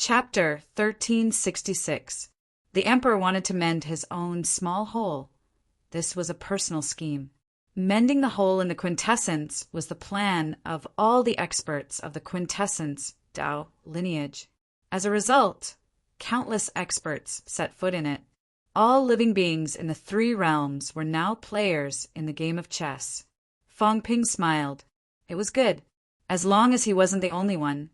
Chapter 1366. The emperor wanted to mend his own small hole. This was a personal scheme. Mending the hole in the quintessence was the plan of all the experts of the quintessence Tao lineage. As a result, countless experts set foot in it. All living beings in the three realms were now players in the game of chess. Fong Ping smiled. It was good, as long as he wasn't the only one.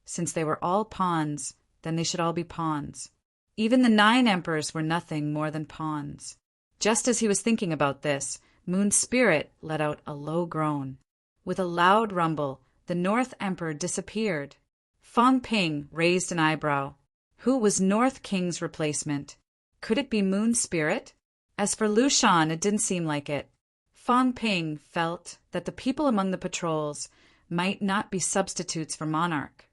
Since they were all pawns, then they should all be pawns. Even the 9 emperors were nothing more than pawns. Just as he was thinking about this, Moon's spirit let out a low groan. With a loud rumble, the North Emperor disappeared. Fong Ping raised an eyebrow. Who was North King's replacement? Could it be Moon's spirit? As for Lu Shan, it didn't seem like it. Fong Ping felt that the people among the patrols might not be substitutes for Monarch,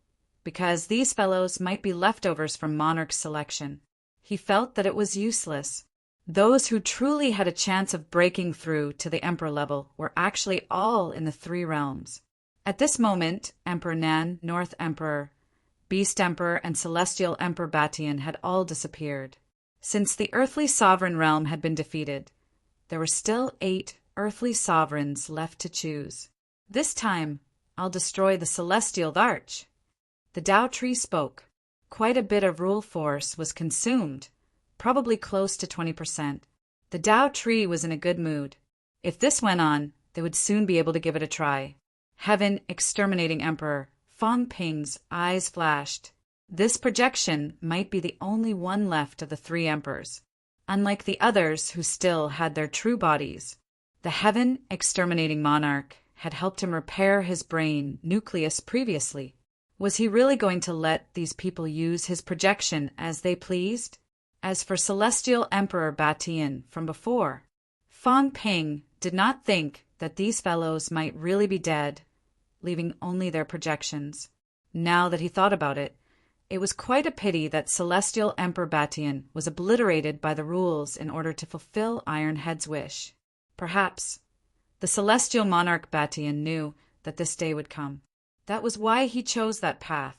because these fellows might be leftovers from Monarch's selection. He felt that it was useless. Those who truly had a chance of breaking through to the Emperor level were actually all in the 3 realms. At this moment, Emperor Nan, North Emperor, Beast Emperor, and Celestial Emperor Batian had all disappeared. Since the earthly sovereign realm had been defeated, there were still 8 earthly sovereigns left to choose. This time, I'll destroy the Celestial Arch. The Tao Tree spoke. Quite a bit of rule force was consumed, probably close to 20%. The Tao Tree was in a good mood. If this went on, they would soon be able to give it a try. Heaven Exterminating Emperor, Fong Ping's eyes flashed. This projection might be the only one left of the 3 emperors. Unlike the others who still had their true bodies, the Heaven Exterminating Monarch had helped him repair his brain nucleus previously. Was he really going to let these people use his projection as they pleased? As for Celestial Emperor Batian from before, Fong Ping did not think that these fellows might really be dead, leaving only their projections. Now that he thought about it, it was quite a pity that Celestial Emperor Batian was obliterated by the rules in order to fulfill Ironhead's wish. Perhaps the Celestial Monarch Batian knew that this day would come. That was why he chose that path.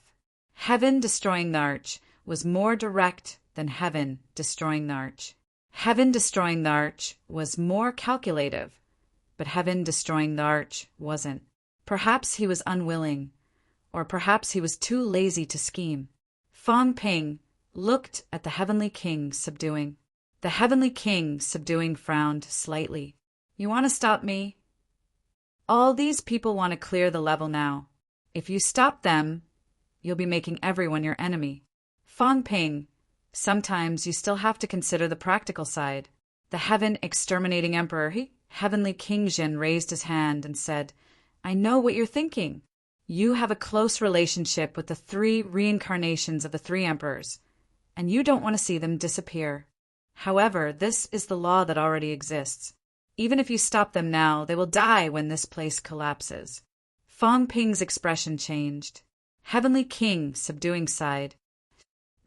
Heaven destroying the arch was more direct than heaven destroying the arch. Heaven destroying the arch was more calculative, but heaven destroying the arch wasn't. Perhaps he was unwilling, or perhaps he was too lazy to scheme. Fong Ping looked at the Heavenly King subduing. The Heavenly King subduing frowned slightly. You want to stop me? All these people want to clear the level now. If you stop them, you'll be making everyone your enemy. Fong Ping, sometimes you still have to consider the practical side. The Heaven Exterminating Emperor, Heavenly King Jin, raised his hand and said, I know what you're thinking. You have a close relationship with the 3 reincarnations of the 3 emperors, and you don't want to see them disappear. However, this is the law that already exists. Even if you stop them now, they will die when this place collapses. Fong Ping's expression changed. Heavenly King subduing sighed.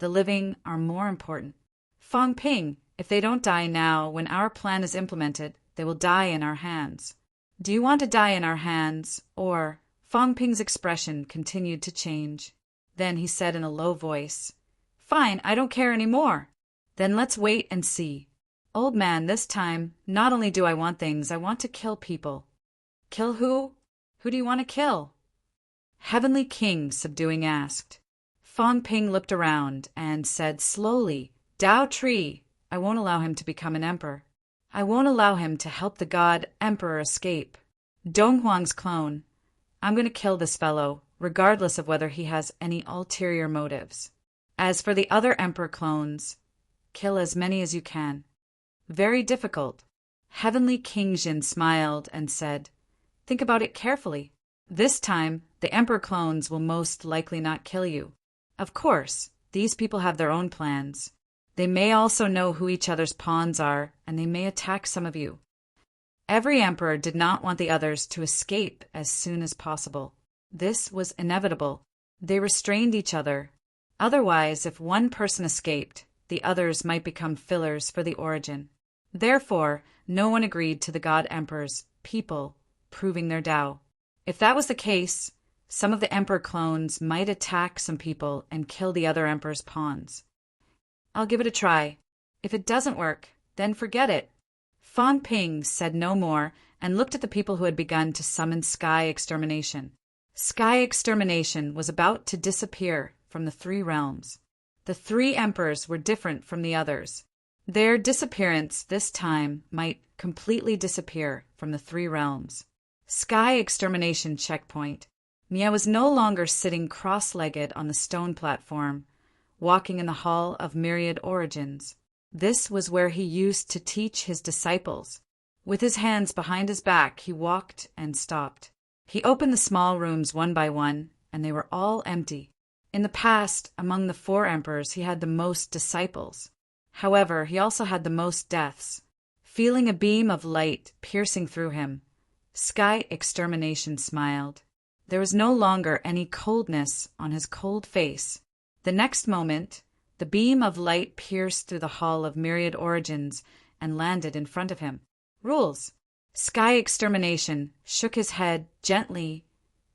The living are more important. Fong Ping, if they don't die now, when our plan is implemented, they will die in our hands. Do you want to die in our hands, or... Fong Ping's expression continued to change. Then he said in a low voice, Fine, I don't care anymore. Then let's wait and see. Old man, this time, not only do I want things, I want to kill people. Kill who? Who do you want to kill? Heavenly King subduing asked. Fong Ping looked around and said slowly, Tao Tree, I won't allow him to become an emperor. I won't allow him to help the god emperor escape. Dong Huang's clone. I'm going to kill this fellow, regardless of whether he has any ulterior motives. As for the other emperor clones, kill as many as you can. Very difficult. Heavenly King Jin smiled and said, Think about it carefully. This time, the emperor clones will most likely not kill you. Of course, these people have their own plans. They may also know who each other's pawns are, and they may attack some of you. Every emperor did not want the others to escape as soon as possible. This was inevitable. They restrained each other. Otherwise, if one person escaped, the others might become fillers for the origin. Therefore, no one agreed to the god emperor's people proving their Tao. If that was the case, Some of the Emperor clones might attack some people and kill the other Emperor's pawns. I'll give it a try. If it doesn't work, then forget it. Fan Ping said no more and looked at the people who had begun to summon sky extermination. Sky extermination was about to disappear from the three realms. The three emperors were different from the others. Their disappearance this time might completely disappear from the three realms. Sky extermination checkpoint. Mia was no longer sitting cross-legged on the stone platform, walking in the Hall of Myriad Origins. This was where he used to teach his disciples. With his hands behind his back, he walked and stopped. He opened the small rooms one by one, and they were all empty. In the past, among the four emperors, he had the most disciples. However, he also had the most deaths. Feeling a beam of light piercing through him, Sky Extermination smiled. There was no longer any coldness on his cold face. The next moment, the beam of light pierced through the Hall of Myriad Origins and landed in front of him. Rules. Sky Extermination shook his head gently,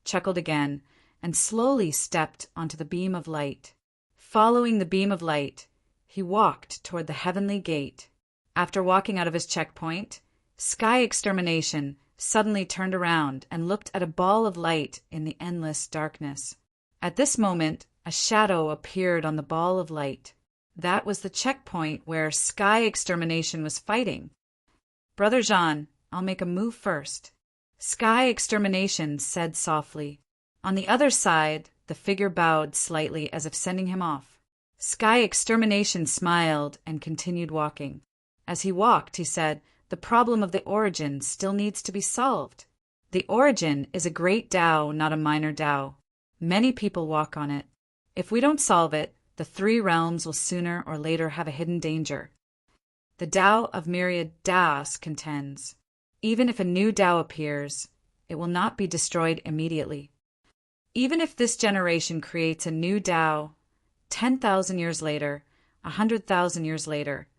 chuckled again, and slowly stepped onto the beam of light. Following the beam of light, he walked toward the heavenly gate. After walking out of his checkpoint, Sky Extermination suddenly turned around and looked at a ball of light in the endless darkness. At this moment, a shadow appeared on the ball of light. That was the checkpoint where Sky Extermination was fighting. Brother Jean, I'll make a move first. Sky Extermination said softly. On the other side, the figure bowed slightly as if sending him off. Sky Extermination smiled and continued walking. As he walked, he said, "The problem of the origin still needs to be solved. The origin is a great Tao, not a minor Tao. Many people walk on it. If we don't solve it, the three realms will sooner or later have a hidden danger. The Tao of Myriad Taos contends. Even if a new Tao appears, it will not be destroyed immediately. Even if this generation creates a new Tao, 10,000 years later, 100,000 years later,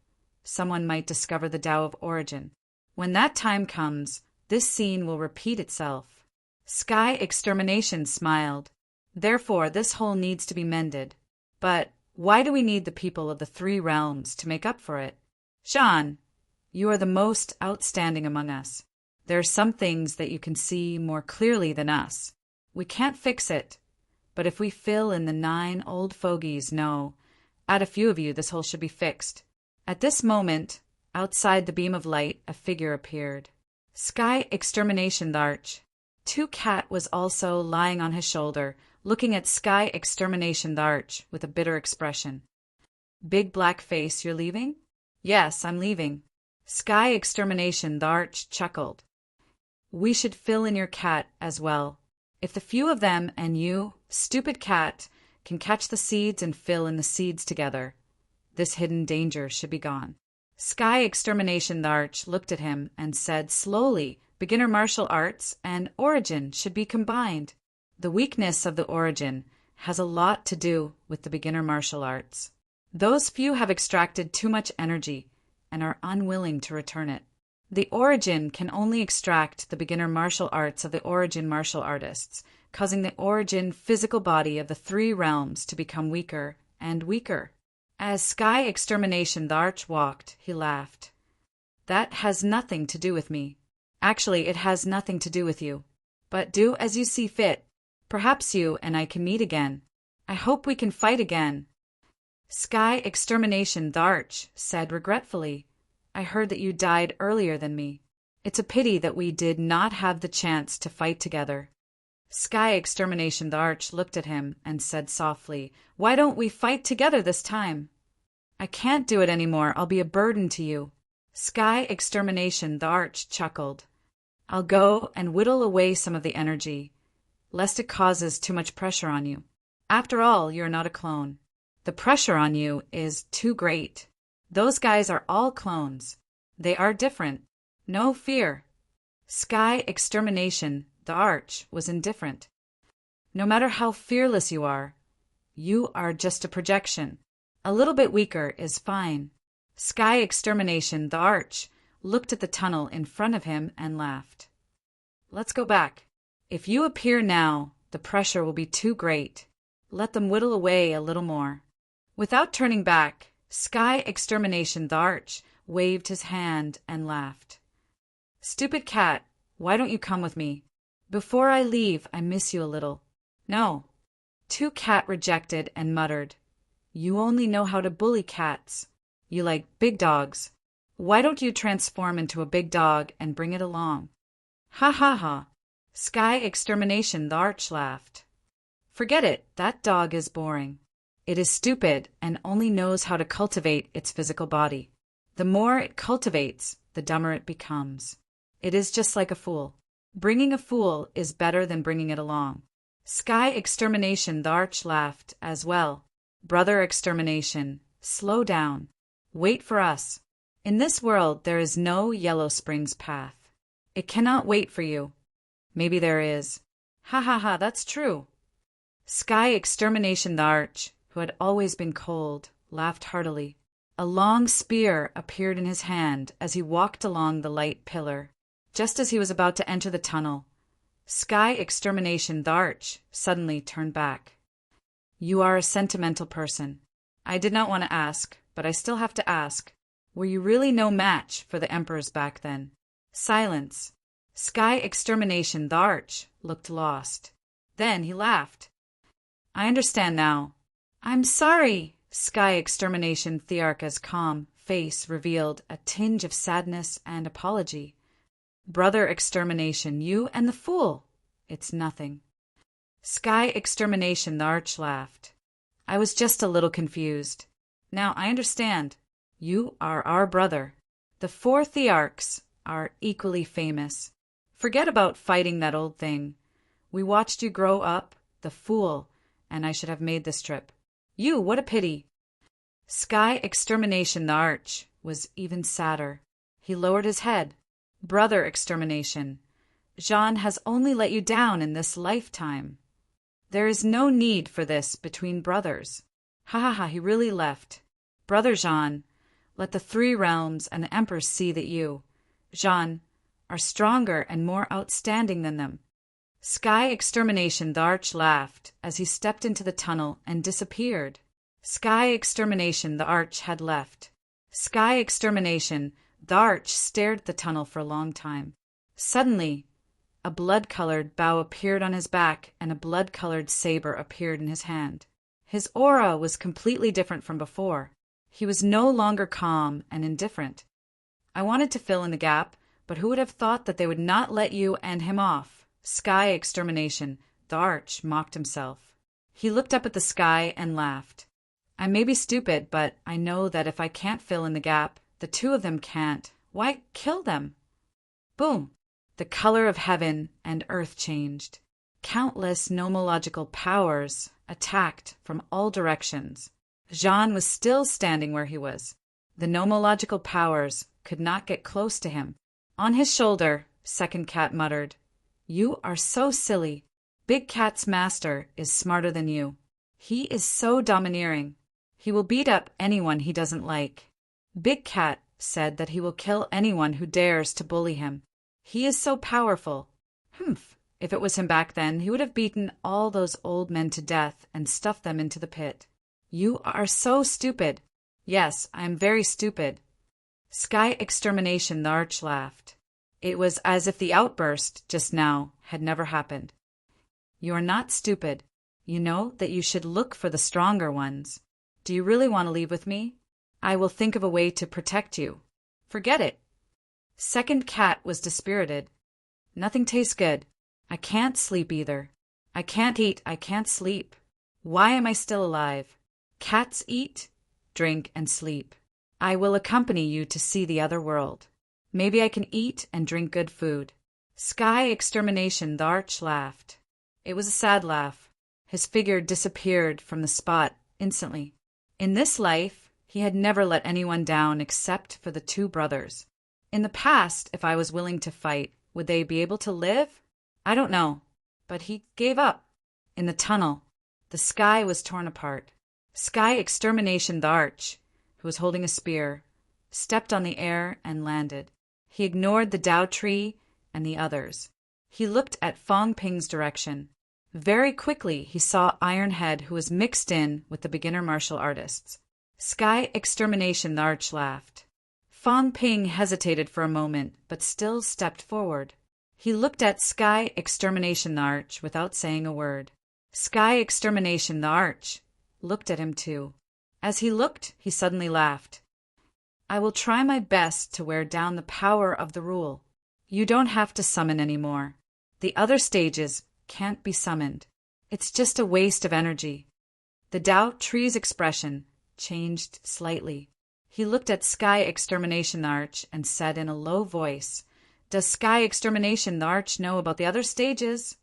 someone might discover the Tao of origin. When that time comes, this scene will repeat itself." Sky Extermination smiled. "Therefore, this hole needs to be mended. But why do we need the people of the three realms to make up for it? Jean, you are the most outstanding among us. There are some things that you can see more clearly than us. We can't fix it, but if we fill in the 9 old fogies, add a few of you, this hole should be fixed." At this moment, outside the beam of light, a figure appeared. Sky Extermination the Arch. Two Cat was also lying on his shoulder, looking at Sky Extermination the Arch with a bitter expression. "Big black face, you're leaving?" "Yes, I'm leaving." Sky Extermination the Arch chuckled. "We should fill in your cat as well. If the few of them and you, stupid cat, can catch the seeds and fill in the seeds together, this hidden danger should be gone." Sky Extermination the Arch looked at him and said slowly, "Beginner martial arts and origin should be combined. The weakness of the origin has a lot to do with the beginner martial arts. Those few have extracted too much energy and are unwilling to return it. The origin can only extract the beginner martial arts of the origin martial artists, causing the origin physical body of the three realms to become weaker and weaker." As Sky Extermination the Arch walked, he laughed. "That has nothing to do with me. Actually, it has nothing to do with you. But do as you see fit. Perhaps you and I can meet again. I hope we can fight again." Sky Extermination the Arch said regretfully, "I heard that you died earlier than me. It's a pity that we did not have the chance to fight together." Sky Extermination the Arch looked at him and said softly, "Why don't we fight together this time?" "I can't do it anymore. I'll be a burden to you." Sky Extermination the Arch chuckled. "I'll go and whittle away some of the energy, lest it causes too much pressure on you. After all, you're not a clone. The pressure on you is too great. Those guys are all clones. They are different. No fear." Sky Extermination the Arch was indifferent. "No matter how fearless you are just a projection. A little bit weaker is fine." Sky Extermination the Arch looked at the tunnel in front of him and laughed. "Let's go back. If you appear now, The pressure will be too great. Let them whittle away a little more. Without turning back, Sky Extermination the Arch waved his hand and laughed. Stupid cat, why don't you come with me? Before I leave, I miss you a little. No. Two Cat rejected and muttered. You only know how to bully cats. You like big dogs. Why don't you transform into a big dog and bring it along? Ha ha ha. Sky Extermination the Arch laughed. Forget it, that dog is boring. It is stupid and only knows how to cultivate its physical body. The more it cultivates, the dumber it becomes. It is just like a fool. Bringing a fool is better than bringing it along. Sky Extermination the Arch laughed as well. Brother Extermination, slow down. Wait for us. In this world there is no Yellow Springs path. It cannot wait for you. Maybe there is. Ha ha ha, that's true. Sky Extermination the Arch, who had always been cold, laughed heartily. A long spear appeared in his hand as he walked along the light pillar. Just as he was about to enter the tunnel, Sky Extermination the Arch suddenly turned back. You are a sentimental person. I did not want to ask, but I still have to ask. Were you really no match for the emperors back then? Silence. Sky Extermination the Arch looked lost. Then he laughed. I understand now. I'm sorry. Sky Extermination Thearka's calm face revealed a tinge of sadness and apology. Brother Extermination, you and the fool. It's nothing. Sky Extermination the Arch laughed. I was just a little confused. Now I understand. You are our brother. The four Thearchs are equally famous. Forget about fighting that old thing. We watched you grow up, the fool, and I should have made this trip. You, what a pity. Sky Extermination the Arch was even sadder. He lowered his head. Brother Extermination, Jean has only let you down in this lifetime. There is no need for this between brothers. Ha ha ha, he really left. Brother Jean, let the three realms and the emperor see that you, Jean, are stronger and more outstanding than them. Sky Extermination the Arch laughed as he stepped into the tunnel and disappeared. Sky Extermination the Arch had left. Sky Extermination the Arch stared at the tunnel for a long time. Suddenly, a blood-colored bow appeared on his back and a blood-colored saber appeared in his hand. His aura was completely different from before. He was no longer calm and indifferent. I wanted to fill in the gap, but who would have thought that they would not let you and him off? Sky Extermination the Arch mocked himself. He looked up at the sky and laughed. I may be stupid, but I know that if I can't fill in the gap, the two of them can't. Why kill them? Boom! The color of heaven and earth changed. Countless nomological powers attacked from all directions. Jean was still standing where he was. The nomological powers could not get close to him. On his shoulder, Second Cat muttered, You are so silly. Big Cat's master is smarter than you. He is so domineering. He will beat up anyone he doesn't like. Big Cat said that he will kill anyone who dares to bully him. He is so powerful. Humph! If it was him back then, he would have beaten all those old men to death and stuffed them into the pit. You are so stupid. Yes, I am very stupid. Sky Extermination the Arch laughed. It was as if the outburst just now had never happened. You are not stupid. You know that you should look for the stronger ones. Do you really want to leave with me? I will think of a way to protect you. Forget it. Second Cat was dispirited. Nothing tastes good. I can't sleep either. I can't eat, I can't sleep. Why am I still alive? Cats eat, drink, and sleep. I will accompany you to see the other world. Maybe I can eat and drink good food. Sky Extermination the Arch laughed. It was a sad laugh. His figure disappeared from the spot instantly. In this life, he had never let anyone down except for the two brothers. In the past, if I was willing to fight, would they be able to live? I don't know. But he gave up. In the tunnel, the sky was torn apart. Sky Extermination the Arch, who was holding a spear, stepped on the air and landed. He ignored the Dao tree and the others. He looked at Fong Ping's direction. Very quickly, he saw Ironhead, who was mixed in with the beginner martial artists. Sky Extermination, the Arch laughed. Fong Ping hesitated for a moment, but still stepped forward. He looked at Sky Extermination, the Arch, without saying a word. Sky Extermination, the Arch, looked at him too. As he looked, he suddenly laughed. I will try my best to wear down the power of the rule. You don't have to summon anymore. The other stages can't be summoned. It's just a waste of energy. The Tao Tree's expression changed slightly. He looked at Sky Extermination, the Arch, and said in a low voice, Does Sky Extermination, the Arch, know about the other stages?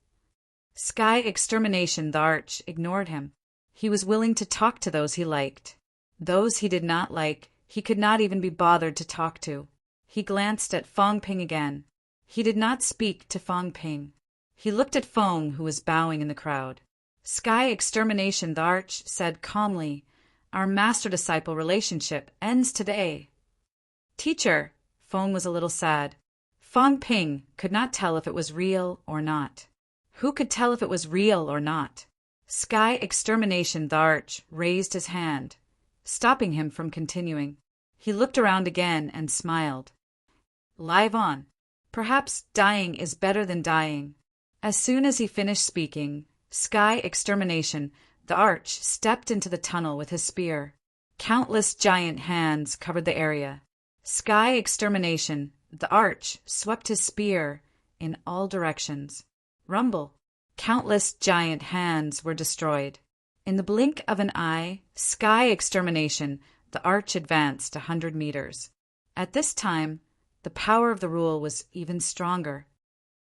Sky Extermination, the Arch, ignored him. He was willing to talk to those he liked. Those he did not like, he could not even be bothered to talk to. He glanced at Fong Ping again. He did not speak to Fong Ping. He looked at Fong, who was bowing in the crowd. Sky Extermination, the Arch, said calmly, Our master-disciple relationship ends today. Teacher, Fong was a little sad. Fong Ping could not tell if it was real or not. Who could tell if it was real or not? Sky Extermination, the Arch, raised his hand, stopping him from continuing. He looked around again and smiled. Live on. Perhaps dying is better than dying. As soon as he finished speaking, Sky Extermination, the Arch, stepped into the tunnel with his spear. Countless giant hands covered the area. Sky Extermination, the Arch, swept his spear in all directions. Rumble. Countless giant hands were destroyed. In the blink of an eye, Sky Extermination, the Arch advanced 100 meters. At this time, the power of the rule was even stronger.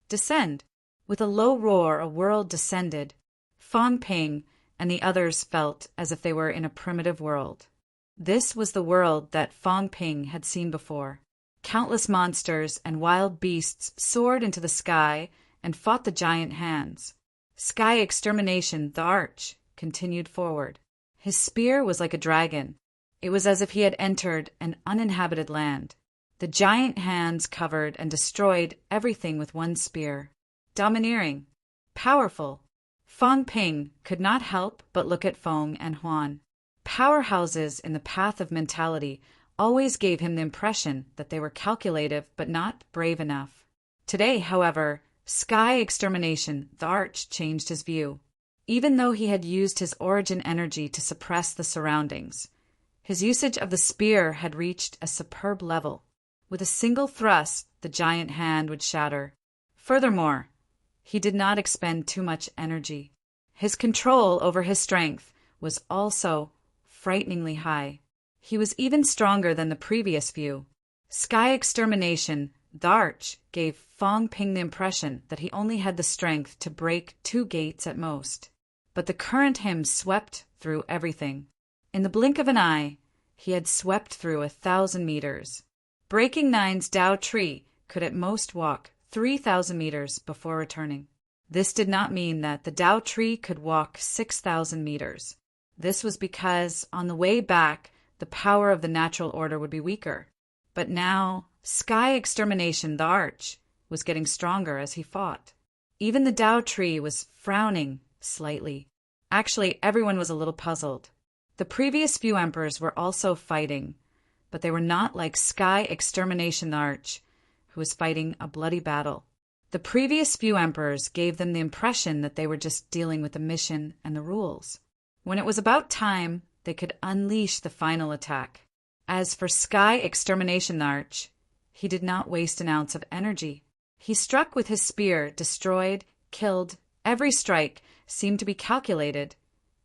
Descend. With a low roar, a world descended. Fong Ping and the others felt as if they were in a primitive world. This was the world that Fong Ping had seen before. Countless monsters and wild beasts soared into the sky and fought the giant hands. Sky Extermination, the Arch, continued forward. His spear was like a dragon. It was as if he had entered an uninhabited land. The giant hands covered and destroyed everything with one spear. Domineering. Powerful. Fong Ping could not help but look at Fong and Huan. Powerhouses in the path of mentality always gave him the impression that they were calculative but not brave enough. Today, however, Sky Extermination, the Arch, changed his view. Even though he had used his origin energy to suppress the surroundings, his usage of the spear had reached a superb level. With a single thrust, the giant hand would shatter. Furthermore, he did not expend too much energy. His control over his strength was also frighteningly high. He was even stronger than the previous view. Sky Extermination, the Arch, gave Fong Ping the impression that he only had the strength to break 2 gates at most. But the current him swept through everything. In the blink of an eye, he had swept through 1,000 meters. Breaking Nine's Tao Tree could at most walk 3,000 meters before returning. This did not mean that the Tao Tree could walk 6,000 meters. This was because, on the way back, the power of the natural order would be weaker. But now, Sky Extermination, the Arch, was getting stronger as he fought. Even the Tao Tree was frowning slightly. Actually, everyone was a little puzzled. The previous few emperors were also fighting, but they were not like Sky Extermination, the Arch, who was fighting a bloody battle. The previous few emperors gave them the impression that they were just dealing with the mission and the rules. When it was about time, they could unleash the final attack. As for Sky Extermination, the Arch, he did not waste an ounce of energy. He struck with his spear, destroyed, killed. Every strike seemed to be calculated,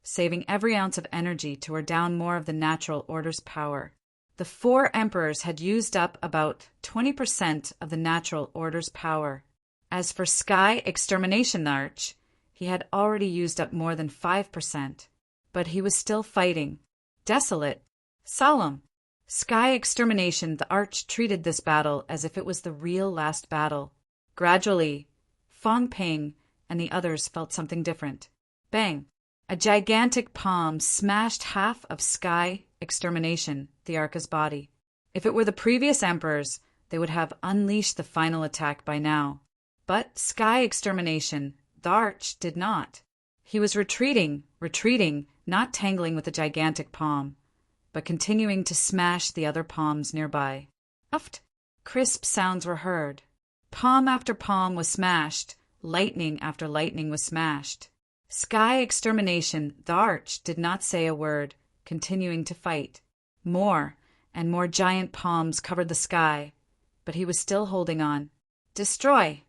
saving every ounce of energy to wear down more of the natural order's power. The 4 emperors had used up about 20% of the natural order's power. As for Sky Extermination, the Arch, he had already used up more than 5%. But he was still fighting. Desolate. Solemn. Sky Extermination, the Arch, treated this battle as if it was the real last battle. Gradually, Fong Ping and the others felt something different. Bang! A gigantic palm smashed half of Sky Extermination, the Arca's body. If it were the previous emperors, they would have unleashed the final attack by now. But Sky Extermination, the Arch, did not. He was retreating, not tangling with the gigantic palm, but continuing to smash the other palms nearby. Uft! Crisp sounds were heard. Palm after palm was smashed. Lightning after lightning was smashed. Sky Extermination, the Arch, did not say a word, continuing to fight. More and more giant palms covered the sky, but he was still holding on. Destroy!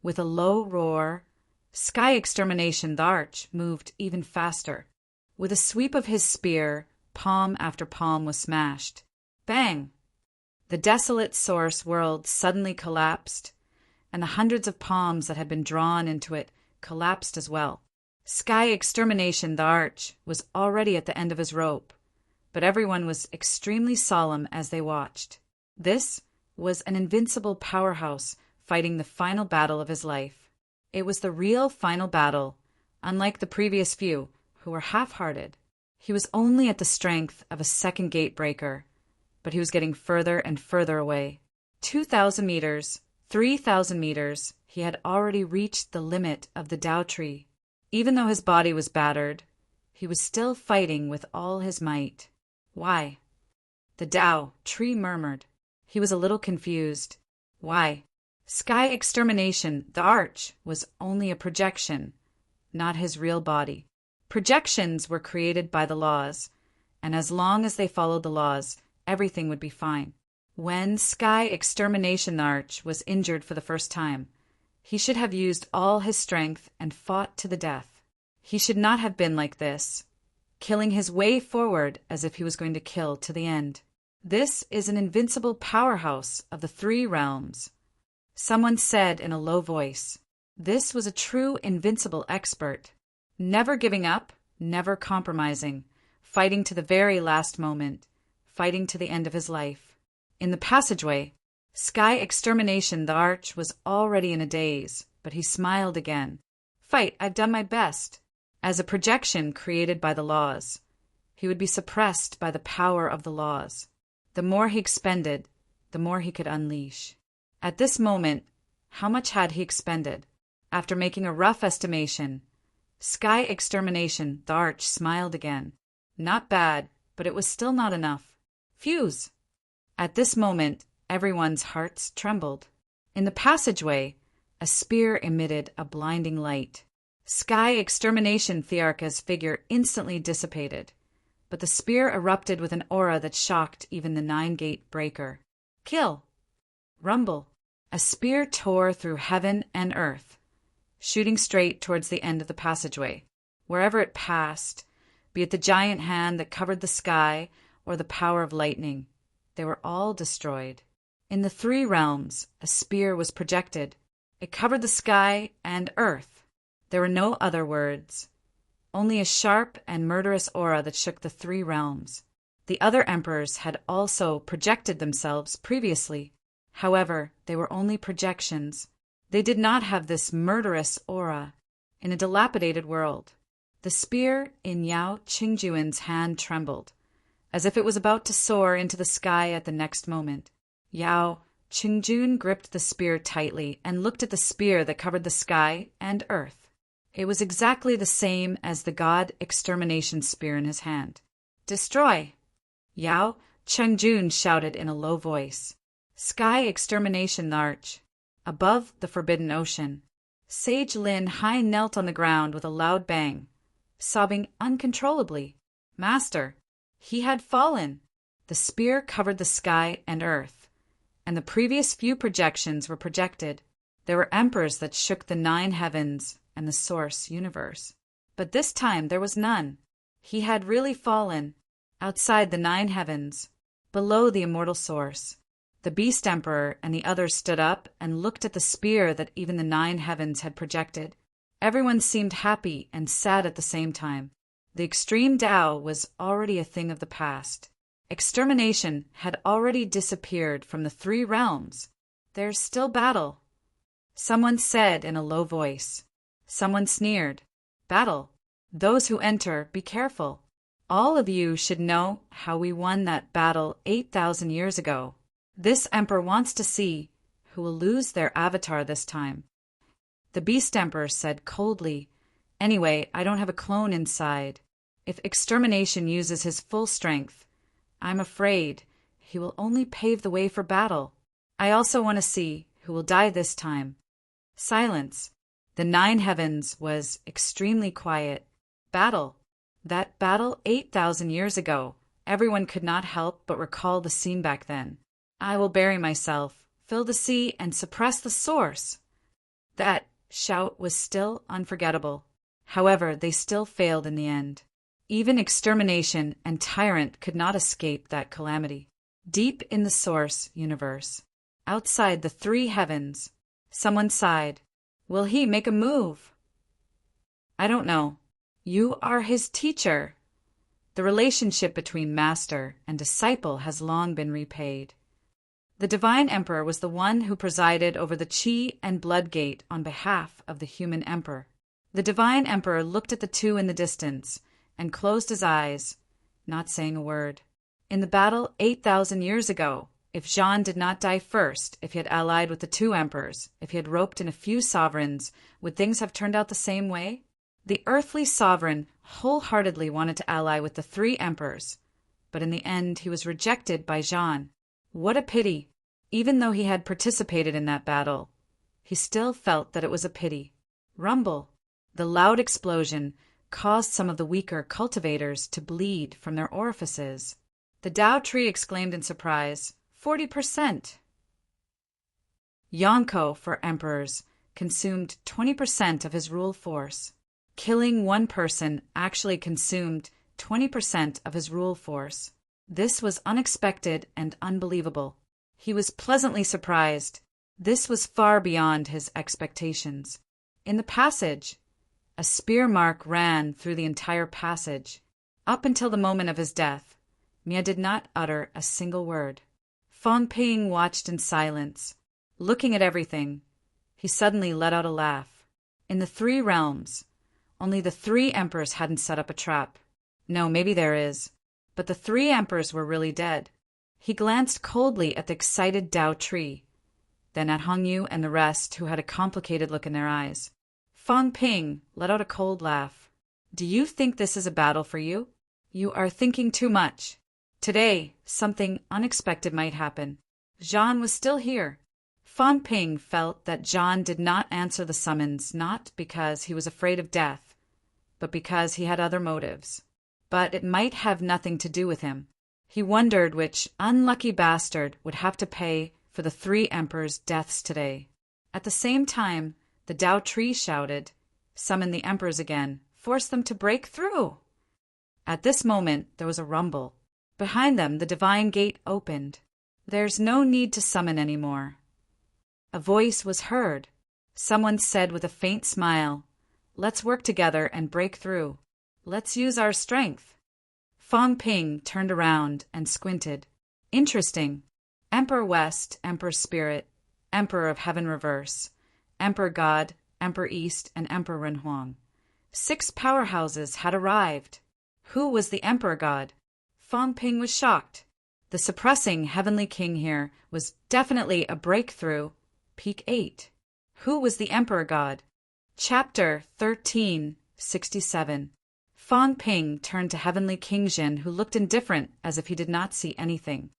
With a low roar, Sky Extermination, the Arch, moved even faster. With a sweep of his spear, palm after palm was smashed. Bang! The desolate source world suddenly collapsed, and the hundreds of palms that had been drawn into it collapsed as well. Sky Extermination, the Arch, was already at the end of his rope, but everyone was extremely solemn as they watched. This was an invincible powerhouse fighting the final battle of his life. It was the real final battle, unlike the previous few, who were half-hearted. He was only at the strength of a second gate breaker, but he was getting further and further away. 2,000 meters, 3,000 meters, he had already reached the limit of the Tao tree. Even though his body was battered, he was still fighting with all his might. Why? The Tao tree murmured. He was a little confused. Why? Sky Extermination, the Arch, was only a projection, not his real body. Projections were created by the laws, and as long as they followed the laws, everything would be fine. When Sky Extermination, the Arch, was injured for the first time, he should have used all his strength and fought to the death. He should not have been like this, killing his way forward as if he was going to kill to the end. This is an invincible powerhouse of the three realms. Someone said in a low voice, this was a true invincible expert. Never giving up, never compromising, fighting to the very last moment, fighting to the end of his life. In the passageway, Sky Extermination, the Arch, was already in a daze, but he smiled again. Fight, I've done my best. As a projection created by the laws, he would be suppressed by the power of the laws. The more he expended, the more he could unleash. At this moment, how much had he expended? After making a rough estimation, Sky Extermination, the Arch, smiled again. Not bad, but it was still not enough. Fuse! At this moment, everyone's hearts trembled. In the passageway, a spear emitted a blinding light. Sky Extermination, Thearka's figure instantly dissipated, but the spear erupted with an aura that shocked even the nine-gate breaker. Kill! Rumble! A spear tore through heaven and earth, shooting straight towards the end of the passageway. Wherever it passed, be it the giant hand that covered the sky or the power of lightning, they were all destroyed. In the three realms, a spear was projected. It covered the sky and earth. There were no other words, only a sharp and murderous aura that shook the three realms. The other emperors had also projected themselves previously. However, they were only projections. They did not have this murderous aura. In a dilapidated world, the spear in Yao Qingjuan's hand trembled, as if it was about to soar into the sky at the next moment. Yao Qingjuan gripped the spear tightly and looked at the spear that covered the sky and earth. It was exactly the same as the God Extermination spear in his hand. Destroy! Yao Qingjuan shouted in a low voice. Sky Extermination, the Arch. Above the Forbidden Ocean, Sage Lin Hai knelt on the ground with a loud bang, sobbing uncontrollably. Master, he had fallen. The spear covered the sky and earth, and the previous few projections were projected. There were emperors that shook the 9 heavens and the source universe. But this time there was none. He had really fallen, outside the 9 heavens, below the immortal source. The Beast Emperor and the others stood up and looked at the spear that even the 9 heavens had projected. Everyone seemed happy and sad at the same time. The extreme Tao was already a thing of the past. Extermination had already disappeared from the 3 realms. There's still battle. Someone said in a low voice. Someone sneered. Battle. Those who enter, be careful. All of you should know how we won that battle 8,000 years ago. This emperor wants to see who will lose their avatar this time. The Beast Emperor said coldly, Anyway, I don't have a clone inside. If extermination uses his full strength, I'm afraid he will only pave the way for battle. I also want to see who will die this time. Silence. The 9 heavens was extremely quiet. Battle. That battle 8,000 years ago. Everyone could not help but recall the scene back then. I will bury myself, fill the sea, and suppress the source. That shout was still unforgettable. However, they still failed in the end. Even extermination and tyrant could not escape that calamity. Deep in the source universe, outside the 3 heavens, someone sighed. Will he make a move? I don't know. You are his teacher. The relationship between master and disciple has long been repaid. The divine emperor was the one who presided over the Chi and blood gate on behalf of the human emperor. The divine emperor looked at the 2 in the distance and closed his eyes, not saying a word. In the battle 8,000 years ago, if Jean did not die first, if he had allied with the 2 emperors, if he had roped in a few sovereigns, would things have turned out the same way? The earthly sovereign wholeheartedly wanted to ally with the 3 emperors, but in the end he was rejected by Jean. What a pity! Even though he had participated in that battle, he still felt that it was a pity. Rumble. The loud explosion caused some of the weaker cultivators to bleed from their orifices. The Tao tree exclaimed in surprise, 40%. Yonko, for emperors, consumed 20% of his rule force. Killing one person actually consumed 20% of his rule force. This was unexpected and unbelievable. He was pleasantly surprised. This was far beyond his expectations. In the passage, a spear mark ran through the entire passage. Up until the moment of his death, Mia did not utter a single word. Fong Ping watched in silence. Looking at everything, he suddenly let out a laugh. In the 3 realms, only the 3 emperors hadn't set up a trap. No, maybe there is. But the 3 emperors were really dead. He glanced coldly at the excited Tao tree, then at Hong Yu and the rest, who had a complicated look in their eyes. Fong Ping let out a cold laugh. Do you think this is a battle for you? You are thinking too much. Today, something unexpected might happen. Jean was still here. Fong Ping felt that Jean did not answer the summons not because he was afraid of death, but because he had other motives. But it might have nothing to do with him. He wondered which unlucky bastard would have to pay for the 3 emperors' deaths today. At the same time, the Tao tree shouted, "Summon the emperors again. Force them to break through." At this moment, there was a rumble. Behind them, the divine gate opened. There's no need to summon any more. A voice was heard. Someone said with a faint smile, "Let's work together and break through. Let's use our strength." Fong Ping turned around and squinted. Interesting. Emperor West, Emperor Spirit, Emperor of Heaven Reverse, Emperor God, Emperor East, and Emperor Renhuang. 6 powerhouses had arrived. Who was the Emperor God? Fong Ping was shocked. The suppressing Heavenly King here was definitely a breakthrough. Peak 8. Who was the Emperor God? Chapter 1367. Fong Ping turned to Heavenly King Jin, who looked indifferent as if he did not see anything.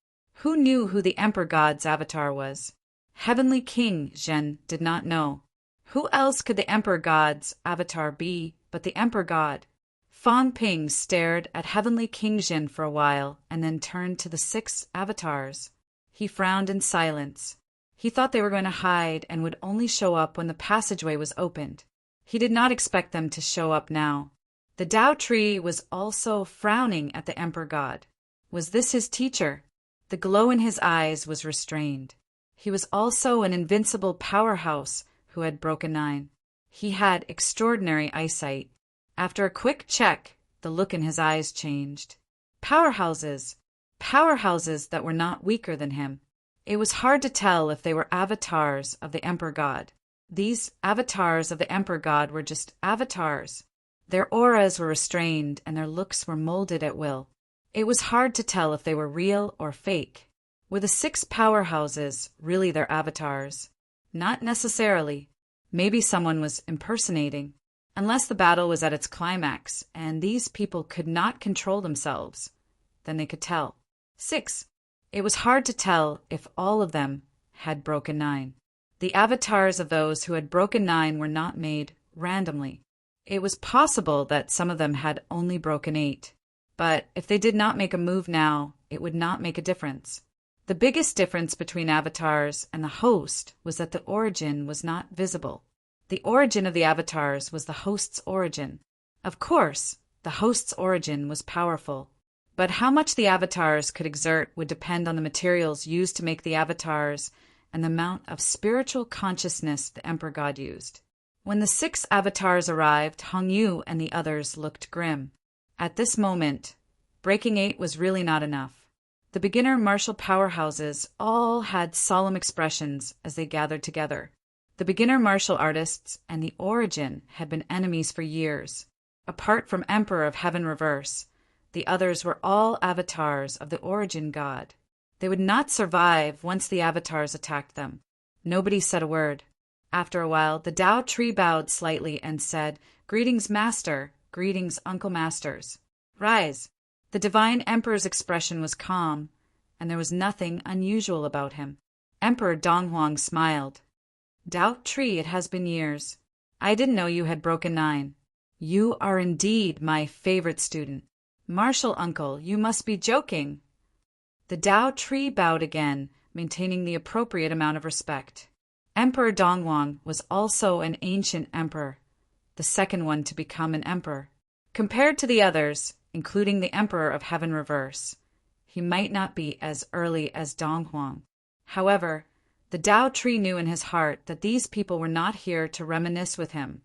Who knew who the Emperor God's avatar was? Heavenly King Jin did not know. Who else could the Emperor God's avatar be but the Emperor God? Fong Ping stared at Heavenly King Jin for a while and then turned to the 6 avatars. He frowned in silence. He thought they were going to hide and would only show up when the passageway was opened. He did not expect them to show up now. The Tao tree was also frowning at the Emperor God. Was this his teacher? The glow in his eyes was restrained. He was also an invincible powerhouse who had broken 9. He had extraordinary eyesight. After a quick check, the look in his eyes changed. Powerhouses that were not weaker than him. It was hard to tell if they were avatars of the Emperor God. These avatars of the Emperor God were just avatars. Their auras were restrained and their looks were molded at will. It was hard to tell if they were real or fake. Were the 6 powerhouses really their avatars? Not necessarily. Maybe someone was impersonating. Unless the battle was at its climax and these people could not control themselves, then they could tell. 6. It was hard to tell if all of them had broken 9. The avatars of those who had broken 9 were not made randomly. It was possible that some of them had only broken 8. But if they did not make a move now, it would not make a difference. The biggest difference between avatars and the host was that the origin was not visible. The origin of the avatars was the host's origin. Of course, the host's origin was powerful, but how much the avatars could exert would depend on the materials used to make the avatars and the amount of spiritual consciousness the Emperor God used. When the 6 avatars arrived, Hong Yu and the others looked grim. At this moment, breaking 8 was really not enough. The beginner martial powerhouses all had solemn expressions as they gathered together. The beginner martial artists and the Origin had been enemies for years. Apart from Emperor of Heaven Reverse, the others were all avatars of the Origin God. They would not survive once the avatars attacked them. Nobody said a word. After a while, the Tao tree bowed slightly and said, "Greetings, Master. Greetings, Uncle Masters. Rise." The Divine Emperor's expression was calm, and there was nothing unusual about him. Emperor Donghuang smiled. "Tao tree, it has been years. I didn't know you had broken 9. You are indeed my favorite student. Martial uncle, you must be joking." The Tao tree bowed again, maintaining the appropriate amount of respect. Emperor Donghuang was also an ancient emperor, the second one to become an emperor. Compared to the others, including the Emperor of Heaven Reverse, he might not be as early as Donghuang. However, the Tao tree knew in his heart that these people were not here to reminisce with him,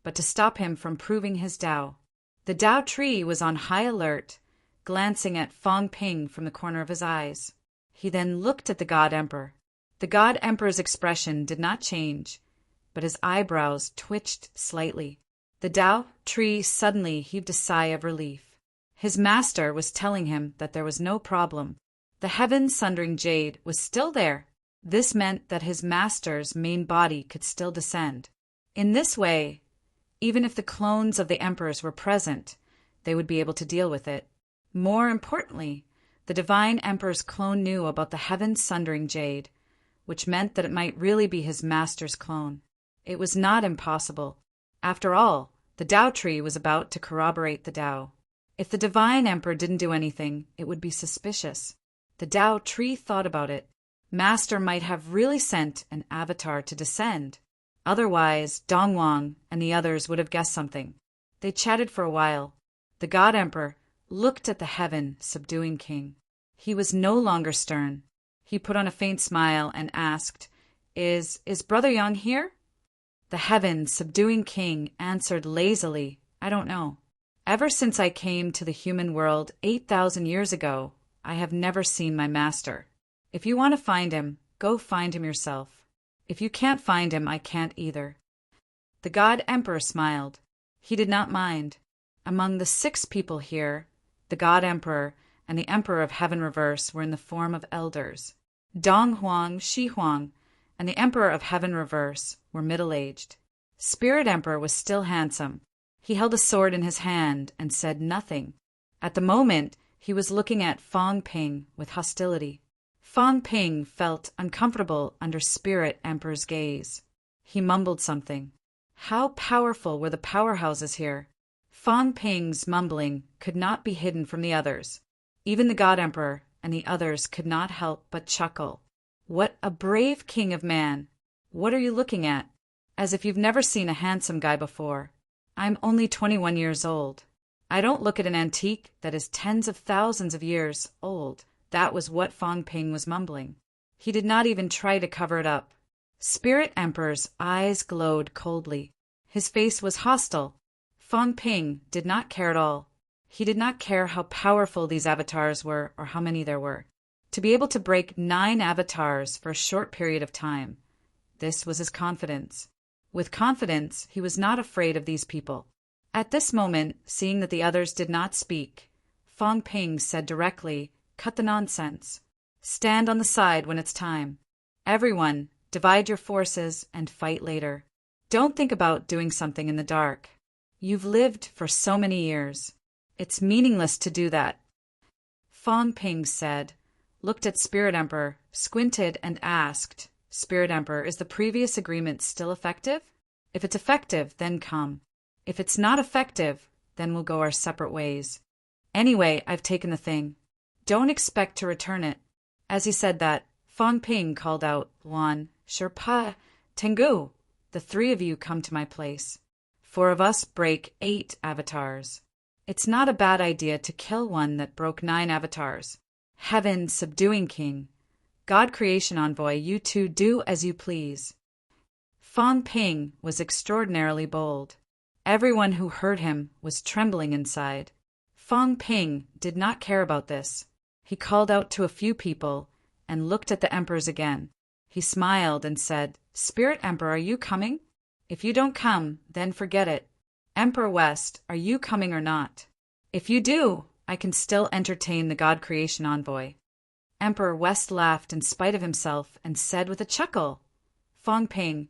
but to stop him from proving his Tao. The Tao tree was on high alert, glancing at Fong Ping from the corner of his eyes. He then looked at the God Emperor. The God Emperor's expression did not change, but his eyebrows twitched slightly. The Tao tree suddenly heaved a sigh of relief. His master was telling him that there was no problem. The heaven-sundering jade was still there. This meant that his master's main body could still descend. In this way, even if the clones of the emperors were present, they would be able to deal with it. More importantly, the Divine Emperor's clone knew about the heaven-sundering jade, which meant that it might really be his master's clone. It was not impossible. After all, the Tao tree was about to corroborate the Tao. If the Divine Emperor didn't do anything, it would be suspicious. The Tao tree thought about it. Master might have really sent an avatar to descend. Otherwise, Donghuang and the others would have guessed something. They chatted for a while. The God Emperor looked at the heaven-subduing king. He was no longer stern. He put on a faint smile and asked, Is Brother Yang here?" The heaven-subduing king answered lazily, "I don't know. Ever since I came to the human world 8,000 years ago, I have never seen my master. If you want to find him, go find him yourself. If you can't find him, I can't either." The God Emperor smiled. He did not mind. Among the 6 people here, the God Emperor and the Emperor of Heaven Reverse were in the form of elders. Donghuang, Shihuang, and the Emperor of Heaven Reverse were middle-aged. Spirit Emperor was still handsome. He held a sword in his hand and said nothing. At the moment, he was looking at Fong Ping with hostility. Fong Ping felt uncomfortable under Spirit Emperor's gaze. He mumbled something. How powerful were the powerhouses here? Fong Ping's mumbling could not be hidden from the others. Even the God Emperor and the others could not help but chuckle. What a brave king of man! What are you looking at? As if you've never seen a handsome guy before. I'm only 21 years old. I don't look at an antique that is tens of thousands of years old. That was what Fong Ping was mumbling. He did not even try to cover it up. Spirit Emperor's eyes glowed coldly. His face was hostile. Fong Ping did not care at all. He did not care how powerful these avatars were or how many there were. To be able to break 9 avatars for a short period of time, this was his confidence. With confidence, he was not afraid of these people. At this moment, seeing that the others did not speak, Fong Ping said directly, "Cut the nonsense. Stand on the side when it's time. Everyone, divide your forces and fight later. Don't think about doing something in the dark. You've lived for so many years. It's meaningless to do that. Fong Ping said, looked at Spirit Emperor, squinted, and asked, Spirit Emperor, is the previous agreement still effective? If it's effective, then come. If it's not effective, then we'll go our separate ways. Anyway, I've taken the thing. Don't expect to return it. As he said that, Fong Ping called out, Luan, Sherpa, Tengu, the three of you come to my place. 4 of us break 8 avatars. It's not a bad idea to kill one that broke 9 avatars. Heaven subduing king. God creation envoy, you two do as you please. Fong Ping was extraordinarily bold. Everyone who heard him was trembling inside. Fong Ping did not care about this. He called out to a few people and looked at the emperors again. He smiled and said, Spirit Emperor, are you coming? If you don't come, then forget it. Emperor West, are you coming or not? If you do, I can still entertain the God creation envoy. Emperor West laughed in spite of himself and said with a chuckle, Fong Ping,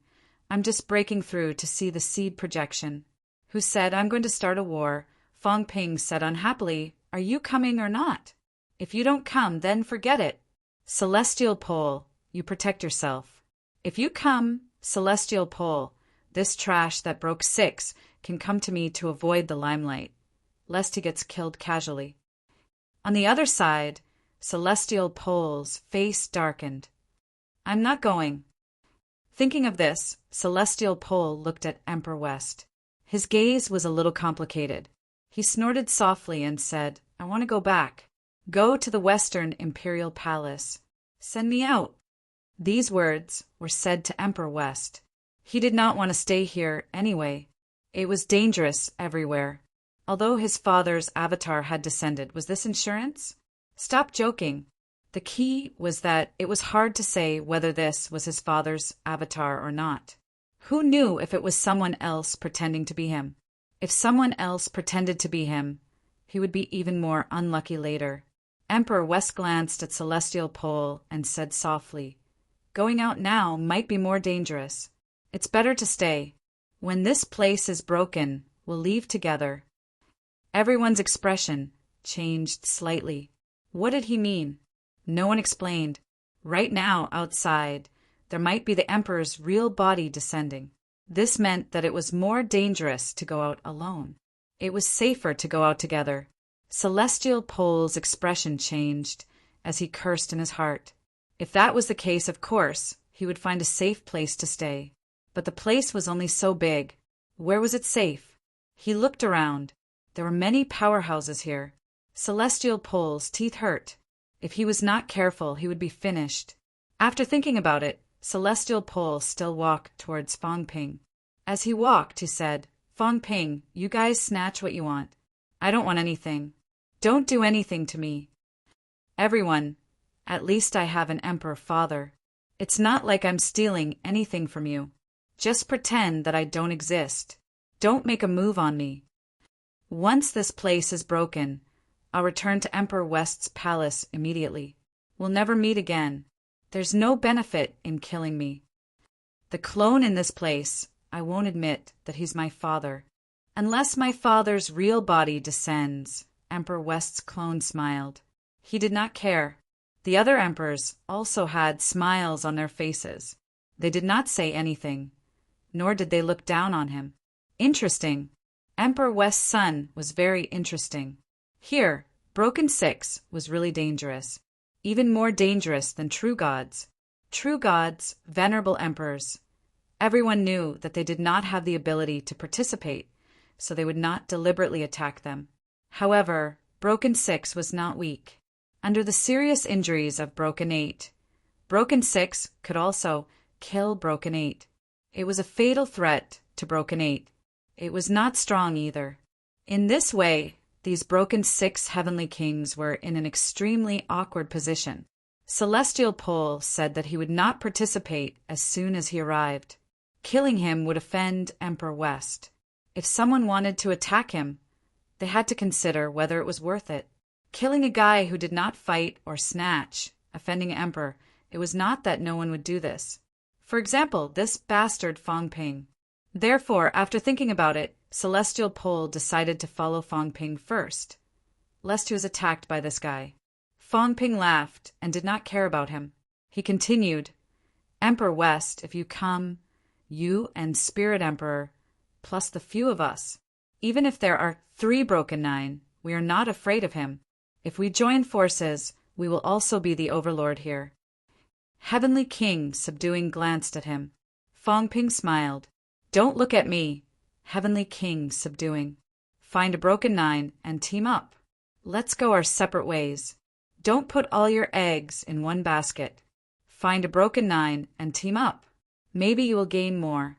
I'm just breaking through to see the seed projection. Who said I'm going to start a war? Fong Ping said unhappily, are you coming or not? If you don't come, then forget it. Celestial Pole, you protect yourself. If you come, Celestial Pole, this trash that broke 6 can come to me to avoid the limelight, lest he gets killed casually. On the other side, Celestial Pole's face darkened. I'm not going. Thinking of this, Celestial Pole looked at Emperor West. His gaze was a little complicated. He snorted softly and said, I want to go back. Go to the Western Imperial Palace. Send me out. These words were said to Emperor West. He did not want to stay here anyway. It was dangerous everywhere. Although his father's avatar had descended, was this insurance? Stop joking. The key was that it was hard to say whether this was his father's avatar or not. Who knew if it was someone else pretending to be him? If someone else pretended to be him, he would be even more unlucky later. Emperor West glanced at Celestial Pole and said softly, Going out now might be more dangerous. It's better to stay. When this place is broken, we'll leave together. Everyone's expression changed slightly. What did he mean? No one explained. Right now, outside, there might be the Emperor's real body descending. This meant that it was more dangerous to go out alone. It was safer to go out together. Celestial Pole's expression changed as he cursed in his heart. If that was the case, of course, he would find a safe place to stay. But the place was only so big. Where was it safe? He looked around. There were many powerhouses here. Celestial Pole's teeth hurt. If he was not careful, he would be finished. After thinking about it, Celestial Pole still walked towards Fong Ping. As he walked, he said, Fong Ping, you guys snatch what you want. I don't want anything. Don't do anything to me. Everyone, at least I have an Emperor father. It's not like I'm stealing anything from you. Just pretend that I don't exist. Don't make a move on me. Once this place is broken, I'll return to Emperor West's palace immediately. We'll never meet again. There's no benefit in killing me. The clone in this place, I won't admit that he's my father. Unless my father's real body descends, Emperor West's clone smiled. He did not care. The other emperors also had smiles on their faces. They did not say anything, nor did they look down on him. Interesting. Emperor West's son was very interesting. Here, Broken 6 was really dangerous. Even more dangerous than true gods. True gods, venerable emperors. Everyone knew that they did not have the ability to participate, so they would not deliberately attack them. However, Broken 6 was not weak. Under the serious injuries of Broken 8, Broken 6 could also kill Broken 8. It was a fatal threat to Broken 8. It was not strong either. In this way, these Broken 6 heavenly kings were in an extremely awkward position. Celestial Pole said that he would not participate as soon as he arrived. Killing him would offend Emperor West. If someone wanted to attack him, they had to consider whether it was worth it. Killing a guy who did not fight or snatch, offending Emperor, it was not that no one would do this. For example, this bastard Fong Ping. Therefore, after thinking about it, Celestial Pole decided to follow Fong Ping first, lest he was attacked by this guy. Fong Ping laughed and did not care about him. He continued, Emperor West, if you come, you and Spirit Emperor, plus the few of us, even if there are 3 Broken Nine, we are not afraid of him. If we join forces, we will also be the overlord here. Heavenly King, subduing, glanced at him. Fong Ping smiled. Don't look at me. Heavenly King, subduing. Find a Broken Nine and team up. Let's go our separate ways. Don't put all your eggs in one basket. Find a Broken Nine and team up. Maybe you will gain more.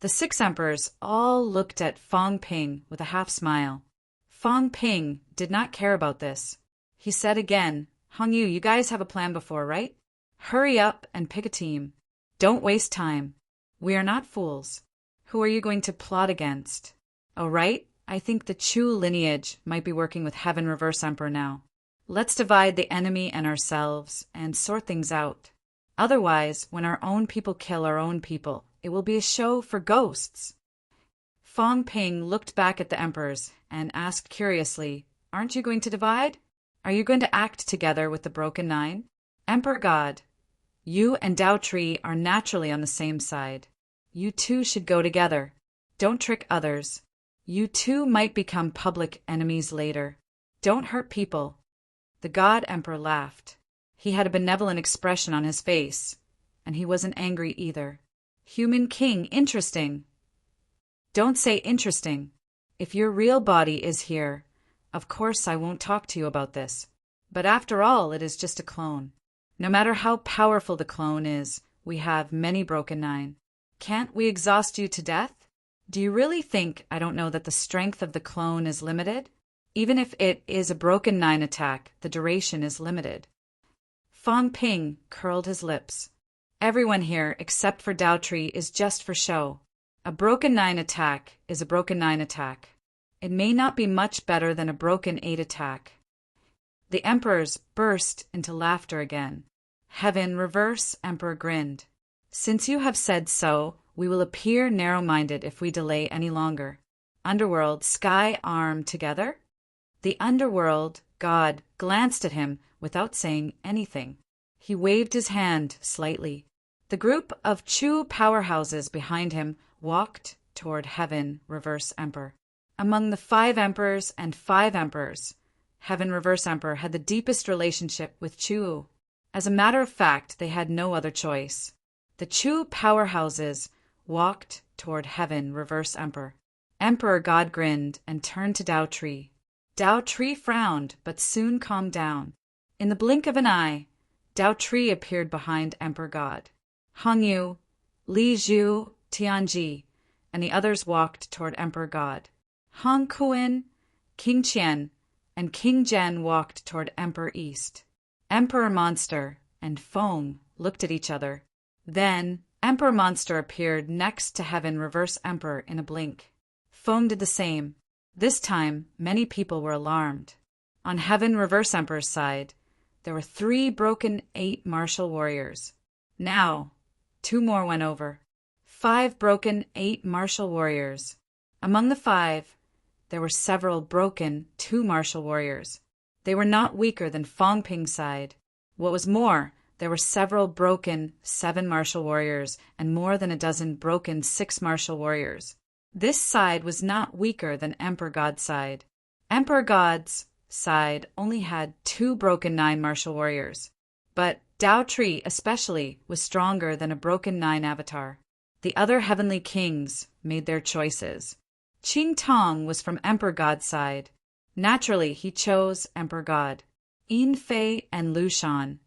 The 6 emperors all looked at Fong Ping with a half smile. Fong Ping did not care about this. He said again, Hong Yu, you guys have a plan before, right? Hurry up and pick a team. Don't waste time. We are not fools. Who are you going to plot against? Oh, right, I think the Chu lineage might be working with Heaven Reverse Emperor now. Let's divide the enemy and ourselves and sort things out. Otherwise, when our own people kill our own people, it will be a show for ghosts. Fong Ping looked back at the emperors and asked curiously, Aren't you going to divide? Are you going to act together with the Broken Nine? Emperor God, you and Dao Tree are naturally on the same side. You two should go together. Don't trick others. You two might become public enemies later. Don't hurt people. The God Emperor laughed. He had a benevolent expression on his face, and he wasn't angry either. Human King, interesting. Don't say interesting. If your real body is here, of course I won't talk to you about this. But after all, it is just a clone. No matter how powerful the clone is, we have many Broken Nine. Can't we exhaust you to death? Do you really think I don't know that the strength of the clone is limited? Even if it is a Broken Nine attack, the duration is limited. Fong Ping curled his lips. Everyone here, except for Dao Tree, is just for show. A Broken Nine attack is a Broken Nine attack. It may not be much better than a Broken 8 attack. The emperors burst into laughter again. Heaven Reverse Emperor grinned. Since you have said so, we will appear narrow-minded if we delay any longer. Underworld, Sky arm together? The Underworld God glanced at him without saying anything. He waved his hand slightly. The group of Chu powerhouses behind him walked toward Heaven Reverse Emperor. Among the 5 emperors and 5 emperors, Heaven Reverse Emperor had the deepest relationship with Chu. As a matter of fact, they had no other choice. The Chu powerhouses walked toward Heaven Reverse Emperor. Emperor God grinned and turned to Dao Tree. Dao Tree frowned, but soon calmed down. In the blink of an eye, Dao Tree appeared behind Emperor God. Hong Yu, Li Zhu, Tianji, and the others walked toward Emperor God. Hong Kuan, King Qian, and King Zhen walked toward Emperor East. Emperor Monster and Fong looked at each other. Then, Emperor Monster appeared next to Heaven Reverse Emperor in a blink. Fong did the same. This time, many people were alarmed. On Heaven Reverse Emperor's side, there were 3 Broken 8 martial warriors. Now, 2 more went over. 5 Broken 8 martial warriors. Among the 5, there were several Broken 2 martial warriors. They were not weaker than Fong Ping's side. What was more, there were several Broken 7 martial warriors and more than a dozen Broken 6 martial warriors. This side was not weaker than Emperor God's side. Emperor God's side only had 2 Broken 9 martial warriors. But Dao Tree especially was stronger than a Broken 9 avatar. The other heavenly kings made their choices. Qing Tong was from Emperor God's side. Naturally, he chose Emperor God. Yin Fei and Lu Shan.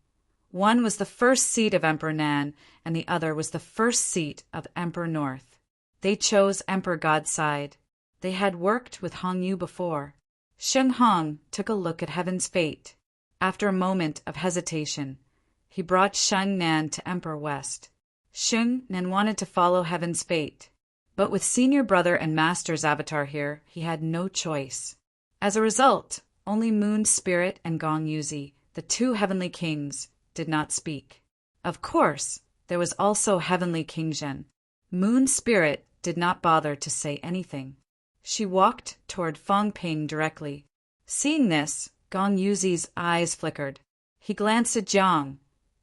One was the first seat of Emperor Nan, and the other was the first seat of Emperor North. They chose Emperor God's side. They had worked with Hong Yu before. Sheng Hong took a look at Heaven's fate. After a moment of hesitation, he brought Sheng Nan to Emperor West. Sheng Nan wanted to follow Heaven's fate, but with Senior Brother and Master's avatar here, he had no choice. As a result, only Moon Spirit and Gong Yuzi, the 2 heavenly kings, did not speak. Of course, there was also Heavenly King Zhen. Moon Spirit did not bother to say anything. She walked toward Fong Ping directly. Seeing this, Gong Yuzi's eyes flickered. He glanced at Jiang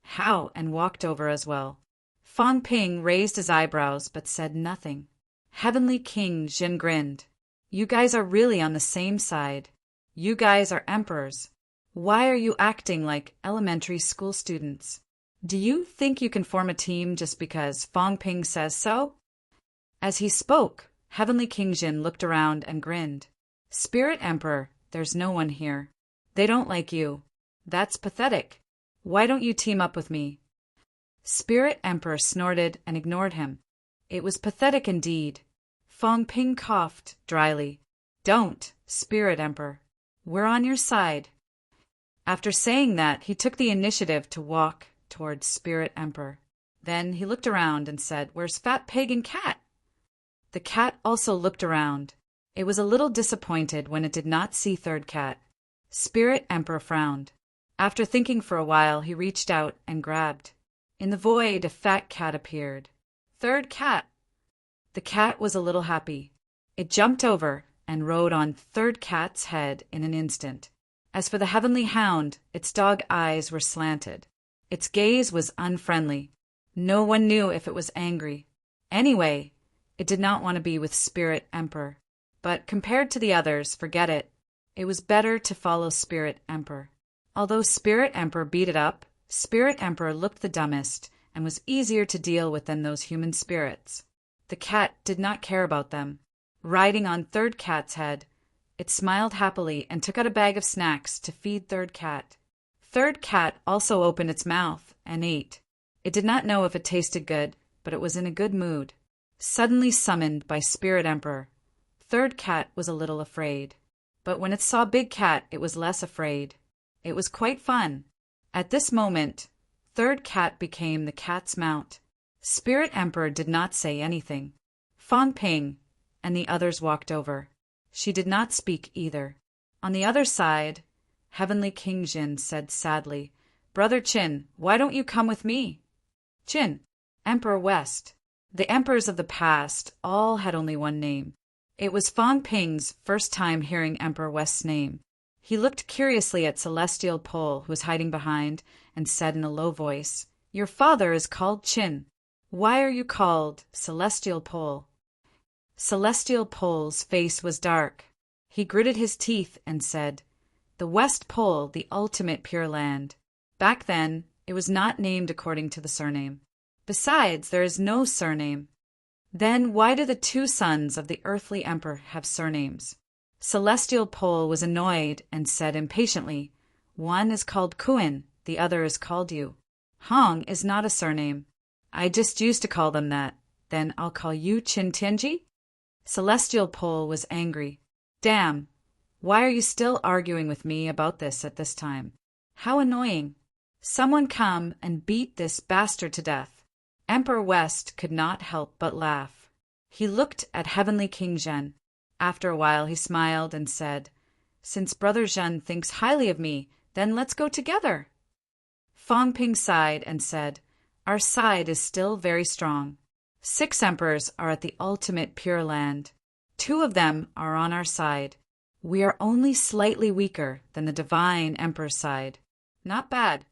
Hao and walked over as well. Fong Ping raised his eyebrows but said nothing. Heavenly King Jin grinned. You guys are really on the same side. You guys are emperors. Why are you acting like elementary school students? Do you think you can form a team just because Fong Ping says so? As he spoke, Heavenly King Jin looked around and grinned. Spirit Emperor, there's no one here. They don't like you. That's pathetic. Why don't you team up with me? Spirit Emperor snorted and ignored him. It was pathetic indeed. Fong Ping coughed dryly. Don't, Spirit Emperor. We're on your side. After saying that, he took the initiative to walk towards Spirit Emperor. Then he looked around and said, Where's Fat Pig and Cat? The cat also looked around. It was a little disappointed when it did not see Third Cat. Spirit Emperor frowned. After thinking for a while, he reached out and grabbed. In the void, a fat cat appeared. Third Cat. The cat was a little happy. It jumped over and rode on Third Cat's head in an instant. As for the Heavenly Hound, its dog eyes were slanted. Its gaze was unfriendly. No one knew if it was angry. Anyway, it did not want to be with Spirit Emperor. But compared to the others, forget it. It was better to follow Spirit Emperor. Although Spirit Emperor beat it up, Spirit Emperor looked the dumbest and was easier to deal with than those human spirits. The cat did not care about them. Riding on Third Cat's head, it smiled happily and took out a bag of snacks to feed Third Cat. Third Cat also opened its mouth and ate. It did not know if it tasted good, but it was in a good mood. Suddenly summoned by Spirit Emperor, Third Cat was a little afraid. But when it saw Big Cat, it was less afraid. It was quite fun. At this moment, Third Cat became the cat's mount. Spirit Emperor did not say anything. Fong Ping and the others walked over. She did not speak either. On the other side, Heavenly King Jin said sadly, Brother Qin, why don't you come with me? Qin, Emperor West. The emperors of the past all had only one name. It was Fong Ping's first time hearing Emperor West's name. He looked curiously at Celestial Pole, who was hiding behind, and said in a low voice, Your father is called Qin. Why are you called Celestial Pole? Celestial Pole's face was dark. He gritted his teeth and said, The West Pole, the ultimate Pure Land. Back then, it was not named according to the surname. Besides, there is no surname. Then why do the two sons of the earthly emperor have surnames? Celestial Pole was annoyed and said impatiently, One is called Kuin, the other is called you. Hong is not a surname. I just used to call them that. Then I'll call you Qin Tianji? Celestial Pole was angry. Damn, why are you still arguing with me about this at this time? How annoying. Someone come and beat this bastard to death. Emperor West could not help but laugh. He looked at Heavenly King Zhen. After a while he smiled and said, Since Brother Zhen thinks highly of me, then let's go together. Fong Ping sighed and said, Our side is still very strong. 6 emperors are at the ultimate Pure Land. 2 of them are on our side. We are only slightly weaker than the Divine Emperor's side. Not bad.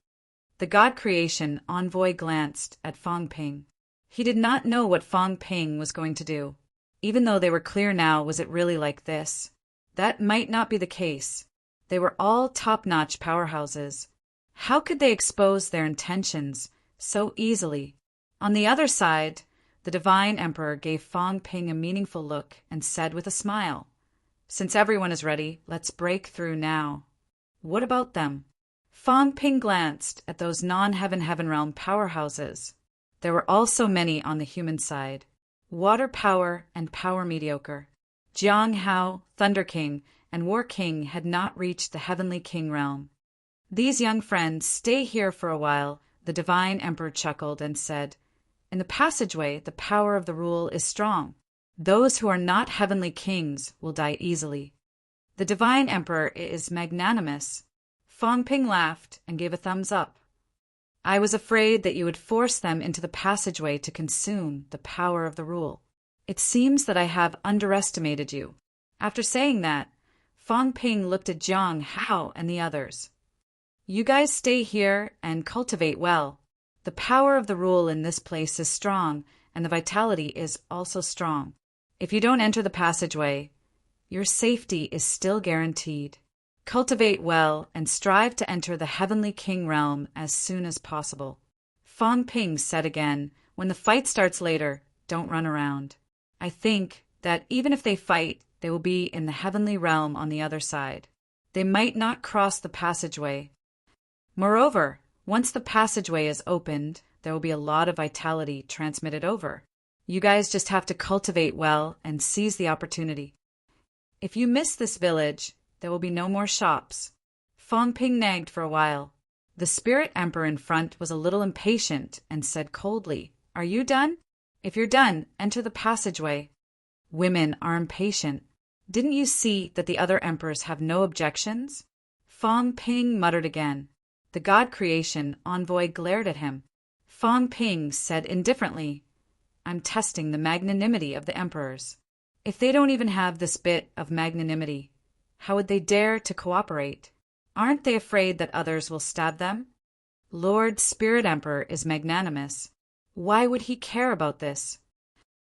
The God Creation envoy glanced at Fong Ping. He did not know what Fong Ping was going to do. Even though they were clear now, was it really like this? That might not be the case. They were all top-notch powerhouses. How could they expose their intentions so easily? On the other side, the Divine Emperor gave Fong Ping a meaningful look and said with a smile, Since everyone is ready, let's break through now. What about them? Fong Ping glanced at those non-Heaven Realm powerhouses. There were also many on the human side. Water Power and Power Mediocre. Jiang Hao, Thunder King, and War King had not reached the Heavenly King realm. These young friends stay here for a while, the Divine Emperor chuckled and said, In the passageway, the power of the rule is strong. Those who are not Heavenly Kings will die easily. The Divine Emperor is magnanimous. Fong Ping laughed and gave a thumbs up. I was afraid that you would force them into the passageway to consume the power of the rule. It seems that I have underestimated you. After saying that, Fang Ping looked at Jiang Hao and the others. You guys stay here and cultivate well. The power of the rule in this place is strong, and the vitality is also strong. If you don't enter the passageway, your safety is still guaranteed. Cultivate well and strive to enter the Heavenly King realm as soon as possible. Fang Ping said again, when the fight starts later, don't run around. I think that even if they fight, they will be in the heavenly realm on the other side. They might not cross the passageway. Moreover, once the passageway is opened, there will be a lot of vitality transmitted over. You guys just have to cultivate well and seize the opportunity. If you miss this village, there will be no more shops. Fang Ping nagged for a while. The Spirit Emperor in front was a little impatient and said coldly, Are you done? If you're done, enter the passageway. Women are impatient. Didn't you see that the other emperors have no objections? Fang Ping muttered again. The God Creation envoy glared at him. Fang Ping said indifferently, I'm testing the magnanimity of the emperors. If they don't even have this bit of magnanimity, how would they dare to cooperate? Aren't they afraid that others will stab them? Lord Spirit Emperor is magnanimous. Why would he care about this?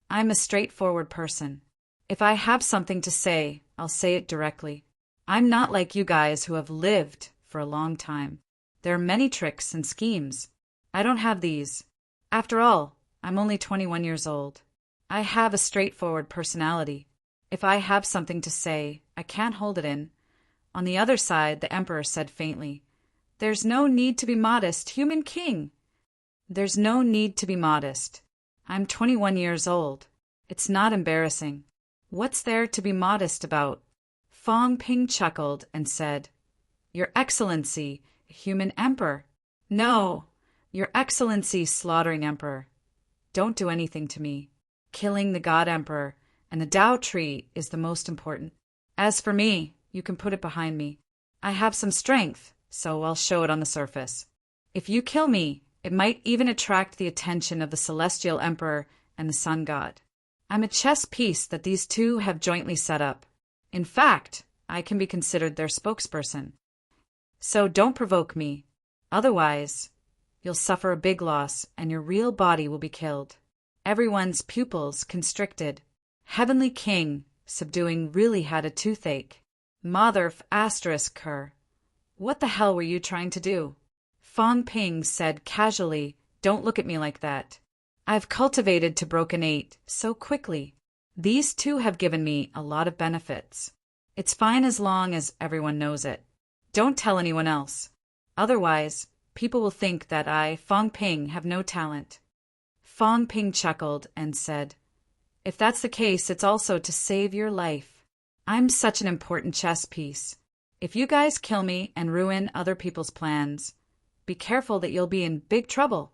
I'm a straightforward person. If I have something to say, I'll say it directly. I'm not like you guys who have lived for a long time. There are many tricks and schemes. I don't have these. After all, I'm only 21 years old. I have a straightforward personality. If I have something to say, I can't hold it in. On the other side, the Emperor said faintly, There's no need to be modest, human king. There's no need to be modest. I'm 21 years old. It's not embarrassing. What's there to be modest about? Fang Ping chuckled and said, Your Excellency, human emperor. No, Your Excellency, slaughtering emperor. Don't do anything to me. Killing the God Emperor and the Tao tree is the most important. As for me, you can put it behind me. I have some strength, so I'll show it on the surface. If you kill me, it might even attract the attention of the Celestial Emperor and the Sun God. I'm a chess piece that these two have jointly set up. In fact, I can be considered their spokesperson. So don't provoke me. Otherwise, you'll suffer a big loss and your real body will be killed. Everyone's pupils constricted. Heavenly King, subduing, really had a toothache. Mother asterisk her. What the hell were you trying to do? Fang Ping said casually, Don't look at me like that. I've cultivated to broken 8 so quickly. These two have given me a lot of benefits. It's fine as long as everyone knows it. Don't tell anyone else. Otherwise, people will think that I, Fang Ping, have no talent. Fang Ping chuckled and said, If that's the case, it's also to save your life. I'm such an important chess piece. If you guys kill me and ruin other people's plans, be careful that you'll be in big trouble.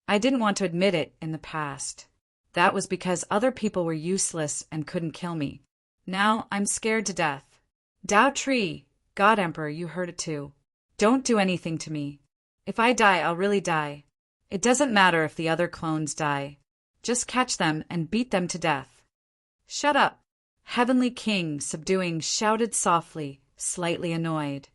I didn't want to admit it in the past. That was because other people were useless and couldn't kill me. Now I'm scared to death. Tao Tree, God Emperor, you heard it too. Don't do anything to me. If I die, I'll really die. It doesn't matter if the other clones die. Just catch them and beat them to death. Shut up. Heavenly King, subduing, shouted softly, slightly annoyed.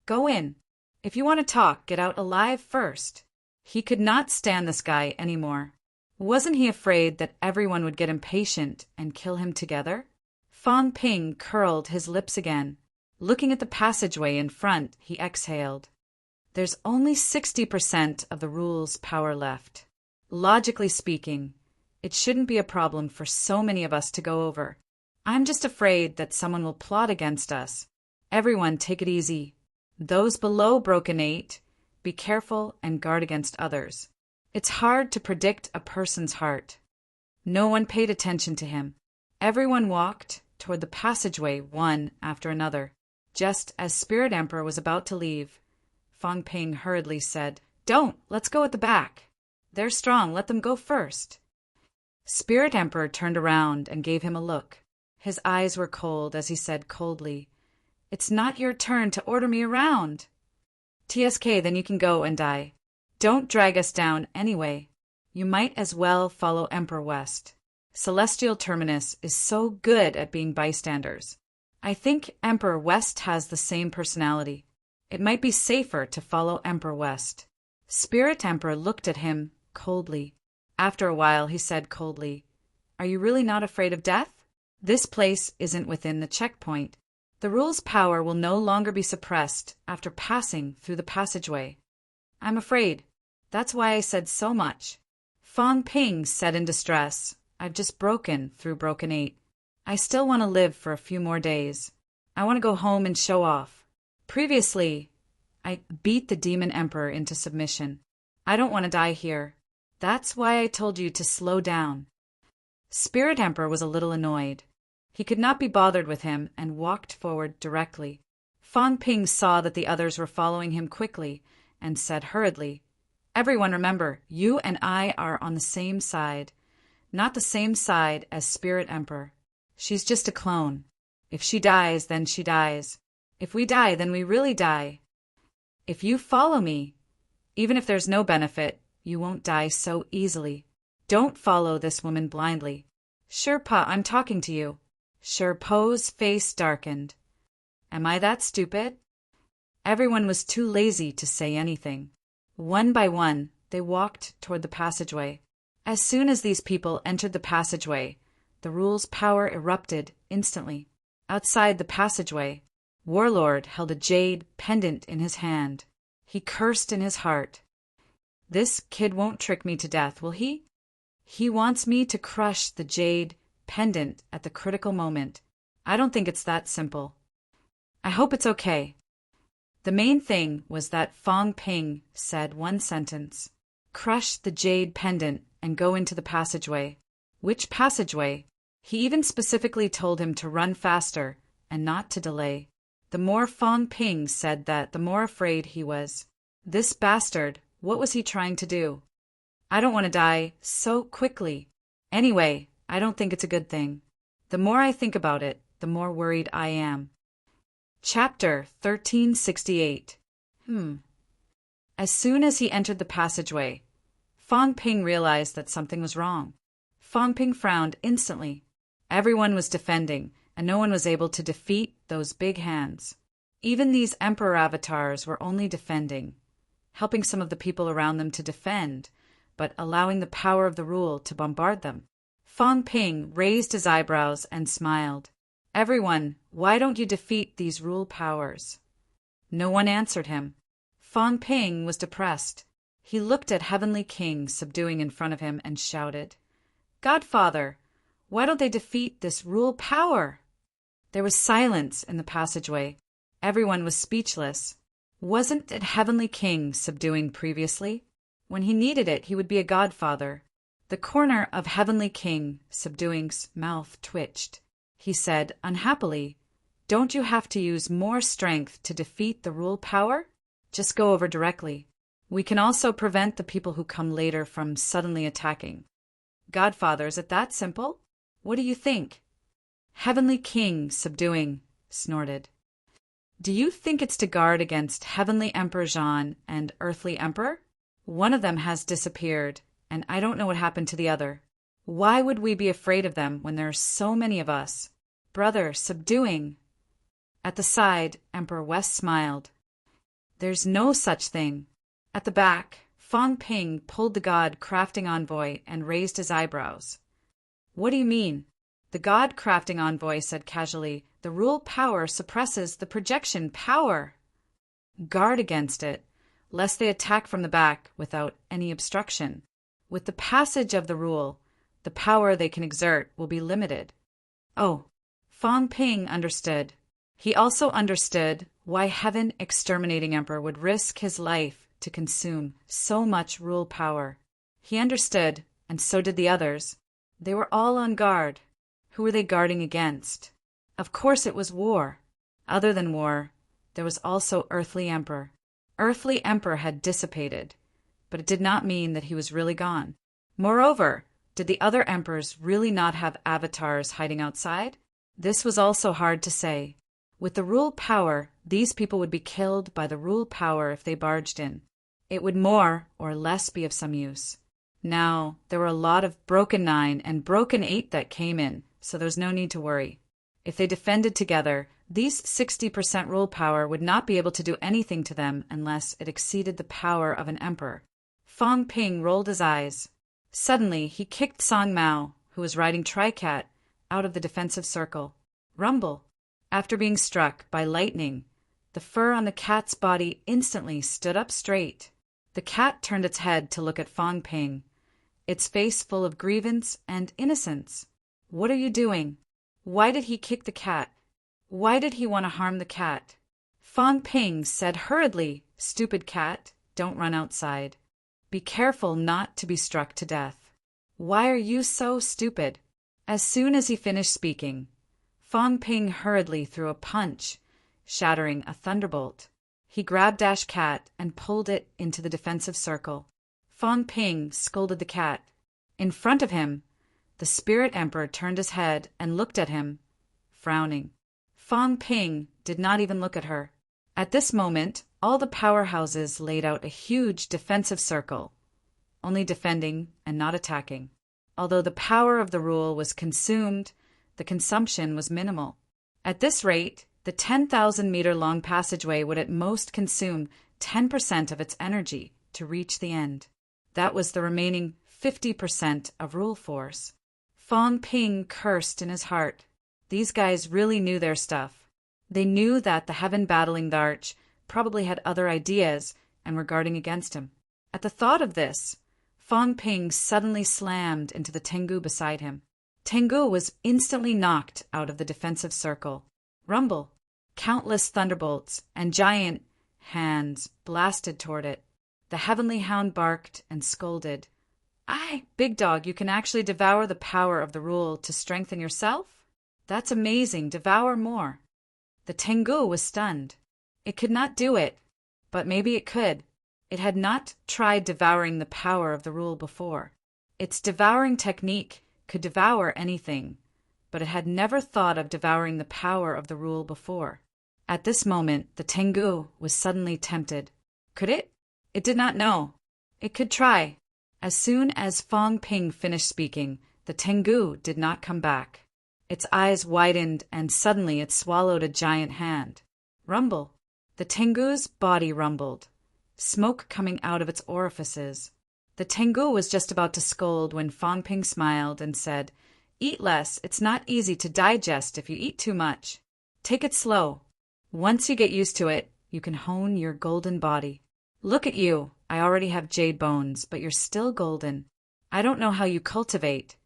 Go in. If you want to talk, get out alive first. He could not stand this guy anymore. Wasn't he afraid that everyone would get impatient and kill him together? Fang Ping curled his lips again. Looking at the passageway in front, he exhaled. There's only 60% of the rule's power left. Logically speaking, it shouldn't be a problem for so many of us to go over. I'm just afraid that someone will plot against us. Everyone take it easy. Those below broken 8, be careful and guard against others. It's hard to predict a person's heart. No one paid attention to him. Everyone walked toward the passageway one after another. Just as Spirit Emperor was about to leave, Fang Ping hurriedly said, Don't, let's go at the back. They're strong, let them go first. Spirit Emperor turned around and gave him a look. His eyes were cold as he said coldly, It's not your turn to order me around. TSK, then you can go and die. Don't drag us down anyway. You might as well follow Emperor West. Celestial Terminus is so good at being bystanders. I think Emperor West has the same personality. It might be safer to follow Emperor West. Spirit Emperor looked at him coldly. After a while, he said coldly, "Are you really not afraid of death? This place isn't within the checkpoint. The rule's power will no longer be suppressed after passing through the passageway." "I'm afraid. That's why I said so much." Fong Ping said in distress, "I've just broken through Broken 8. I still want to live for a few more days. I want to go home and show off. Previously, I beat the Demon Emperor into submission. I don't want to die here. That's why I told you to slow down." Spirit Emperor was a little annoyed. He could not be bothered with him and walked forward directly. Fong Ping saw that the others were following him quickly and said hurriedly, "Everyone remember, you and I are on the same side. Not the same side as Spirit Emperor. She's just a clone. If she dies, then she dies. If we die, then we really die. If you follow me, even if there's no benefit, you won't die so easily. Don't follow this woman blindly." "Sherpa, I'm talking to you." Sherpo's face darkened. "Am I that stupid?" Everyone was too lazy to say anything. One by one, they walked toward the passageway. As soon as these people entered the passageway, the rule's power erupted instantly. Outside the passageway, Warlord held a jade pendant in his hand. He cursed in his heart. "This kid won't trick me to death, will he? He wants me to crush the jade pendant at the critical moment. I don't think it's that simple. I hope it's okay." The main thing was that Fong Ping said one sentence: "Crush the jade pendant and go into the passageway." Which passageway? He even specifically told him to run faster and not to delay. The more Fong Ping said that, the more afraid he was. This bastard, what was he trying to do? "I don't want to die so quickly. Anyway, I don't think it's a good thing. The more I think about it, the more worried I am." Chapter 1368. As soon as he entered the passageway, Fong Ping realized that something was wrong. Fong Ping frowned instantly. Everyone was defending, and no one was able to defeat those big hands. Even these Emperor avatars were only defending, helping some of the people around them to defend, but allowing the power of the rule to bombard them. Fong Ping raised his eyebrows and smiled. "Everyone, why don't you defeat these rule powers?" No one answered him. Fong Ping was depressed. He looked at Heavenly King subduing in front of him and shouted, "Godfather, why don't they defeat this rule power?" There was silence in the passageway. Everyone was speechless. Wasn't it Heavenly King subduing previously? When he needed it, he would be a godfather. The corner of Heavenly King subduing's mouth twitched. He said unhappily, "Don't you have to use more strength to defeat the rule power? Just go over directly. We can also prevent the people who come later from suddenly attacking." "Godfather, is it that simple? What do you think?" Heavenly King subduing snorted. "Do you think it's to guard against Heavenly Emperor Zhan and Earthly Emperor? One of them has disappeared, and I don't know what happened to the other. Why would we be afraid of them when there are so many of us? Brother, subduing." At the side, Emperor West smiled. "There's no such thing." At the back, Fong Ping pulled the God Crafting Envoy and raised his eyebrows. "What do you mean?" The God Crafting Envoy said casually, "The rule power suppresses the projection power. Guard against it, lest they attack from the back without any obstruction. With the passage of the rule, the power they can exert will be limited." Oh, Fong Ping understood. He also understood why Heaven Exterminating Emperor would risk his life to consume so much rule power. He understood, and so did the others. They were all on guard. Who were they guarding against? Of course it was war. Other than war, there was also Earthly Emperor. Earthly Emperor had dissipated, but it did not mean that he was really gone. Moreover, did the other emperors really not have avatars hiding outside? This was also hard to say. With the rule power, these people would be killed by the rule power if they barged in. It would more or less be of some use. Now, there were a lot of broken 9 and broken 8 that came in, so there was no need to worry. If they defended together, these 60% rule power would not be able to do anything to them unless it exceeded the power of an emperor. Fong Ping rolled his eyes. Suddenly, he kicked Song Mao, who was riding Tricat, out of the defensive circle. Rumble! After being struck by lightning, the fur on the cat's body instantly stood up straight. The cat turned its head to look at Fong Ping, its face full of grievance and innocence. "What are you doing? Why did he kick the cat? Why did he want to harm the cat?" Fong Ping said hurriedly, "Stupid cat, don't run outside. Be careful not to be struck to death. Why are you so stupid?" As soon as he finished speaking, Fong Ping hurriedly threw a punch, shattering a thunderbolt. He grabbed Dash Cat and pulled it into the defensive circle. Fong Ping scolded the cat. In front of him, the Spirit Emperor turned his head and looked at him, frowning. Fong Ping did not even look at her. At this moment, all the powerhouses laid out a huge defensive circle, only defending and not attacking. Although the power of the rule was consumed, the consumption was minimal. At this rate, the 10,000-meter-long passageway would at most consume 10% of its energy to reach the end. That was the remaining 50% of rule force. Fong Ping cursed in his heart. These guys really knew their stuff. They knew that the Heaven battling the Arch probably had other ideas and were guarding against him. At the thought of this, Fong Ping suddenly slammed into the Tengu beside him. Tengu was instantly knocked out of the defensive circle. Rumble! Countless thunderbolts and giant hands blasted toward it. The Heavenly Hound barked and scolded. "Aye, big dog, you can actually devour the power of the rule to strengthen yourself? That's amazing, devour more." The Tengu was stunned. It could not do it, but maybe it could. It had not tried devouring the power of the rule before. Its devouring technique could devour anything, but it had never thought of devouring the power of the rule before. At this moment, the Tengu was suddenly tempted. Could it? It did not know. It could try. As soon as Fong Ping finished speaking, the Tengu did not come back. Its eyes widened and suddenly it swallowed a giant hand. Rumble! The Tengu's body rumbled, smoke coming out of its orifices. The Tengu was just about to scold when Fong Ping smiled and said, "Eat less. It's not easy to digest if you eat too much. Take it slow. Once you get used to it, you can hone your golden body. Look at you. I already have jade bones, but you're still golden. I don't know how you cultivate."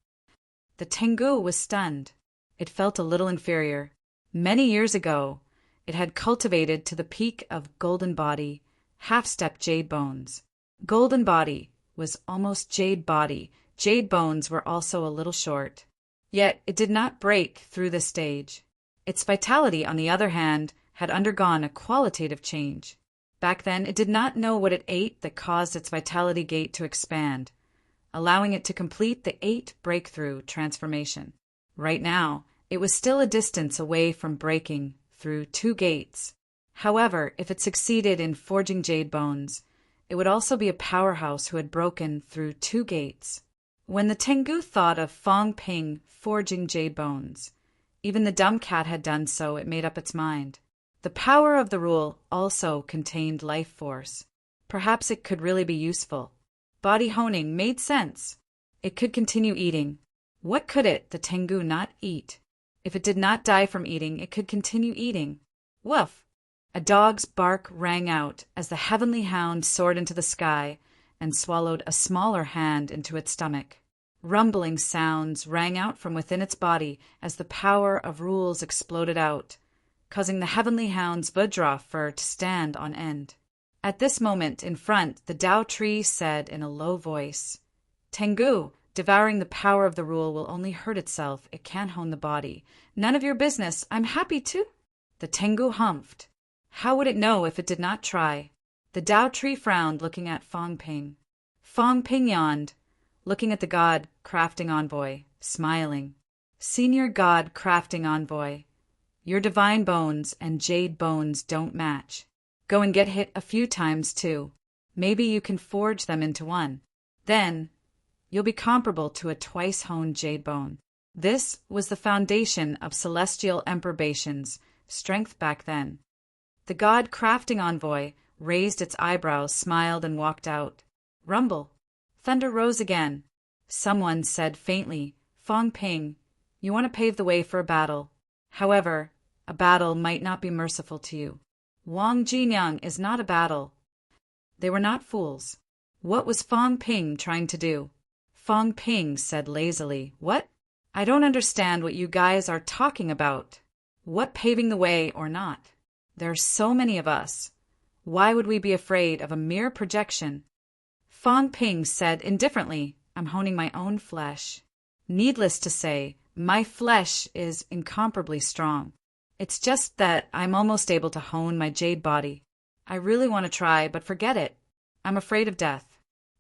The Tengu was stunned. It felt a little inferior. Many years ago, it had cultivated to the peak of golden body, half-step jade bones. Golden body was almost jade body. Jade bones were also a little short. Yet it did not break through this stage. Its vitality, on the other hand, had undergone a qualitative change. Back then, it did not know what it ate that caused its vitality gate to expand, allowing it to complete the 8 breakthrough transformation. Right now, it was still a distance away from breaking through 2 gates. However, if it succeeded in forging jade bones, it would also be a powerhouse who had broken through 2 gates. When the Tengu thought of Fong Ping forging jade bones, even the dumb cat had done so. It made up its mind. The power of the rule also contained life force. Perhaps it could really be useful. Body honing made sense. It could continue eating. What could it, the Tengu, not eat? If it did not die from eating, it could continue eating. Woof! A dog's bark rang out as the Heavenly Hound soared into the sky and swallowed a smaller hand into its stomach. Rumbling sounds rang out from within its body as the power of rules exploded out, causing the Heavenly Hound's Vajra fur to stand on end. At this moment, in front, the Tao tree said in a low voice, "Tengu, devouring the power of the rule will only hurt itself. It can't hone the body. None of your business. I'm happy to." The Tengu humphed. How would it know if it did not try? The Tao tree frowned, looking at Fong Ping. Fong Ping yawned, looking at the God crafting envoy, smiling. "Senior God crafting envoy, your divine bones and jade bones don't match. Go and get hit a few times too. Maybe you can forge them into one. Then you'll be comparable to a twice-honed jade bone. This was the foundation of celestial emperbation's strength back then. The god-crafting envoy raised its eyebrows, smiled, and walked out. Rumble. Thunder rose again. Someone said faintly, Fong Ping, you want to pave the way for a battle. However, a battle might not be merciful to you. Wang Jinyang is not a battle. They were not fools. What was Fong Ping trying to do? Fong Ping said lazily, What? I don't understand what you guys are talking about. What paving the way or not? There are so many of us. Why would we be afraid of a mere projection? Fong Ping said indifferently, I'm honing my own flesh. Needless to say, my flesh is incomparably strong. It's just that I'm almost able to hone my jade body. I really want to try, but forget it. I'm afraid of death.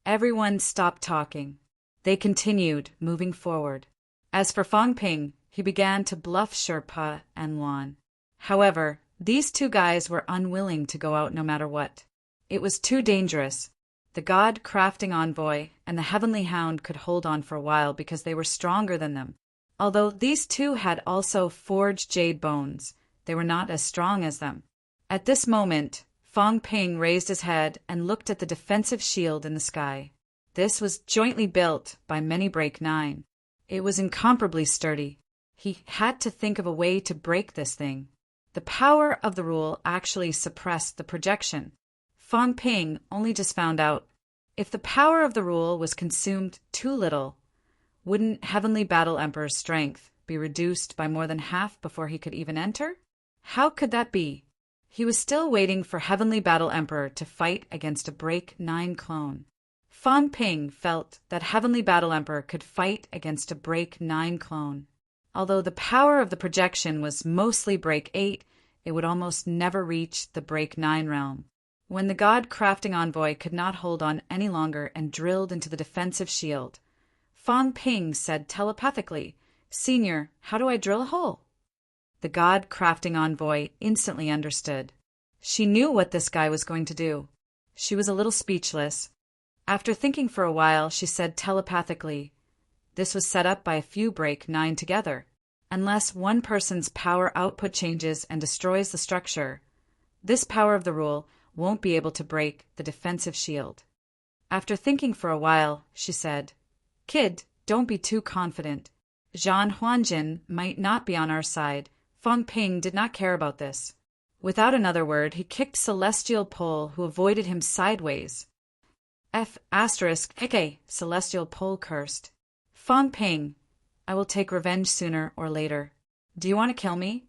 Everyone stopped talking. They continued, moving forward. As for Fong Ping, he began to bluff Sherpa and Luan. However, these two guys were unwilling to go out no matter what. It was too dangerous. The god-crafting envoy and the heavenly hound could hold on for a while because they were stronger than them. Although these two had also forged jade bones, they were not as strong as them. At this moment, Fong Ping raised his head and looked at the defensive shield in the sky. This was jointly built by Many Break 9. It was incomparably sturdy. He had to think of a way to break this thing. The power of the rule actually suppressed the projection. Fong Ping only just found out. If the power of the rule was consumed too little, wouldn't Heavenly Battle Emperor's strength be reduced by more than half before he could even enter? How could that be? He was still waiting for Heavenly Battle Emperor to fight against a Break 9 clone. Fong Ping felt that Heavenly Battle Emperor could fight against a Break 9 clone. Although the power of the projection was mostly Break 8, it would almost never reach the Break 9 realm. When the god-crafting envoy could not hold on any longer and drilled into the defensive shield, Fong Ping said telepathically, Senior, how do I drill a hole? The god-crafting envoy instantly understood. She knew what this guy was going to do. She was a little speechless. After thinking for a while, she said telepathically, This was set up by a few Break 9 together. Unless one person's power output changes and destroys the structure, this power of the rule won't be able to break the defensive shield. After thinking for a while, she said, Kid, don't be too confident. Zhan Huanjin might not be on our side. Fong Ping did not care about this. Without another word, he kicked Celestial Pole, who avoided him sideways. Celestial Pole cursed. Fong Ping, I will take revenge sooner or later. Do you want to kill me?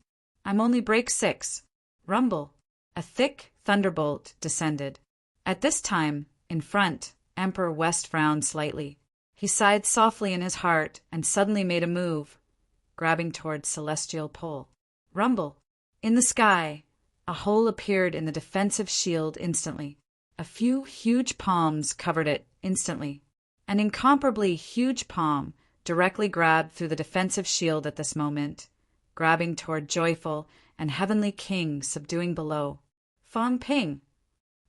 I'm only Break 6. Rumble. A thick thunderbolt descended. At this time, in front, Emperor West frowned slightly. He sighed softly in his heart and suddenly made a move, grabbing towards Celestial Pole. Rumble. In the sky, a hole appeared in the defensive shield instantly. A few huge palms covered it instantly. An incomparably huge palm directly grabbed through the defensive shield at this moment, grabbing toward Joyful and Heavenly King subduing below. Fong Ping.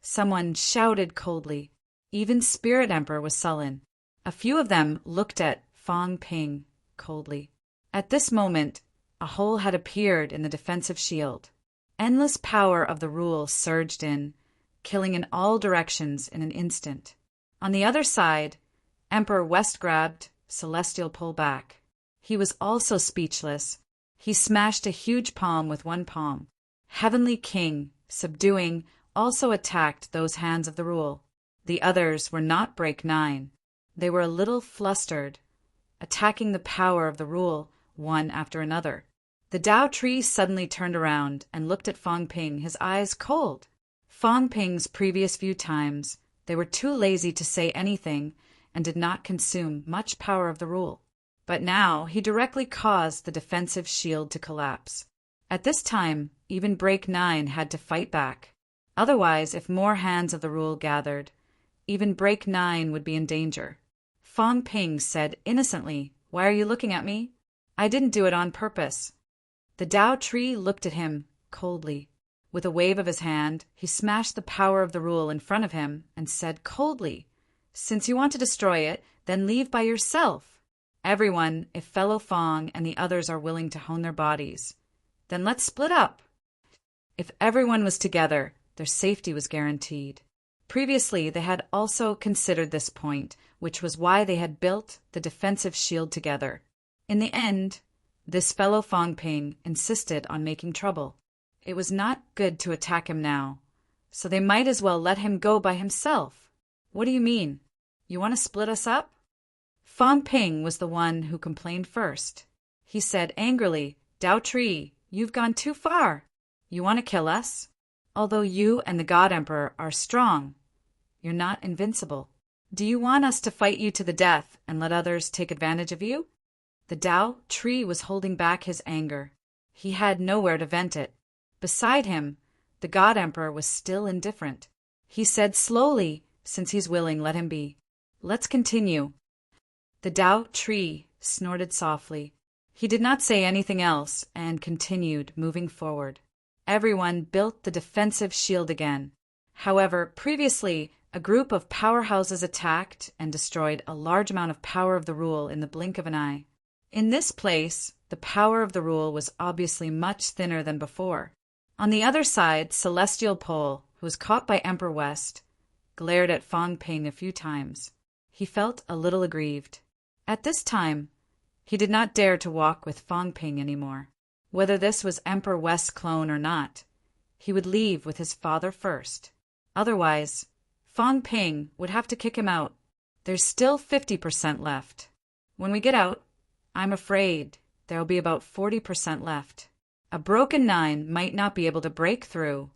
Someone shouted coldly. Even Spirit Emperor was sullen. A few of them looked at Fong Ping coldly. At this moment, a hole had appeared in the defensive shield. Endless power of the rule surged in, killing in all directions in an instant. On the other side, Emperor West grabbed Celestial Pole back. He was also speechless. He smashed a huge palm with one palm. Heavenly King, subduing, also attacked those hands of the rule. The others were not Break 9. They were a little flustered, attacking the power of the rule one after another. The Dao tree suddenly turned around and looked at Fong Ping, his eyes cold. Fong Ping's previous few times, they were too lazy to say anything and did not consume much power of the rule. But now he directly caused the defensive shield to collapse. At this time, even Break 9 had to fight back. Otherwise, if more hands of the rule gathered, even Break 9 would be in danger. Fong Ping said innocently, "Why are you looking at me? I didn't do it on purpose." The Dao tree looked at him coldly. With a wave of his hand, he smashed the power of the rule in front of him and said coldly, "Since you want to destroy it, Then leave by yourself. Everyone, if fellow Fong and the others are willing to hone their bodies. Then let's split up. If everyone was together, their safety was guaranteed. Previously, they had also considered this point, which was why they had built the defensive shield together. In the end, this fellow Fong Ping insisted on making trouble. It was not good to attack him now, so they might as well let him go by himself. What do you mean? You want to split us up? Fong Ping was the one who complained first. He said angrily, Dao Tree, you've gone too far. You want to kill us? Although you and the God Emperor are strong, you're not invincible. Do you want us to fight you to the death and let others take advantage of you? The Dao Tree was holding back his anger. He had nowhere to vent it. Beside him, the God Emperor was still indifferent. He said slowly, since he's willing, let him be. Let's continue. The Dao Tree snorted softly. He did not say anything else and continued moving forward. Everyone built the defensive shield again. However, previously, a group of powerhouses attacked and destroyed a large amount of power of the rule in the blink of an eye. In this place, the power of the rule was obviously much thinner than before. On the other side, Celestial Pole, who was caught by Emperor West, glared at Fong Ping a few times. He felt a little aggrieved. At this time, he did not dare to walk with Fong Ping anymore. Whether this was Emperor West's clone or not, he would leave with his father first. Otherwise, Fong Ping would have to kick him out. There's still 50% left. When we get out, I'm afraid there'll be about 40% left. A broken 9 might not be able to break through.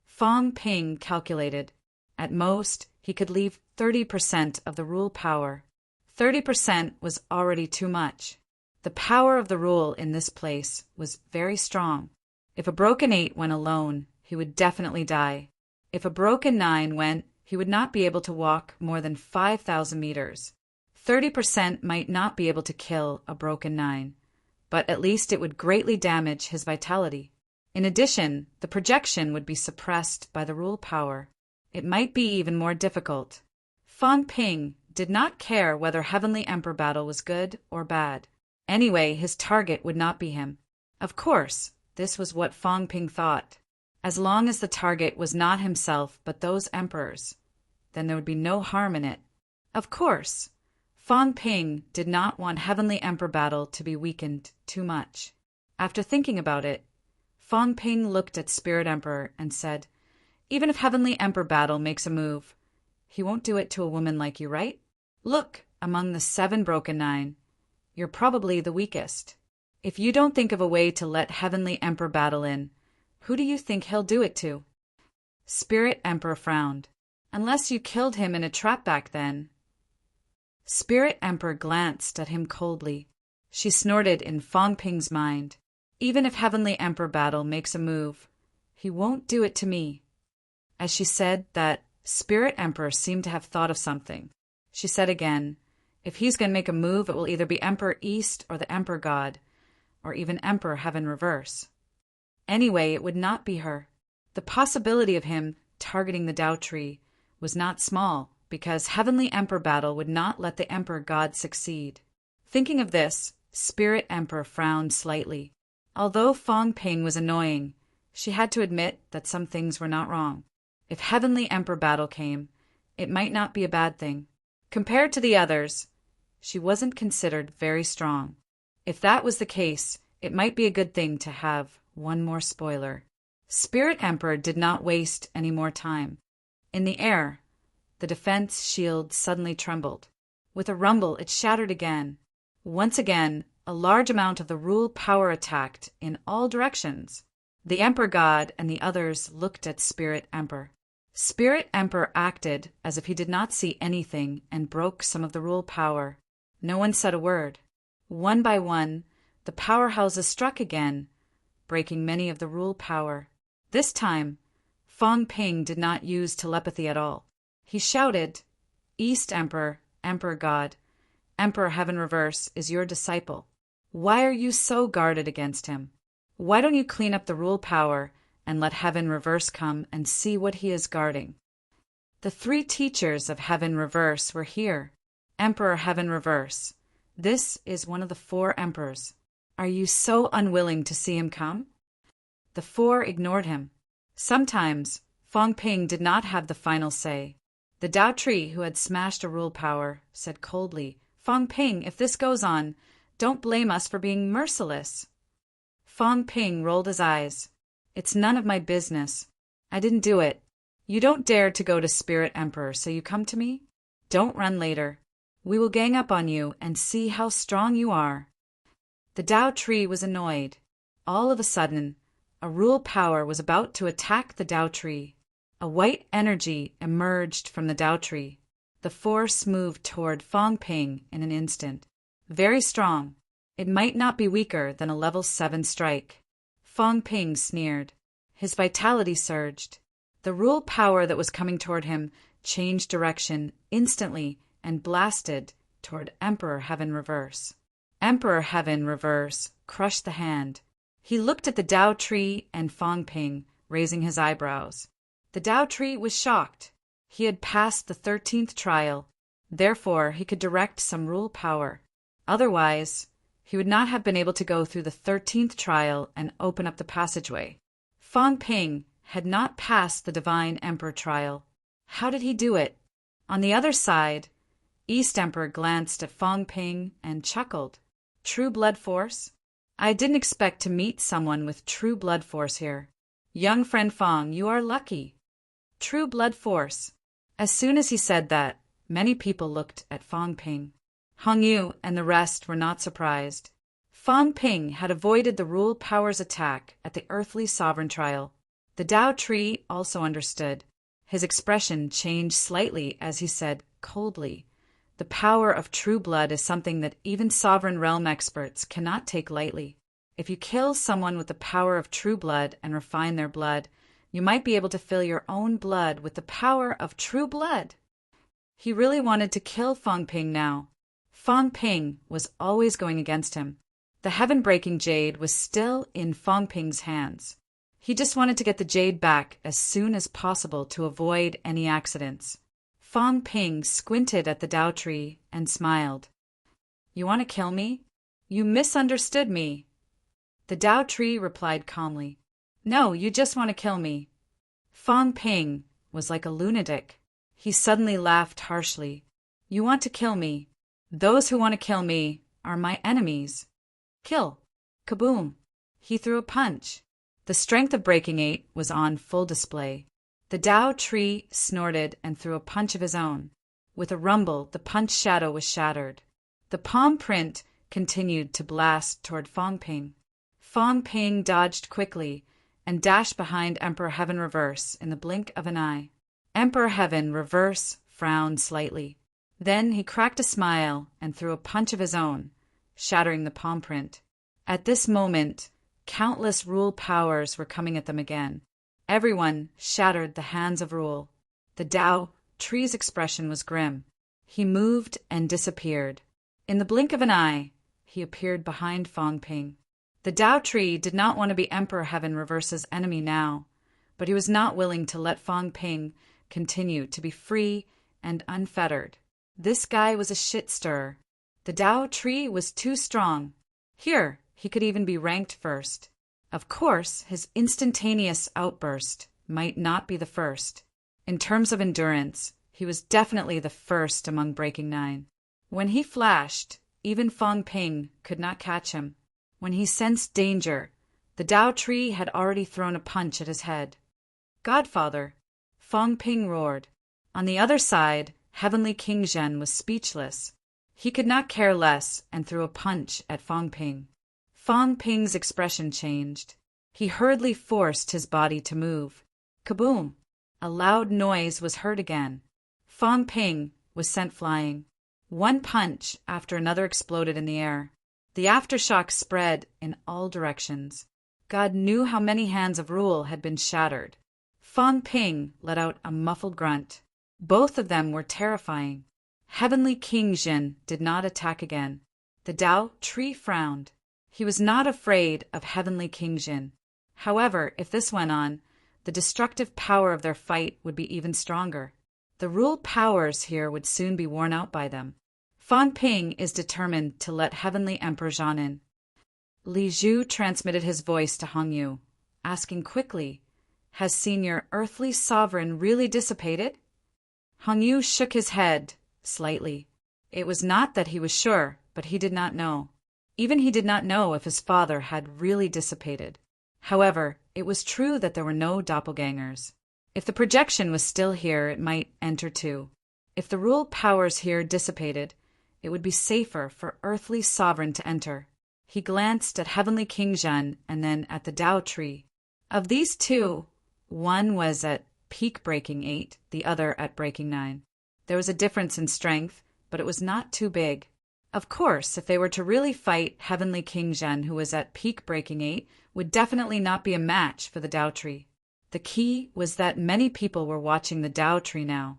Fong Ping calculated. At most, he could leave 30% of the rule power. 30% was already too much. The power of the rule in this place was very strong. If a broken 8 went alone, he would definitely die. If a broken 9 went, he would not be able to walk more than 5,000 meters. 30% might not be able to kill a broken 9, but at least it would greatly damage his vitality. In addition, the projection would be suppressed by the rule power. It might be even more difficult. Fong Ping did not care whether Heavenly Emperor battle was good or bad. Anyway, his target would not be him. Of course, this was what Fong Ping thought. As long as the target was not himself but those emperors, then there would be no harm in it. Of course, Fong Ping did not want Heavenly Emperor battle to be weakened too much. After thinking about it, Fong Ping looked at Spirit Emperor and said, even if Heavenly Emperor battle makes a move, he won't do it to a woman like you, right? Look, among the 7 broken 9, you're probably the weakest. If you don't think of a way to let Heavenly Emperor battle in, who do you think he'll do it to? Spirit Emperor frowned. Unless you killed him in a trap back then. Spirit Emperor glanced at him coldly. She snorted in Fong Ping's mind. Even if Heavenly Emperor battle makes a move, he won't do it to me. As she said that, Spirit Emperor seemed to have thought of something. She said again, if he's going to make a move, it will either be Emperor East or the Emperor God, or even Emperor Heaven Reverse. Anyway, it would not be her. The possibility of him targeting the Dao Tree was not small, because Heavenly Emperor battle would not let the Emperor God succeed. Thinking of this, Spirit Emperor frowned slightly. Although Fong Ping was annoying, she had to admit that some things were not wrong. If Heavenly Emperor battle came, it might not be a bad thing. Compared to the others, she wasn't considered very strong. If that was the case, it might be a good thing to have one more spoiler. Spirit Emperor did not waste any more time. In the air, the defense shield suddenly trembled. With a rumble, it shattered again. Once again, a large amount of the rule power attacked in all directions. The Emperor God and the others looked at Spirit Emperor. Spirit Emperor acted as if he did not see anything and broke some of the rule power. No one said a word. One by one, the powerhouses struck again, breaking many of the rule power. This time, Fong Ping did not use telepathy at all. He shouted, East Emperor, Emperor God, Emperor Heaven Reverse is your disciple. Why are you so guarded against him? Why don't you clean up the rule power and let Heaven Reverse come and see what he is guarding? The 3 teachers of Heaven Reverse were here. Emperor Heaven reverse. This is one of the four emperors. Are you so unwilling to see him come? The four ignored him. Sometimes, Fong Ping did not have the final say. The Dao Tree, who had smashed a rule power, said coldly, Fong Ping, if this goes on, don't blame us for being merciless. Fong Ping rolled his eyes. It's none of my business. I didn't do it. You don't dare to go to Spirit Emperor, so you come to me? Don't run later. We will gang up on you and see how strong you are. The Dao Tree was annoyed. All of a sudden, a rule power was about to attack the Dao Tree. A white energy emerged from the Dao Tree. The force moved toward Fong Ping in an instant. Very strong. It might not be weaker than a level 7 strike. Fong Ping sneered. His vitality surged. The rule power that was coming toward him changed direction instantly and blasted toward Emperor Heaven Reverse. Emperor Heaven Reverse crushed the hand. He looked at the Dao Tree and Fong Ping, raising his eyebrows. The Dao Tree was shocked. He had passed the 13th trial, therefore he could direct some rule power. Otherwise, he would not have been able to go through the 13th trial and open up the passageway. Fong Ping had not passed the Divine Emperor trial. How did he do it? On the other side, East Emperor glanced at Fong Ping and chuckled. True blood force? I didn't expect to meet someone with true blood force here. Young friend Fong, you are lucky. True blood force. As soon as he said that, many people looked at Fong Ping. Hong Yu and the rest were not surprised. Fong Ping had avoided the rule power's attack at the earthly sovereign trial. The Dao Tree also understood. His expression changed slightly as he said coldly, the power of true blood is something that even sovereign realm experts cannot take lightly. If you kill someone with the power of true blood and refine their blood, you might be able to fill your own blood with the power of true blood. He really wanted to kill Fong Ping now. Fong Ping was always going against him. The heaven-breaking jade was still in Fong Ping's hands. He just wanted to get the jade back as soon as possible to avoid any accidents. Fong Ping squinted at the Dao Tree and smiled. You want to kill me? You misunderstood me. The Dao Tree replied calmly. No, you just want to kill me. Fong Ping was like a lunatic. He suddenly laughed harshly. You want to kill me. Those who want to kill me are my enemies. Kill. Kaboom. He threw a punch. The strength of Breaking 8 was on full display. The Dao Tree snorted and threw a punch of his own. With a rumble, the punch shadow was shattered. The palm print continued to blast toward Fong Ping. Fong Ping dodged quickly and dashed behind Emperor Heaven Reverse in the blink of an eye. Emperor Heaven Reverse frowned slightly. Then he cracked a smile and threw a punch of his own, shattering the palm print. At this moment, countless rule powers were coming at them again. Everyone shattered the hands of rule. The Dao Tree's expression was grim. He moved and disappeared. In the blink of an eye, he appeared behind Fong Ping. The Dao Tree did not want to be Emperor Heaven Reverse's enemy now, but he was not willing to let Fong Ping continue to be free and unfettered. This guy was a shit stirrer. The Dao Tree was too strong. Here, he could even be ranked first. Of course, his instantaneous outburst might not be the first. In terms of endurance, he was definitely the first among Breaking 9. When he flashed, even Fong Ping could not catch him. When he sensed danger, the Dao Tree had already thrown a punch at his head. Godfather! Fong Ping roared. On the other side, Heavenly King Zhen was speechless. He could not care less and threw a punch at Fong Ping. Fong Ping's expression changed. He hurriedly forced his body to move. Kaboom! A loud noise was heard again. Fong Ping was sent flying. One punch after another exploded in the air. The aftershock spread in all directions. God knew how many hands of rule had been shattered. Fong Ping let out a muffled grunt. Both of them were terrifying. Heavenly King Zhen did not attack again. The Dao Tree frowned. He was not afraid of Heavenly King Zhen. However, if this went on, the destructive power of their fight would be even stronger. The rule powers here would soon be worn out by them. Fang Ping is determined to let Heavenly Emperor Zhan in. Li Zhu transmitted his voice to Hong Yu, asking quickly, "Has Senior Earthly Sovereign really dissipated?" Hong Yu shook his head, slightly. It was not that he was sure, but he did not know. Even he did not know if his father had really dissipated. However, it was true that there were no doppelgangers. If the projection was still here, it might enter too. If the rule powers here dissipated, it would be safer for Earthly Sovereign to enter. He glanced at Heavenly King Zhen and then at the Tao Tree. Of these two, one was at peak breaking 8, the other at breaking 9. There was a difference in strength, but it was not too big. Of course, if they were to really fight, Heavenly King Zhen, who was at peak breaking 8, would definitely not be a match for the Tao Tree. The key was that many people were watching the Tao Tree now.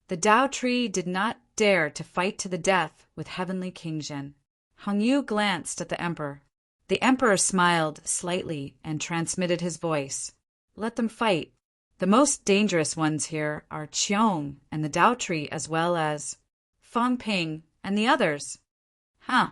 The Tao Tree did not dare to fight to the death with Heavenly King Zhen. Hong Yu glanced at the Emperor. The Emperor smiled slightly and transmitted his voice. "Let them fight. The most dangerous ones here are Qiong and the Tao Tree, as well as Fang Ping and the others." Huh.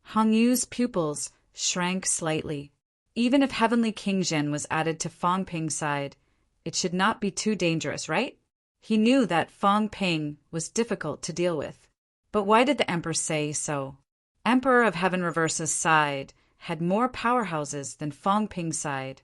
Hong Yu's pupils shrank slightly. Even if Heavenly King Zhen was added to Fang Ping's side, it should not be too dangerous, right? He knew that Fang Ping was difficult to deal with. But why did the Emperor say so? Emperor of Heaven Reverse's side had more powerhouses than Fang Ping's side.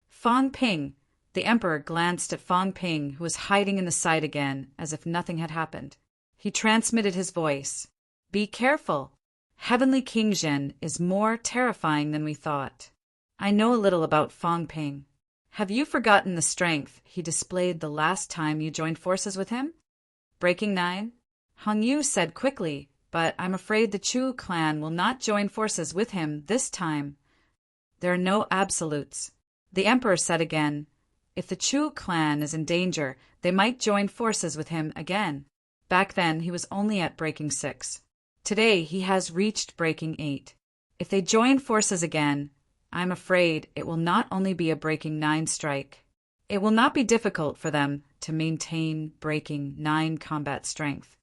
Fang Ping, the Emperor glanced at Fang Ping, who was hiding in the side again, as if nothing had happened. He transmitted his voice. "Be careful. Heavenly King Zhen is more terrifying than we thought. I know a little about Fang Ping. Have you forgotten the strength he displayed the last time you joined forces with him?" "Breaking 9? Hong Yu said quickly, "But I'm afraid the Chu clan will not join forces with him this time." "There are no absolutes." The Emperor said again, "If the Chu clan is in danger, they might join forces with him again." Back then, he was only at breaking 6. Today, he has reached breaking 8. If they join forces again, I'm afraid it will not only be a breaking 9 strike. It will not be difficult for them to maintain breaking 9 combat strength.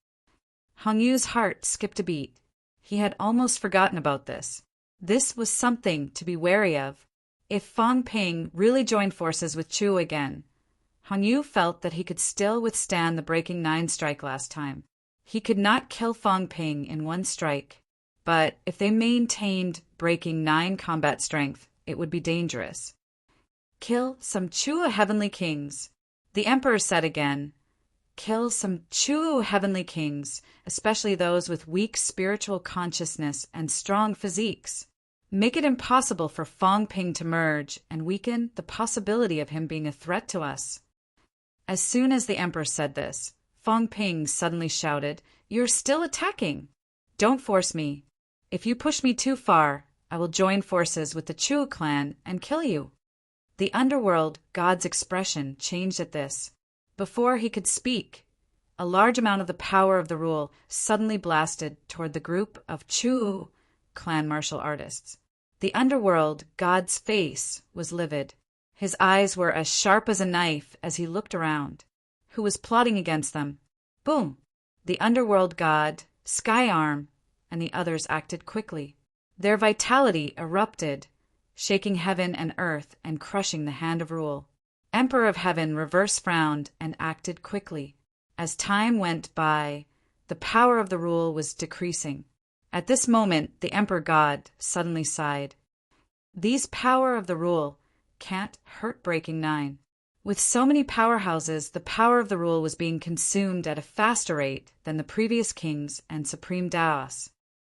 Hong Yu's heart skipped a beat. He had almost forgotten about this. This was something to be wary of. If Fang Ping really joined forces with Chu again, Hong Yu felt that he could still withstand the breaking 9 strike last time. He could not kill Fang Ping in one strike, but if they maintained breaking 9 combat strength, it would be dangerous. "Kill some Chu Heavenly Kings," the Emperor said again. "Kill some Chu Heavenly Kings, especially those with weak spiritual consciousness and strong physiques. Make it impossible for Fang Ping to merge and weaken the possibility of him being a threat to us." As soon as the Emperor said this, Fang Ping suddenly shouted, "You're still attacking! Don't force me. If you push me too far, I will join forces with the Chu clan and kill you." The underworld god's expression changed at this. Before he could speak, a large amount of the power of the rule suddenly blasted toward the group of Chu clan martial artists. The underworld god's face was livid. His eyes were as sharp as a knife as he looked around. Who was plotting against them? Boom! The underworld god, Skyarm, and the others acted quickly. Their vitality erupted, shaking heaven and earth and crushing the hand of rule. Emperor of Heaven Reverse frowned and acted quickly. As time went by, the power of the rule was decreasing. At this moment, the Emperor God suddenly sighed. "These power of the rule can't hurt breaking 9. With so many powerhouses, the power of the rule was being consumed at a faster rate than the previous kings and supreme Daos.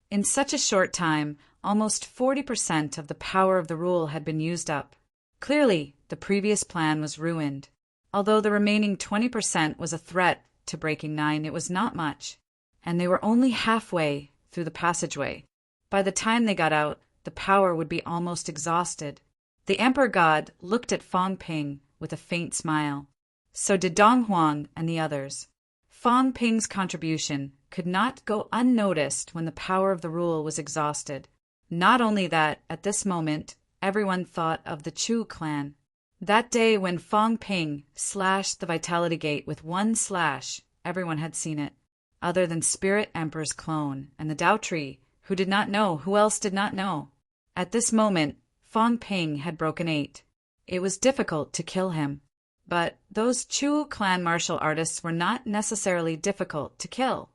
In such a short time, almost 40% of the power of the rule had been used up. Clearly, the previous plan was ruined. Although the remaining 20% was a threat to breaking 9, it was not much, and they were only halfway through the passageway. By the time they got out, the power would be almost exhausted. The Emperor God looked at Fang Ping with a faint smile. So did Dong Huang and the others. Fang Ping's contribution could not go unnoticed when the power of the rule was exhausted. Not only that, at this moment, everyone thought of the Chu clan. That day when Fang Ping slashed the Vitality Gate with one slash, everyone had seen it. other than Spirit Emperor's clone and the Tao Tree, who did not know who else did not know. At this moment, Fong Ping had broken 8. It was difficult to kill him. But those Chu clan martial artists were not necessarily difficult to kill.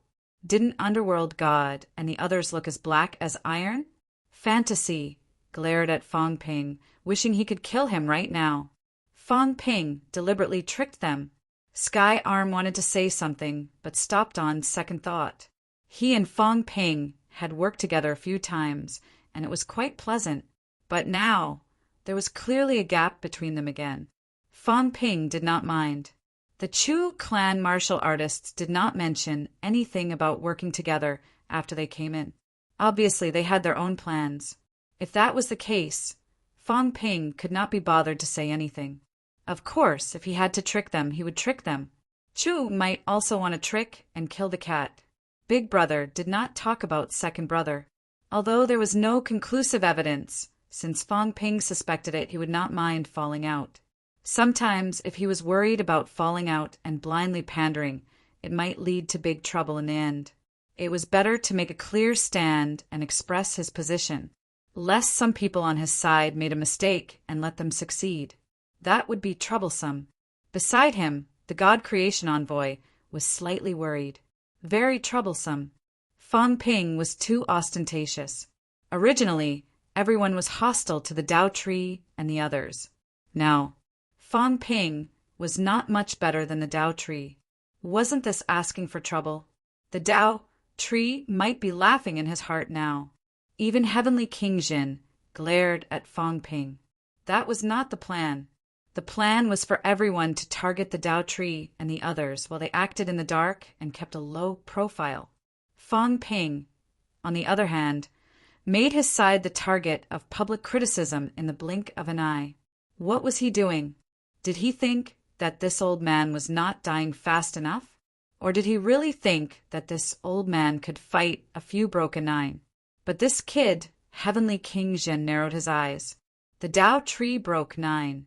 Didn't Underworld God and the others look as black as iron? Fantasy glared at Fong Ping, wishing he could kill him right now. Fong Ping deliberately tricked them. Sky Arm wanted to say something, but stopped on second thought. He and Fong Ping had worked together a few times, and it was quite pleasant. But now, there was clearly a gap between them again. Fong Ping did not mind. The Chu clan martial artists did not mention anything about working together after they came in. Obviously, they had their own plans. If that was the case, Fong Ping could not be bothered to say anything. Of course, if he had to trick them, he would trick them. Chu might also want to trick and kill the cat. Big Brother did not talk about Second Brother. Although there was no conclusive evidence, since Fong Ping suspected it, he would not mind falling out. Sometimes, if he was worried about falling out and blindly pandering, it might lead to big trouble in the end. It was better to make a clear stand and express his position, lest some people on his side made a mistake and let them succeed. That would be troublesome. Beside him, the God Creation Envoy was slightly worried. Very troublesome. Fong Ping was too ostentatious. Originally, everyone was hostile to the Tao Tree and the others. Now, Fong Ping was not much better than the Tao Tree. Wasn't this asking for trouble? The Tao Tree might be laughing in his heart now. Even Heavenly King Jin glared at Fong Ping. That was not the plan. The plan was for everyone to target the Tao Tree and the others while they acted in the dark and kept a low profile. Fong Ping, on the other hand, made his side the target of public criticism in the blink of an eye. What was he doing? Did he think that this old man was not dying fast enough? Or did he really think that this old man could fight a few broken 9? But this kid, Heavenly King Jin, narrowed his eyes. The Tao Tree broke 9.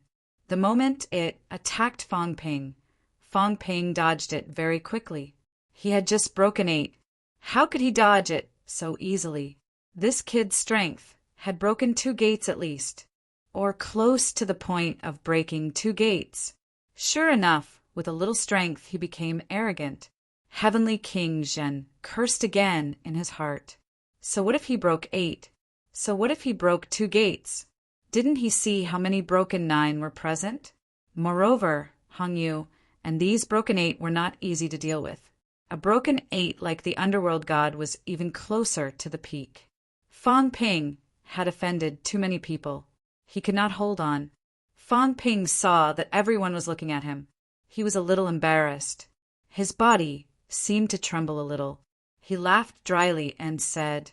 The moment it attacked Fong Ping dodged it very quickly. He had just broken 8. How could he dodge it so easily? This kid's strength had broken 2 gates at least, or close to the point of breaking 2 gates. Sure enough, with a little strength he became arrogant. Heavenly King Jin cursed again in his heart. So what if he broke 8? So what if he broke 2 gates? Didn't he see how many broken 9 were present? Moreover, Hong Yu and these broken 8 were not easy to deal with. A broken 8 like the Underworld God was even closer to the peak. Fong Ping had offended too many people. He could not hold on. Fong Ping saw that everyone was looking at him. He was a little embarrassed. His body seemed to tremble a little. He laughed dryly and said,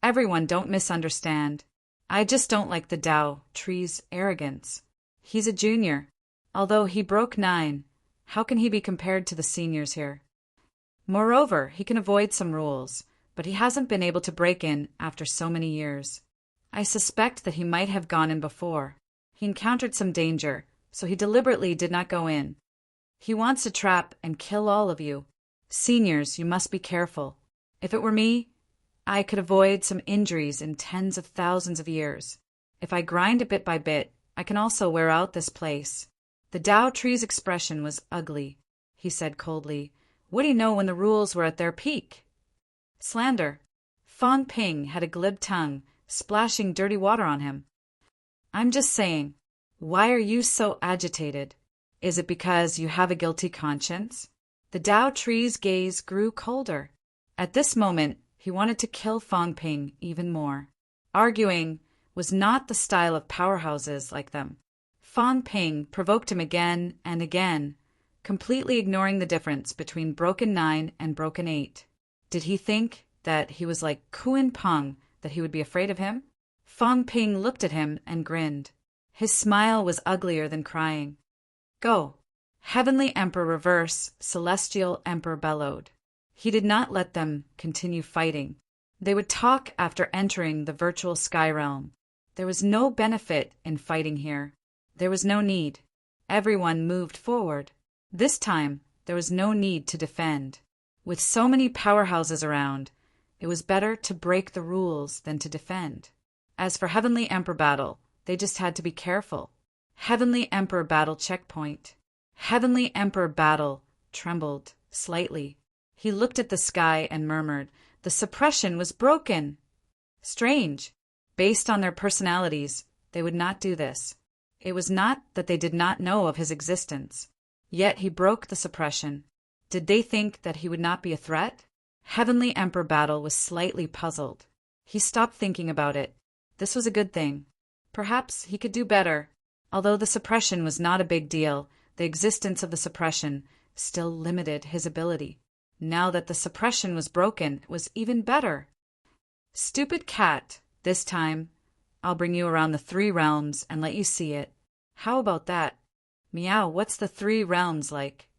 "Everyone, don't misunderstand. I just don't like the Tao Tree's arrogance. He's a junior. Although he broke 9, how can he be compared to the seniors here? Moreover, he can avoid some rules, but he hasn't been able to break in after so many years. I suspect that he might have gone in before. He encountered some danger, so he deliberately did not go in. He wants to trap and kill all of you. Seniors, you must be careful. If it were me, I could avoid some injuries in tens of thousands of years. If I grind it bit by bit, I can also wear out this place." The Tao Tree's expression was ugly. He said coldly, "What do you know when the rules were at their peak?" Slander. Fong Ping had a glib tongue, splashing dirty water on him. "I'm just saying, why are you so agitated? Is it because you have a guilty conscience?" The Tao Tree's gaze grew colder. At this moment, he wanted to kill Fong Ping even more. Arguing was not the style of powerhouses like them. Fong Ping provoked him again and again, completely ignoring the difference between broken 9 and broken 8. Did he think that he was like Kuan Peng, that he would be afraid of him? Fong Ping looked at him and grinned. His smile was uglier than crying. "Go." Heavenly Emperor reverse, Celestial Emperor bellowed. He did not let them continue fighting. They would talk after entering the virtual sky realm. There was no benefit in fighting here. There was no need. Everyone moved forward. This time, there was no need to defend. With so many powerhouses around, it was better to break the rules than to defend. As for Heavenly Emperor Battle, they just had to be careful. Heavenly Emperor Battle checkpoint. Heavenly Emperor Battle trembled slightly. He looked at the sky and murmured, "The suppression was broken." Strange. Based on their personalities, they would not do this. It was not that they did not know of his existence. Yet he broke the suppression. Did they think that he would not be a threat? Heavenly Emperor Battle was slightly puzzled. He stopped thinking about it. This was a good thing. Perhaps he could do better. Although the suppression was not a big deal, the existence of the suppression still limited his ability. Now that the suppression was broken, it was even better. Stupid cat, this time I'll bring you around the 3 realms and let you see it. How about that? Meow, what's the 3 realms like?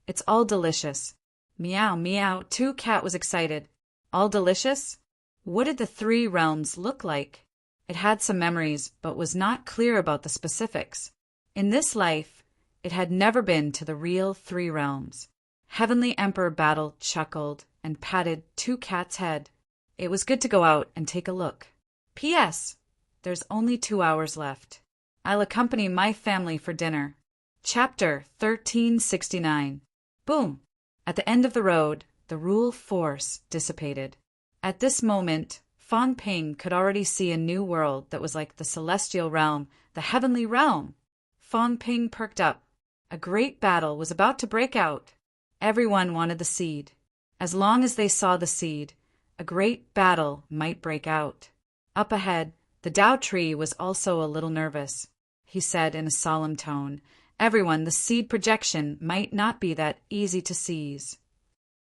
It's all delicious. Meow, meow, too. Cat was excited. All delicious? What did the 3 realms look like? It had some memories, but was not clear about the specifics. In this life, it had never been to the real 3 realms. Heavenly Emperor Battle chuckled and patted 2 Cat's head. It was good to go out and take a look. P.S. There's only 2 hours left. I'll accompany my family for dinner. Chapter 1369. Boom! At the end of the road, the rule force dissipated. At this moment, Fan Ping could already see a new world that was like the celestial realm, the heavenly realm. Fan Ping perked up. A great battle was about to break out. Everyone wanted the seed. As long as they saw the seed, a great battle might break out. Up ahead, the Tao tree was also a little nervous. He said in a solemn tone, "Everyone, the seed projection might not be that easy to seize."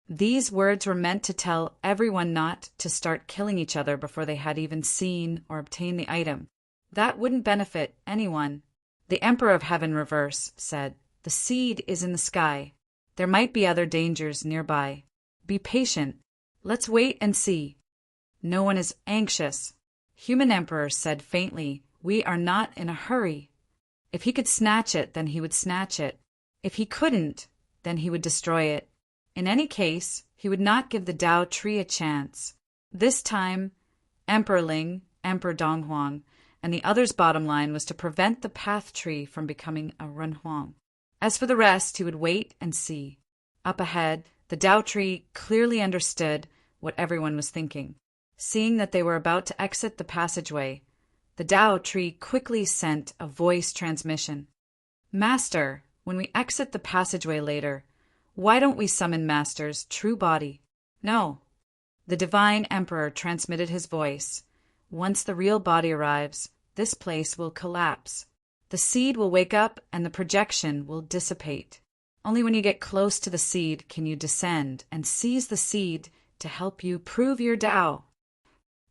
These words were meant to tell everyone not to start killing each other before they had even seen or obtained the item. That wouldn't benefit anyone. The Emperor of Heaven Reverse said, "The seed is in the sky. There might be other dangers nearby. Be patient. Let's wait and see." No one is anxious. Human Emperor said faintly, "We are not in a hurry." If he could snatch it, then he would snatch it. If he couldn't, then he would destroy it. In any case, he would not give the Tao tree a chance. This time, Emperor Ling, Emperor Donghuang, and the others' bottom line was to prevent the path tree from becoming a Renhuang. As for the rest, he would wait and see. Up ahead, the Tao tree clearly understood what everyone was thinking. Seeing that they were about to exit the passageway, the Tao tree quickly sent a voice transmission. "Master, when we exit the passageway later, why don't we summon Master's true body?" "No." The Divine Emperor transmitted his voice. "Once the real body arrives, this place will collapse. The seed will wake up and the projection will dissipate. Only when you get close to the seed can you descend and seize the seed to help you prove your Tao."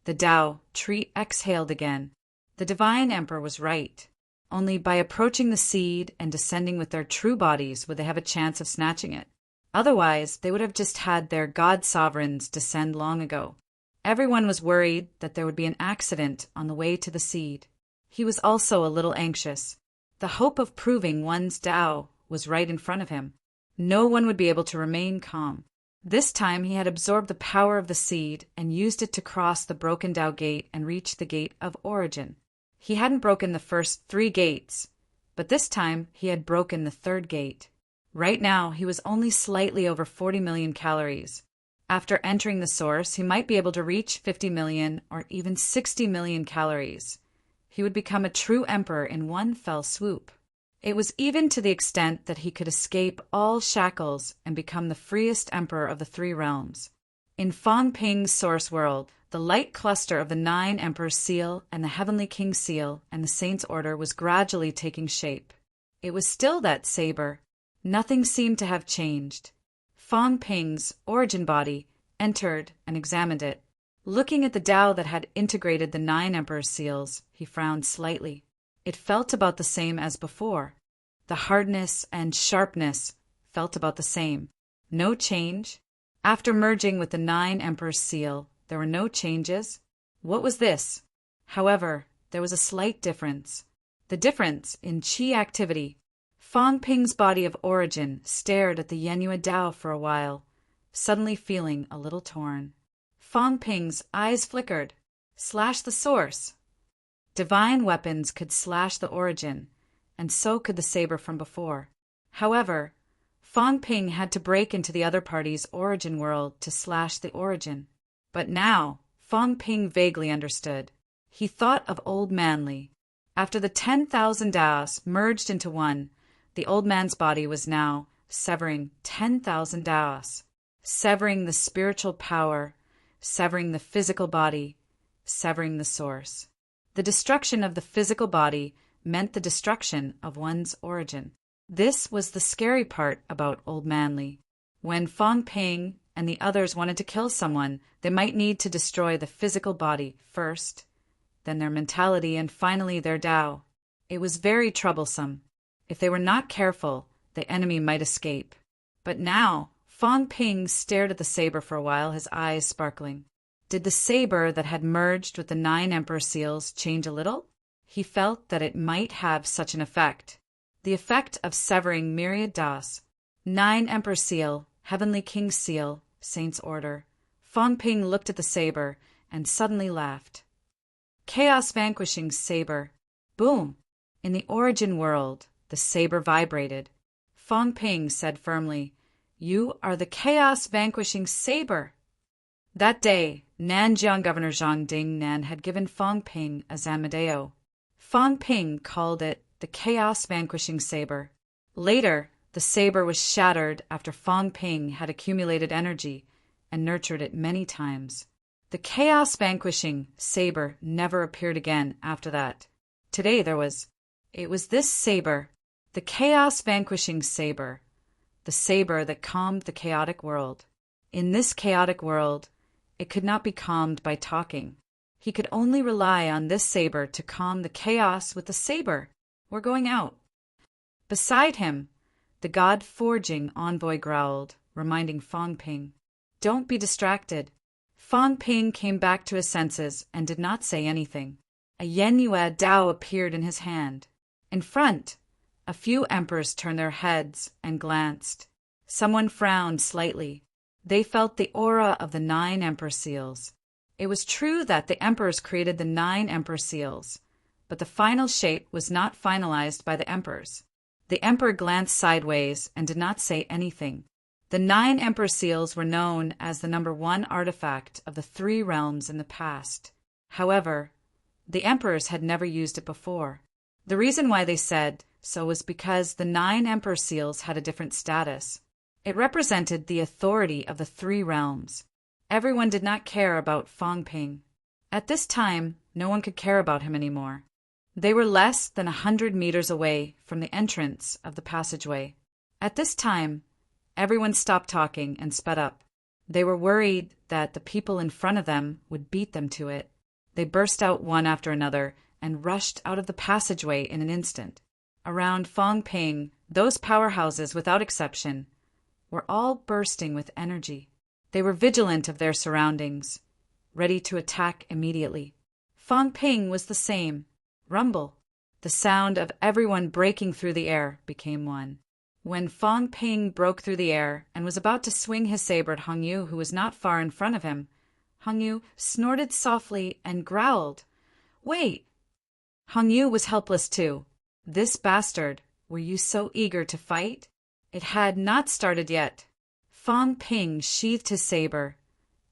The Tao tree exhaled again. The Divine Emperor was right. Only by approaching the seed and descending with their true bodies would they have a chance of snatching it. Otherwise, they would have just had their god sovereigns descend long ago. Everyone was worried that there would be an accident on the way to the seed. He was also a little anxious. The hope of proving one's Tao was right in front of him. No one would be able to remain calm. This time he had absorbed the power of the seed and used it to cross the broken Tao gate and reach the gate of origin. He hadn't broken the first 3 gates, but this time he had broken the 3rd gate. Right now he was only slightly over 40 million calories. After entering the source, he might be able to reach 50 million or even 60 million calories. He would become a true emperor in one fell swoop. It was even to the extent that he could escape all shackles and become the freest emperor of the 3 realms. In Fan Ping's source world, the light cluster of the 9 Emperors' seal and the Heavenly King's seal and the Saints' Order was gradually taking shape. It was still that saber. Nothing seemed to have changed. Fan Ping's origin body entered and examined it. Looking at the Tao that had integrated the 9 Emperors' seals, he frowned slightly. It felt about the same as before. The hardness and sharpness felt about the same. No change. After merging with the 9 Emperors' seal, there were no changes. What was this? However, there was a slight difference. The difference in qi activity. Fan Ping's body of origin stared at the Yenua Tao for a while. suddenly feeling a little torn. Fang Ping's eyes flickered. Slash the source. Divine weapons could slash the origin, and so could the saber from before. However, Fang Ping had to break into the other party's origin world to slash the origin. But now, Fang Ping vaguely understood. He thought of Old Manly. After the 10,000 Daos merged into one, the old man's body was now severing 10,000 Daos, severing the spiritual power, severing the physical body, severing the source. The destruction of the physical body meant the destruction of one's origin. This was the scary part about Old Manly. When Fang Ping and the others wanted to kill someone, they might need to destroy the physical body first, then their mentality, and finally their Tao. It was very troublesome. If they were not careful, the enemy might escape. But now, Fang Ping stared at the saber for a while, his eyes sparkling. Did the saber that had merged with the 9 Emperor seals change a little? He felt that it might have such an effect. The effect of severing myriad Daos. 9 Emperor seal, Heavenly King seal, Saint's order. Fang Ping looked at the saber and suddenly laughed. Chaos vanquishing saber. Boom! In the origin world, the saber vibrated. Fang Ping said firmly, "You are the chaos vanquishing saber." That day, Nanjiang Governor Zhang Dingnan had given Fang Ping a Zanmadeo. Fang Ping called it the chaos vanquishing saber. Later, the saber was shattered after Fang Ping had accumulated energy and nurtured it many times. The chaos vanquishing saber never appeared again after that. Today it was this saber, the chaos vanquishing saber, the saber that calmed the chaotic world. In this chaotic world, it could not be calmed by talking. He could only rely on this saber to calm the chaos with the saber. We're going out. Beside him, the God-forging envoy growled, reminding Fang Ping, "Don't be distracted." Fang Ping came back to his senses and did not say anything. A Yenyue Dao appeared in his hand. In front, a few emperors turned their heads and glanced. Someone frowned slightly. They felt the aura of the 9 Emperor seals. It was true that the emperors created the 9 Emperor seals, but the final shape was not finalized by the emperors. The emperor glanced sideways and did not say anything. The 9 Emperor seals were known as the number 1 artifact of the 3 realms in the past. However, the emperors had never used it before. The reason why they said so was because the 9 Emperor seals had a different status. It represented the authority of the 3 realms. Everyone did not care about Fang Ping. At this time, no one could care about him anymore. They were less than 100 meters away from the entrance of the passageway. At this time, everyone stopped talking and sped up. They were worried that the people in front of them would beat them to it. They burst out one after another and rushed out of the passageway in an instant. Around Fang Ping, those powerhouses, without exception, were all bursting with energy. They were vigilant of their surroundings, ready to attack immediately. Fang Ping was the same. Rumble. The sound of everyone breaking through the air became one. When Fang Ping broke through the air and was about to swing his saber at Hong Yu, who was not far in front of him, Hong Yu snorted softly and growled. "Wait!" Hong Yu was helpless too. "This bastard, were you so eager to fight?" It had not started yet. Fang Ping sheathed his saber,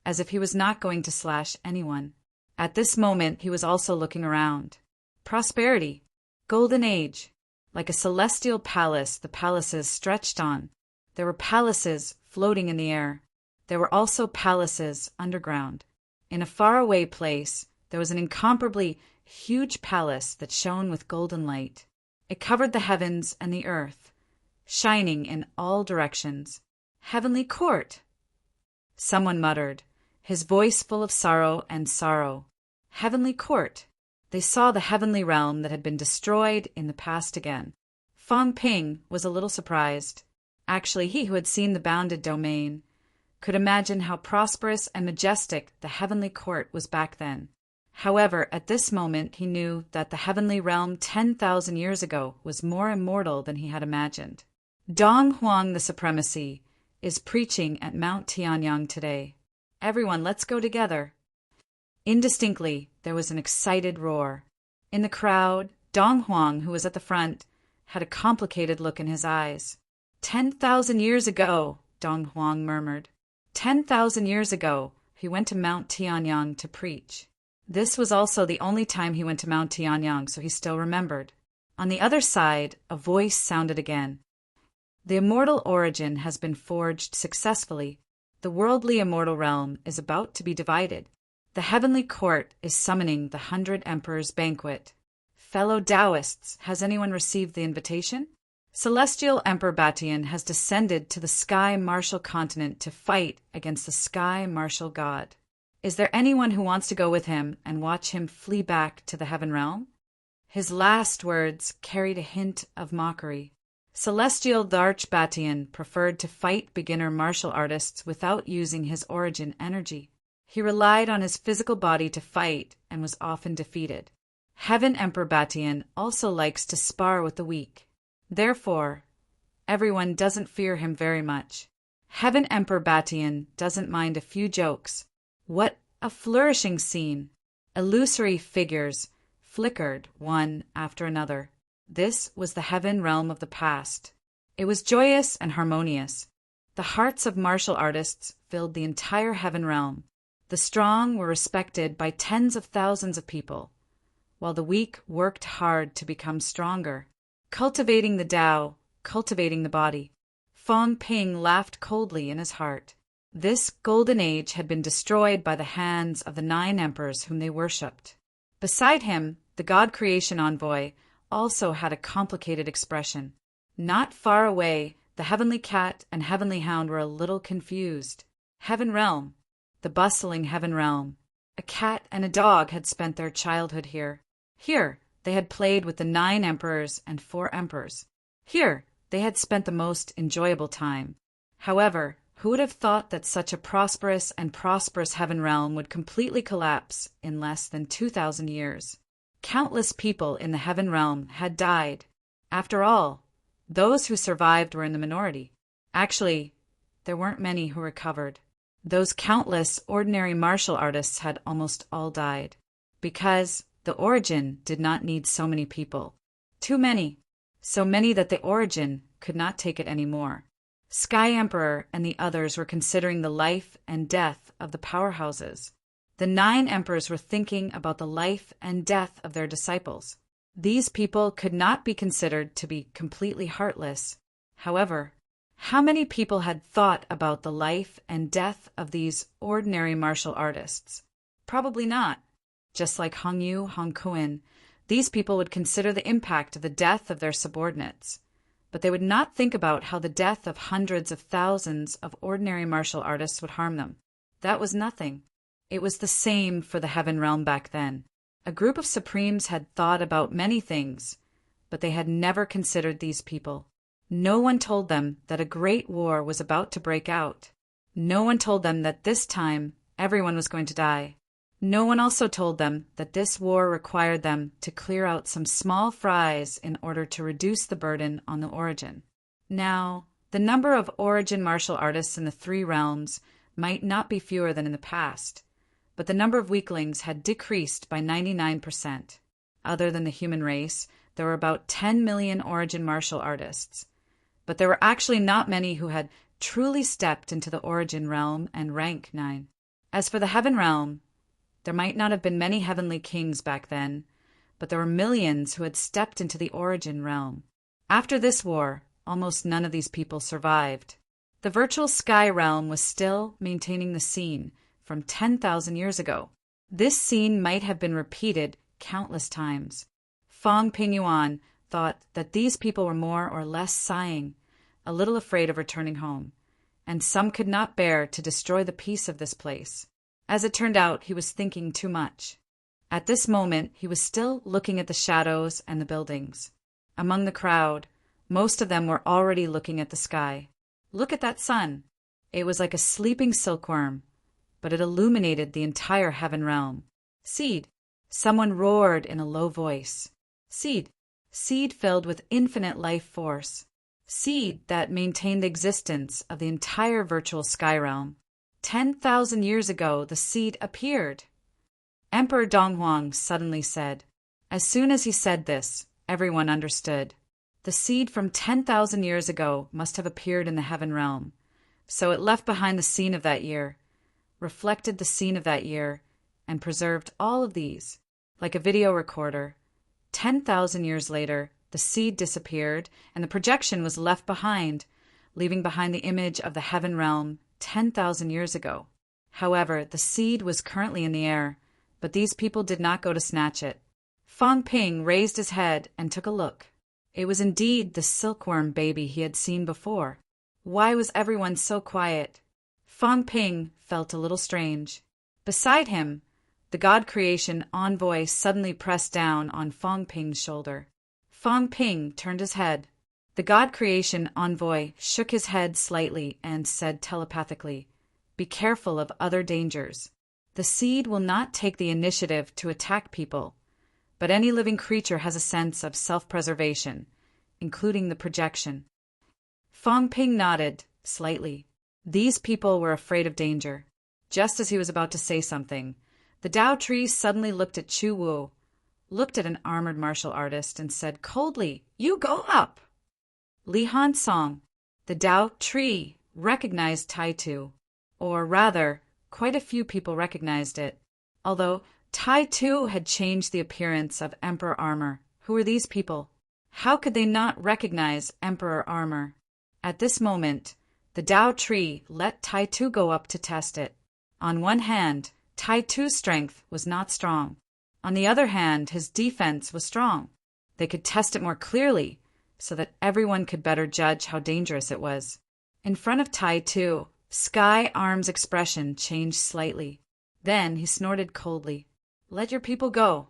as if he was not going to slash anyone. At this moment, he was also looking around. Prosperity. Golden age. Like a celestial palace, the palaces stretched on. There were palaces floating in the air. There were also palaces underground. In a faraway place, there was an incomparably huge palace that shone with golden light. It covered the heavens and the earth, shining in all directions. Heavenly court! Someone muttered, his voice full of sorrow and sorrow. Heavenly court! They saw the heavenly realm that had been destroyed in the past again. Fang Ping was a little surprised. Actually, he who had seen the bounded domain could imagine how prosperous and majestic the heavenly court was back then. However, at this moment he knew that the heavenly realm 10,000 years ago was more immortal than he had imagined. Dong Huang the supremacy is preaching at Mount Tianyang today. Everyone, let's go together." Indistinctly, there was an excited roar. In the crowd, Dong Huang, who was at the front, had a complicated look in his eyes. 10,000 years ago, Dong Huang murmured. 10,000 years ago, he went to Mount Tianyang to preach. This was also the only time he went to Mount Tianyang, so he still remembered. On the other side, a voice sounded again. "The immortal origin has been forged successfully. The worldly immortal realm is about to be divided. The heavenly court is summoning the 100 Emperors' banquet. Fellow Taoists, has anyone received the invitation? Celestial Emperor Batian has descended to the Sky Martial Continent to fight against the Sky Martial God. Is there anyone who wants to go with him and watch him flee back to the heaven realm?" His last words carried a hint of mockery. Celestial Darch Batian preferred to fight beginner martial artists without using his origin energy. He relied on his physical body to fight and was often defeated. Heaven Emperor Batian also likes to spar with the weak. Therefore, everyone doesn't fear him very much. Heaven Emperor Batian doesn't mind a few jokes. What a flourishing scene! Illusory figures flickered one after another. This was the heaven realm of the past. It was joyous and harmonious. The hearts of martial artists filled the entire heaven realm. The strong were respected by tens of thousands of people, while the weak worked hard to become stronger. Cultivating the Tao, cultivating the body. Fong Ping laughed coldly in his heart. This golden age had been destroyed by the hands of the 9 emperors whom they worshipped. Beside him, the God Creation Envoy also had a complicated expression. Not far away, the Heavenly Cat and Heavenly Hound were a little confused. Heaven Realm, the bustling Heaven Realm. A cat and a dog had spent their childhood here. Here, they had played with the 9 emperors and 4 emperors. Here, they had spent the most enjoyable time. However, who would have thought that such a prosperous heaven realm would completely collapse in less than 2,000 years? Countless people in the heaven realm had died. After all, those who survived were in the minority. Actually, there weren't many who recovered. Those countless ordinary martial artists had almost all died, because the origin did not need so many people. Too many. So many that the origin could not take it anymore. Sky Emperor and the others were considering the life and death of the powerhouses. The 9 emperors were thinking about the life and death of their disciples. These people could not be considered to be completely heartless. However, how many people had thought about the life and death of these ordinary martial artists? Probably not. Just like Hong Yu, Hong Kuan, these people would consider the impact of the death of their subordinates. But they would not think about how the death of hundreds of thousands of ordinary martial artists would harm them. That was nothing. It was the same for the heaven realm back then. A group of supremes had thought about many things, but they had never considered these people. No one told them that a great war was about to break out. No one told them that this time everyone was going to die. No one also told them that this war required them to clear out some small fries in order to reduce the burden on the origin. Now, the number of origin martial artists in the 3 realms might not be fewer than in the past, but the number of weaklings had decreased by 99%. Other than the human race, there were about 10 million origin martial artists, but there were actually not many who had truly stepped into the origin realm and rank 9. As for the heaven realm, there might not have been many heavenly kings back then, but there were millions who had stepped into the origin realm. After this war, almost none of these people survived. The virtual sky realm was still maintaining the scene from 10,000 years ago. This scene might have been repeated countless times. Fong Pingyuan thought that these people were more or less sighing, a little afraid of returning home, and some could not bear to destroy the peace of this place. As it turned out, he was thinking too much. At this moment, he was still looking at the shadows and the buildings. Among the crowd, most of them were already looking at the sky. Look at that sun. It was like a sleeping silkworm, but it illuminated the entire heaven realm. Seed. Someone roared in a low voice. Seed. Seed filled with infinite life force. seed that maintained the existence of the entire virtual sky realm. 10,000 years ago, the seed appeared. Emperor Donghuang suddenly said. As soon as he said this, everyone understood. The seed from 10,000 years ago must have appeared in the heaven realm. So it left behind the scene of that year, reflected the scene of that year, and preserved all of these. Like a video recorder, 10,000 years later, the seed disappeared and the projection was left behind, leaving behind the image of the heaven realm 10,000 years ago. However, the seed was currently in the air, but these people did not go to snatch it. Fang Ping raised his head and took a look. It was indeed the silkworm baby he had seen before. Why was everyone so quiet? Fang Ping felt a little strange. Beside him, the God Creation envoy suddenly pressed down on Fang Ping's shoulder. Fang Ping turned his head. The God Creation envoy shook his head slightly and said telepathically, "Be careful of other dangers. The seed will not take the initiative to attack people, but any living creature has a sense of self-preservation, including the projection." Fang Ping nodded slightly. These people were afraid of danger. Just as he was about to say something, the Tao tree suddenly looked at Chu Wu, looked at an armored martial artist, and said coldly, "You go up." Li Han Song, the Tao tree, recognized Tai Tu, or rather, quite a few people recognized it. Although Tai Tu had changed the appearance of Emperor armor, who were these people? How could they not recognize Emperor armor? At this moment, the Tao tree let Tai Tu go up to test it. On one hand, Tai Tu's strength was not strong. On the other hand, his defense was strong. They could test it more clearly, so that everyone could better judge how dangerous it was. In front of Tai Tu, Sky Arm's expression changed slightly. Then he snorted coldly. "Let your people go."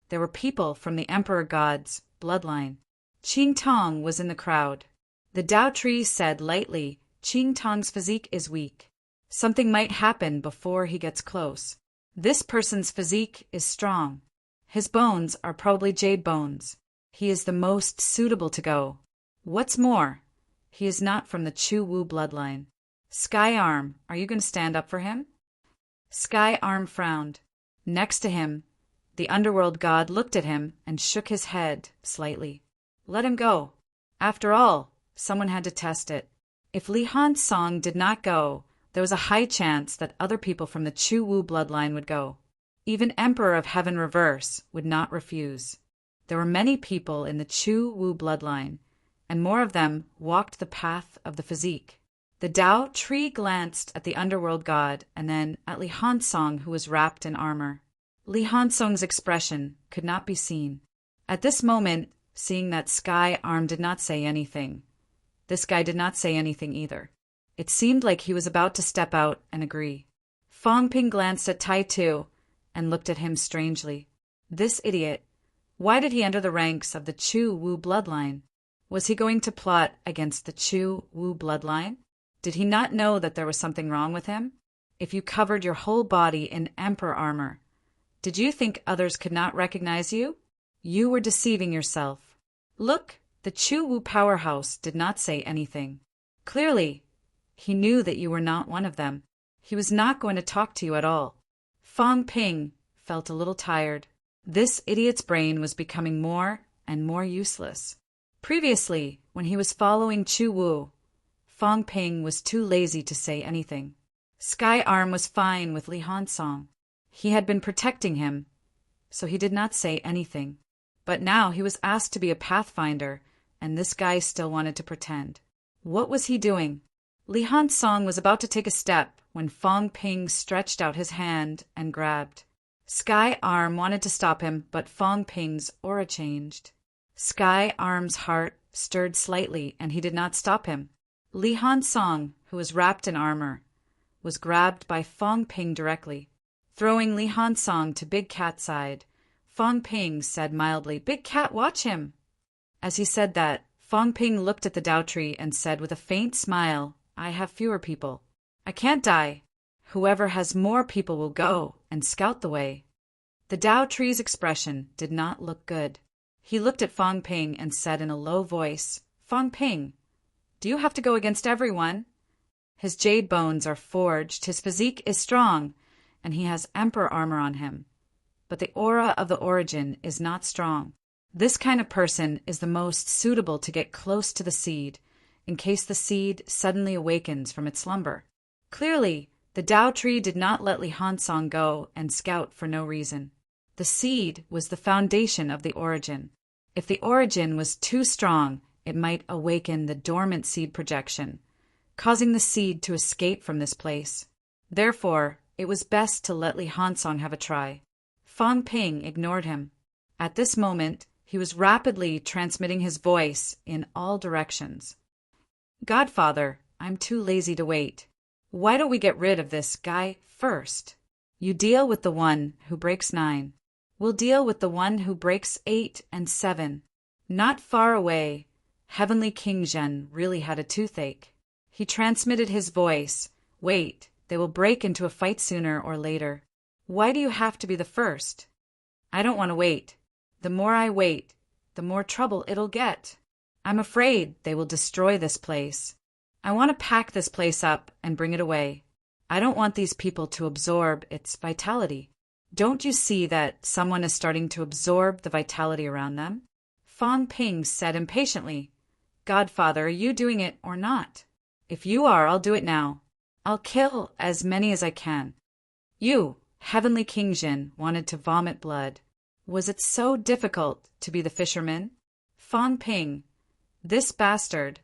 There were people from the Emperor God's bloodline. Qing Tong was in the crowd. The Tao tree said lightly, "Qing Tong's physique is weak. Something might happen before he gets close. This person's physique is strong. His bones are probably jade bones. He is the most suitable to go. What's more, he is not from the Chu Wu bloodline. Sky Arm, are you going to stand up for him?" Sky Arm frowned. Next to him, the underworld god looked at him and shook his head slightly. Let him go. After all, someone had to test it. If Li Han Song did not go, there was a high chance that other people from the Chu Wu bloodline would go. Even Emperor of Heaven Reverse would not refuse. There were many people in the Chu Wu bloodline, and more of them walked the path of the physique. The Tao tree glanced at the underworld god and then at Li Han Song, who was wrapped in armor. Li Han Song's expression could not be seen. At this moment, seeing that Sky Arm did not say anything, this guy did not say anything either. It seemed like he was about to step out and agree. Fang Ping glanced at Tai Tu and looked at him strangely. This idiot. Why did he enter the ranks of the Chu Wu bloodline? Was he going to plot against the Chu Wu bloodline? Did he not know that there was something wrong with him? If you covered your whole body in emperor armor, did you think others could not recognize you? You were deceiving yourself. Look, the Chu Wu powerhouse did not say anything. Clearly, he knew that you were not one of them. He was not going to talk to you at all. Fang Ping felt a little tired. This idiot's brain was becoming more and more useless. Previously, when he was following Chu Wu, Fang Ping was too lazy to say anything. Sky Arm was fine with Li Han Song. He had been protecting him, so he did not say anything. But now he was asked to be a pathfinder, and this guy still wanted to pretend. What was he doing? Li Han Song was about to take a step when Fang Ping stretched out his hand and grabbed. Sky Arm wanted to stop him, but Fang Ping's aura changed. Sky Arm's heart stirred slightly, and he did not stop him. Li Han Song, who was wrapped in armor, was grabbed by Fang Ping directly. Throwing Li Han Song to Big Cat's side, Fang Ping said mildly, "Big Cat, watch him." As he said that, Fang Ping looked at the Tao tree and said with a faint smile, "I have fewer people. I can't die. Whoever has more people will go and scout the way." The Tao tree's expression did not look good. He looked at Fang Ping and said in a low voice, "Fang Ping, Do you have to go against everyone? His jade bones are forged, his physique is strong, and he has emperor armor on him. But the aura of the origin is not strong. This kind of person is the most suitable to get close to the seed, in case the seed suddenly awakens from its slumber. Clearly, the Tao tree did not let Li Hansong go and scout for no reason. The seed was the foundation of the origin. If the origin was too strong, it might awaken the dormant seed projection, causing the seed to escape from this place. Therefore, it was best to let Li Hansong have a try. Fang Ping ignored him. At this moment, he was rapidly transmitting his voice in all directions. Godfather, I'm too lazy to wait. Why don't we get rid of this guy first? You deal with the one who breaks 9. We'll deal with the one who breaks 8 and 7. Not far away, Heavenly King Zhen really had a toothache. He transmitted his voice. Wait, they will break into a fight sooner or later. Why do you have to be the first? I don't want to wait. The more I wait, the more trouble it'll get. I'm afraid they will destroy this place. I want to pack this place up and bring it away. I don't want these people to absorb its vitality. Don't you see that someone is starting to absorb the vitality around them? Fang Ping said impatiently, Godfather, are you doing it or not? If you are, I'll do it now. I'll kill as many as I can. You, Heavenly King Jin, wanted to vomit blood. Was it so difficult to be the fisherman? Fang Ping, this bastard,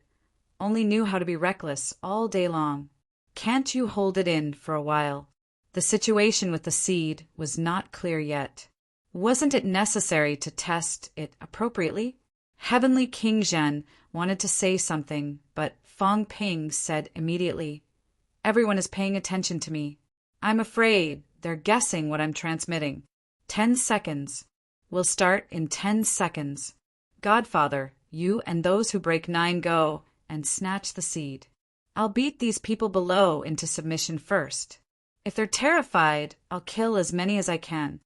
only knew how to be reckless all day long. Can't you hold it in for a while? The situation with the seed was not clear yet. Wasn't it necessary to test it appropriately? Heavenly King Zhen wanted to say something, but Fang Ping said immediately, Everyone is paying attention to me. I'm afraid they're guessing what I'm transmitting. 10 seconds. We'll start in 10 seconds. Godfather, you and those who break 9 go and snatch the seed. I'll beat these people below into submission first. If they're terrified, I'll kill as many as I can.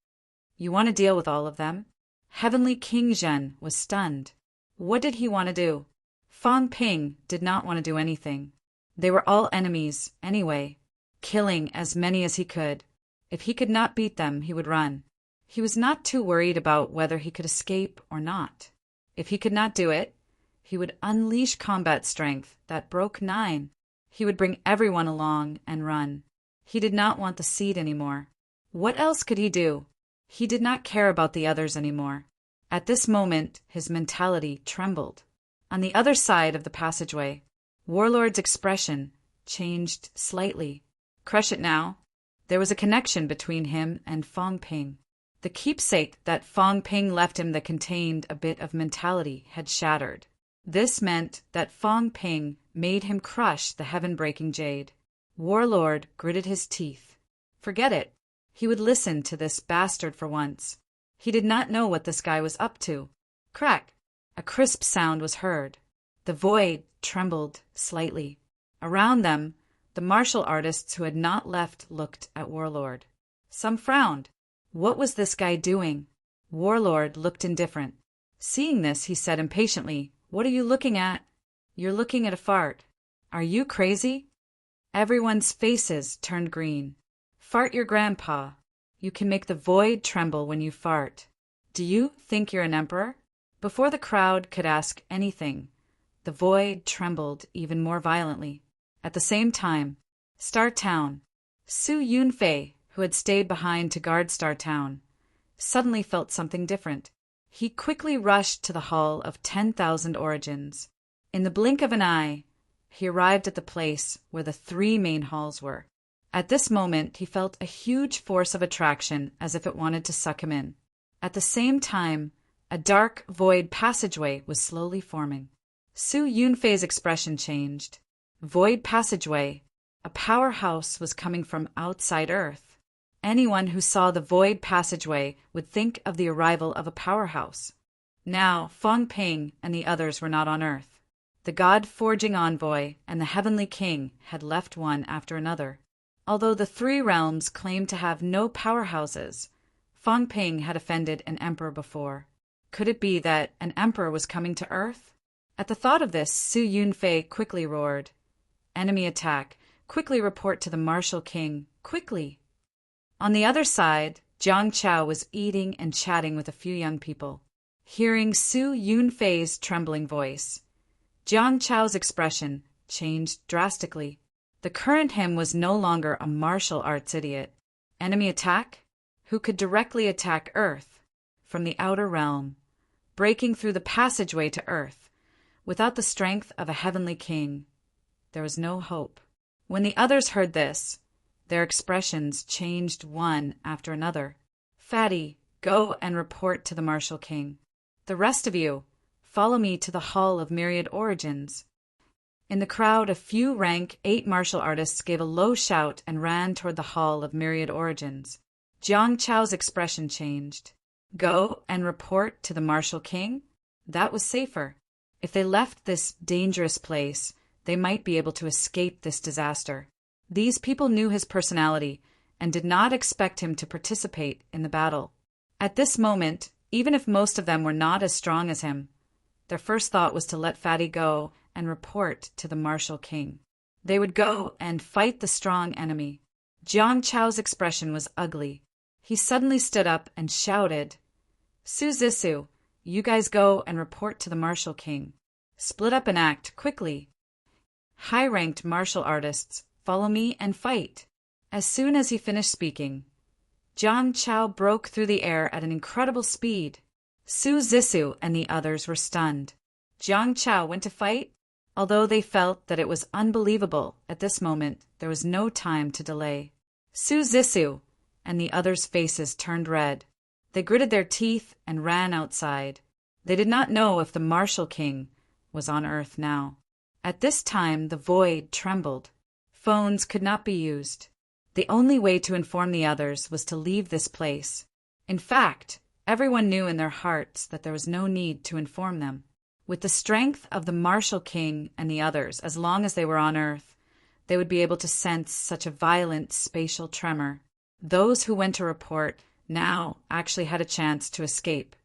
You want to deal with all of them? Heavenly King Zhen was stunned. What did he want to do? Fang Ping did not want to do anything. They were all enemies, anyway, killing as many as he could. If he could not beat them, he would run. He was not too worried about whether he could escape or not. If he could not do it, he would unleash combat strength that broke 9. He would bring everyone along and run. He did not want the seed anymore. What else could he do? He did not care about the others anymore. At this moment, his mentality trembled. On the other side of the passageway, Warlord's expression changed slightly. Crush it now. There was a connection between him and Fang Ping. The keepsake that Fang Ping left him that contained a bit of mentality had shattered. This meant that Fang Ping made him crush the heaven-breaking jade. Warlord gritted his teeth. Forget it. He would listen to this bastard for once. He did not know what this guy was up to. Crack! A crisp sound was heard. The void trembled slightly. Around them, the martial artists who had not left looked at Warlord. Some frowned. What was this guy doing? Warlord looked indifferent. Seeing this, he said impatiently, What are you looking at? You're looking at a fart. Are you crazy? Everyone's faces turned green. Fart your grandpa. You can make the void tremble when you fart. Do you think you're an emperor? Before the crowd could ask anything, the void trembled even more violently. At the same time, Star Town. Su Yunfei, who had stayed behind to guard Star Town, suddenly felt something different. He quickly rushed to the Hall of 10,000 Origins. In the blink of an eye, he arrived at the place where the 3 main halls were. At this moment, he felt a huge force of attraction as if it wanted to suck him in. At the same time, a dark, void passageway was slowly forming. Su Yunfei's expression changed. Void passageway. A powerhouse was coming from outside Earth. Anyone who saw the void passageway would think of the arrival of a powerhouse. Now, Fang Ping and the others were not on Earth. The God-forging envoy and the Heavenly King had left one after another. Although the 3 realms claimed to have no powerhouses, Fang Ping had offended an emperor before. Could it be that an emperor was coming to Earth? At the thought of this, Su Yunfei quickly roared. Enemy attack. Quickly report to the martial king. Quickly. On the other side, Jiang Chao was eating and chatting with a few young people. Hearing Su Yunfei's trembling voice, Jiang Chao's expression changed drastically. The current him was no longer a martial arts idiot. Enemy attack? Who could directly attack Earth from the outer realm, breaking through the passageway to Earth, without the strength of a heavenly king? There was no hope. When the others heard this, their expressions changed one after another. Fatty, go and report to the martial king. The rest of you, follow me to the Hall of Myriad Origins. In the crowd, a few rank 8 martial artists gave a low shout and ran toward the Hall of Myriad Origins. Jiang Chao's expression changed. Go and report to the martial king? That was safer. If they left this dangerous place, they might be able to escape this disaster. These people knew his personality and did not expect him to participate in the battle. At this moment, even if most of them were not as strong as him, their first thought was to let Fatty go and report to the martial king. They would go and fight the strong enemy. Jiang Chao's expression was ugly. He suddenly stood up and shouted, Su Zissou, you guys go and report to the martial king. Split up and act quickly. High-ranked martial artists, follow me and fight. As soon as he finished speaking, Jiang Chao broke through the air at an incredible speed. Su Zissou and the others were stunned. Jiang Chao went to fight? Although they felt that it was unbelievable, at this moment there was no time to delay. Su Zissou and the others' faces turned red. They gritted their teeth and ran outside. They did not know if the martial king was on Earth now. At this time the void trembled. Phones could not be used. The only way to inform the others was to leave this place. In fact, everyone knew in their hearts that there was no need to inform them. With the strength of the martial king and the others, as long as they were on Earth, they would be able to sense such a violent spatial tremor. Those who went to report now actually had a chance to escape,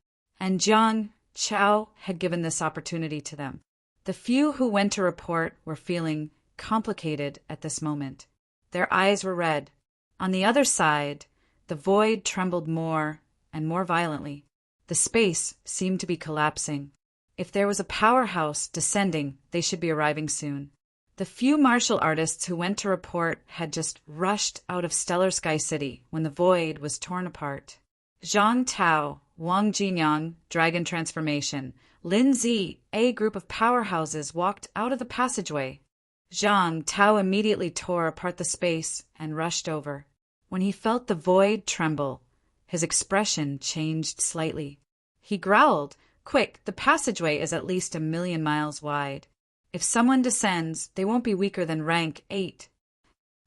and Jiang Chao had given this opportunity to them. The few who went to report were feeling complicated at this moment. Their eyes were red. On the other side, the void trembled more and more violently. The space seemed to be collapsing. If there was a powerhouse descending, they should be arriving soon. The few martial artists who went to report had just rushed out of Stellar Sky City when the void was torn apart. Zhang Tao, Wang Jinyang, Dragon Transformation, Lin Zi, a group of powerhouses walked out of the passageway. Zhang Tao immediately tore apart the space and rushed over. When he felt the void tremble, his expression changed slightly. He growled, Quick, the passageway is at least 1,000,000 miles wide. If someone descends, they won't be weaker than rank 8.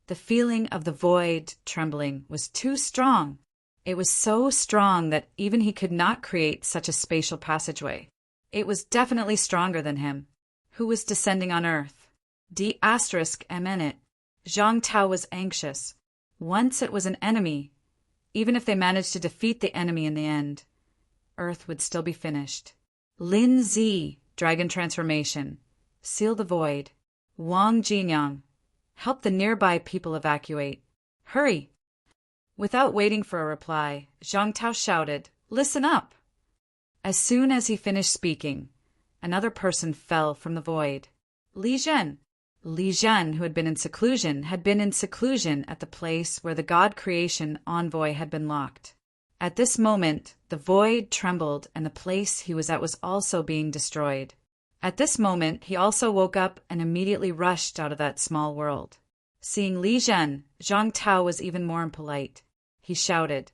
The feeling of the void trembling was too strong. It was so strong that even he could not create such a spatial passageway. It was definitely stronger than him. Who was descending on Earth? D***MN. Zhang Tao was anxious. Once it was an enemy, even if they managed to defeat the enemy in the end, Earth would still be finished. Lin Zi, Dragon Transformation, seal the void. Wang Jinyang, help the nearby people evacuate. Hurry! Without waiting for a reply, Zhang Tao shouted, Listen up! As soon as he finished speaking, another person fell from the void. Li Zhen. Li Zhen, who had been in seclusion at the place where the God Creation envoy had been locked. At this moment, the void trembled and the place he was at was also being destroyed. At this moment, he also woke up and immediately rushed out of that small world. Seeing Li Zhen, Zhang Tao was even more impolite. He shouted,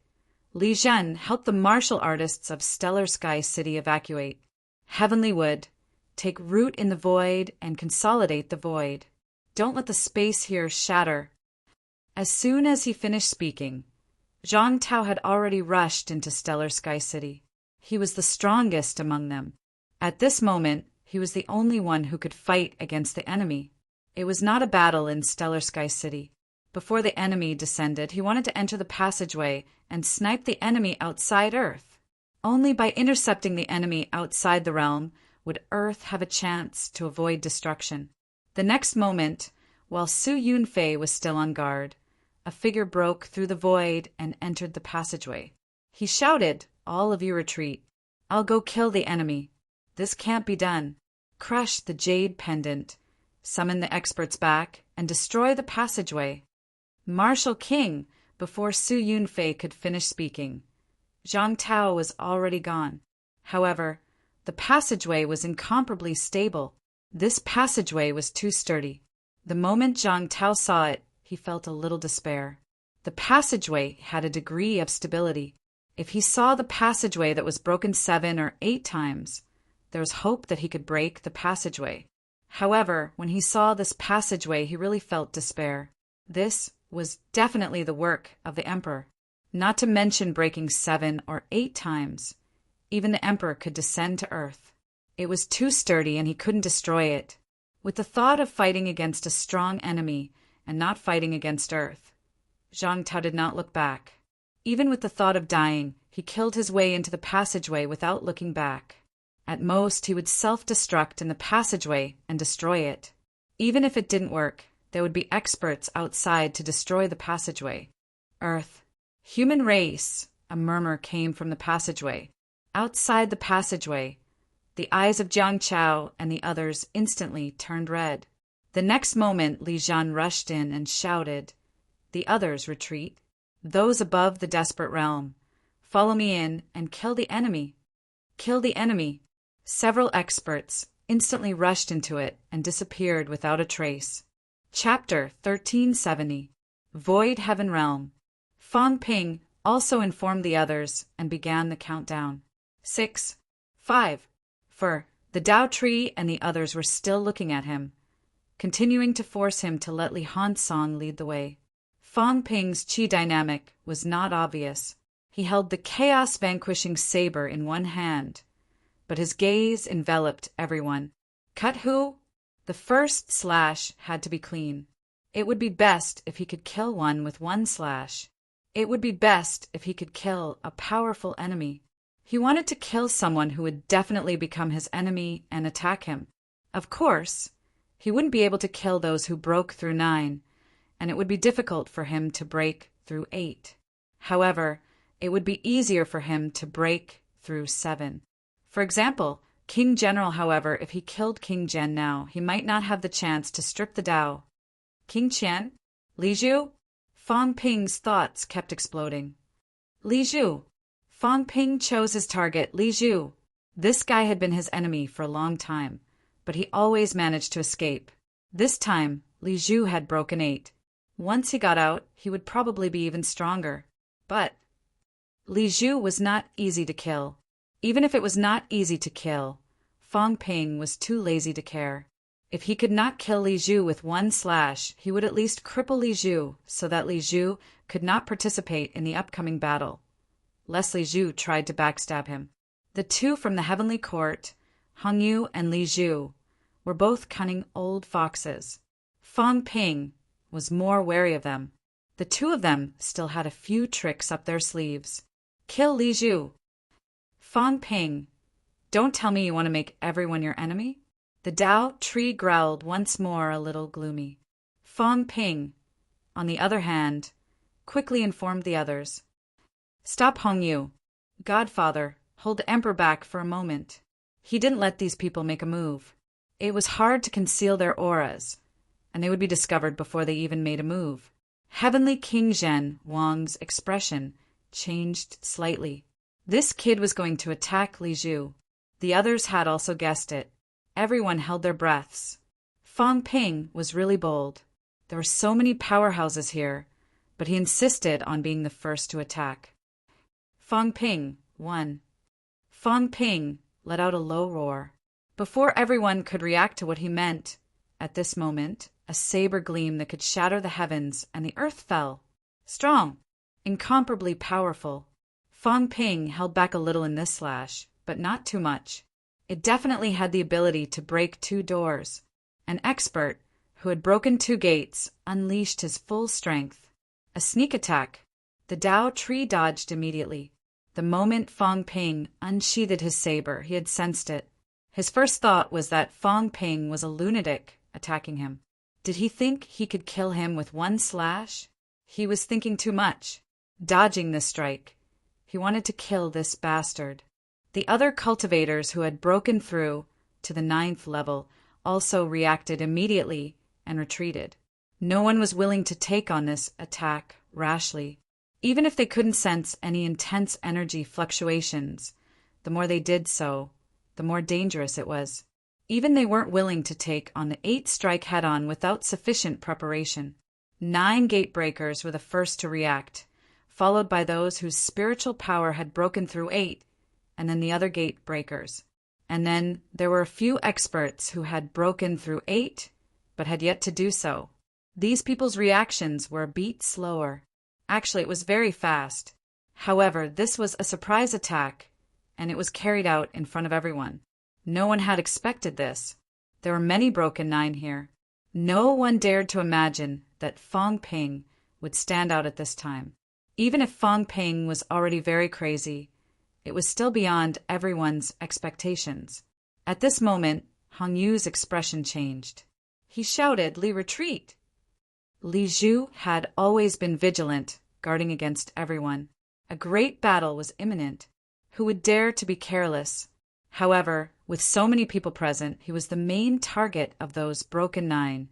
Li Zhen, help the martial artists of Stellar Sky City evacuate. Heavenly Wood, take root in the void and consolidate the void. Don't let the space here shatter. As soon as he finished speaking, Zhang Tao had already rushed into Stellar Sky City. He was the strongest among them. At this moment, he was the only one who could fight against the enemy. It was not a battle in Stellar Sky City. Before the enemy descended, he wanted to enter the passageway and snipe the enemy outside Earth. Only by intercepting the enemy outside the realm would Earth have a chance to avoid destruction? The next moment, while Su Yunfei was still on guard, a figure broke through the void and entered the passageway. He shouted, "All of you retreat. I'll go kill the enemy. This can't be done. Crush the jade pendant, summon the experts back, and destroy the passageway." Marshal King, before Su Yunfei could finish speaking. Zhang Tao was already gone. However, the passageway was incomparably stable. This passageway was too sturdy. The moment Zhang Tao saw it, he felt a little despair. The passageway had a degree of stability. If he saw the passageway that was broken 7 or 8 times, there was hope that he could break the passageway. However, when he saw this passageway, he really felt despair. This was definitely the work of the Emperor. Not to mention breaking 7 or 8 times. Even the Emperor could descend to Earth. It was too sturdy and he couldn't destroy it. With the thought of fighting against a strong enemy and not fighting against Earth, Zhang Tao did not look back. Even with the thought of dying, he killed his way into the passageway without looking back. At most, he would self-destruct in the passageway and destroy it. Even if it didn't work, there would be experts outside to destroy the passageway. Earth. Human race, a murmur came from the passageway. Outside the passageway, the eyes of Jiang Chao and the others instantly turned red. The next moment, Li Jian rushed in and shouted, "The others retreat. Those above the desperate realm, follow me in and kill the enemy. Kill the enemy." Several experts instantly rushed into it and disappeared without a trace. Chapter 1370. Void Heaven Realm. Fang Ping also informed the others and began the countdown. 6, 5, 4. The Dao Tree and the others were still looking at him, continuing to force him to let Li Hansong lead the way. Fang Ping's qi dynamic was not obvious. He held the chaos-vanquishing saber in one hand, but his gaze enveloped everyone. Cut who? The first slash had to be clean. It would be best if he could kill one with one slash. It would be best if he could kill a powerful enemy. He wanted to kill someone who would definitely become his enemy and attack him. Of course, he wouldn't be able to kill those who broke through 9, and it would be difficult for him to break through 8. However, it would be easier for him to break through 7. For example, King General, however, if he killed King Zhen now, he might not have the chance to strip the Dao. King Qian? Li Zhu? Fang Ping's thoughts kept exploding. Li Zhu. Fang Ping chose his target, Li Zhu. This guy had been his enemy for a long time, but he always managed to escape. This time, Li Zhu had broken 8. Once he got out, he would probably be even stronger. But Li Zhu was not easy to kill. Even if it was not easy to kill, Fang Ping was too lazy to care. If he could not kill Li Zhu with one slash, he would at least cripple Li Zhu so that Li Zhu could not participate in the upcoming battle, lest Li Zhu tried to backstab him. The two from the heavenly court, Hong Yu and Li Zhu, were both cunning old foxes. Fang Ping was more wary of them. The two of them still had a few tricks up their sleeves. Kill Li Zhu. Fang Ping, don't tell me you want to make everyone your enemy? The Dao Tree growled once more, a little gloomy. Fang Ping, on the other hand, quickly informed the others. Stop, Hong Yu. Godfather, hold the Emperor back for a moment. He didn't let these people make a move. It was hard to conceal their auras, and they would be discovered before they even made a move. Heavenly King Zhen Wang's expression changed slightly. This kid was going to attack Li Zhu. The others had also guessed it. Everyone held their breaths. Fang Ping was really bold. There were so many powerhouses here, but he insisted on being the first to attack. Fang Ping won. Fang Ping let out a low roar. Before everyone could react to what he meant, at this moment, a saber gleamed that could shatter the heavens, and the earth fell. Strong, incomparably powerful. Fang Ping held back a little in this slash, but not too much. It definitely had the ability to break 2 doors. An expert, who had broken 2 gates, unleashed his full strength. A sneak attack. The Dao Tree dodged immediately. The moment Fang Ping unsheathed his saber, he had sensed it. His first thought was that Fong Ping was a lunatic attacking him. Did he think he could kill him with one slash? He was thinking too much. Dodging this strike, he wanted to kill this bastard. The other cultivators who had broken through to the 9th level also reacted immediately and retreated. No one was willing to take on this attack rashly. Even if they couldn't sense any intense energy fluctuations, the more they did so, the more dangerous it was. Even they weren't willing to take on the 8th strike head-on without sufficient preparation. 9 gate breakers were the first to react, followed by those whose spiritual power had broken through 8, and then the other gate breakers. And then there were a few experts who had broken through 8, but had yet to do so. These people's reactions were a beat slower. Actually, it was very fast. However, this was a surprise attack, and it was carried out in front of everyone. No one had expected this. There were many broken 9 here. No one dared to imagine that Fong Ping would stand out at this time. Even if Fong Ping was already very crazy, it was still beyond everyone's expectations. At this moment, Hong Yu's expression changed. He shouted, "Li, retreat!" Li Zhu had always been vigilant, guarding against everyone. A great battle was imminent. Who would dare to be careless? However, with so many people present, he was the main target of those broken 9,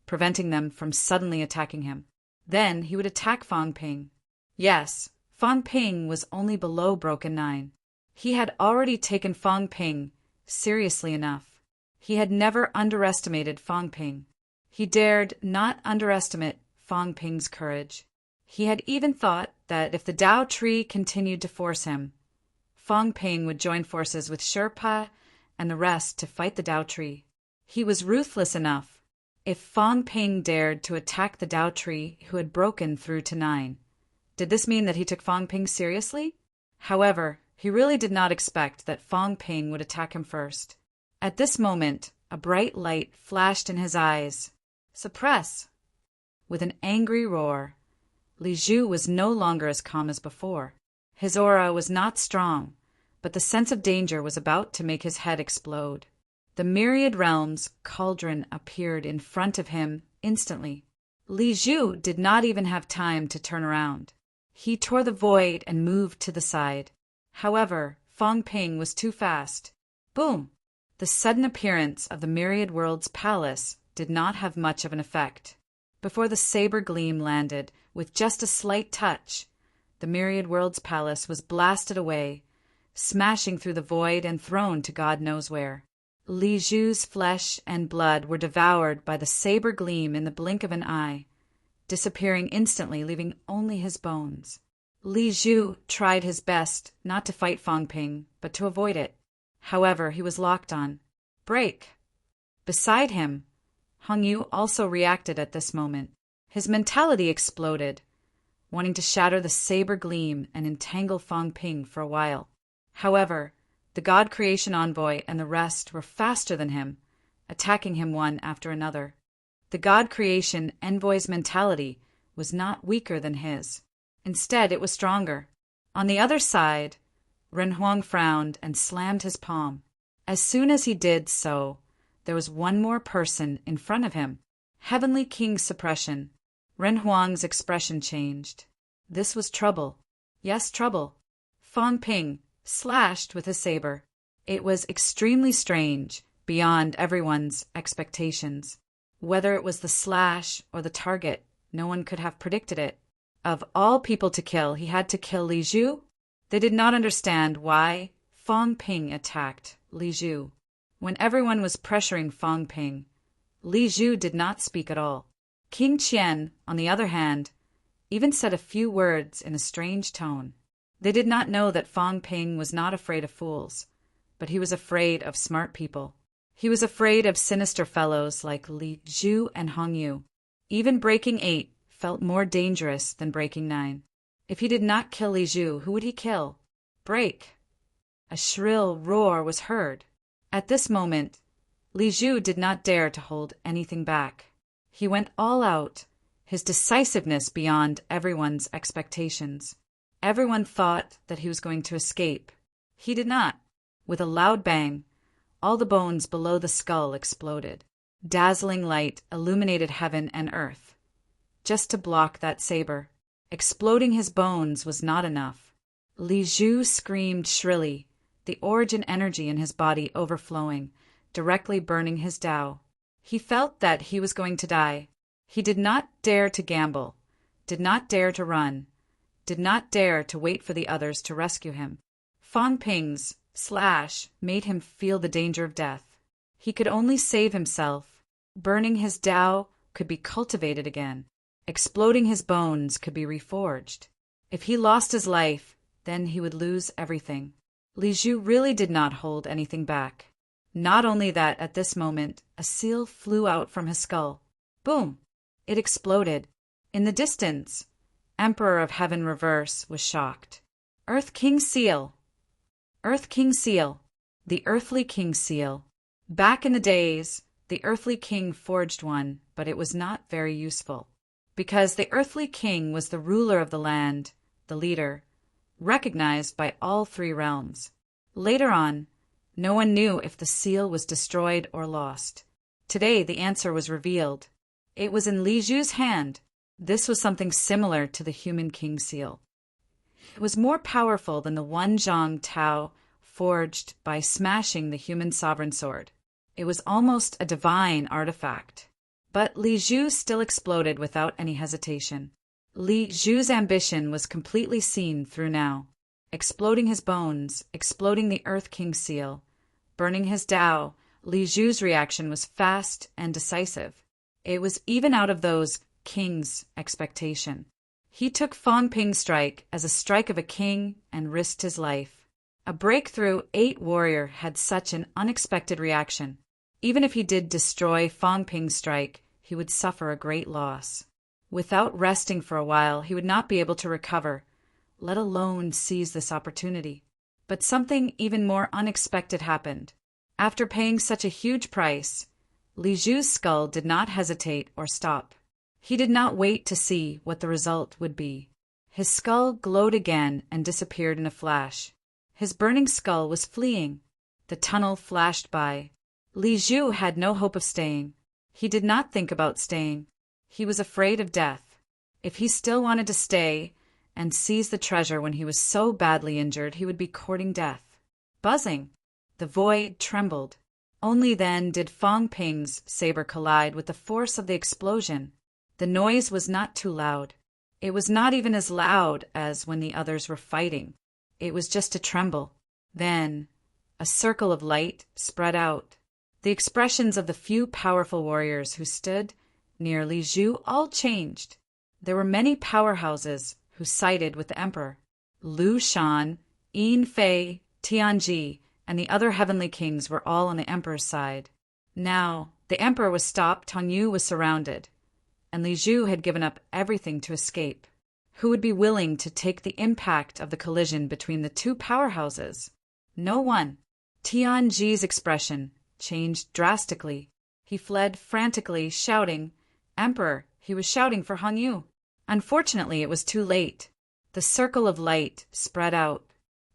preventing them from suddenly attacking him. Then he would attack Fong Ping. Yes, Fong Ping was only below broken 9. He had already taken Fong Ping seriously enough. He had never underestimated Fong Ping. He dared not underestimate Fong Ping's courage. He had even thought that if the Tao tree continued to force him, Fong Ping would join forces with Sherpa and the rest to fight the Tao tree. He was ruthless enough. If Fong Ping dared to attack the Tao tree who had broken through to 9, did this mean that he took Fong Ping seriously? However, he really did not expect that Fong Ping would attack him first. At this moment, a bright light flashed in his eyes. Suppress! With an angry roar, Li Zhu was no longer as calm as before. His aura was not strong, but the sense of danger was about to make his head explode. The myriad realms cauldron appeared in front of him instantly. Li Zhu did not even have time to turn around. He tore the void and moved to the side. However, Fong Ping was too fast. Boom! The sudden appearance of the Myriad Worlds Palace did not have much of an effect. Before the saber gleam landed, with just a slight touch, the Myriad Worlds Palace was blasted away, smashing through the void and thrown to God knows where. Li Zhu's flesh and blood were devoured by the saber gleam in the blink of an eye, disappearing instantly, leaving only his bones. Li Zhu tried his best not to fight Fong Ping, but to avoid it. However, he was locked on. Break! Beside him, Hong Yu also reacted at this moment. His mentality exploded, wanting to shatter the saber gleam and entangle Fong Ping for a while. However, the God Creation Envoy and the rest were faster than him, attacking him one after another. The God Creation Envoy's mentality was not weaker than his. Instead, it was stronger. On the other side, Ren Huang frowned and slammed his palm. As soon as he did so, there was one more person in front of him. Heavenly King's suppression. Ren Huang's expression changed. This was trouble. Yes, trouble. Fong Ping slashed with his saber. It was extremely strange, beyond everyone's expectations. Whether it was the slash or the target, no one could have predicted it. Of all people to kill, he had to kill Li Zhu? They did not understand why Fong Ping attacked Li Zhu. When everyone was pressuring Fong Ping, Li Zhu did not speak at all. King Qian, on the other hand, even said a few words in a strange tone. They did not know that Fong Ping was not afraid of fools, but he was afraid of smart people. He was afraid of sinister fellows like Li Zhu and Hong Yu. Even breaking 8 felt more dangerous than breaking 9. If he did not kill Li Zhu, who would he kill? Break! A shrill roar was heard. At this moment, Li Zhu did not dare to hold anything back. He went all out, his decisiveness beyond everyone's expectations. Everyone thought that he was going to escape. He did not. With a loud bang, all the bones below the skull exploded. Dazzling light illuminated heaven and earth. Just to block that saber. Exploding his bones was not enough. Li Zhu screamed shrilly, the origin energy in his body overflowing, directly burning his Tao. He felt that he was going to die. He did not dare to gamble, did not dare to run, did not dare to wait for the others to rescue him. Fang Ping's slash made him feel the danger of death. He could only save himself. Burning his Tao could be cultivated again. Exploding his bones could be reforged. If he lost his life, then he would lose everything. Li Zhu really did not hold anything back. Not only that, at this moment, a seal flew out from his skull. Boom! It exploded. In the distance, Emperor of Heaven Reverse was shocked. Earth King Seal! Earth King Seal! The Earthly King Seal. Back in the days, the Earthly King forged one, but it was not very useful. Because the Earthly King was the ruler of the land, the leader, recognized by all three realms. Later on, no one knew if the seal was destroyed or lost. Today the answer was revealed. It was in Li Zhu's hand. This was something similar to the human king seal. It was more powerful than the one Zhang Tao forged by smashing the human sovereign sword. It was almost a divine artifact. But Li Zhu still exploded without any hesitation. Li Zhu's ambition was completely seen through now. Exploding his bones, exploding the Earth King seal, burning his Tao, Li Zhu's reaction was fast and decisive. It was even out of those king's expectation. He took Fang Ping's strike as a strike of a king and risked his life. A breakthrough 8 warrior had such an unexpected reaction. Even if he did destroy Fang Ping's strike, he would suffer a great loss. Without resting for a while, he would not be able to recover, let alone seize this opportunity. But something even more unexpected happened. After paying such a huge price, Li Zhu's skull did not hesitate or stop. He did not wait to see what the result would be. His skull glowed again and disappeared in a flash. His burning skull was fleeing. The tunnel flashed by. Li Zhu had no hope of staying. He did not think about staying. He was afraid of death. If he still wanted to stay and seize the treasure when he was so badly injured, he would be courting death. Buzzing. The void trembled. Only then did Fang Ping's saber collide with the force of the explosion. The noise was not too loud. It was not even as loud as when the others were fighting. It was just a tremble. Then, a circle of light spread out. The expressions of the few powerful warriors who stood near Li Zhu all changed. There were many powerhouses who sided with the emperor. Lu Shan, Yin Fei, Tianji, and the other heavenly kings were all on the emperor's side. Now, the emperor was stopped, Tang Yu was surrounded, and Li Zhu had given up everything to escape. Who would be willing to take the impact of the collision between the two powerhouses? No one. Tianji's expression changed drastically. He fled frantically, shouting, "Emperor!" He was shouting for Hong Yu. Unfortunately, it was too late. The circle of light spread out.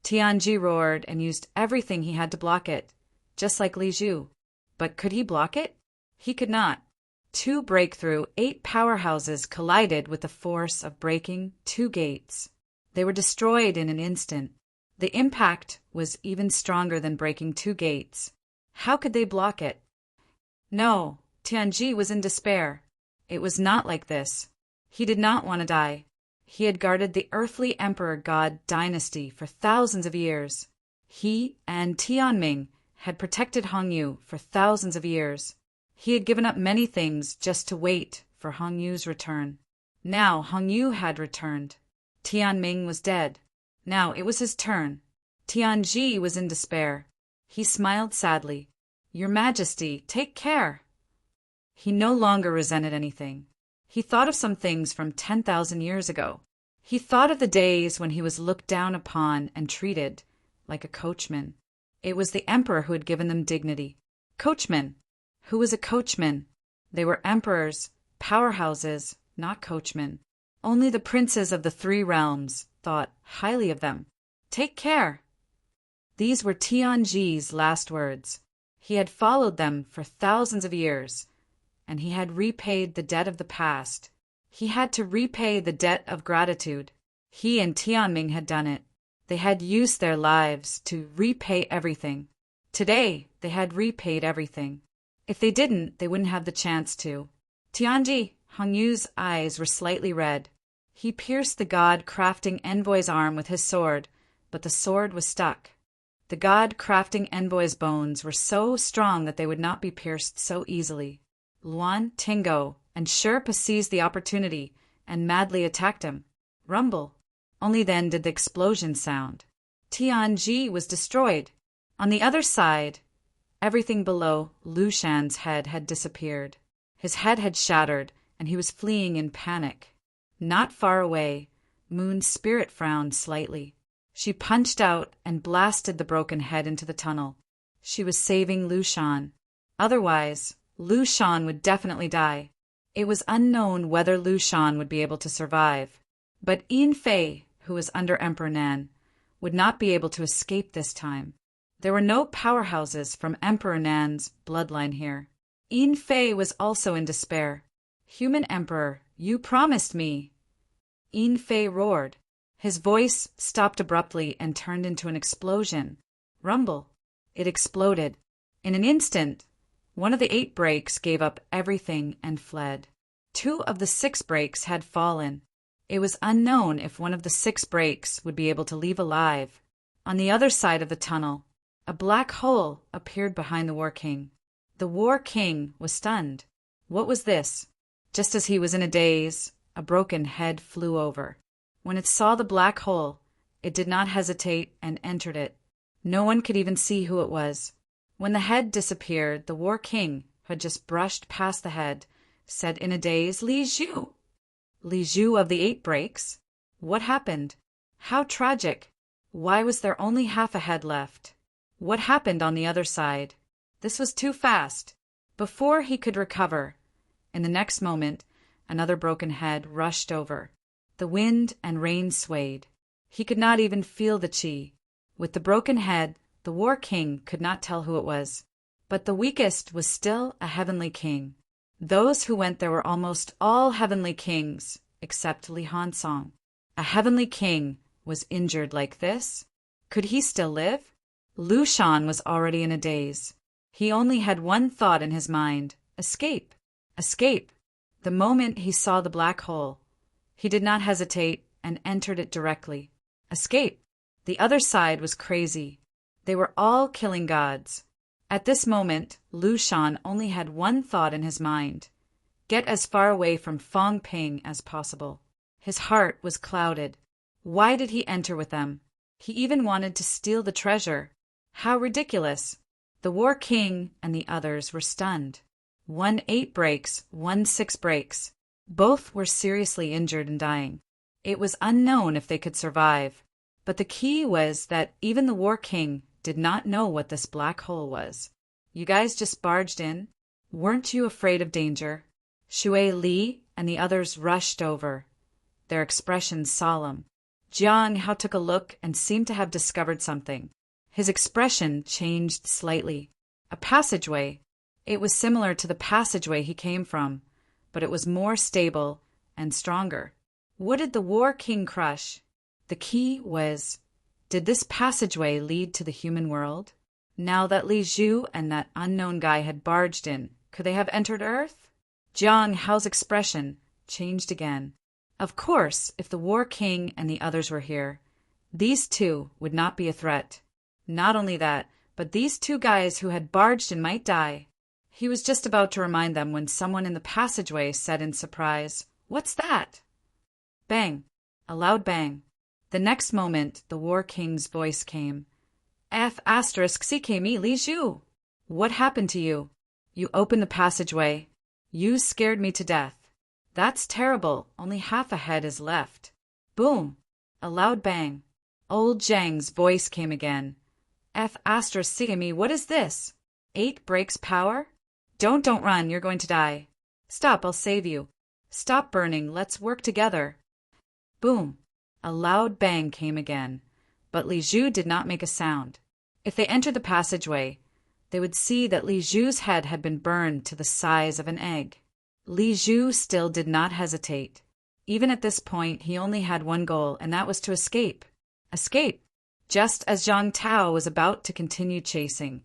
Tianji roared and used everything he had to block it, just like Li Zhu. But could he block it? He could not. 2 breakthrough 8 powerhouses collided with the force of breaking 2 gates. They were destroyed in an instant. The impact was even stronger than breaking 2 gates. How could they block it? No, Tianji was in despair. It was not like this. He did not want to die. He had guarded the earthly emperor god dynasty for thousands of years. He and Tianming had protected Hong Yu for thousands of years. He had given up many things just to wait for Hong Yu's return. Now Hong Yu had returned. Tianming was dead. Now it was his turn. Tianji was in despair. He smiled sadly. "Your Majesty, take care." He no longer resented anything. He thought of some things from 10,000 years ago. He thought of the days when he was looked down upon and treated like a coachman. It was the emperor who had given them dignity. Coachman. Who was a coachman? They were emperors, powerhouses, not coachmen. Only the princes of the 3 realms thought highly of them. Take care. These were Tianji's last words. He had followed them for thousands of years, and he had repaid the debt of the past. He had to repay the debt of gratitude. He and Tianming had done it. They had used their lives to repay everything. Today, they had repaid everything. If they didn't, they wouldn't have the chance to. Tianji, Hong Yu's eyes were slightly red. He pierced the god-crafting envoy's arm with his sword, but the sword was stuck. The god-crafting envoy's bones were so strong that they would not be pierced so easily. Luan, Tingo, and Sherpa seized the opportunity and madly attacked him. Rumble. Only then did the explosion sound. Tianji was destroyed. On the other side, everything below Lu Shan's head had disappeared. His head had shattered, and he was fleeing in panic. Not far away, Moon's spirit frowned slightly. She punched out and blasted the broken head into the tunnel. She was saving Lu Shan. Otherwise, Lu Shan would definitely die. It was unknown whether Lu Shan would be able to survive. But Yin Fei, who was under Emperor Nan, would not be able to escape this time. There were no powerhouses from Emperor Nan's bloodline here. Yin Fei was also in despair. "Human Emperor, you promised me." Yin Fei roared. His voice stopped abruptly and turned into an explosion. Rumble. It exploded. In an instant, one of the 8 breaks gave up everything and fled. 2 of the 6 breaks had fallen. It was unknown if one of the 6 breaks would be able to leave alive. On the other side of the tunnel, a black hole appeared behind the War King. The War King was stunned. What was this? Just as he was in a daze, a broken head flew over. When it saw the black hole, it did not hesitate and entered it. No one could even see who it was. When the head disappeared, the War King, who had just brushed past the head, said in a daze, "Li Zhu." Li Zhu of the 8 breaks? What happened? How tragic! Why was there only half a head left? What happened on the other side? This was too fast. Before he could recover, in the next moment, another broken head rushed over. The wind and rain swayed. He could not even feel the qi. With the broken head, the War King could not tell who it was. But the weakest was still a heavenly king. Those who went there were almost all heavenly kings, except Li Hansong. A heavenly king was injured like this? Could he still live? Lu Shan was already in a daze. He only had one thought in his mind: escape. Escape. The moment he saw the black hole, he did not hesitate and entered it directly. Escape. The other side was crazy. They were all killing gods. At this moment, Lu Shan only had one thought in his mind: get as far away from Fong Ping as possible. His heart was clouded. Why did he enter with them? He even wanted to steal the treasure. How ridiculous! The War King and the others were stunned. 1 8 breaks, 1 6 breaks. Both were seriously injured and dying. It was unknown if they could survive. But the key was that even the War King did not know what this black hole was. You guys just barged in? Weren't you afraid of danger? Shui Li and the others rushed over, their expressions solemn. Jiang Hao took a look and seemed to have discovered something. His expression changed slightly. A passageway. It was similar to the passageway he came from, but it was more stable and stronger. What did the War King crush? The key was, did this passageway lead to the human world? Now that Li Zhu and that unknown guy had barged in, could they have entered Earth? Jiang Hao's expression changed again. Of course, if the War King and the others were here, these two would not be a threat. Not only that, but these 2 guys who had barged in might die. He was just about to remind them when someone in the passageway said in surprise, "What's that?" Bang! A loud bang. The next moment, the War King's voice came. F***CKME Li Zhu. What happened to you? You opened the passageway. You scared me to death. That's terrible. Only half a head is left. Boom! A loud bang. Old Zhang's voice came again. F***CKME, what is this? 8 breaks power? Don't run, you're going to die. Stop, I'll save you. Stop burning, let's work together. Boom! A loud bang came again, but Li Zhu did not make a sound. If they entered the passageway, they would see that Li Zhu's head had been burned to the size of an egg. Li Zhu still did not hesitate. Even at this point, he only had one goal, and that was to escape. Escape! Just as Zhang Tao was about to continue chasing,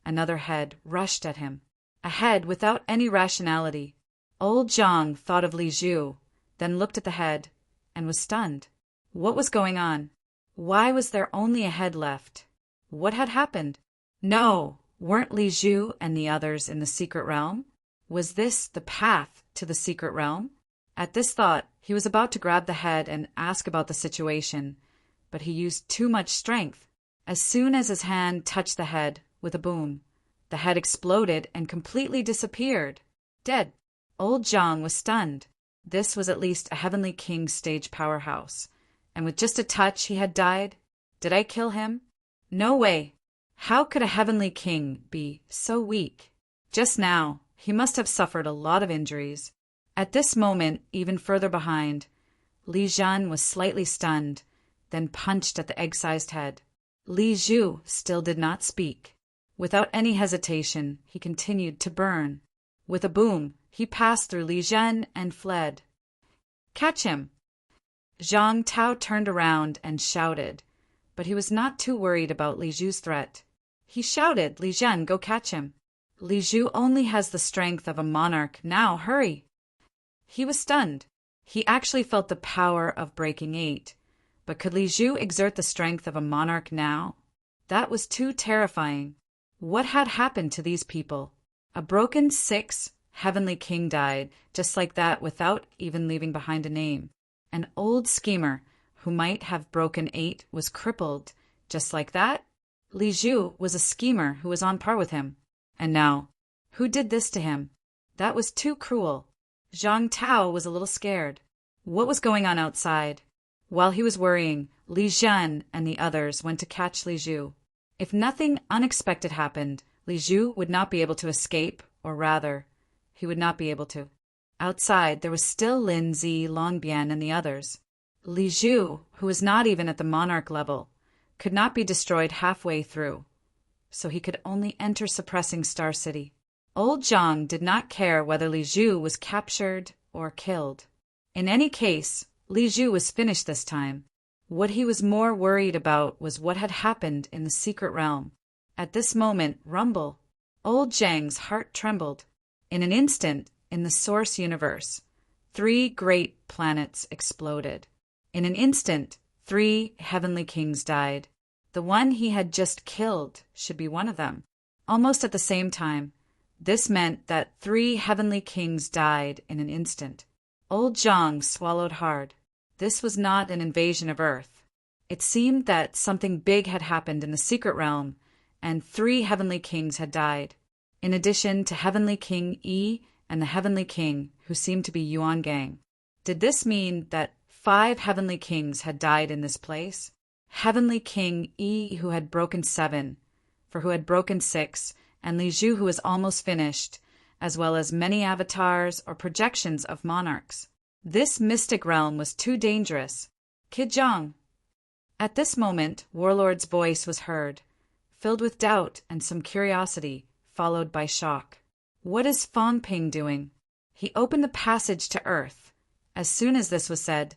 another head rushed at him. A head without any rationality. Old Zhang thought of Li Zhu, then looked at the head, and was stunned. What was going on? Why was there only a head left? What had happened? No, weren't Li Zhu and the others in the secret realm? Was this the path to the secret realm? At this thought, he was about to grab the head and ask about the situation, but he used too much strength. As soon as his hand touched the head, with a boom, the head exploded and completely disappeared. Dead. Old Zhang was stunned. This was at least a Heavenly King stage powerhouse. And with just a touch he had died? Did I kill him? No way. How could a Heavenly King be so weak? Just now, he must have suffered a lot of injuries. At this moment, even further behind, Li Zhan was slightly stunned, then punched at the egg-sized head. Li Zhu still did not speak. Without any hesitation, he continued to burn. With a boom, he passed through Li Zhen and fled. Catch him! Zhang Tao turned around and shouted, but he was not too worried about Li Zhu's threat. He shouted, Li Zhen, go catch him. Li Zhu only has the strength of a monarch. Now, hurry! He was stunned. He actually felt the power of breaking 8. But could Li Zhu exert the strength of a monarch now? That was too terrifying. What had happened to these people? A broken 6 Heavenly King died, just like that, without even leaving behind a name. An old schemer who might have broken 8 was crippled, just like that. Li Zhu was a schemer who was on par with him. And now, who did this to him? That was too cruel. Zhang Tao was a little scared. What was going on outside? While he was worrying, Li Zhen and the others went to catch Li Zhu. If nothing unexpected happened, Li Zhu would not be able to escape, or rather, he would not be able to. Outside, there was still Lin Zi, Longbian, and the others. Li Zhu, who was not even at the monarch level, could not be destroyed halfway through, so he could only enter suppressing Star City. Old Zhang did not care whether Li Zhu was captured or killed. In any case, Li Zhu was finished this time. What he was more worried about was what had happened in the secret realm. At this moment, rumble. Old Zhang's heart trembled. In an instant, in the Source universe, 3 great planets exploded. In an instant, 3 Heavenly Kings died. The one he had just killed should be one of them. Almost at the same time, this meant that 3 Heavenly Kings died in an instant. Old Zhang swallowed hard. This was not an invasion of Earth. It seemed that something big had happened in the secret realm, and 3 Heavenly Kings had died, in addition to Heavenly King Yi and the Heavenly King, who seemed to be Yuan Gang. Did this mean that 5 Heavenly Kings had died in this place? Heavenly King Yi, who had broken 7, for who had broken 6, and Li Zhu, who was almost finished, as well as many avatars or projections of monarchs. This mystic realm was too dangerous. Kid Zhang. At this moment, Warlord's voice was heard, filled with doubt and some curiosity, followed by shock. What is Fang Ping doing? He opened the passage to Earth. As soon as this was said,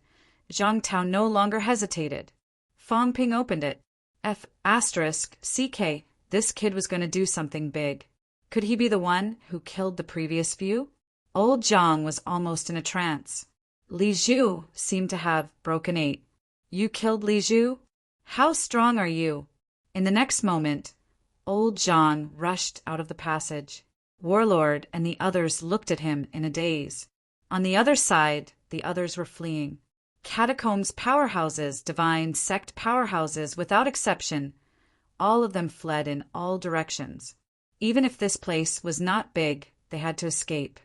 Zhang Tao no longer hesitated. Fang Ping opened it. CK, this kid was going to do something big. Could he be the one who killed the previous few? Old Zhang was almost in a trance. Li Zhu seemed to have broken 8. You killed Li Zhu? How strong are you? In the next moment, Old Zhang rushed out of the passage. Warlord and the others looked at him in a daze. On the other side, the others were fleeing. Catacombs powerhouses, divine sect powerhouses, without exception, all of them fled in all directions. Even if this place was not big, they had to escape.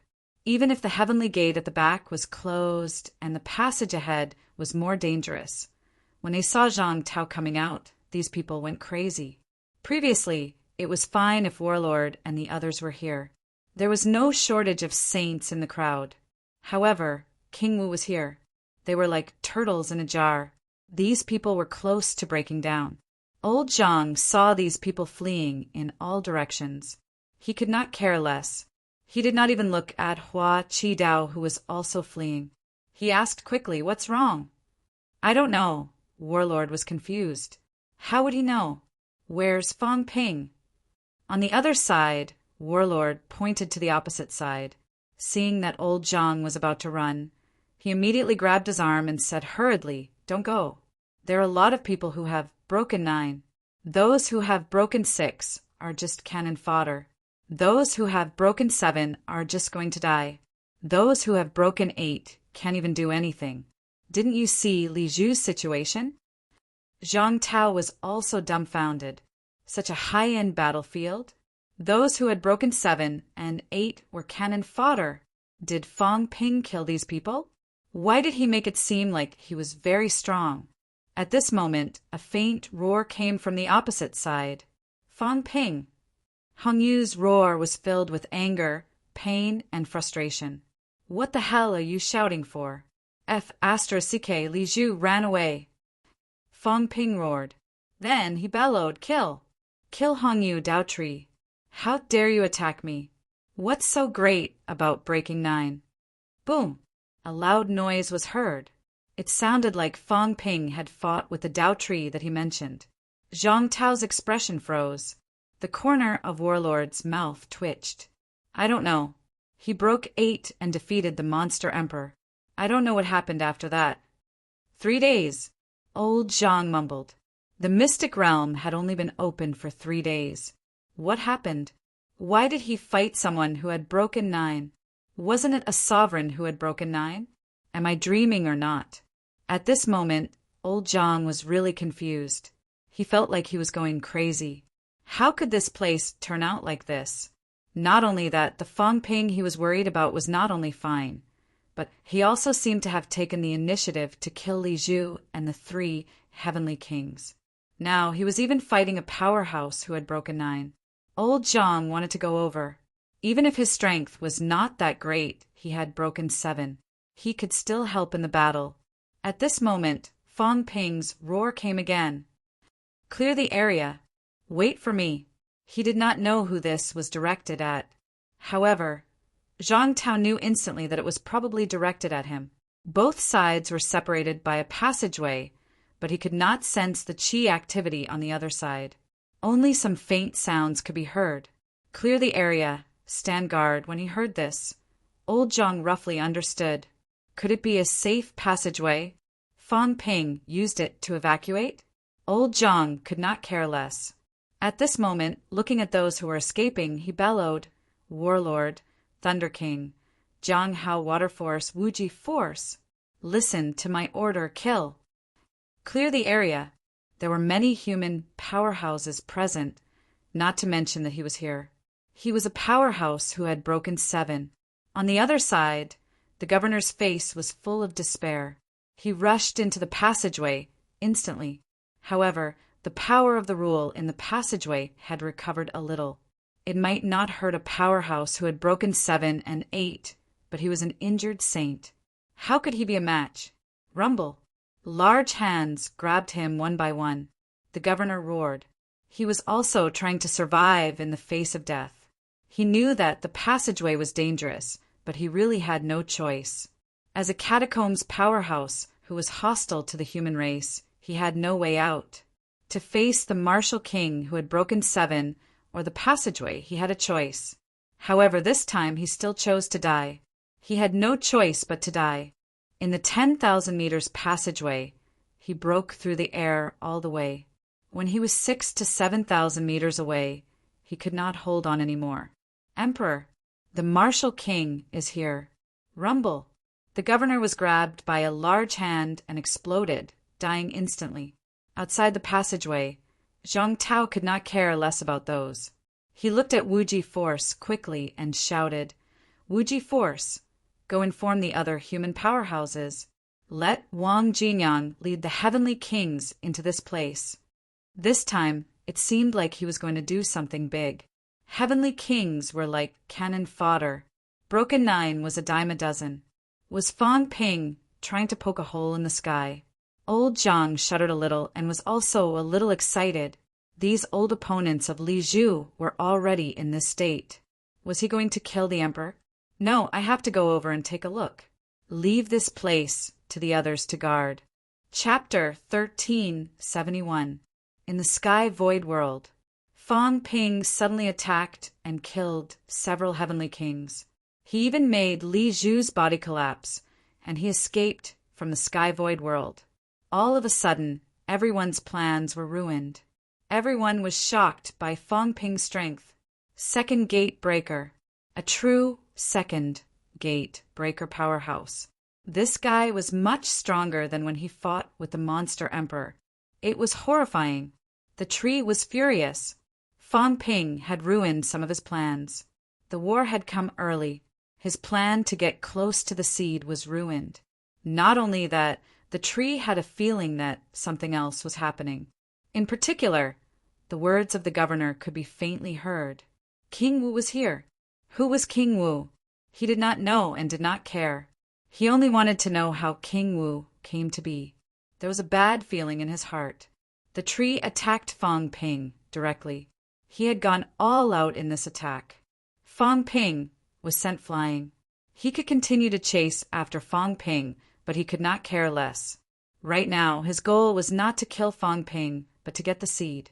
Even if the heavenly gate at the back was closed and the passage ahead was more dangerous. When they saw Zhang Tao coming out, these people went crazy. Previously, it was fine if Warlord and the others were here. There was no shortage of saints in the crowd. However, King Wu was here. They were like turtles in a jar. These people were close to breaking down. Old Zhang saw these people fleeing in all directions. He could not care less. He did not even look at Hua Qidao, who was also fleeing. He asked quickly, "What's wrong?" "I don't know." Warlord was confused. How would he know? Where's Fang Ping? On the other side, Warlord pointed to the opposite side. Seeing that old Zhang was about to run, he immediately grabbed his arm and said hurriedly, "Don't go. There are a lot of people who have broken 9. Those who have broken 6 are just cannon fodder. Those who have broken 7 are just going to die. Those who have broken 8 can't even do anything. Didn't you see Li Zhu's situation?" Zhang Tao was also dumbfounded. Such a high-end battlefield? Those who had broken 7 and 8 were cannon fodder. Did Fang Ping kill these people? Why did he make it seem like he was very strong? At this moment, a faint roar came from the opposite side. Fang Ping. Hong Yu's roar was filled with anger, pain, and frustration. "What the hell are you shouting for?" F***ck Li Zhu ran away. Fang Ping roared. Then he bellowed, "Kill! Kill Hong Yu Daotri! How dare you attack me? What's so great about breaking 9? Boom! A loud noise was heard. It sounded like Fang Ping had fought with the Daotri that he mentioned. Zhang Tao's expression froze. The corner of Warlord's mouth twitched. "I don't know. He broke 8 and defeated the monster emperor. I don't know what happened after that." 3 days, old Zhang mumbled. The mystic realm had only been open for 3 days. What happened? Why did he fight someone who had broken 9? Wasn't it a sovereign who had broken 9? Am I dreaming or not? At this moment, old Zhang was really confused. He felt like he was going crazy. How could this place turn out like this? Not only that, the Fang Ping he was worried about was not only fine, but he also seemed to have taken the initiative to kill Li Zhu and the 3 heavenly kings. Now he was even fighting a powerhouse who had broken 9. Old Zhang wanted to go over. Even if his strength was not that great, he had broken 7. He could still help in the battle. At this moment, Fang Ping's roar came again. "Clear the area. Wait for me." He did not know who this was directed at. However, Zhang Tao knew instantly that it was probably directed at him. Both sides were separated by a passageway, but he could not sense the qi activity on the other side. Only some faint sounds could be heard. "Clear the area. Stand guard." When he heard this, old Zhang roughly understood. Could it be a safe passageway? Fang Ping used it to evacuate? Old Zhang could not care less. At this moment, looking at those who were escaping, he bellowed, "Warlord, Thunder King, Zhang Hao Water Force, Wuji Force, listen to my order, kill. Clear the area." There were many human powerhouses present, not to mention that he was here. He was a powerhouse who had broken 7. On the other side, the governor's face was full of despair. He rushed into the passageway instantly. However, the power of the rule in the passageway had recovered a little. It might not hurt a powerhouse who had broken 7 and 8, but he was an injured saint. How could he be a match? Rumble. Large hands grabbed him one by one. The governor roared. He was also trying to survive in the face of death. He knew that the passageway was dangerous, but he really had no choice. As a catacombs powerhouse who was hostile to the human race, he had no way out. To face the martial king who had broken 7 or the passageway, he had a choice. However, this time he still chose to die. He had no choice but to die. In the 10,000 meters passageway, he broke through the air all the way. When he was 6,000 to 7,000 meters away, he could not hold on anymore. "Emperor, the martial king is here." Rumble. The governor was grabbed by a large hand and exploded, dying instantly. Outside the passageway, Zhang Tao could not care less about those. He looked at Wuji Force quickly and shouted, "Wuji Force, go inform the other human powerhouses. Let Wang Jinyang lead the heavenly kings into this place." This time, it seemed like he was going to do something big. Heavenly kings were like cannon fodder. Broken 9 was a dime a dozen. Was Fang Ping trying to poke a hole in the sky? Old Zhang shuddered a little and was also a little excited. These old opponents of Li Zhu were already in this state. Was he going to kill the emperor? No, I have to go over and take a look. Leave this place to the others to guard. Chapter 1371. In the Sky Void World. Fang Ping suddenly attacked and killed several heavenly kings. He even made Li Zhu's body collapse, and he escaped from the Sky Void World. All of a sudden, everyone's plans were ruined. Everyone was shocked by Fang Ping's strength. Second Gate Breaker. A true second gate breaker powerhouse. This guy was much stronger than when he fought with the monster emperor. It was horrifying. The tree was furious. Fang Ping had ruined some of his plans. The war had come early. His plan to get close to the seed was ruined. Not only that, the tree had a feeling that something else was happening. In particular, the words of the governor could be faintly heard. King Wu was here. Who was King Wu? He did not know and did not care. He only wanted to know how King Wu came to be. There was a bad feeling in his heart. The tree attacked Fang Ping directly. He had gone all out in this attack. Fang Ping was sent flying. He could continue to chase after Fang Ping, but he could not care less. Right now, his goal was not to kill Fang Ping, but to get the seed.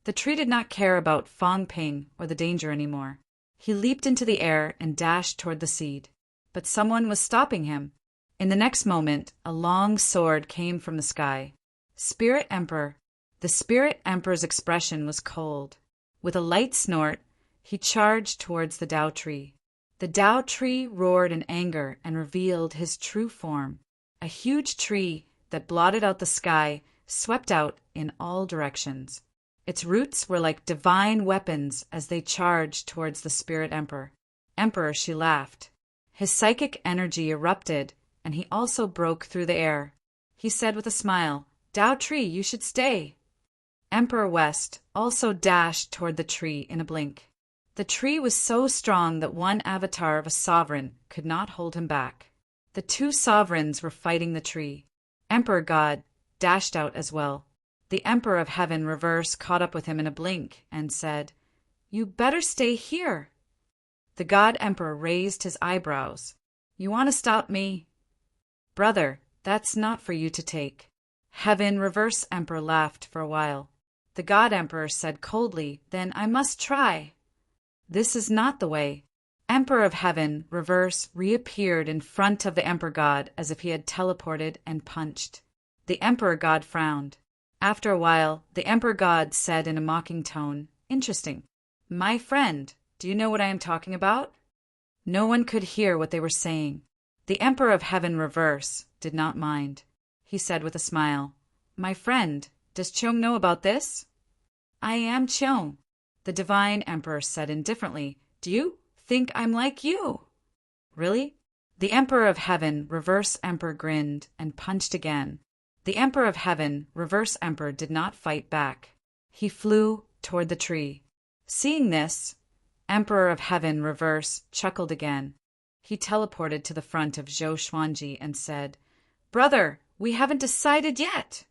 The tree did not care about Fang Ping or the danger anymore. He leaped into the air and dashed toward the seed. But someone was stopping him. In the next moment, a long sword came from the sky. Spirit Emperor. The Spirit Emperor's expression was cold. With a light snort, he charged towards the Dao tree. The Dao tree roared in anger and revealed his true form. A huge tree that blotted out the sky swept out in all directions. Its roots were like divine weapons as they charged towards the Spirit Emperor. Emperor, she laughed. His psychic energy erupted, and he also broke through the air. He said with a smile, Dao tree, you should stay. Emperor West also dashed toward the tree in a blink. The tree was so strong that one avatar of a sovereign could not hold him back. The two sovereigns were fighting the tree. Emperor God dashed out as well. The Emperor of Heaven Reverse caught up with him in a blink and said, You better stay here. The God Emperor raised his eyebrows. You want to stop me? Brother, that's not for you to take. Heaven Reverse Emperor laughed for a while. The God Emperor said coldly, Then I must try. This is not the way. Emperor of Heaven Reverse reappeared in front of the Emperor God as if he had teleported and punched. The Emperor God frowned. After a while, the Emperor God said in a mocking tone, Interesting. My friend, do you know what I am talking about? No one could hear what they were saying. The Emperor of Heaven Reverse did not mind. He said with a smile, My friend, does Cheong know about this? I am Cheong. The Divine Emperor said indifferently, Do you think I'm like you? Really? The Emperor of Heaven Reverse Emperor grinned and punched again. The Emperor of Heaven Reverse Emperor did not fight back. He flew toward the tree. Seeing this, Emperor of Heaven Reverse chuckled again. He teleported to the front of Zhou Xuanji and said, Brother, we haven't decided yet.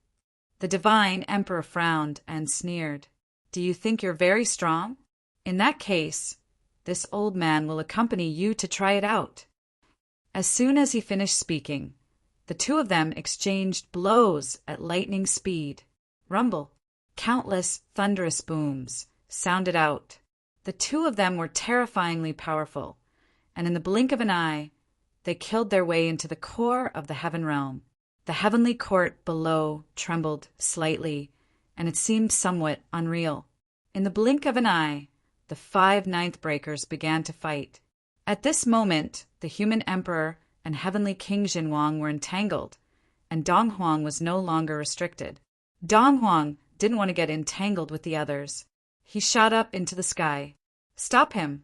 The Divine Emperor frowned and sneered. Do you think you're very strong? In that case, this old man will accompany you to try it out. As soon as he finished speaking, the two of them exchanged blows at lightning speed. Rumble, countless thunderous booms sounded out. The two of them were terrifyingly powerful, and in the blink of an eye, they killed their way into the core of the heaven realm. The heavenly court below trembled slightly, and it seemed somewhat unreal. In the blink of an eye, the 5 ninth breakers began to fight. At this moment, the human emperor and heavenly king Jinwang were entangled, and Dong Huang was no longer restricted. Dong Huang didn't want to get entangled with the others. He shot up into the sky. Stop him!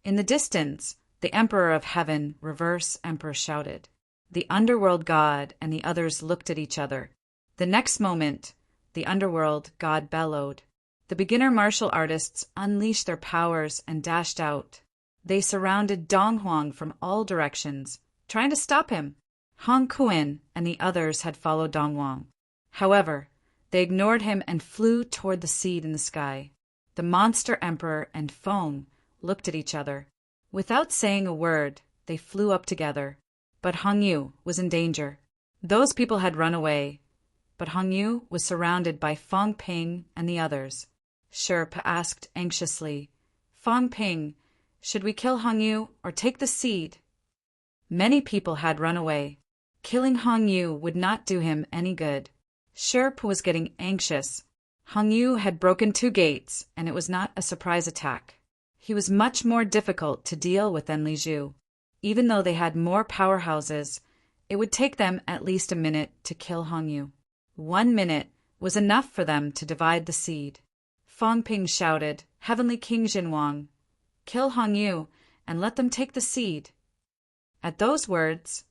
In the distance, the Emperor of Heaven Reverse Emperor shouted. The underworld god and the others looked at each other. The next moment, the underworld god bellowed. The beginner martial artists unleashed their powers and dashed out. They surrounded Dong Huang from all directions, trying to stop him. Hong Kuan and the others had followed Dongwang. However, they ignored him and flew toward the seed in the sky. The monster emperor and Feng looked at each other. Without saying a word, they flew up together. But Hong Yu was in danger. Those people had run away, but Hong Yu was surrounded by Fang Ping and the others. Sherpa asked anxiously, "Fang Ping, should we kill Hong Yu or take the seed?" Many people had run away. Killing Hong Yu would not do him any good. Sherpa was getting anxious. Hong Yu had broken 2 gates, and it was not a surprise attack. He was much more difficult to deal with than Li Zhu. Even though they had more powerhouses, it would take them at least a minute to kill Hong Yu. 1 minute was enough for them to divide the seed. Fang Ping shouted, "Heavenly King Jinwang, kill Hong Yu and let them take the seed." At those words,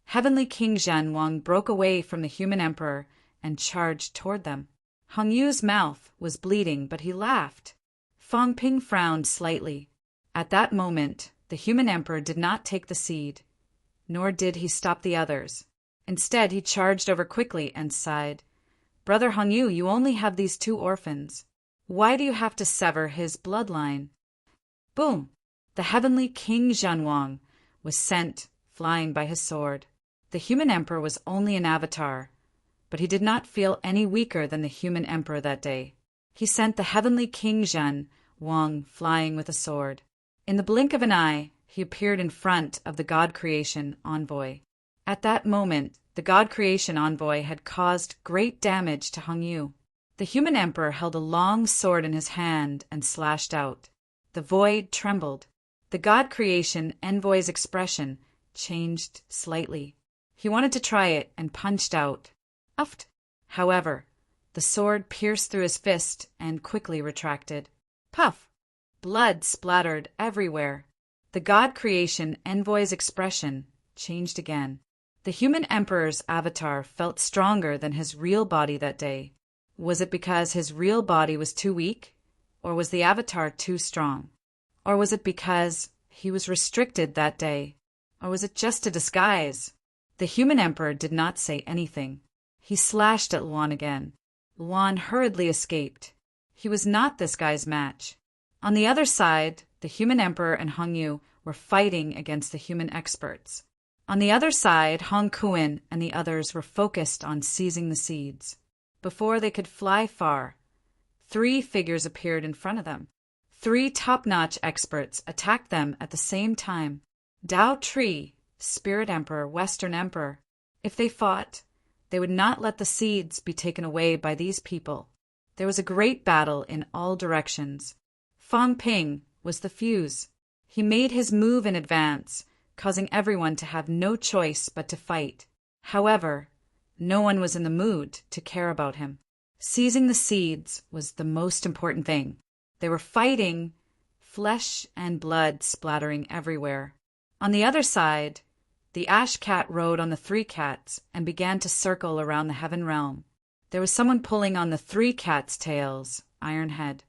Heavenly King Jinwang broke away from the human emperor and charged toward them. Hong Yu's mouth was bleeding, but he laughed. Fang Ping frowned slightly. At that moment, the human emperor did not take the seed, nor did he stop the others. Instead, he charged over quickly and sighed, "Brother Hong Yu, you only have these 2 orphans. Why do you have to sever his bloodline?" Boom! The heavenly King Jinwang was sent flying by his sword. The human emperor was only an avatar, but he did not feel any weaker than the human emperor that day. He sent the heavenly King Jinwang flying with a sword. In the blink of an eye, he appeared in front of the God Creation Envoy. At that moment, the God Creation Envoy had caused great damage to Hong Yu. The human emperor held a long sword in his hand and slashed out. The void trembled. The God Creation Envoy's expression changed slightly. He wanted to try it and punched out. Uft! However, the sword pierced through his fist and quickly retracted. Puff! Blood splattered everywhere. The God Creation Envoy's expression changed again. The human emperor's avatar felt stronger than his real body that day. Was it because his real body was too weak? Or was the avatar too strong? Or was it because he was restricted that day? Or was it just a disguise? The human emperor did not say anything. He slashed at Luan again. Luan hurriedly escaped. He was not this guy's match. On the other side, the human emperor and Hong Yu were fighting against the human experts. On the other side, Hong Kuan and the others were focused on seizing the seeds. Before they could fly far, 3 figures appeared in front of them. 3 top-notch experts attacked them at the same time. Dao Tri, Spirit Emperor, Western Emperor. If they fought, they would not let the seeds be taken away by these people. There was a great battle in all directions. Fang Ping was the fuse. He made his move in advance, causing everyone to have no choice but to fight. However, no one was in the mood to care about him. Seizing the seeds was the most important thing. They were fighting, flesh and blood splattering everywhere. On the other side, the ash cat rode on the 3 cats and began to circle around the heaven realm. There was someone pulling on the 3 cats' tails, Ironhead.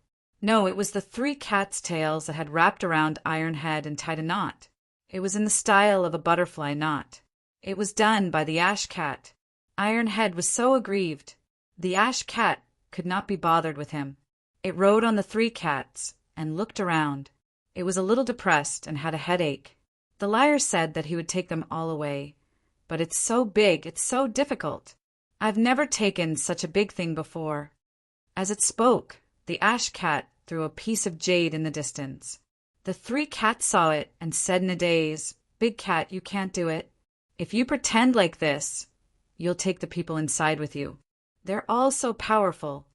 No, it was the 3 cats' tails that had wrapped around Ironhead and tied a knot. It was in the style of a butterfly knot. It was done by the ash cat. Ironhead was so aggrieved. The ash cat could not be bothered with him. It rode on the 3 cats and looked around. It was a little depressed and had a headache. The liar said that he would take them all away. But it's so big, it's so difficult. I've never taken such a big thing before. As it spoke, the ash cat threw a piece of jade in the distance. The 3 cats saw it and said in a daze, "Big cat, you can't do it. If you pretend like this, you'll take the people inside with you. They're all so powerful."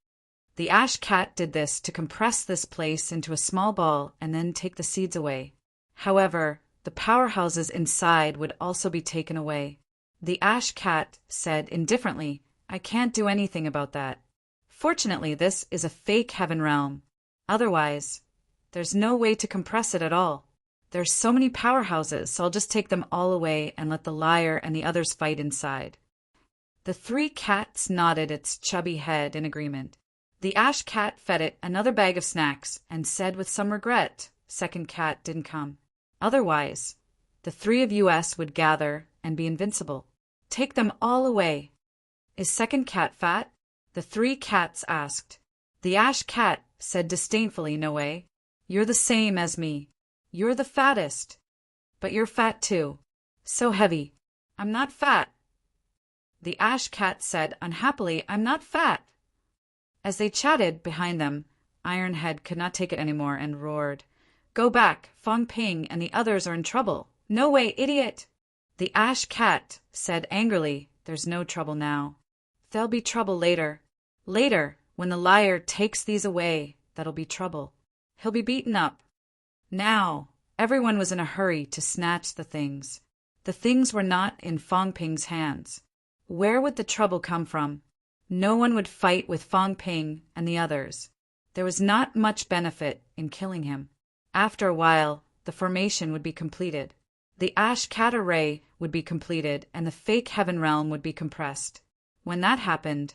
The ash cat did this to compress this place into a small ball and then take the seeds away. However, the powerhouses inside would also be taken away. The ash cat said indifferently, "I can't do anything about that. Fortunately, this is a fake heaven realm. Otherwise, there's no way to compress it at all. There's so many powerhouses, so I'll just take them all away and let the liar and the others fight inside." The 3 cats nodded its chubby head in agreement. The ash cat fed it another bag of snacks and said with some regret, second cat didn't come. Otherwise, the 3 of us would gather and be invincible. Take them all away." "Is second cat fat?" the 3 cats asked. The ash cat said disdainfully, "No way. You're the same as me. You're the fattest." "But you're fat too. So heavy." "I'm not fat." The ash cat said unhappily, "I'm not fat." As they chatted behind them, Ironhead could not take it anymore and roared, "Go back! Fong Ping and the others are in trouble." "No way, idiot!" The ash cat said angrily, "There's no trouble now. There'll be trouble later. Later, when the liar takes these away, that'll be trouble. He'll be beaten up." Now, everyone was in a hurry to snatch the things. The things were not in Fong Ping's hands. Where would the trouble come from? No one would fight with Fong Ping and the others. There was not much benefit in killing him. After a while, the formation would be completed. The Ash Cat array would be completed, and the fake Heaven Realm would be compressed. When that happened,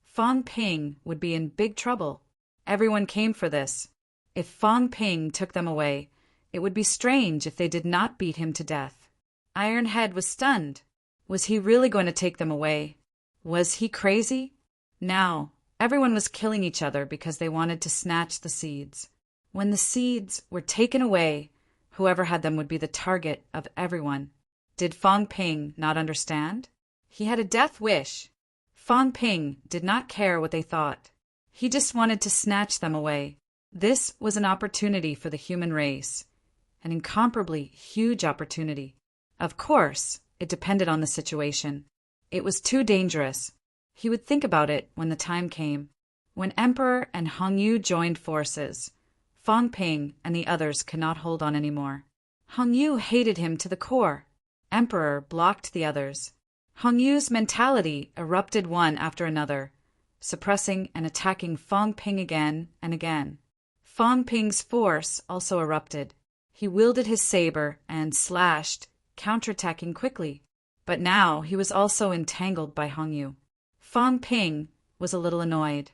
Fong Ping would be in big trouble. Everyone came for this. If Fong Ping took them away, it would be strange if they did not beat him to death. Ironhead was stunned. Was he really going to take them away? Was he crazy? Now, everyone was killing each other because they wanted to snatch the seeds. When the seeds were taken away, whoever had them would be the target of everyone. Did Fong Ping not understand? He had a death wish. Fong Ping did not care what they thought. He just wanted to snatch them away. This was an opportunity for the human race, an incomparably huge opportunity. Of course, it depended on the situation. It was too dangerous. He would think about it when the time came. When Emperor and Hong Yu joined forces, Fong Ping and the others could not hold on anymore. Hong Yu hated him to the core. Emperor blocked the others. Hong Yu's mentality erupted one after another, suppressing and attacking Fong Ping again and again. Fong Ping's force also erupted. He wielded his saber and slashed, counterattacking quickly. But now he was also entangled by Hong Yu. Fong Ping was a little annoyed.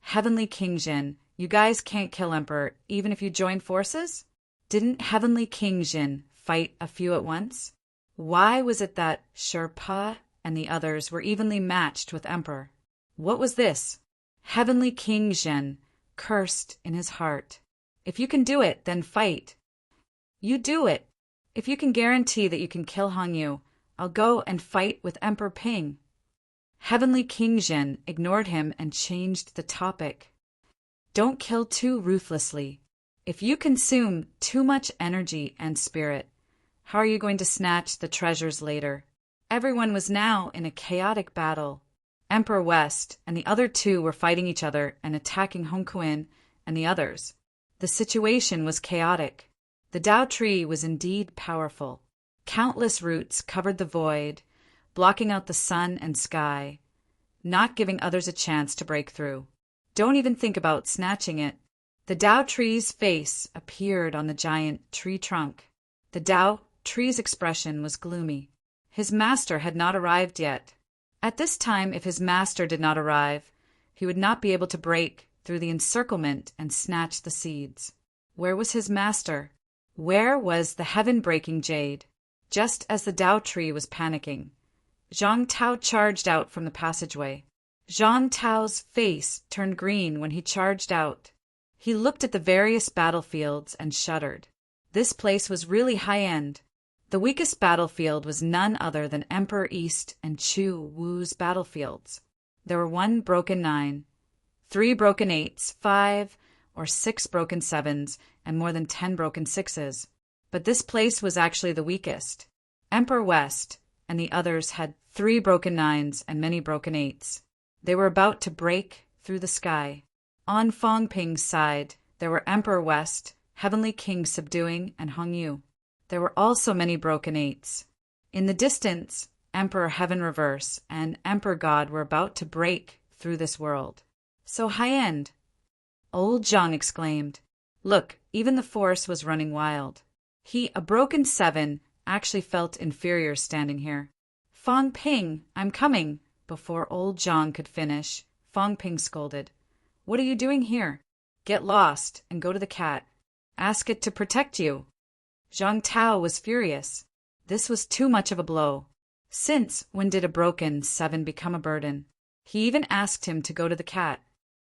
"Heavenly King Jin, you guys can't kill Emperor even if you join forces? Didn't Heavenly King Jin fight a few at once? Why was it that Sherpa and the others were evenly matched with Emperor? What was this?" Heavenly King Jin cursed in his heart. "If you can do it, then fight. You do it. If you can guarantee that you can kill Hong Yu, I'll go and fight with Emperor Ping." Heavenly King Jin ignored him and changed the topic. "Don't kill too ruthlessly. If you consume too much energy and spirit, how are you going to snatch the treasures later?" Everyone was now in a chaotic battle. Emperor West and the other 2 were fighting each other and attacking Hong Kuan and the others. The situation was chaotic. The Tao tree was indeed powerful. Countless roots covered the void, blocking out the sun and sky, not giving others a chance to break through. Don't even think about snatching it. The Tao tree's face appeared on the giant tree trunk. The Tao tree's expression was gloomy. His master had not arrived yet. At this time, if his master did not arrive, he would not be able to break through the encirclement and snatch the seeds. Where was his master? Where was the heaven-breaking jade? Just as the Tao tree was panicking, Zhang Tao charged out from the passageway. Zhang Tao's face turned green when he charged out. He looked at the various battlefields and shuddered. This place was really high-end. The weakest battlefield was none other than Emperor East and Chu Wu's battlefields. There were 1 broken 9, 3 broken 8s, 5 or 6 broken 7s, and more than 10 broken 6s. But this place was actually the weakest. Emperor West and the others had 3 broken 9s and many broken 8s. They were about to break through the sky. On Fong Ping's side, there were Emperor West, Heavenly King Subduing, and Hong Yu. There were also many broken 8s. In the distance, Emperor Heaven Reverse and Emperor God were about to break through this world. So high-end. Old Zhang exclaimed. Look, even the force was running wild. He, a broken 7, actually felt inferior standing here. Fong Ping, I'm coming. Before old Zhang could finish, Fong Ping scolded. What are you doing here? Get lost and go to the cat. Ask it to protect you. Zhang Tao was furious. This was too much of a blow. Since when did a broken 7 become a burden? He even asked him to go to the cat.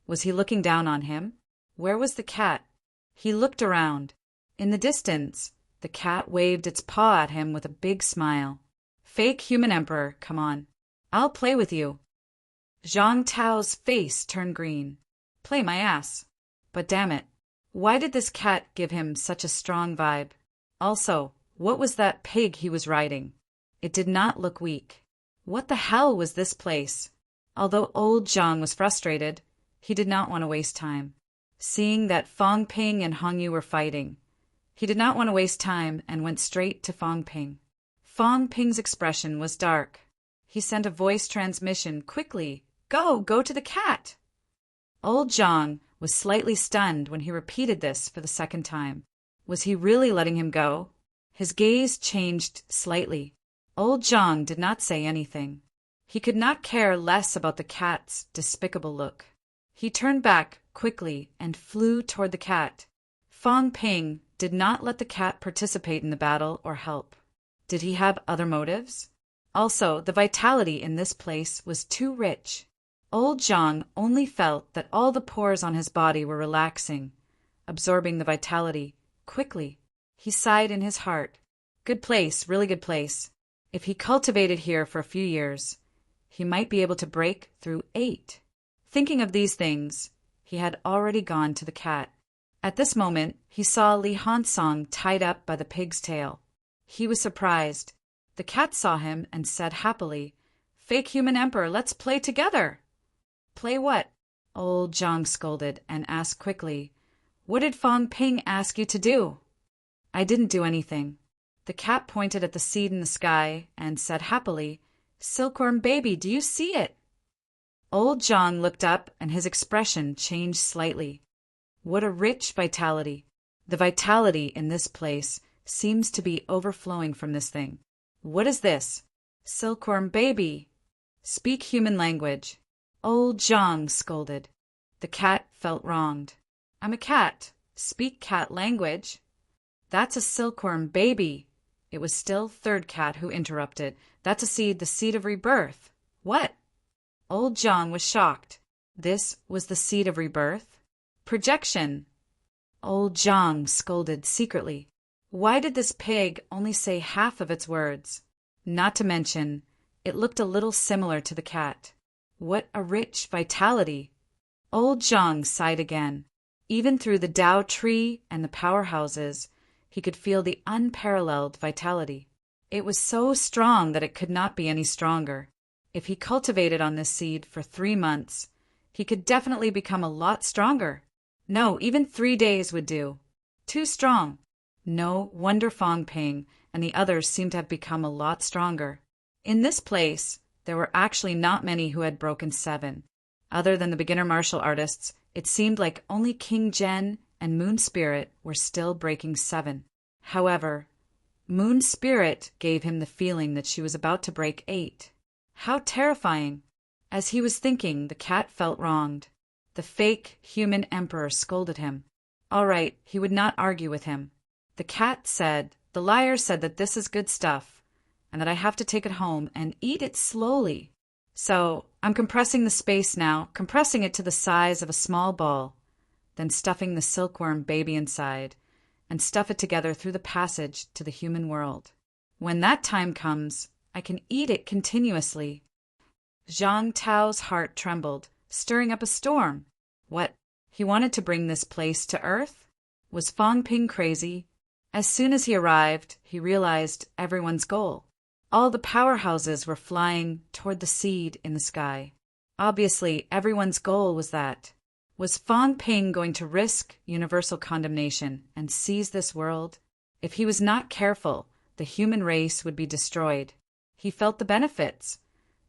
Was he looking down on him? Where was the cat? He looked around. In the distance, the cat waved its paw at him with a big smile. Fake human emperor, come on. I'll play with you. Zhang Tao's face turned green. Play my ass. But damn it, why did this cat give him such a strong vibe? Also, what was that pig he was riding? It did not look weak. What the hell was this place? Although old Zhang was frustrated, he did not want to waste time. Seeing that Fang Ping and Hong Yu were fighting, he did not want to waste time and went straight to Fang Ping. Fang Ping's expression was dark. He sent a voice transmission quickly. Go to the cat. Old Zhang was slightly stunned when he repeated this for the second time. Was he really letting him go? His gaze changed slightly. Old Zhang did not say anything. He could not care less about the cat's despicable look. He turned back quickly and flew toward the cat. Fang Ping did not let the cat participate in the battle or help. Did he have other motives? Also, the vitality in this place was too rich. Old Zhang only felt that all the pores on his body were relaxing, absorbing the vitality. Quickly, he sighed in his heart. Good place, really good place. If he cultivated here for a few years, he might be able to break through 8. Thinking of these things, he had already gone to the cat. At this moment, he saw Li Hansong tied up by the pig's tail. He was surprised. The cat saw him and said happily, Fake human emperor, let's play together. Play what? Old Zhang scolded and asked quickly, What did Fang Ping ask you to do? I didn't do anything. The cat pointed at the seed in the sky and said happily, Silkworm baby, do you see it? Old Zhang looked up and his expression changed slightly. What a rich vitality. The vitality in this place seems to be overflowing from this thing. What is this? Silkworm baby. Speak human language. Old Zhang scolded. The cat felt wronged. I'm a cat. Speak cat language. That's a silkworm baby. It was still third cat who interrupted. That's a seed, the seed of rebirth. What? Old Zhang was shocked. This was the seed of rebirth? Projection. Old Zhang scolded secretly. Why did this pig only say half of its words? Not to mention, it looked a little similar to the cat. What a rich vitality. Old Zhang sighed again. Even through the Dao tree and the powerhouses, he could feel the unparalleled vitality. It was so strong that it could not be any stronger. If he cultivated on this seed for 3 months, he could definitely become a lot stronger. No, even 3 days would do. Too strong. No wonder Fang Ping and the others seemed to have become a lot stronger. In this place, there were actually not many who had broken 7. Other than the beginner martial artists, it seemed like only King Zhen and Moon Spirit were still breaking 7. However, Moon Spirit gave him the feeling that she was about to break 8. How terrifying! As he was thinking, the cat felt wronged. The fake human emperor scolded him. All right, he would not argue with him. The cat said, the liar said that this is good stuff, and that I have to take it home and eat it slowly. So, I'm compressing the space now, compressing it to the size of a small ball, then stuffing the silkworm baby inside, and stuff it together through the passage to the human world. When that time comes, I can eat it continuously. Zhang Tao's heart trembled, stirring up a storm. What? He wanted to bring this place to Earth? Was Fang Ping crazy? As soon as he arrived, he realized everyone's goal. All the powerhouses were flying toward the seed in the sky. Obviously, everyone's goal was that. Was Fang Ping going to risk universal condemnation and seize this world? If he was not careful, the human race would be destroyed. He felt the benefits,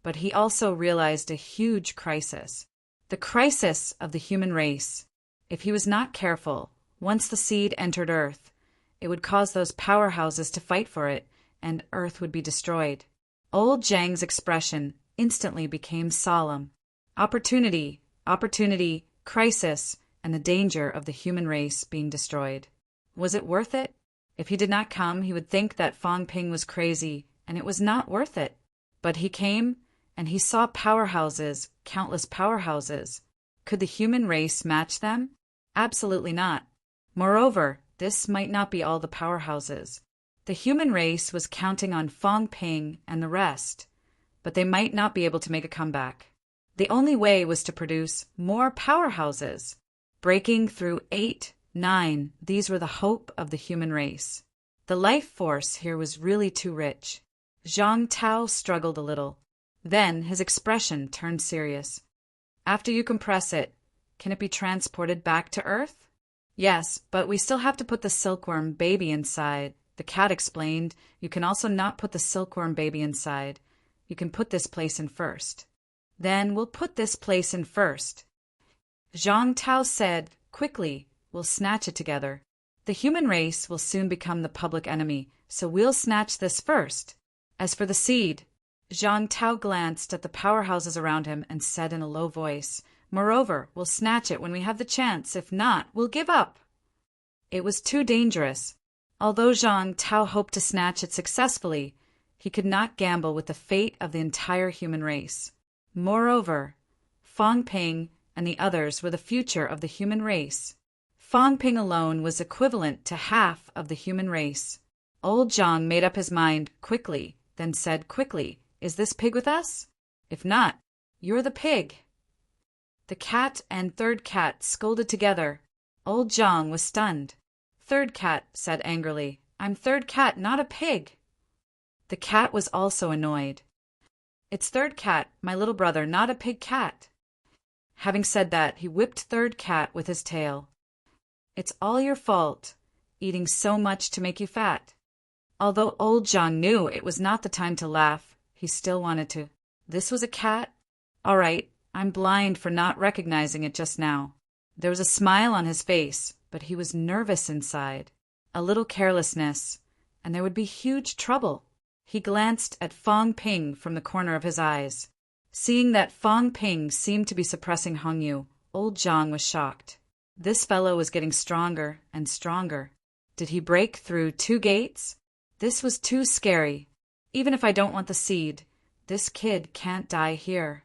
but he also realized a huge crisis. The crisis of the human race. If he was not careful, once the seed entered Earth, it would cause those powerhouses to fight for it, and Earth would be destroyed. Old Zhang's expression instantly became solemn. Opportunity, crisis, and the danger of the human race being destroyed. Was it worth it? If he did not come, he would think that Fang Ping was crazy, and it was not worth it. But he came, and he saw powerhouses, countless powerhouses. Could the human race match them? Absolutely not. Moreover, this might not be all the powerhouses. The human race was counting on Fong Ping and the rest, but they might not be able to make a comeback. The only way was to produce more powerhouses. Breaking through 8, 9, these were the hope of the human race. The life force here was really too rich. Zhang Tao struggled a little. Then his expression turned serious. After you compress it, can it be transported back to Earth? Yes, but we still have to put the silkworm baby inside. The cat explained, you can also not put the silkworm baby inside. You can put this place in first. Then we'll put this place in first. Zhang Tao said, quickly, we'll snatch it together. The human race will soon become the public enemy, so we'll snatch this first. As for the seed, Zhang Tao glanced at the powerhouses around him and said in a low voice, moreover, we'll snatch it when we have the chance. If not, we'll give up. It was too dangerous. Although Zhang Tao hoped to snatch it successfully, he could not gamble with the fate of the entire human race. Moreover, Fong Ping and the others were the future of the human race. Fong Ping alone was equivalent to half of the human race. Old Zhang made up his mind quickly, then said quickly, is this pig with us? If not, you're the pig. The cat and third cat scolded together. Old Zhang was stunned. Third cat said angrily, I'm third cat, not a pig. The cat was also annoyed. It's third cat, my little brother, not a pig cat. Having said that, he whipped third cat with his tail. It's all your fault, eating so much to make you fat. Although old Zhang knew it was not the time to laugh, he still wanted to. This was a cat? All right, I'm blind for not recognizing it just now. There was a smile on his face, but he was nervous inside. A little carelessness, and there would be huge trouble. He glanced at Fong Ping from the corner of his eyes. Seeing that Fong Ping seemed to be suppressing Hongyu, old Zhang was shocked. This fellow was getting stronger and stronger. Did he break through 2 gates? This was too scary. Even if I don't want the seed, this kid can't die here.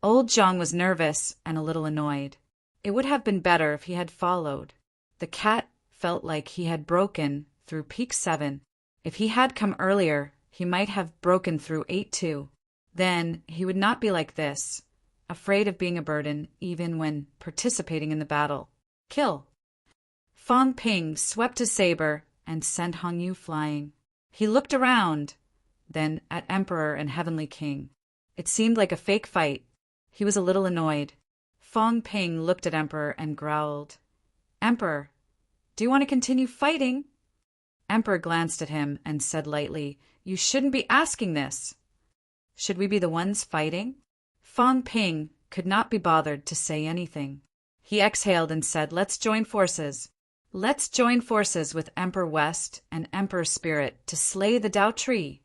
Old Zhang was nervous and a little annoyed. It would have been better if he had followed. The cat felt like he had broken through peak 7. If he had come earlier, he might have broken through 8 too. Then he would not be like this, afraid of being a burden even when participating in the battle. Kill. Fong Ping swept his saber and sent Hongyu flying. He looked around, then at Emperor and Heavenly King. It seemed like a fake fight. He was a little annoyed. Fong Ping looked at Emperor and growled, Emperor, do you want to continue fighting? Emperor glanced at him and said lightly, you shouldn't be asking this. Should we be the ones fighting? Fong Ping could not be bothered to say anything. He exhaled and said, let's join forces. Let's join forces with Emperor West and Emperor Spirit to slay the Dao Tree.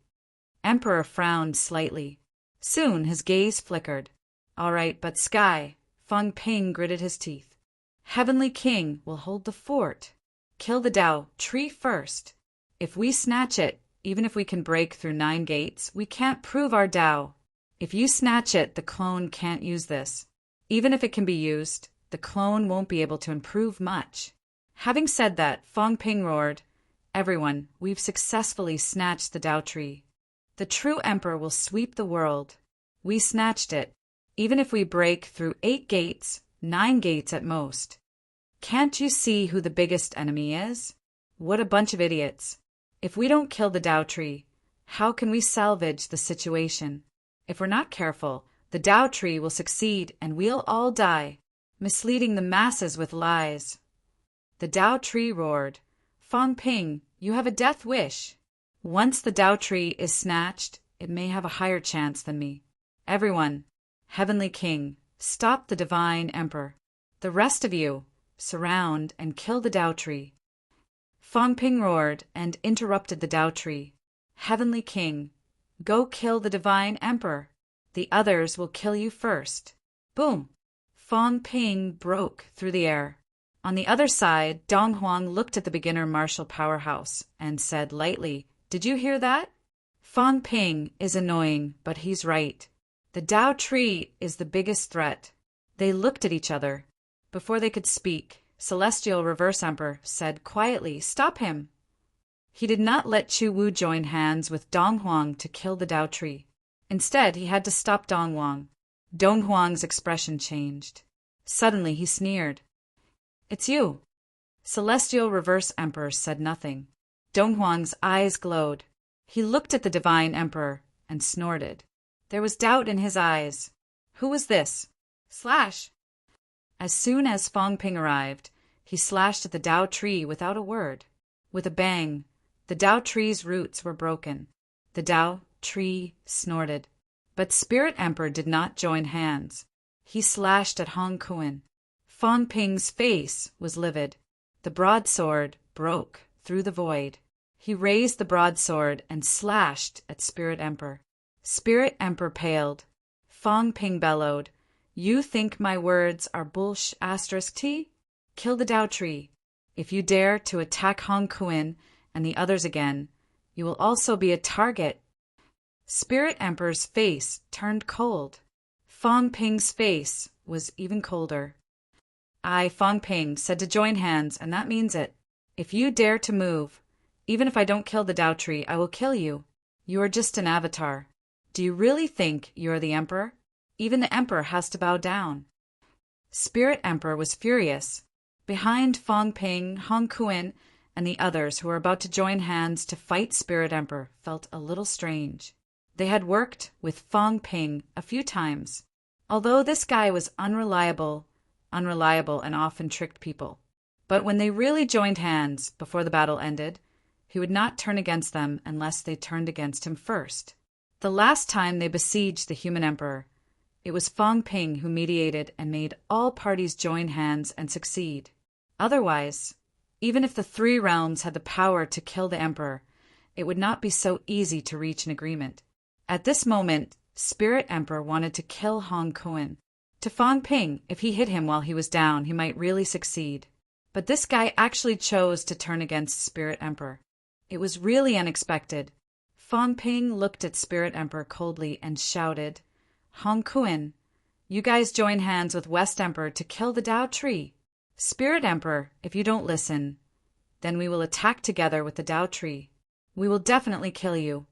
Emperor frowned slightly. Soon his gaze flickered. All right, but Sky, Fong Ping gritted his teeth. Heavenly King will hold the fort. Kill the Dao Tree first. If we snatch it, even if we can break through 9 gates, we can't prove our Dao. If you snatch it, the clone can't use this. Even if it can be used, the clone won't be able to improve much. Having said that, Fong Ping roared, everyone, we've successfully snatched the Dao Tree. The true Emperor will sweep the world. We snatched it. Even if we break through 8 gates, 9 gates at most. Can't you see who the biggest enemy is? What a bunch of idiots. If we don't kill the Dao Tree, how can we salvage the situation? If we're not careful, the Dao Tree will succeed and we'll all die, misleading the masses with lies. The Dao Tree roared, Fong Ping, you have a death wish. Once the Dao Tree is snatched, it may have a higher chance than me. Everyone, Heavenly King, stop the Divine Emperor. The rest of you, surround and kill the Dao Tree. Fong Ping roared and interrupted the Dao Tree. Heavenly King, go kill the Divine Emperor. The others will kill you first. Boom! Fong Ping broke through the air. On the other side, Dong Huang looked at the beginner martial powerhouse and said lightly, did you hear that? Fang Ping is annoying, but he's right. The Tao tree is the biggest threat. They looked at each other. Before they could speak, Celestial Reverse Emperor said quietly, "Stop him." He did not let Chu Wu join hands with Dong Huang to kill the Tao tree. Instead, he had to stop Dong Huang. Dong Huang's expression changed. Suddenly, he sneered. "It's you." Celestial Reverse Emperor said nothing. Dong Huang's eyes glowed. He looked at the Divine Emperor and snorted. There was doubt in his eyes. Who was this? Slash! As soon as Fang Ping arrived, he slashed at the Tao tree without a word. With a bang, the Tao tree's roots were broken. The Tao tree snorted. But Spirit Emperor did not join hands. He slashed at Hong Kuan. Fang Ping's face was livid. The broadsword broke through the void. He raised the broadsword and slashed at Spirit Emperor. Spirit Emperor paled. Fang Ping bellowed, "You think my words are *T? Kill the Tao tree. If you dare to attack Hong Kuan and the others again, you will also be a target." Spirit Emperor's face turned cold. Fang Ping's face was even colder. "I, Fang Ping, said to join hands, and that means it. If you dare to move, even if I don't kill the Tao tree, I will kill you. You are just an avatar. Do you really think you are the Emperor? Even the Emperor has to bow down." Spirit Emperor was furious. Behind Fang Ping, Hong Kuan, and the others who were about to join hands to fight Spirit Emperor felt a little strange. They had worked with Fang Ping a few times. Although this guy was unreliable and often tricked people. But when they really joined hands before the battle ended, he would not turn against them unless they turned against him first. The last time they besieged the human emperor, it was Fang Ping who mediated and made all parties join hands and succeed. Otherwise, even if the three realms had the power to kill the emperor, it would not be so easy to reach an agreement. At this moment, Spirit Emperor wanted to kill Hong Kuan. To Fang Ping, if he hit him while he was down, he might really succeed. But this guy actually chose to turn against Spirit Emperor. It was really unexpected. Fang Ping looked at Spirit Emperor coldly and shouted, "Hong Kuan, you guys join hands with West Emperor to kill the Tao tree. Spirit Emperor, if you don't listen, then we will attack together with the Tao tree. We will definitely kill you."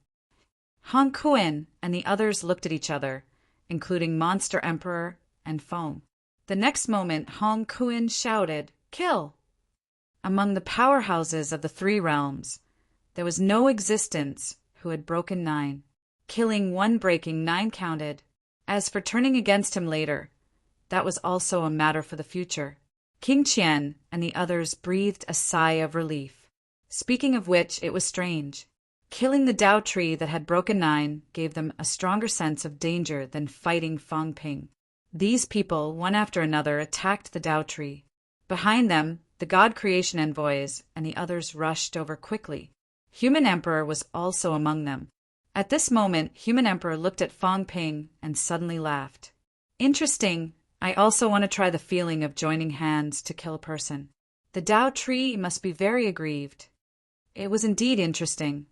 Hong Kuan and the others looked at each other, including Monster Emperor and Feng. The next moment, Hong Kuan shouted, "Kill!" Among the powerhouses of the three realms, there was no existence who had broken 9. Killing one breaking 9 counted. As for turning against him later, that was also a matter for the future. King Qian and the others breathed a sigh of relief. Speaking of which, it was strange. Killing the Tao tree that had broken 9 gave them a stronger sense of danger than fighting Fang Ping. These people, one after another, attacked the Tao tree. Behind them, the God Creation envoys and the others rushed over quickly. Human Emperor was also among them. At this moment, Human Emperor looked at Fang Ping and suddenly laughed. "Interesting. I also want to try the feeling of joining hands to kill a person. The Tao tree must be very aggrieved." It was indeed interesting.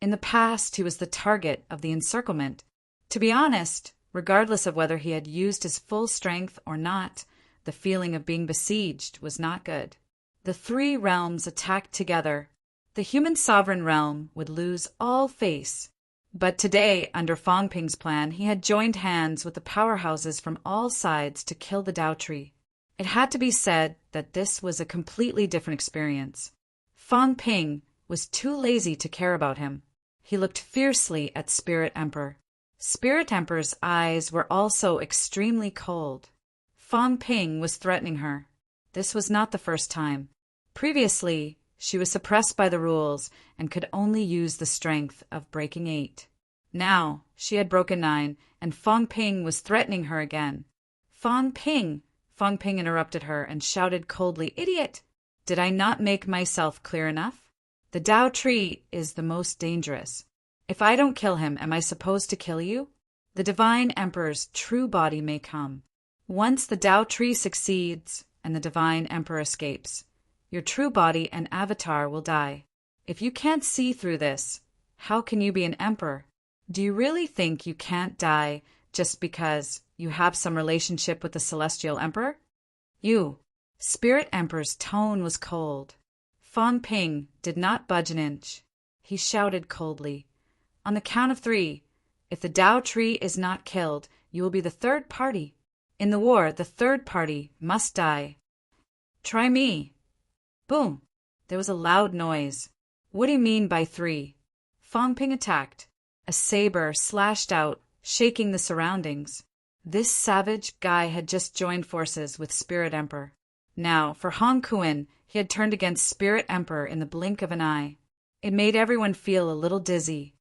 In the past, he was the target of the encirclement. To be honest, regardless of whether he had used his full strength or not, the feeling of being besieged was not good. The three realms attacked together. The human sovereign realm would lose all face. But today, under Fang Ping's plan, he had joined hands with the powerhouses from all sides to kill the Tao tree. It had to be said that this was a completely different experience. Fang Ping was too lazy to care about him. He looked fiercely at Spirit Emperor. Spirit Emperor's eyes were also extremely cold. Fang Ping was threatening her. This was not the first time. Previously, she was suppressed by the rules and could only use the strength of breaking 8. Now, she had broken 9, and Fang Ping was threatening her again. Fang Ping interrupted her and shouted coldly, "Idiot! Did I not make myself clear enough? The Tao tree is the most dangerous. If I don't kill him, am I supposed to kill you? The Divine Emperor's true body may come. Once the Tao tree succeeds and the Divine Emperor escapes, your true body and avatar will die. If you can't see through this, how can you be an emperor? Do you really think you can't die just because you have some relationship with the Celestial Emperor? You. Spirit Emperor's tone was cold. Fong Ping did not budge an inch. He shouted coldly, "On the count of 3, if the Tao tree is not killed, you will be the third party. In the war, the third party must die. Try me." Boom! There was a loud noise. "What do you mean by 3? Fong Ping attacked. A saber slashed out, shaking the surroundings. This savage guy had just joined forces with Spirit Emperor. Now, for Hong Kuan, he had turned against Spirit Emperor in the blink of an eye. It made everyone feel a little dizzy.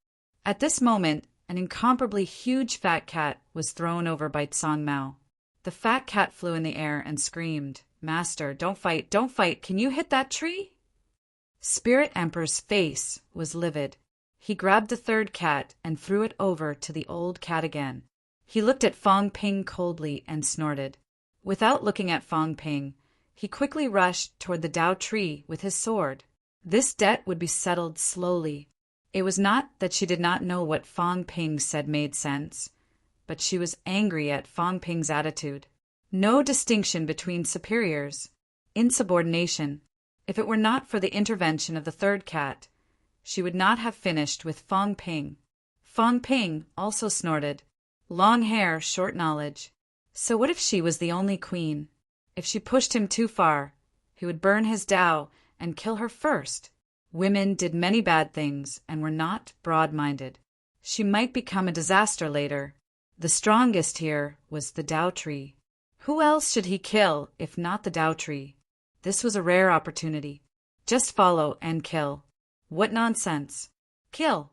At this moment, an incomparably huge fat cat was thrown over by Tsang Mao. The fat cat flew in the air and screamed, "Master, don't fight, don't fight, can you hit that tree?" Spirit Emperor's face was livid. He grabbed the third cat and threw it over to the old cat again. He looked at Fong Ping coldly and snorted. Without looking at Fong Ping, he quickly rushed toward the Tao tree with his sword. This debt would be settled slowly. It was not that she did not know what Fong Ping said made sense, but she was angry at Fong Ping's attitude. No distinction between superiors. Insubordination. If it were not for the intervention of the third cat, she would not have finished with Fong Ping. Fong Ping also snorted. Long hair, short knowledge. So what if she was the only queen? If she pushed him too far, he would burn his Tao and kill her first. Women did many bad things and were not broad-minded. She might become a disaster later. The strongest here was the Tao tree. Who else should he kill if not the Tao tree? This was a rare opportunity. Just follow and kill. What nonsense. Kill.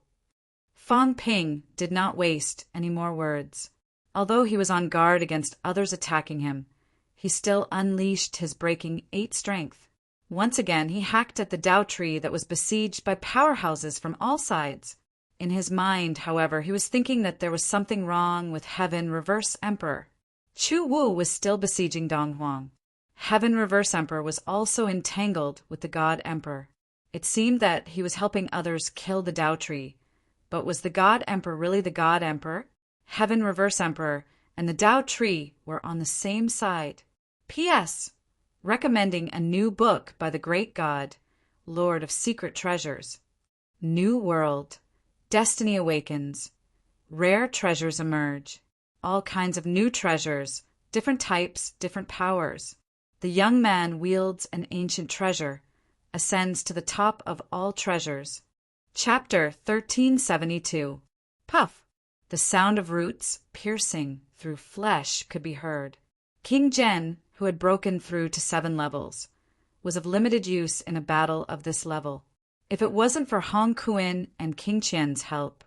Fong Ping did not waste any more words. Although he was on guard against others attacking him, he still unleashed his breaking 8 strength. Once again, he hacked at the Tao tree that was besieged by powerhouses from all sides. In his mind, however, he was thinking that there was something wrong with Heaven Reverse Emperor. Chu Wu was still besieging Dong Huang. Heaven Reverse Emperor was also entangled with the God Emperor. It seemed that he was helping others kill the Tao tree. But was the God Emperor really the God Emperor? Heaven Reverse Emperor and the Tao tree were on the same side. P.S. Recommending a new book by the great God, Lord of Secret Treasures. New World. Destiny awakens. Rare treasures emerge. All kinds of new treasures, different types, different powers. The young man wields an ancient treasure, ascends to the top of all treasures. Chapter 1372. Puff! The sound of roots piercing through flesh could be heard. King Zhen, who had broken through to 7 levels, was of limited use in a battle of this level. If it wasn't for Hong Kuan and King Qian's help,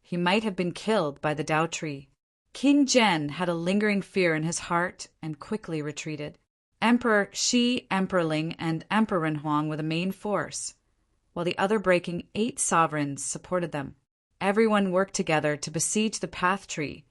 he might have been killed by the Tao tree. King Zhen had a lingering fear in his heart and quickly retreated. Emperor Shi, Emperorling, and Emperor Huang were the main force, while the other breaking 8 sovereigns supported them. Everyone worked together to besiege the path tree,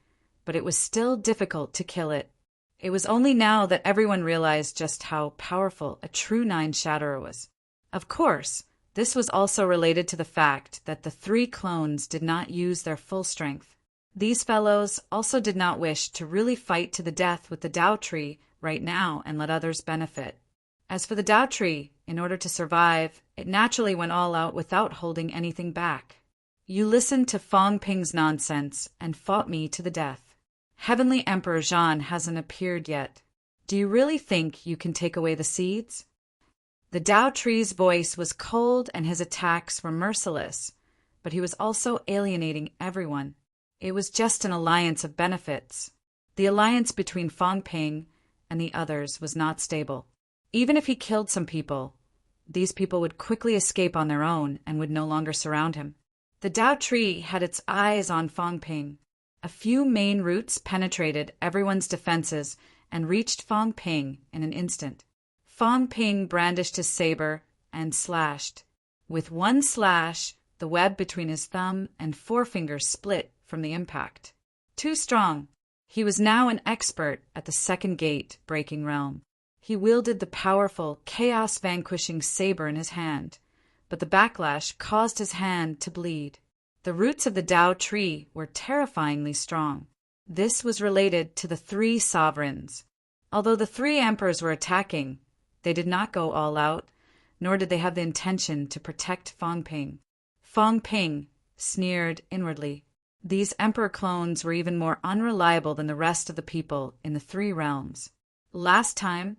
but it was still difficult to kill it. It was only now that everyone realized just how powerful a true 9 Shatterer was. Of course, this was also related to the fact that the 3 clones did not use their full strength. These fellows also did not wish to really fight to the death with the Tao tree right now and let others benefit. As for the Tao tree, in order to survive, it naturally went all out without holding anything back. You listened to Fong Ping's nonsense and fought me to the death. Heavenly Emperor Zhan hasn't appeared yet. Do you really think you can take away the seeds? The Tao tree's voice was cold and his attacks were merciless, but he was also alienating everyone. It was just an alliance of benefits. The alliance between Fong Ping and the others was not stable. Even if he killed some people, these people would quickly escape on their own and would no longer surround him. The Tao tree had its eyes on Fong Ping. A few main roots penetrated everyone's defenses and reached Fong Ping in an instant. Fong Ping brandished his saber and slashed. With one slash, the web between his thumb and forefinger split from the impact. Too strong. He was now an expert at the second gate breaking realm. He wielded the powerful, chaos-vanquishing saber in his hand, but the backlash caused his hand to bleed. The roots of the Tao tree were terrifyingly strong. This was related to the three sovereigns. Although the three emperors were attacking, they did not go all out, nor did they have the intention to protect Fangping. Fangping sneered inwardly. These emperor clones were even more unreliable than the rest of the people in the three realms. Last time,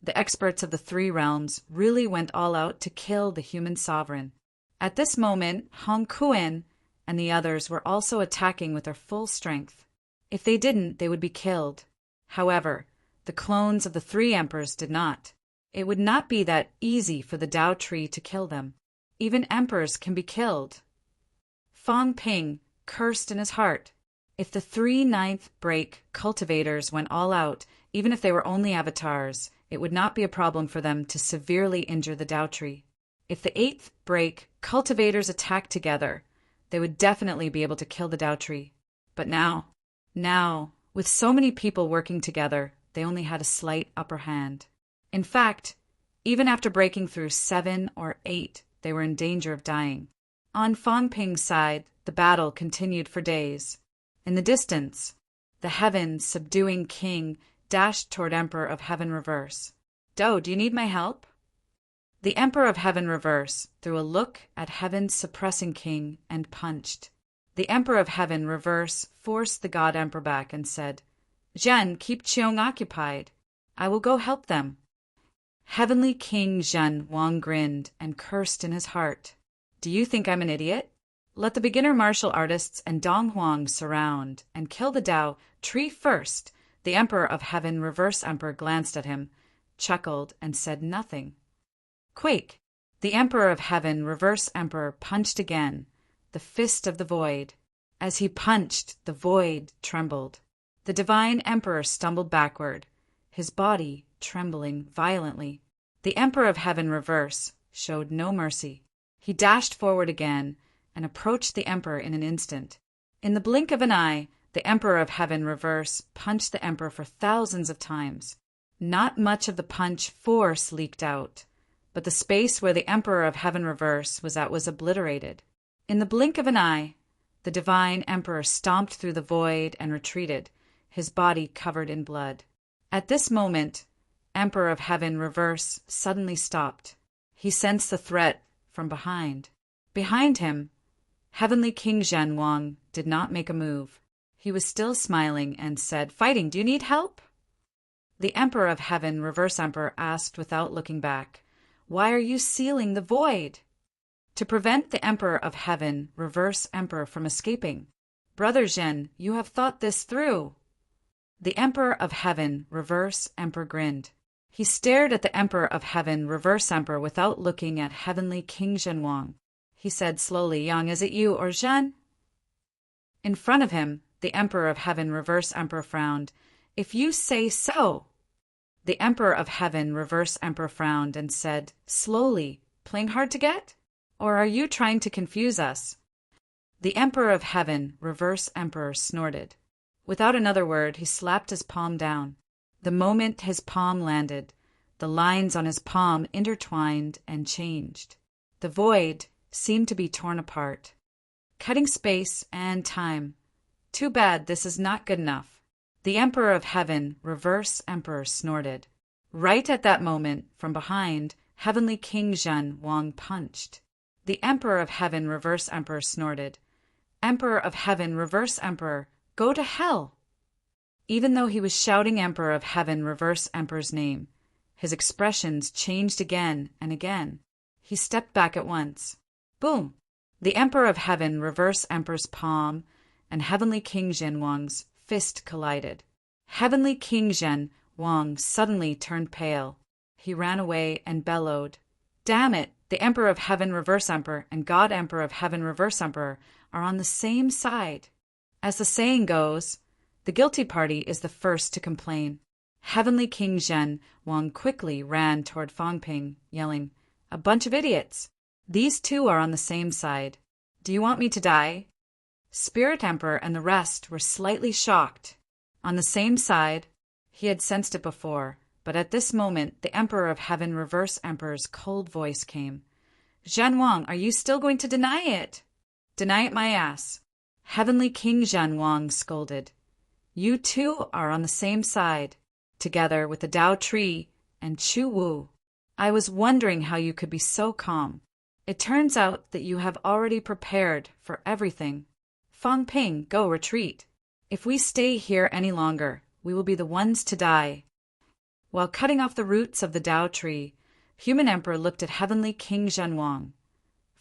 the experts of the three realms really went all out to kill the human sovereign. At this moment, Hong Kuan and the others were also attacking with their full strength. If they didn't, they would be killed. However, the clones of the three emperors did not. It would not be that easy for the Tao tree to kill them. Even emperors can be killed. Fangping cursed in his heart. If the 3/9 break cultivators went all out, even if they were only avatars, it would not be a problem for them to severely injure the Tao tree. If the 8th break cultivators attacked together, they would definitely be able to kill the Tao tree. But now, with so many people working together, they only had a slight upper hand. In fact, even after breaking through 7 or 8, they were in danger of dying. On Fangping's side, the battle continued for days. In the distance, the heaven subduing king dashed toward Emperor of Heaven Reverse. "Do you need my help?" The Emperor of Heaven Reverse threw a look at Heaven's suppressing king and punched. The Emperor of Heaven Reverse forced the God Emperor back and said, "Zhen, keep Cheong occupied. I will go help them." Heavenly King Zhen Wang grinned and cursed in his heart. "Do you think I'm an idiot? Let the beginner martial artists and Dong Huang surround and kill the Tao tree first." The Emperor of Heaven Reverse Emperor glanced at him, chuckled, and said nothing. Quake! The Emperor of Heaven Reverse Emperor punched again, the fist of the void. As he punched, the void trembled. The Divine Emperor stumbled backward, his body trembling violently. The Emperor of Heaven Reverse showed no mercy. He dashed forward again and approached the Emperor in an instant. In the blink of an eye, the Emperor of Heaven Reverse punched the Emperor for thousands of times. Not much of the punch force leaked out, but the space where the Emperor of Heaven Reverse was at was obliterated. In the blink of an eye, the Divine Emperor stomped through the void and retreated, his body covered in blood. At this moment, Emperor of Heaven Reverse suddenly stopped. He sensed the threat from behind. Behind him, Heavenly King Zhen Wang did not make a move. He was still smiling and said, "Fighting, do you need help?" The Emperor of Heaven Reverse Emperor asked without looking back, "Why are you sealing the void?" "To prevent the Emperor of Heaven Reverse Emperor from escaping." "Brother Zhen, you have thought this through." The Emperor of Heaven Reverse Emperor grinned. He stared at the Emperor of Heaven Reverse Emperor without looking at Heavenly King Zhen Wang. He said slowly, "Yang, is it you or Zhen?" In front of him, the Emperor of Heaven Reverse Emperor frowned. "If you say so." The Emperor of Heaven Reverse Emperor frowned and said, slowly, "Playing hard to get? Or are you trying to confuse us?" The Emperor of Heaven Reverse Emperor snorted. Without another word, he slapped his palm down. The moment his palm landed, the lines on his palm intertwined and changed. The void seemed to be torn apart, cutting space and time. Too bad this is not good enough. The Emperor of Heaven Reverse Emperor snorted. Right at that moment, from behind, Heavenly King Zhen Wang punched. The Emperor of Heaven Reverse Emperor snorted. "Emperor of Heaven Reverse Emperor, go to hell!" Even though he was shouting Emperor of Heaven Reverse Emperor's name, his expressions changed again and again. He stepped back at once. Boom! The Emperor of Heaven Reverse Emperor's palm and Heavenly King Zhen Wang's fist collided. Heavenly King Zhen Wang suddenly turned pale. He ran away and bellowed, "Damn it! The Emperor of Heaven Reverse Emperor and God Emperor of Heaven Reverse Emperor are on the same side." As the saying goes, the guilty party is the first to complain. Heavenly King Zhen Wang quickly ran toward Fangping, yelling, "A bunch of idiots! These two are on the same side. Do you want me to die?" Spirit Emperor and the rest were slightly shocked. On the same side, he had sensed it before, but at this moment the Emperor of Heaven Reverse Emperor's cold voice came. "Zhen Wang, are you still going to deny it?" Deny it my ass. Heavenly King Zhen Wang scolded. You two are on the same side, together with the Tao tree and Chu Wu. I was wondering how you could be so calm. It turns out that you have already prepared for everything. Fang Ping, go retreat. If we stay here any longer, we will be the ones to die. While cutting off the roots of the Tao tree, Human Emperor looked at Heavenly King Zhenwang,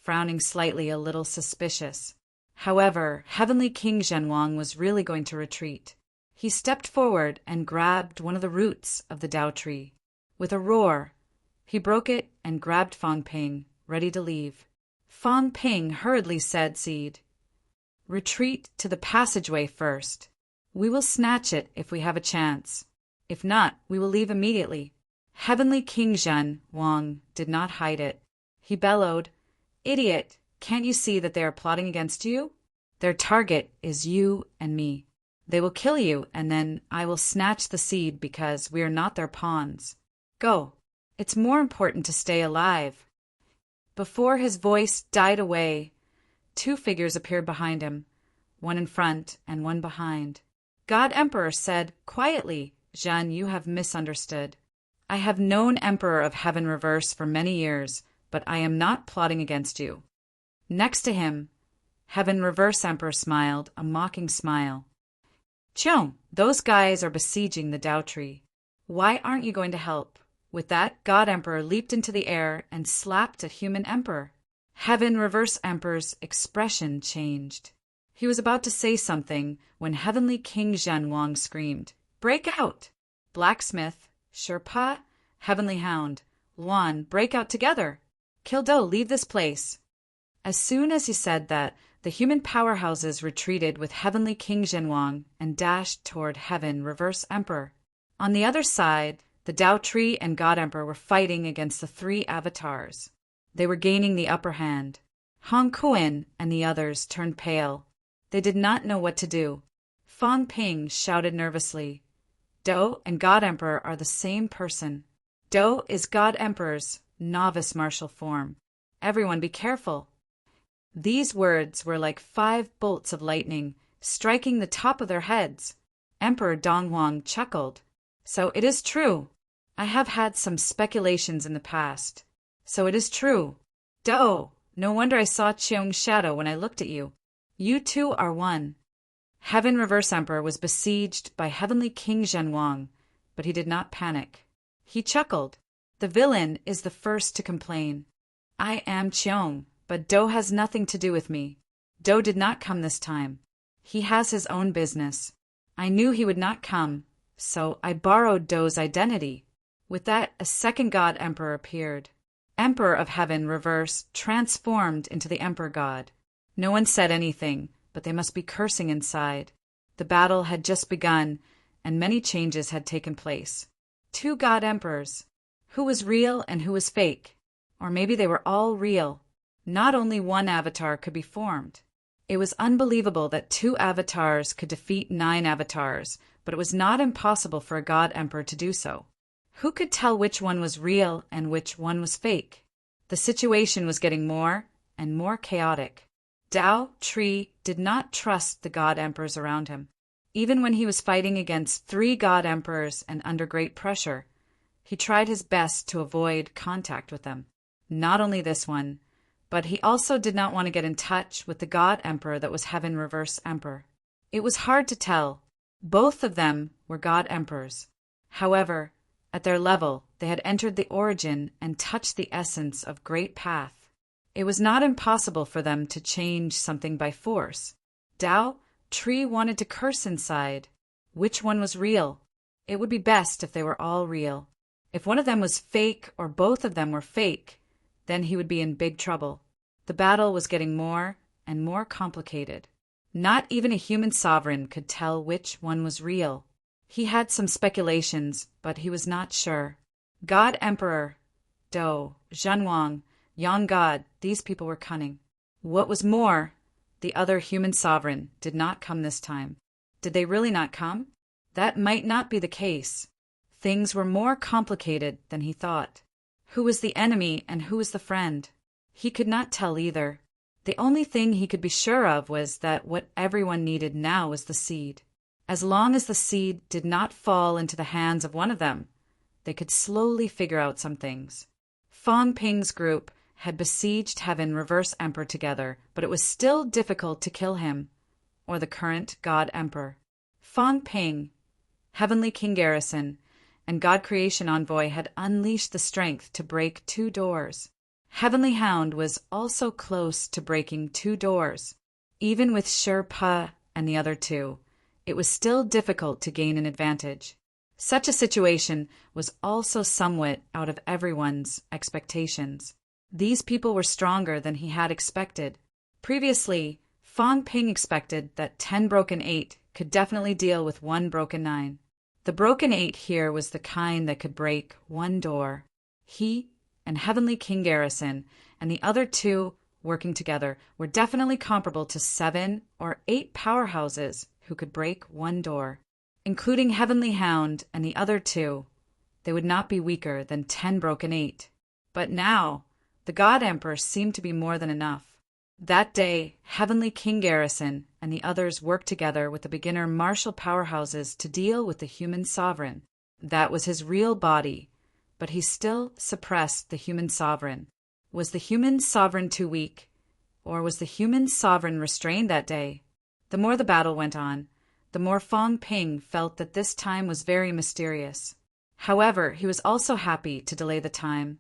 frowning slightly, a little suspicious. However, Heavenly King Zhenwang was really going to retreat. He stepped forward and grabbed one of the roots of the Tao tree. With a roar, he broke it and grabbed Fang Ping, ready to leave. Fang Ping hurriedly said, Seed, retreat to the passageway first. We will snatch it if we have a chance. If not, we will leave immediately. Heavenly King Zhen Wang did not hide it. He bellowed, Idiot, can't you see that they are plotting against you? Their target is you and me. They will kill you, and then I will snatch the seed because we are not their pawns. Go. It's more important to stay alive. Before his voice died away, two figures appeared behind him, one in front and one behind. God Emperor said quietly, Zhen, you have misunderstood. I have known Emperor of Heaven Reverse for many years, but I am not plotting against you. Next to him, Heaven Reverse Emperor smiled, a mocking smile. Cheung, those guys are besieging the Tao tree. Why aren't you going to help? With that, God Emperor leaped into the air and slapped at Human Emperor. Heaven Reverse Emperor's expression changed. He was about to say something when Heavenly King Zhen Wang screamed, Break out! Blacksmith, Sherpa, Heavenly Hound, Luan, break out together! Kildo, leave this place! As soon as he said that, the human powerhouses retreated with Heavenly King Zhenwang and dashed toward Heaven Reverse Emperor. On the other side, the Tao Tree and God Emperor were fighting against the three avatars. They were gaining the upper hand. Hong Kuan and the others turned pale. They did not know what to do. Fang Ping shouted nervously, Do and God Emperor are the same person. Do is God Emperor's novice martial form. Everyone be careful. These words were like 5 bolts of lightning, striking the top of their heads. Emperor Donghuang chuckled. So it is true. I have had some speculations in the past. So it is true. Do, no wonder I saw Cheung's shadow when I looked at you. You two are one. Heaven Reverse Emperor was besieged by Heavenly King Zhenwang, but he did not panic. He chuckled. The villain is the first to complain. I am Cheung, but Do has nothing to do with me. Do did not come this time. He has his own business. I knew he would not come, so I borrowed Do's identity. With that, a second God Emperor appeared. Emperor of Heaven Reverse transformed into the Emperor God. No one said anything, but they must be cursing inside. The battle had just begun, and many changes had taken place. 2 God Emperors. Who was real and who was fake? Or maybe they were all real. Not only one avatar could be formed. It was unbelievable that 2 avatars could defeat 9 avatars, but it was not impossible for a God Emperor to do so. Who could tell which one was real and which one was fake? The situation was getting more and more chaotic. Tao Tree did not trust the God Emperors around him. Even when he was fighting against 3 God Emperors and under great pressure, he tried his best to avoid contact with them. Not only this one, but he also did not want to get in touch with the God Emperor that was Heaven Reverse Emperor. It was hard to tell. Both of them were God Emperors. However, at their level, they had entered the origin and touched the essence of Great Path. It was not impossible for them to change something by force. Tao Tree wanted to curse inside. Which one was real? It would be best if they were all real. If one of them was fake or both of them were fake, then he would be in big trouble. The battle was getting more and more complicated. Not even a human sovereign could tell which one was real. He had some speculations, but he was not sure. God Emperor, Do, Zhenwang, Yang God, these people were cunning. What was more, the other human sovereign did not come this time. Did they really not come? That might not be the case. Things were more complicated than he thought. Who was the enemy and who was the friend? He could not tell either. The only thing he could be sure of was that what everyone needed now was the seed. As long as the seed did not fall into the hands of one of them, they could slowly figure out some things. Fong Ping's group had besieged Heaven Reverse Emperor together, but it was still difficult to kill him, or the current God Emperor. Fong Ping, Heavenly King Garrison, and God Creation Envoy had unleashed the strength to break 2 doors. Heavenly Hound was also close to breaking 2 doors. Even with Sherpa and the other 2, it was still difficult to gain an advantage. Such a situation was also somewhat out of everyone's expectations. These people were stronger than he had expected. Previously, Fong Ping expected that 10 broken 8 could definitely deal with 1 broken 9. The broken 8 here was the kind that could break 1 door. He and Heavenly King Garrison and the other 2 working together were definitely comparable to 7 or 8 powerhouses who could break 1 door. Including Heavenly Hound and the other 2, they would not be weaker than 10 broken 8. But now, the God Emperor seemed to be more than enough. That day, Heavenly King Garrison and the others worked together with the beginner martial powerhouses to deal with the human sovereign. That was his real body, but he still suppressed the human sovereign. Was the human sovereign too weak, or was the human sovereign restrained that day? The more the battle went on, the more Fong Ping felt that this time was very mysterious. However, he was also happy to delay the time,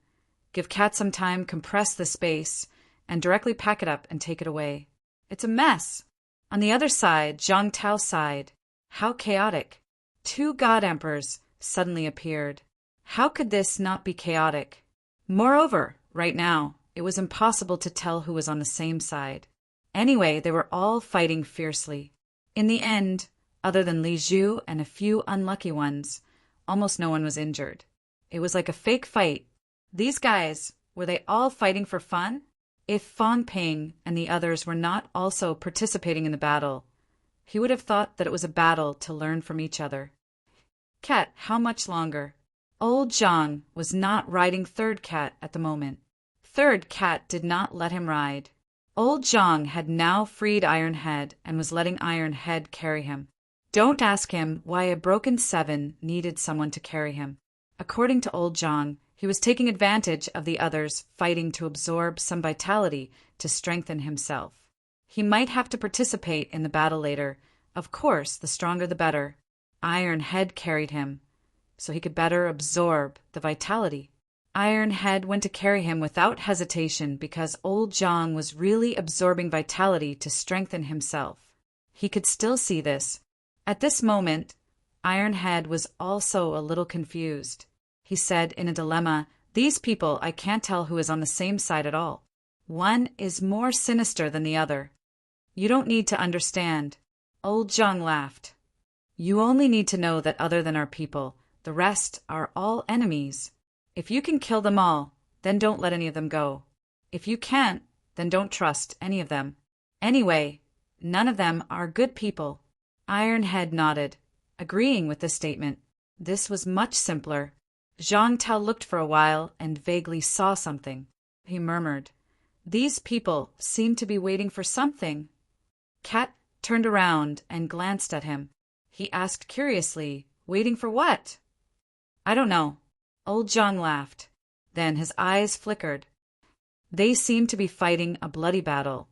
give Cat some time, compress the space, and directly pack it up and take it away. It's a mess. On the other side, Zhang Tao's side, how chaotic. 2 God Emperors suddenly appeared. How could this not be chaotic? Moreover, right now, it was impossible to tell who was on the same side. Anyway, they were all fighting fiercely. In the end, other than Li Zhu and a few unlucky ones, almost no one was injured. It was like a fake fight. These guys, were they all fighting for fun? If Fong Ping and the others were not also participating in the battle, he would have thought that it was a battle to learn from each other. Cat, how much longer? Old Zhang was not riding Third Cat at the moment. Third Cat did not let him ride. Old Zhang had now freed Iron Head and was letting Iron Head carry him. Don't ask him why a broken 7 needed someone to carry him. According to Old Zhang, he was taking advantage of the others fighting to absorb some vitality to strengthen himself. He might have to participate in the battle later. Of course, the stronger the better. Iron Head carried him, so he could better absorb the vitality. Iron Head went to carry him without hesitation because Old Zhang was really absorbing vitality to strengthen himself. He could still see this. At this moment, Iron Head was also a little confused. He said in a dilemma, "These people, I can't tell who is on the same side at all. One is more sinister than the other. You don't need to understand." Old Zhang laughed. "You only need to know that other than our people, the rest are all enemies. If you can kill them all, then don't let any of them go. If you can't, then don't trust any of them. Anyway, none of them are good people." Iron Head nodded, agreeing with this statement. This was much simpler. Zhang Tao looked for a while and vaguely saw something. He murmured, "These people seem to be waiting for something." Cat turned around and glanced at him. He asked curiously, "Waiting for what?" "I don't know." Old Zhang laughed. Then his eyes flickered. "They seem to be fighting a bloody battle,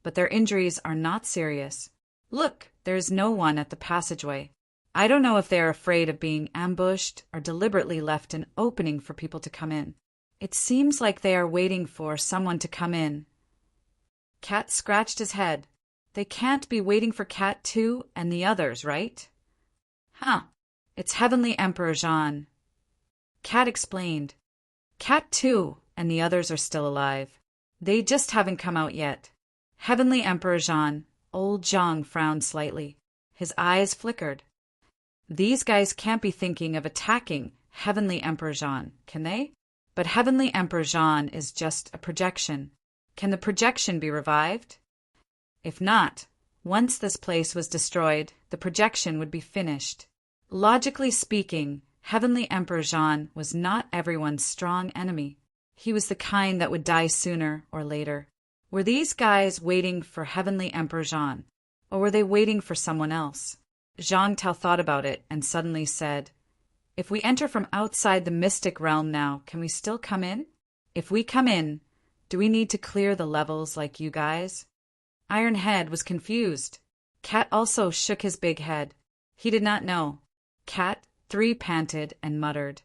but their injuries are not serious. Look, there is no one at the passageway. I don't know if they are afraid of being ambushed or deliberately left an opening for people to come in. It seems like they are waiting for someone to come in." Cat scratched his head. "They can't be waiting for Cat 2 and the others, right?" "Huh. It's Heavenly Emperor Zhan." Cat explained. "Cat 2 and the others are still alive. They just haven't come out yet." Heavenly Emperor Zhan. Old Zhang frowned slightly. His eyes flickered. "These guys can't be thinking of attacking Heavenly Emperor Zhan, can they? But Heavenly Emperor Zhan is just a projection. Can the projection be revived? If not, once this place was destroyed, the projection would be finished. Logically speaking, Heavenly Emperor Zhan was not everyone's strong enemy. He was the kind that would die sooner or later. Were these guys waiting for Heavenly Emperor Zhang, or were they waiting for someone else? Zhang Tao thought about it and suddenly said, "If we enter from outside the mystic realm now, can we still come in? If we come in, do we need to clear the levels like you guys?" Ironhead was confused. Cat also shook his big head. He did not know. Cat 3 panted and muttered,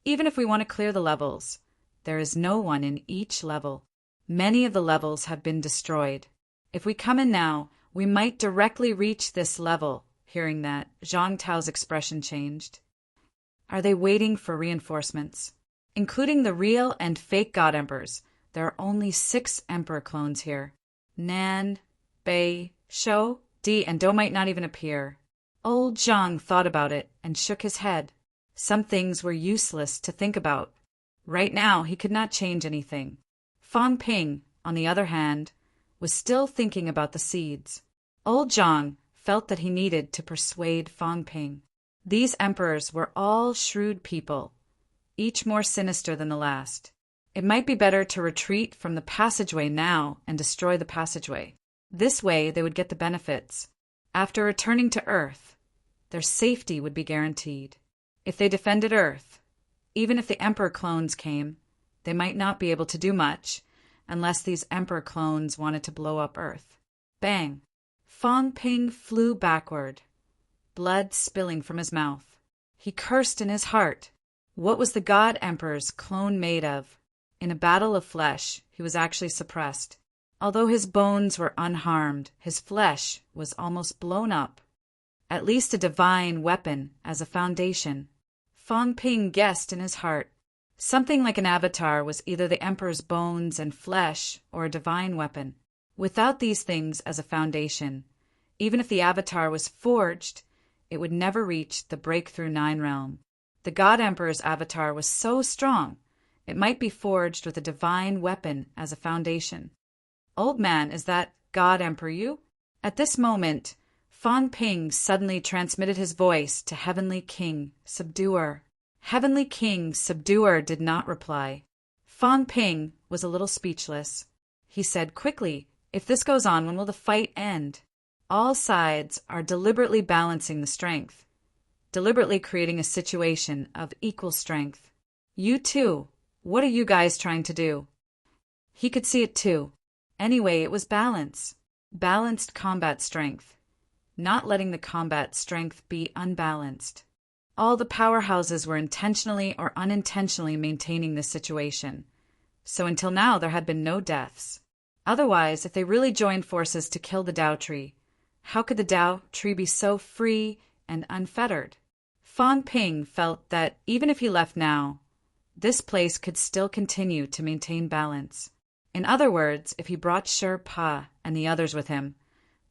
"Even if we want to clear the levels, there is no one in each level. Many of the levels have been destroyed. If we come in now, we might directly reach this level." Hearing that, Zhang Tao's expression changed. Are they waiting for reinforcements? Including the real and fake God Emperors, there are only 6 Emperor clones here. Nan, Bei, Shou, Di, and Do might not even appear. Old Zhang thought about it and shook his head. Some things were useless to think about. Right now, he could not change anything. Fang Ping, on the other hand, was still thinking about the seeds. Old Zhang felt that he needed to persuade Fang Ping. These emperors were all shrewd people, each more sinister than the last. It might be better to retreat from the passageway now and destroy the passageway. This way they would get the benefits. After returning to Earth, their safety would be guaranteed. If they defended Earth, even if the Emperor clones came, they might not be able to do much unless these Emperor clones wanted to blow up Earth. Bang! Fang Ping flew backward, blood spilling from his mouth. He cursed in his heart. What was the God Emperor's clone made of? In a battle of flesh, he was actually suppressed. Although his bones were unharmed, his flesh was almost blown up. At least a divine weapon as a foundation. Fang Ping guessed in his heart. Something like an avatar was either the Emperor's bones and flesh or a divine weapon. Without these things as a foundation, even if the avatar was forged, it would never reach the Breakthrough 9 realm. The God Emperor's avatar was so strong, it might be forged with a divine weapon as a foundation. Old man, is that God Emperor you? At this moment, Fang Ping suddenly transmitted his voice to Heavenly King, Subduer. Heavenly King, Subduer did not reply. Fang Ping was a little speechless. He said quickly, "If this goes on, when will the fight end?" All sides are deliberately balancing the strength, deliberately creating a situation of equal strength. You too, what are you guys trying to do? He could see it too. Anyway, it was balance. Balanced combat strength. Not letting the combat strength be unbalanced. All the powerhouses were intentionally or unintentionally maintaining this situation. So until now, there had been no deaths. Otherwise, if they really joined forces to kill the Tao tree, how could the Tao tree be so free and unfettered? Fang Ping felt that even if he left now, this place could still continue to maintain balance. In other words, if he brought Shi Pa and the others with him,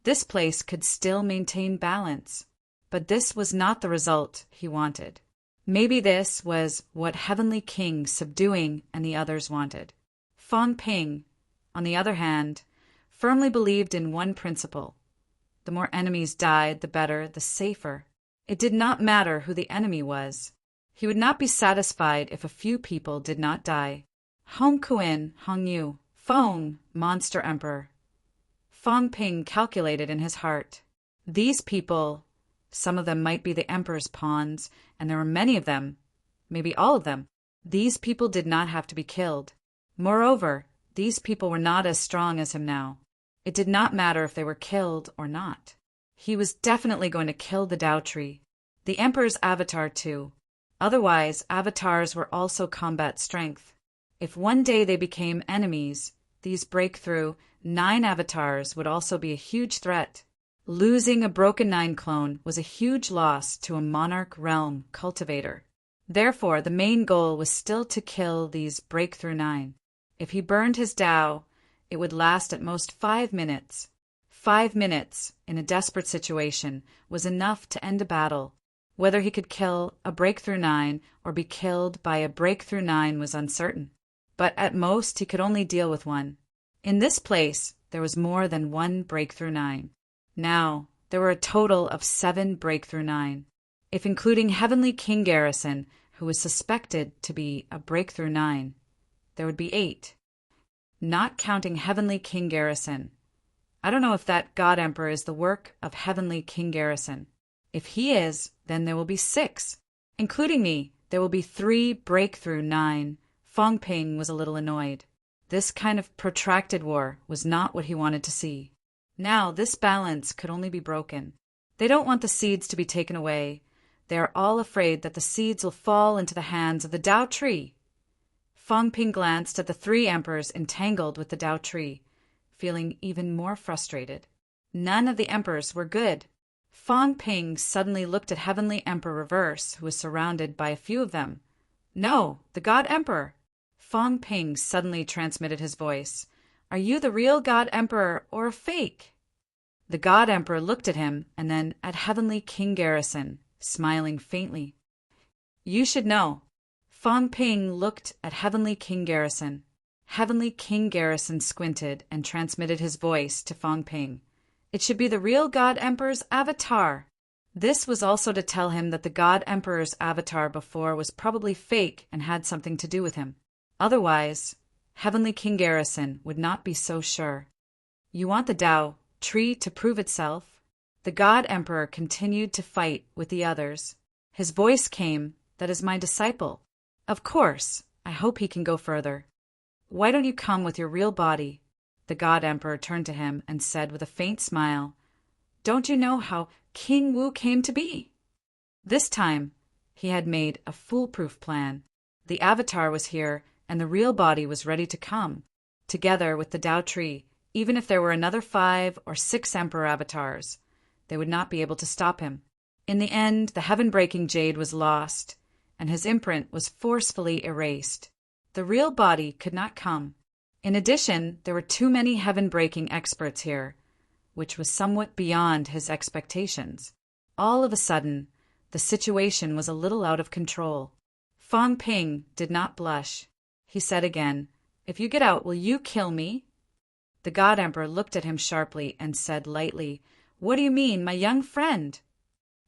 this place could still maintain balance. But this was not the result he wanted. Maybe this was what Heavenly King Subduing and the others wanted. Fang Ping, on the other hand, firmly believed in one principle. The more enemies died, the better, the safer. It did not matter who the enemy was. He would not be satisfied if a few people did not die. Hong Kuan, Hong Yu, Feng, Monster Emperor. Fang Ping calculated in his heart. These people, some of them might be the Emperor's pawns, and there were many of them, maybe all of them. These people did not have to be killed. Moreover, these people were not as strong as him now. It did not matter if they were killed or not. He was definitely going to kill the Tao tree. The Emperor's avatar too. Otherwise, avatars were also combat strength. If one day they became enemies, these Breakthrough 9 avatars would also be a huge threat. Losing a Broken 9 clone was a huge loss to a Monarch Realm cultivator. Therefore, the main goal was still to kill these Breakthrough 9. If he burned his Tao, it would last at most 5 minutes. 5 minutes, in a desperate situation, was enough to end a battle. Whether he could kill a Breakthrough 9 or be killed by a Breakthrough 9 was uncertain. But at most, he could only deal with one. In this place, there was more than one Breakthrough 9. Now, there were a total of 7 Breakthrough 9. If including Heavenly King Garrison, who was suspected to be a Breakthrough 9, there would be 8. not counting Heavenly King Garrison. I don't know if that God Emperor is the work of Heavenly King Garrison. If he is, then there will be 6. Including me, there will be 3 breakthrough 9. Fong Ping was a little annoyed. This kind of protracted war was not what he wanted to see. Now this balance could only be broken. They don't want the seeds to be taken away. They are all afraid that the seeds will fall into the hands of the Tao tree. Fong Ping glanced at the 3 emperors entangled with the Tao tree, feeling even more frustrated. None of the emperors were good. Fong Ping suddenly looked at Heavenly Emperor Reverse, who was surrounded by a few of them. No, the God Emperor. Fong Ping suddenly transmitted his voice. Are you the real God Emperor or a fake? The God Emperor looked at him and then at Heavenly King Garrison, smiling faintly. You should know. Fong Ping looked at Heavenly King Garrison. Heavenly King Garrison squinted and transmitted his voice to Fong Ping. It should be the real God Emperor's avatar. This was also to tell him that the God Emperor's avatar before was probably fake and had something to do with him. Otherwise, Heavenly King Garrison would not be so sure. You want the Tao tree to prove itself? The God Emperor continued to fight with the others. His voice came, that is my disciple. Of course, I hope he can go further. Why don't you come with your real body? The God Emperor turned to him and said with a faint smile, Don't you know how King Wu came to be? This time, he had made a foolproof plan. The avatar was here, and the real body was ready to come, together with the Tao tree. Even if there were another 5 or 6 emperor avatars, they would not be able to stop him. In the end, the heaven-breaking jade was lost, and his imprint was forcefully erased. The real body could not come. In addition, there were too many heaven-breaking experts here, which was somewhat beyond his expectations. All of a sudden, the situation was a little out of control. Fong Ping did not blush. He said again, If you get out, will you kill me? The God Emperor looked at him sharply and said lightly, What do you mean, my young friend?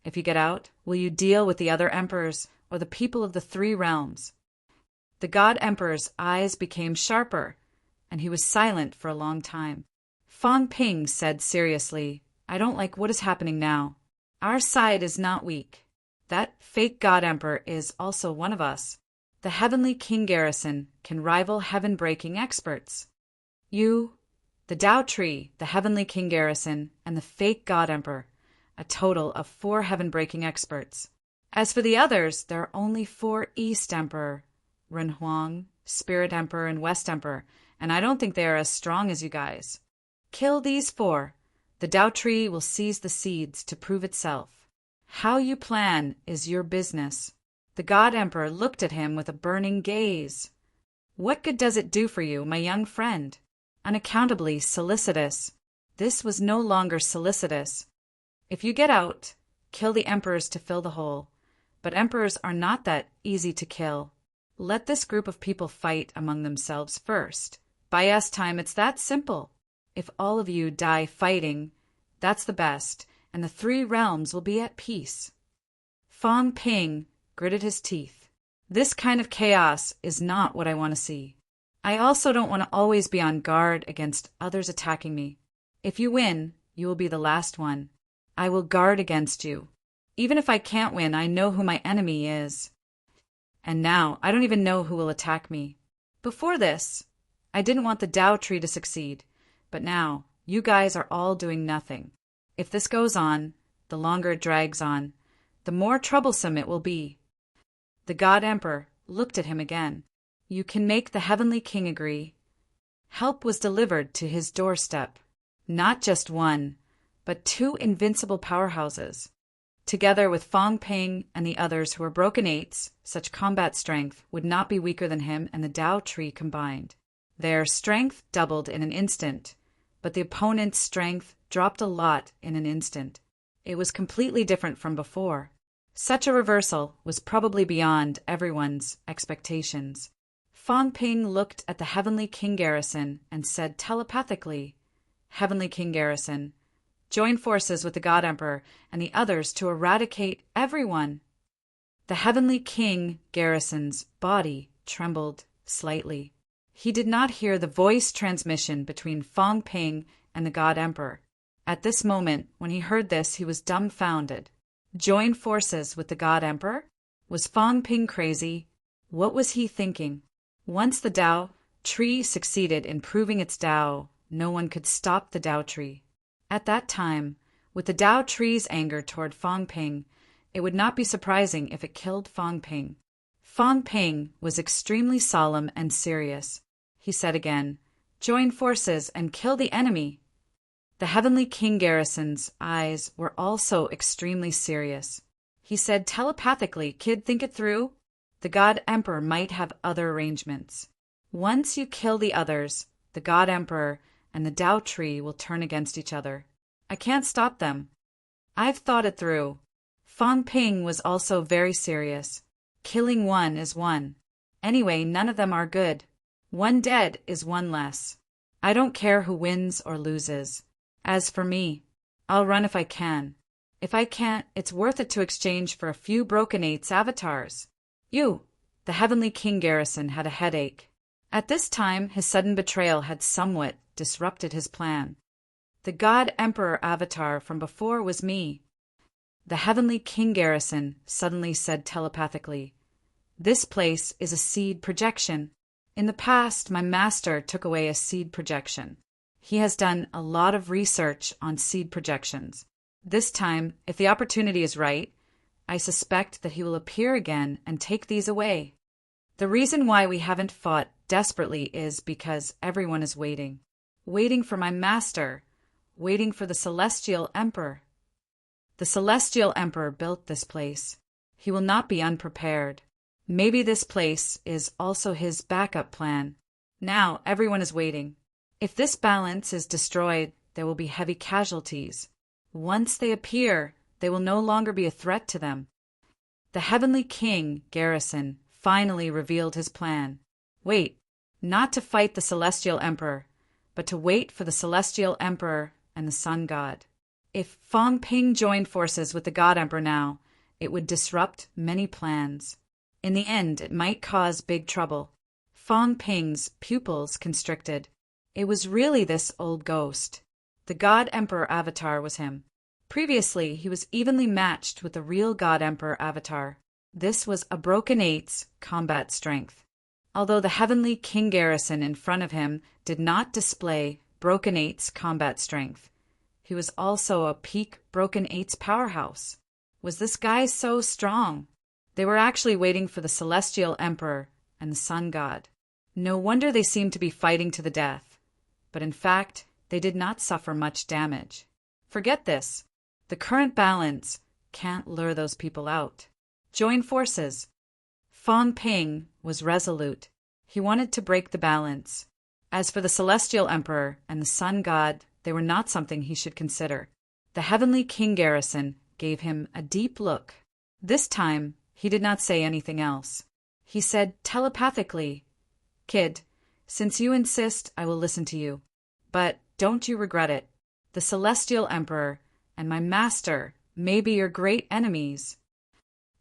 If you get out, will you deal with the other emperors or the people of the 3 realms? The God Emperor's eyes became sharper, and he was silent for a long time. Fong Ping said seriously, I don't like what is happening now. Our side is not weak. That fake God Emperor is also one of us. The Heavenly King Garrison can rival heaven-breaking experts. You, the Tao Tree, the Heavenly King Garrison, and the fake God Emperor, a total of 4 heaven-breaking experts. As for the others, there are only 4 East Emperor, Ren Huang, Spirit Emperor, and West Emperor, and I don't think they are as strong as you guys. Kill these 4. The Tao Tree will seize the seeds to prove itself. How you plan is your business. The God Emperor looked at him with a burning gaze. What good does it do for you, my young friend? Unaccountably solicitous. This was no longer solicitous. If you get out, kill the emperors to fill the hole. But emperors are not that easy to kill. Let this group of people fight among themselves first. By us time, it's that simple. If all of you die fighting, that's the best, and the 3 realms will be at peace. Fong Ping gritted his teeth. This kind of chaos is not what I want to see. I also don't want to always be on guard against others attacking me. If you win, you will be the last one. I will guard against you. Even if I can't win, I know who my enemy is. And now, I don't even know who will attack me. Before this, I didn't want the Tao Tree to succeed, but now, you guys are all doing nothing. If this goes on, the longer it drags on, the more troublesome it will be. The God Emperor looked at him again. You can make the Heavenly King agree. Help was delivered to his doorstep. Not just 1, but 2 invincible powerhouses. Together with Fong Ping and the others who were broken 8s, such combat strength would not be weaker than him and the Tao Tree combined. Their strength doubled in an instant, but the opponent's strength dropped a lot in an instant. It was completely different from before. Such a reversal was probably beyond everyone's expectations. Fong Ping looked at the Heavenly King Garrison and said telepathically, Heavenly King Garrison, join forces with the God Emperor and the others to eradicate everyone. The Heavenly King Garrison's body trembled slightly. He did not hear the voice transmission between Fong Ping and the God Emperor. At this moment, when he heard this, he was dumbfounded. Join forces with the God Emperor? Was Fong Ping crazy? What was he thinking? Once the Tao tree succeeded in proving its Tao, no one could stop the Tao tree. At that time, with the Tao tree's anger toward Fong Ping, it would not be surprising if it killed Fong Ping. Fong Ping was extremely solemn and serious. He said again, "Join forces and kill the enemy." The Heavenly King Garrison's eyes were also extremely serious. He said telepathically, "Kid, think it through. The God Emperor might have other arrangements. Once you kill the others, the God Emperor and the Tao tree will turn against each other. I can't stop them. I've thought it through." Fong Ping was also very serious. Killing one is one. Anyway, none of them are good. One dead is one less. I don't care who wins or loses. As for me, I'll run if I can. If I can't, it's worth it to exchange for a few Broken Eight's avatars. The Heavenly King Garrison had a headache. At this time, his sudden betrayal had somewhat disrupted his plan. The God Emperor avatar from before was me. The Heavenly King Garrison suddenly said telepathically, "This place is a seed projection. In the past, my master took away a seed projection. He has done a lot of research on seed projections. This time, if the opportunity is right, I suspect that he will appear again and take these away. The reason why we haven't fought desperately is because everyone is waiting. Waiting for my master. Waiting for the Celestial Emperor. The Celestial Emperor built this place. He will not be unprepared. Maybe this place is also his backup plan. Now everyone is waiting. If this balance is destroyed, there will be heavy casualties. Once they appear, they will no longer be a threat to them." The Heavenly King Garrison finally revealed his plan. Wait, not to fight the Celestial Emperor, but to wait for the Celestial Emperor and the Sun God. If Fong Ping joined forces with the God Emperor now, it would disrupt many plans. In the end, it might cause big trouble. Fong Ping's pupils constricted. It was really this old ghost. The God Emperor avatar was him. Previously, he was evenly matched with the real God Emperor avatar. This was a Broken Eight's combat strength. Although the Heavenly King Garrison in front of him did not display Broken Eight's combat strength, he was also a peak Broken Eight's powerhouse. Was this guy so strong? They were actually waiting for the Celestial Emperor and the Sun God. No wonder they seemed to be fighting to the death. But in fact, they did not suffer much damage. Forget this. The current balance can't lure those people out. Join forces. Fong Ping was resolute. He wanted to break the balance. As for the Celestial Emperor and the Sun God, they were not something he should consider. The Heavenly King Garrison gave him a deep look. This time, he did not say anything else. He said telepathically, "Kid, since you insist, I will listen to you. But don't you regret it. The Celestial Emperor and my master may be your great enemies."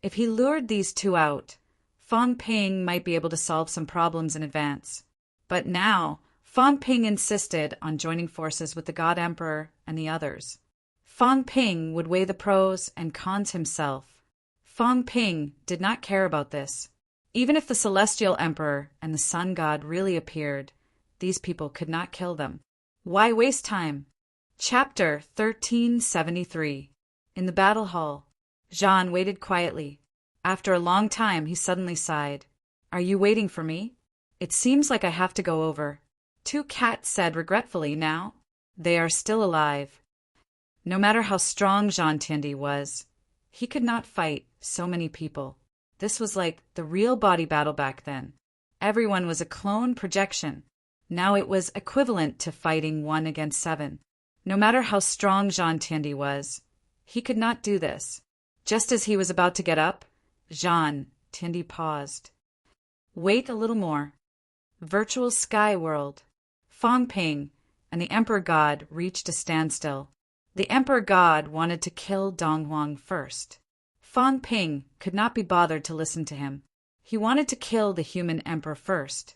If he lured these two out, Fong Ping might be able to solve some problems in advance. But now, Fong Ping insisted on joining forces with the God Emperor and the others. Fong Ping would weigh the pros and cons himself. Fong Ping did not care about this. Even if the Celestial Emperor and the Sun God really appeared, these people could not kill them. Why waste time? Chapter 1373. In the battle hall, Jean waited quietly. After a long time, he suddenly sighed. "Are you waiting for me? It seems like I have to go over." Two cats said regretfully now. They are still alive. No matter how strong Jean Tindy was, he could not fight so many people. This was like the real body battle back then. Everyone was a clone projection. Now it was equivalent to fighting 1 against 7. No matter how strong Jean Tindy was, he could not do this. Just as he was about to get up, Jean Tindy paused. Wait a little more. Virtual sky world. Fong Ping and the Emperor God reached a standstill. The Emperor God wanted to kill Dong Huang first. Fong Ping could not be bothered to listen to him. He wanted to kill the human emperor first.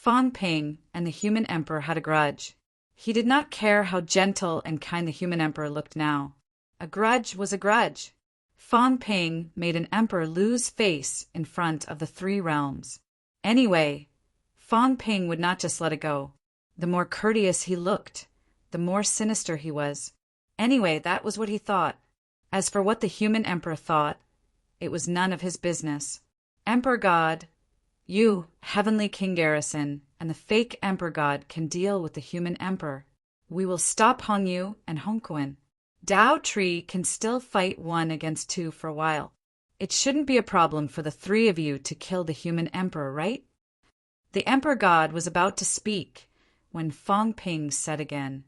Fang Ping and the human emperor had a grudge. He did not care how gentle and kind the human emperor looked now. A grudge was a grudge. Fang Ping made an emperor lose face in front of the three realms. Anyway, Fang Ping would not just let it go. The more courteous he looked, the more sinister he was. Anyway, that was what he thought. As for what the human emperor thought, it was none of his business. Emperor God, you, Heavenly King Garrison, and the fake Emperor God can deal with the human emperor. We will stop Hong Yu and Hong Quan. Dao Tree can still fight 1 against 2 for a while. It shouldn't be a problem for the 3 of you to kill the human emperor, right? The Emperor God was about to speak when Fang Ping said again,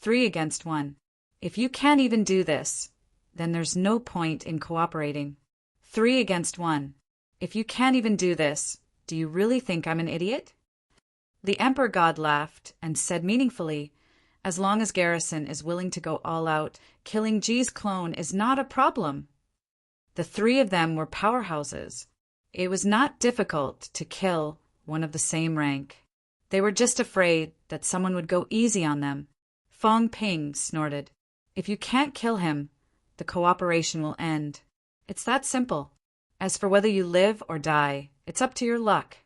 3 against 1. If you can't even do this, then there's no point in cooperating. 3 against 1. If you can't even do this, do you really think I'm an idiot? The Emperor God laughed and said meaningfully, as long as Garrison is willing to go all out, killing Ji's clone is not a problem. The 3 of them were powerhouses. It was not difficult to kill one of the same rank. They were just afraid that someone would go easy on them. Fang Ping snorted. If you can't kill him, the cooperation will end. It's that simple. As for whether you live or die, it's up to your luck.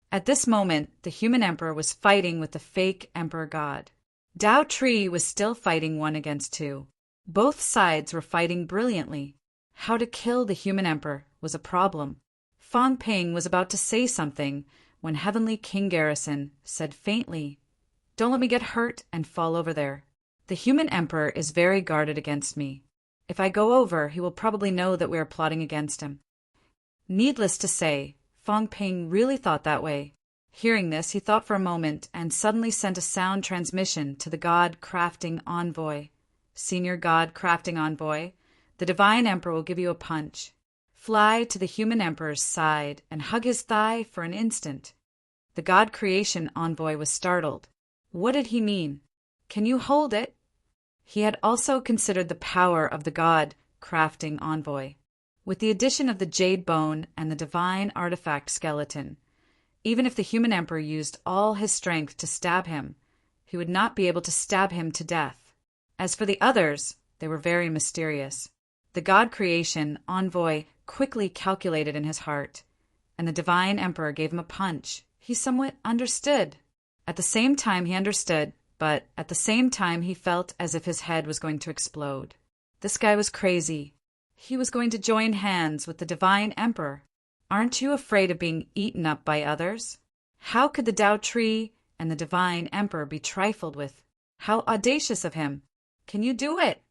At this moment, the human emperor was fighting with the fake Emperor God. Dao Tree was still fighting 1 against 2. Both sides were fighting brilliantly. How to kill the human emperor was a problem. Fang Ping was about to say something when Heavenly King Garrison said faintly, "Don't let me get hurt and fall over there. The human emperor is very guarded against me. If I go over, he will probably know that we are plotting against him." Needless to say, Fang Ping really thought that way. Hearing this, he thought for a moment and suddenly sent a sound transmission to the God Crafting Envoy. "Senior God Crafting Envoy, the Divine Emperor will give you a punch. Fly to the human emperor's side and hug his thigh for an instant." The God Creation Envoy was startled. What did he mean? Can you hold it? He had also considered the power of the God Crafting Envoy. With the addition of the jade bone and the divine artifact skeleton, even if the human emperor used all his strength to stab him, he would not be able to stab him to death. As for the others, they were very mysterious. The God Creation Envoy quickly calculated in his heart, and the divine emperor gave him a punch. He somewhat understood. At the same time he understood, but at the same time he felt as if his head was going to explode. This guy was crazy. He was going to join hands with the Divine Emperor. Aren't you afraid of being eaten up by others? How could the Dao Tree and the Divine Emperor be trifled with? How audacious of him! Can you do it?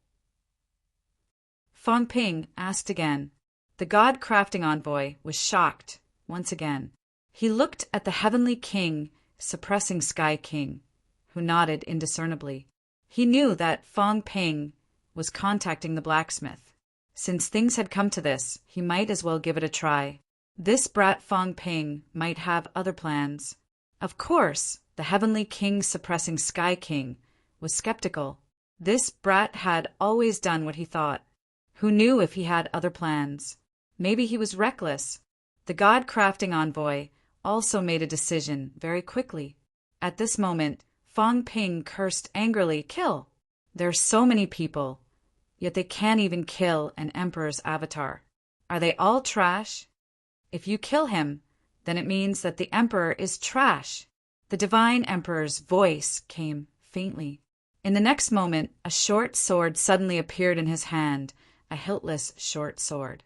Fang Ping asked again. The God Crafting Envoy was shocked once again. He looked at the Heavenly King, suppressing Sky King, who nodded indiscernibly. He knew that Fang Ping was contacting the blacksmith. Since things had come to this, he might as well give it a try. This brat Fang Ping might have other plans. Of course, the Heavenly King suppressing Sky King was skeptical. This brat had always done what he thought. Who knew if he had other plans? Maybe he was reckless. The God Crafting Envoy also made a decision very quickly. At this moment, Fang Ping cursed angrily, "Kill! There are so many people. Yet they can't even kill an emperor's avatar. Are they all trash? If you kill him, then it means that the emperor is trash." The divine emperor's voice came faintly. In the next moment, a short sword suddenly appeared in his hand, a hiltless short sword.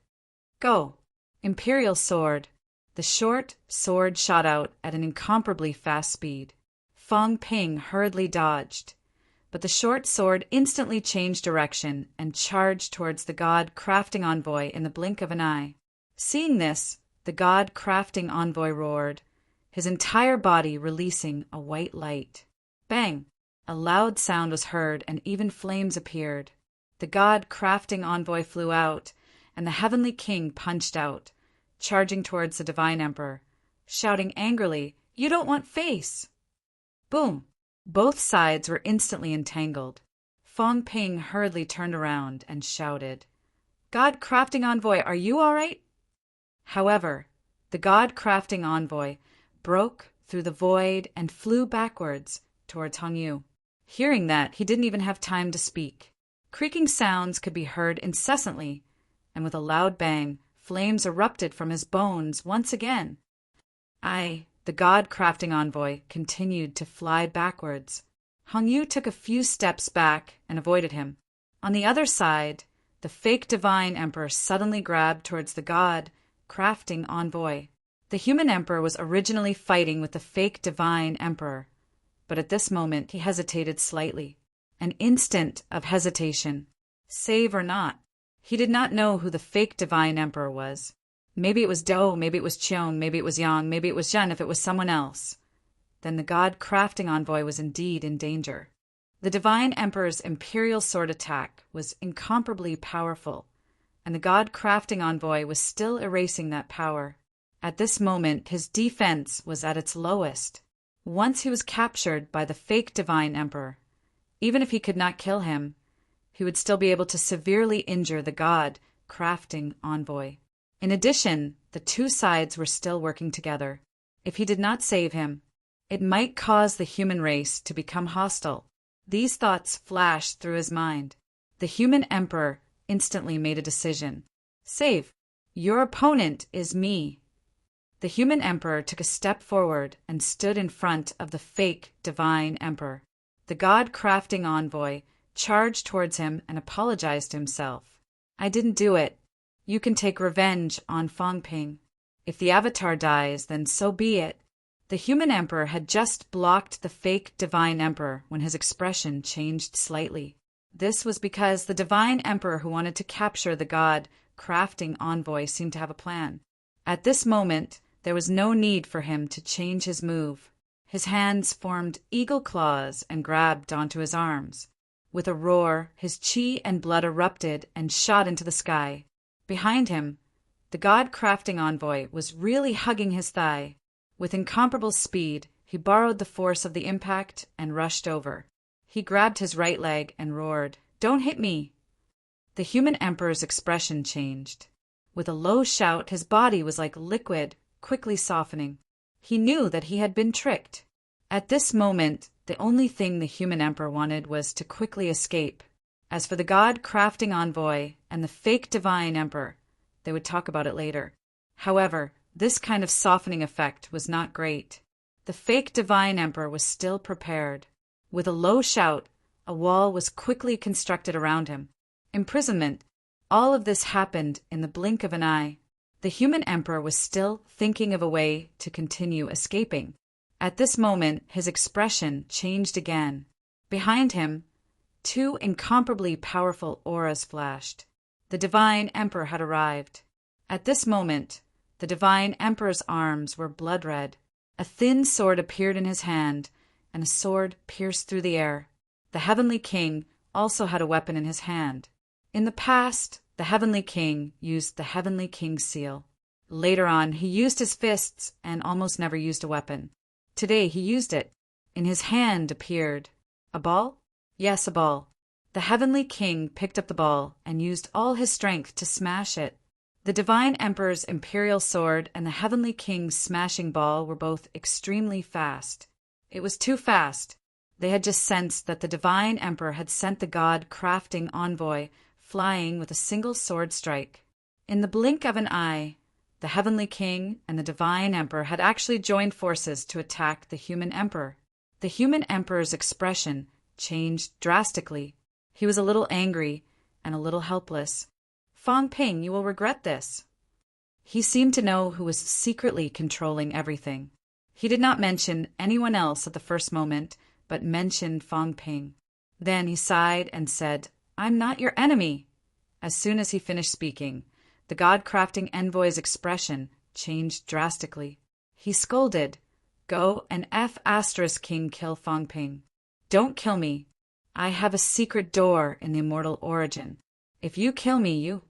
"Go!" Imperial sword. The short sword shot out at an incomparably fast speed. Fang Ping hurriedly dodged, but the short sword instantly changed direction and charged towards the God Crafting Envoy in the blink of an eye. Seeing this, the God Crafting Envoy roared, his entire body releasing a white light. Bang! A loud sound was heard and even flames appeared. The God Crafting Envoy flew out, and the Heavenly King punched out, charging towards the Divine Emperor, shouting angrily, "You don't want face!" Boom! Both sides were instantly entangled. Fang Ping hurriedly turned around and shouted, "God Crafting Envoy, are you all right?" However, the God Crafting Envoy broke through the void and flew backwards towards Hongyu. Hearing that, he didn't even have time to speak. Creaking sounds could be heard incessantly, and with a loud bang, flames erupted from his bones once again. The god-crafting envoy, continued to fly backwards. Hongyu took a few steps back and avoided him. On the other side, the fake divine emperor suddenly grabbed towards the god-crafting envoy. The human emperor was originally fighting with the fake divine emperor, but at this moment he hesitated slightly. An instant of hesitation. Save or not. He did not know who the fake divine emperor was. Maybe it was Do, maybe it was Cheon, maybe it was Yang, maybe it was Zhen if it was someone else. Then the god-crafting envoy was indeed in danger. The divine emperor's imperial sword attack was incomparably powerful, and the god-crafting envoy was still erasing that power. At this moment, his defense was at its lowest. Once he was captured by the fake divine emperor, even if he could not kill him, he would still be able to severely injure the god-crafting envoy. In addition, the two sides were still working together. If he did not save him, it might cause the human race to become hostile. These thoughts flashed through his mind. The human emperor instantly made a decision. Save. Your opponent is me. The human emperor took a step forward and stood in front of the fake divine emperor. The god-crafting envoy charged towards him and apologized to himself. I didn't do it. You can take revenge on Fangping. If the avatar dies, then so be it. The human emperor had just blocked the fake divine emperor when his expression changed slightly. This was because the divine emperor who wanted to capture the god-crafting envoy seemed to have a plan. At this moment, there was no need for him to change his move. His hands formed eagle claws and grabbed onto his arms. With a roar, his chi and blood erupted and shot into the sky. Behind him, the god-crafting envoy was really hugging his thigh. With incomparable speed, he borrowed the force of the impact and rushed over. He grabbed his right leg and roared, "Don't hit me!" The human emperor's expression changed. With a low shout, his body was like liquid, quickly softening. He knew that he had been tricked. At this moment, the only thing the human emperor wanted was to quickly escape. As for the god-crafting envoy and the fake divine emperor, they would talk about it later. However, this kind of softening effect was not great. The fake divine emperor was still prepared. With a low shout, a wall was quickly constructed around him. Imprisonment. All of this happened in the blink of an eye. The human emperor was still thinking of a way to continue escaping. At this moment, his expression changed again. Behind him, two incomparably powerful auras flashed. The divine emperor had arrived. At this moment, the divine emperor's arms were blood red. A thin sword appeared in his hand, and a sword pierced through the air. The heavenly king also had a weapon in his hand. In the past, the heavenly king used the heavenly king's seal. Later on, he used his fists and almost never used a weapon. Today, he used it. In his hand appeared a ball? Yes, a ball. The heavenly king picked up the ball and used all his strength to smash it. The divine emperor's imperial sword and the heavenly king's smashing ball were both extremely fast. It was too fast. They had just sensed that the divine emperor had sent the god-crafting envoy flying with a single sword strike. In the blink of an eye, the heavenly king and the divine emperor had actually joined forces to attack the human emperor. The human emperor's expression changed drastically. He was a little angry and a little helpless. Fangping, you will regret this. He seemed to know who was secretly controlling everything. He did not mention anyone else at the first moment, but mentioned Fangping. Then he sighed and said, "I'm not your enemy." As soon as he finished speaking, the god-crafting envoy's expression changed drastically. He scolded, "Go and King kill Fangping. Don't kill me. I have a secret door in the immortal origin. If you kill me, you—"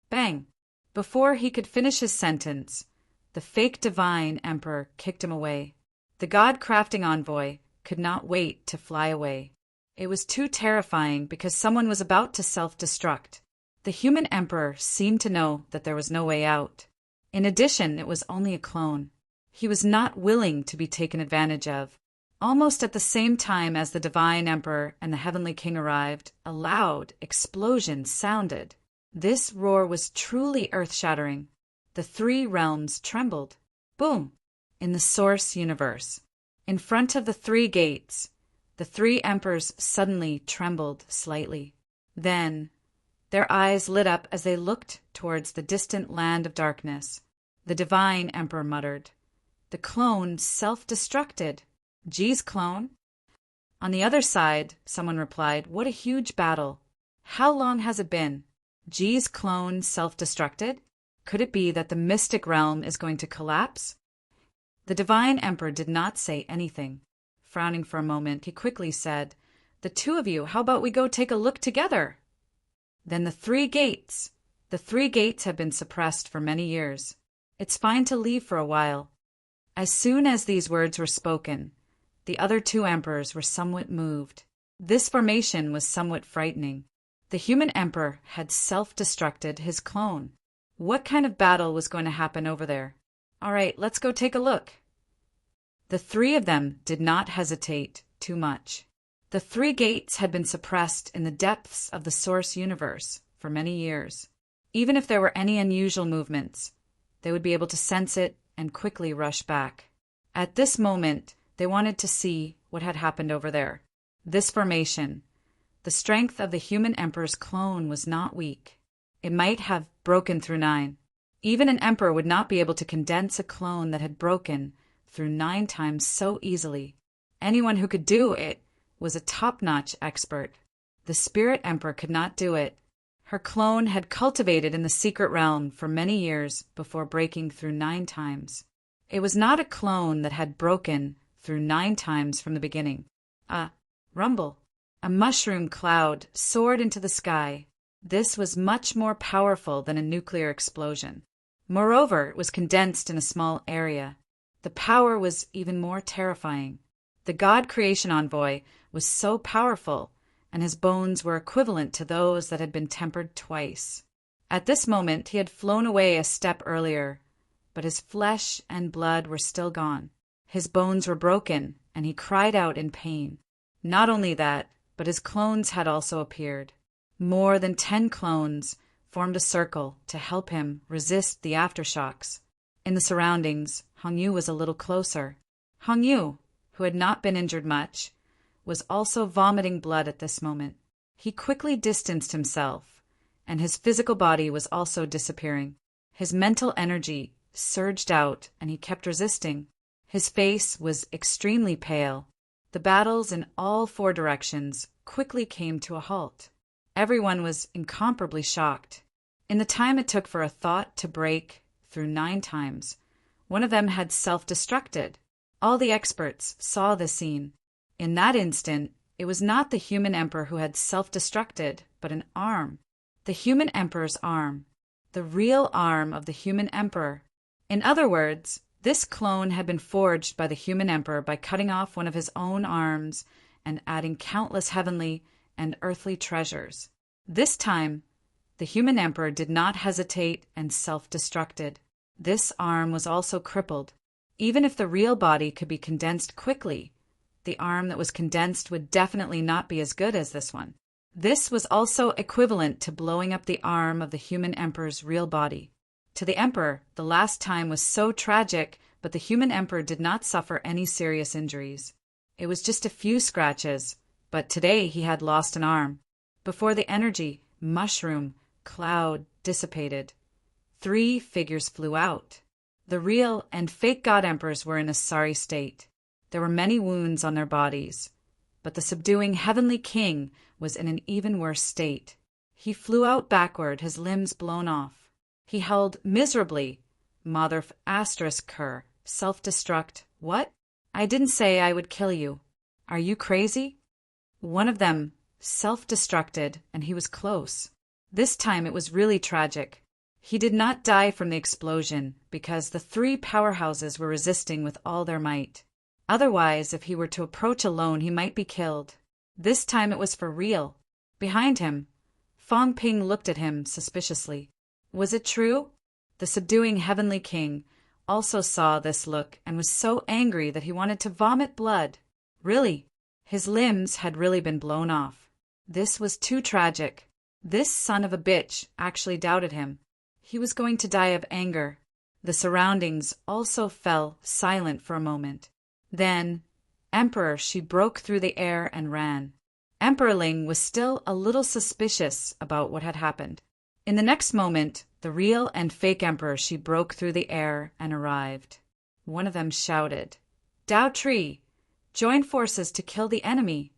Bang! Before he could finish his sentence, the fake divine emperor kicked him away. The god-crafting envoy could not wait to fly away. It was too terrifying because someone was about to self-destruct. The human emperor seemed to know that there was no way out. In addition, it was only a clone. He was not willing to be taken advantage of. Almost at the same time as the divine emperor and the heavenly king arrived, a loud explosion sounded. This roar was truly earth-shattering. The three realms trembled. Boom! In the source universe. In front of the three gates, the three emperors suddenly trembled slightly. Then, their eyes lit up as they looked towards the distant land of darkness. The divine emperor muttered, "The clone self-destructed. Gee's clone?" On the other side, someone replied, "What a huge battle. How long has it been? Gee's clone self-destructed? Could it be that the mystic realm is going to collapse?" The divine emperor did not say anything. Frowning for a moment, he quickly said, "The two of you, how about we go take a look together?" Then the three gates have been suppressed for many years. It's fine to leave for a while. As soon as these words were spoken, the other two emperors were somewhat moved. This formation was somewhat frightening. The human emperor had self-destructed his clone. What kind of battle was going to happen over there? All right, let's go take a look. The three of them did not hesitate too much. The three gates had been suppressed in the depths of the source universe for many years. Even if there were any unusual movements, they would be able to sense it and quickly rush back. At this moment, they wanted to see what had happened over there. This formation, the strength of the human emperor's clone was not weak. It might have broken through 9. Even an emperor would not be able to condense a clone that had broken through 9 times so easily. Anyone who could do it was a top-notch expert. The spirit emperor could not do it. Her clone had cultivated in the secret realm for many years before breaking through 9 times. It was not a clone that had broken through 9 times from the beginning. A rumble. A mushroom cloud soared into the sky. This was much more powerful than a nuclear explosion. Moreover, it was condensed in a small area. The power was even more terrifying. The God Creation Envoy was so powerful, and his bones were equivalent to those that had been tempered twice. At this moment, he had flown away a step earlier, but his flesh and blood were still gone. His bones were broken, and he cried out in pain. Not only that, but his clones had also appeared. More than 10 clones formed a circle to help him resist the aftershocks. In the surroundings, Hongyu was a little closer. Hongyu, who had not been injured much, was also vomiting blood at this moment. He quickly distanced himself, and his physical body was also disappearing. His mental energy surged out, and he kept resisting. His face was extremely pale. The battles in all 4 directions quickly came to a halt. Everyone was incomparably shocked. In the time it took for a thought to break through 9 times, one of them had self-destructed. All the experts saw the scene. In that instant, it was not the human emperor who had self-destructed, but an arm. The human emperor's arm. The real arm of the human emperor. In other words, this clone had been forged by the human emperor by cutting off one of his own arms and adding countless heavenly and earthly treasures. This time, the human emperor did not hesitate and self-destructed. This arm was also crippled. Even if the real body could be condensed quickly, the arm that was condensed would definitely not be as good as this one. This was also equivalent to blowing up the arm of the human emperor's real body. To the emperor, the last time was so tragic, but the human emperor did not suffer any serious injuries. It was just a few scratches, but today he had lost an arm. Before the energy, mushroom, cloud dissipated, 3 figures flew out. The real and fake god emperors were in a sorry state. There were many wounds on their bodies, but the subduing heavenly king was in an even worse state. He flew out backward, his limbs blown off. He held miserably, mother asterisk her, self-destruct. What? I didn't say I would kill you. Are you crazy? One of them self-destructed, and he was close. This time it was really tragic. He did not die from the explosion because the 3 powerhouses were resisting with all their might. Otherwise, if he were to approach alone, he might be killed. This time it was for real. Behind him, Fong Ping looked at him suspiciously. Was it true? The subduing heavenly king also saw this look and was so angry that he wanted to vomit blood. Really, his limbs had really been blown off. This was too tragic. This son of a bitch actually doubted him. He was going to die of anger. The surroundings also fell silent for a moment. Then, Emperor, she broke through the air and ran. Emperor Ling was still a little suspicious about what had happened. In the next moment, the real and fake emperor, she broke through the air and arrived. One of them shouted, "Dao Tree, join forces to kill the enemy."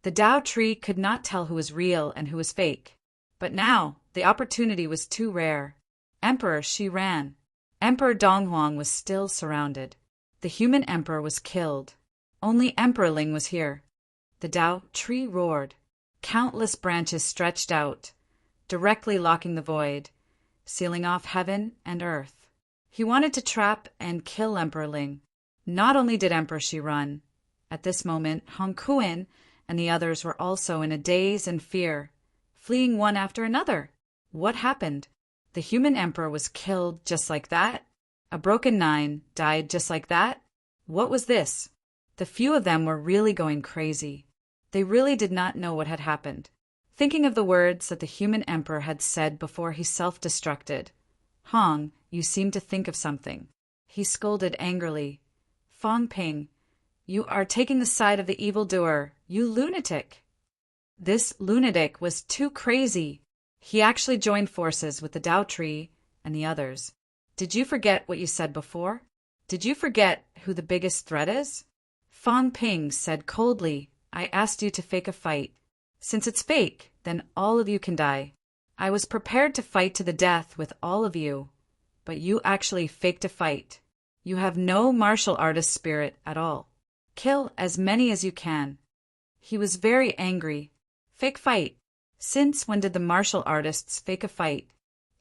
The Dao Tree could not tell who was real and who was fake. But now, the opportunity was too rare. Emperor, she ran. Emperor Donghuang was still surrounded. The human emperor was killed. Only Emperor Ling was here. The Dao Tree roared. Countless branches stretched out, directly locking the void, sealing off heaven and earth. He wanted to trap and kill Emperor Ling. Not only did Emperor Shi run. At this moment, Hong Kuan and the others were also in a daze and fear, fleeing one after another. What happened? The human emperor was killed just like that? A broken nine died just like that? What was this? The few of them were really going crazy. They really did not know what had happened. Thinking of the words that the human emperor had said before he self-destructed. "Hong, you seem to think of something." He scolded angrily. "Fong Ping, you are taking the side of the evildoer, you lunatic." This lunatic was too crazy. He actually joined forces with the Dao Tree and the others. "Did you forget what you said before? Did you forget who the biggest threat is?" Fong Ping said coldly, "I asked you to fake a fight. Since it's fake, then all of you can die. I was prepared to fight to the death with all of you, but you actually faked a fight. You have no martial artist spirit at all. Kill as many as you can." He was very angry. Fake fight. Since when did the martial artists fake a fight?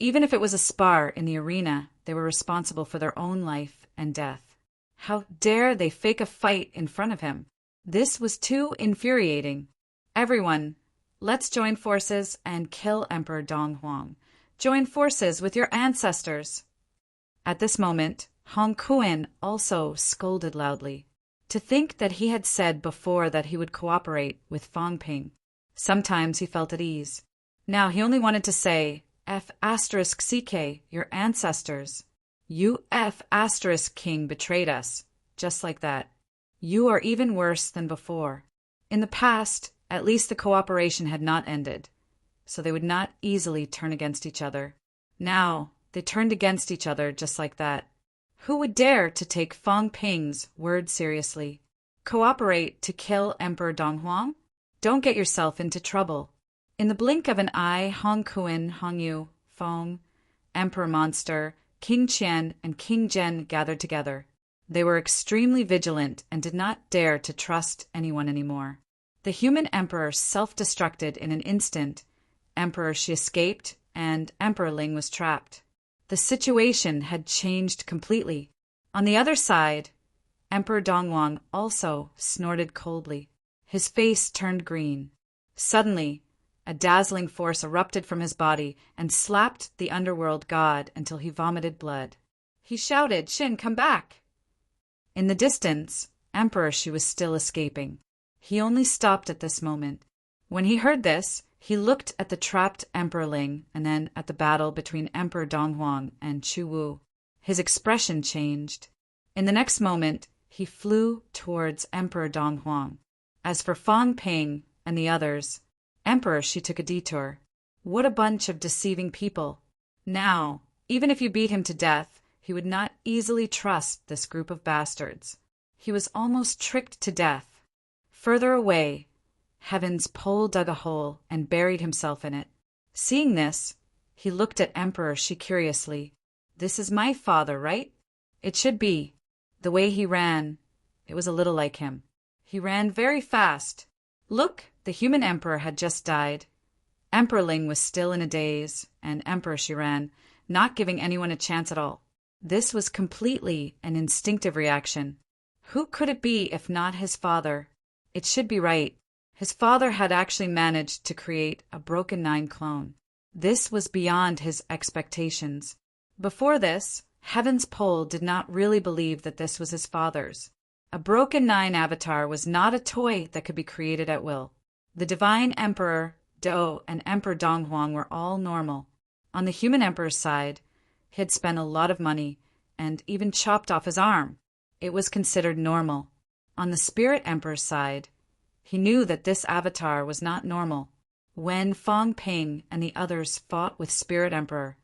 Even if it was a spar in the arena, they were responsible for their own life and death. How dare they fake a fight in front of him? This was too infuriating. "Everyone, let's join forces and kill Emperor Donghuang. Join forces with your ancestors." At this moment, Hong Kuan also scolded loudly. To think that he had said before that he would cooperate with Fong Ping. Sometimes he felt at ease. Now he only wanted to say, F***CK, your ancestors. You F***king betrayed us, just like that. You are even worse than before. In the past, at least the cooperation had not ended, so they would not easily turn against each other. Now, they turned against each other just like that. Who would dare to take Fong Ping's word seriously? Cooperate to kill Emperor Donghuang? Don't get yourself into trouble. In the blink of an eye, Hong Kuan, Hong Yu, Fong, Emperor Monster, King Qian, and King Zhen gathered together. They were extremely vigilant and did not dare to trust anyone anymore. The human emperor self-destructed in an instant. Emperor Shi escaped, and Emperor Ling was trapped. The situation had changed completely. On the other side, Emperor Donghuang also snorted coldly. His face turned green. Suddenly, a dazzling force erupted from his body and slapped the underworld god until he vomited blood. He shouted, "Shin, come back!" In the distance, Emperor Shi was still escaping. He only stopped at this moment. When he heard this, he looked at the trapped Emperor Ling and then at the battle between Emperor Donghuang and Chu Wu. His expression changed. In the next moment, he flew towards Emperor Donghuang. As for Fong Ping and the others, Emperor Shi took a detour. What a bunch of deceiving people. Now, even if you beat him to death, he would not easily trust this group of bastards. He was almost tricked to death. Further away, Heaven's pole dug a hole and buried himself in it. Seeing this, he looked at Emperor Shi curiously. "This is my father, right?" "It should be." The way he ran, it was a little like him. He ran very fast. Look, the human emperor had just died. Emperor Ling was still in a daze, and Emperor Shi ran, not giving anyone a chance at all. This was completely an instinctive reaction. Who could it be if not his father? It should be right. His father had actually managed to create a broken 9 clone. This was beyond his expectations. Before this, Heaven's Pole did not really believe that this was his father's. A broken 9 avatar was not a toy that could be created at will. The Divine Emperor Do and Emperor Donghuang were all normal. On the human emperor's side, he had spent a lot of money and even chopped off his arm. It was considered normal. On the spirit emperor's side, he knew that this avatar was not normal. When Fong Ping and the others fought with Spirit Emperor,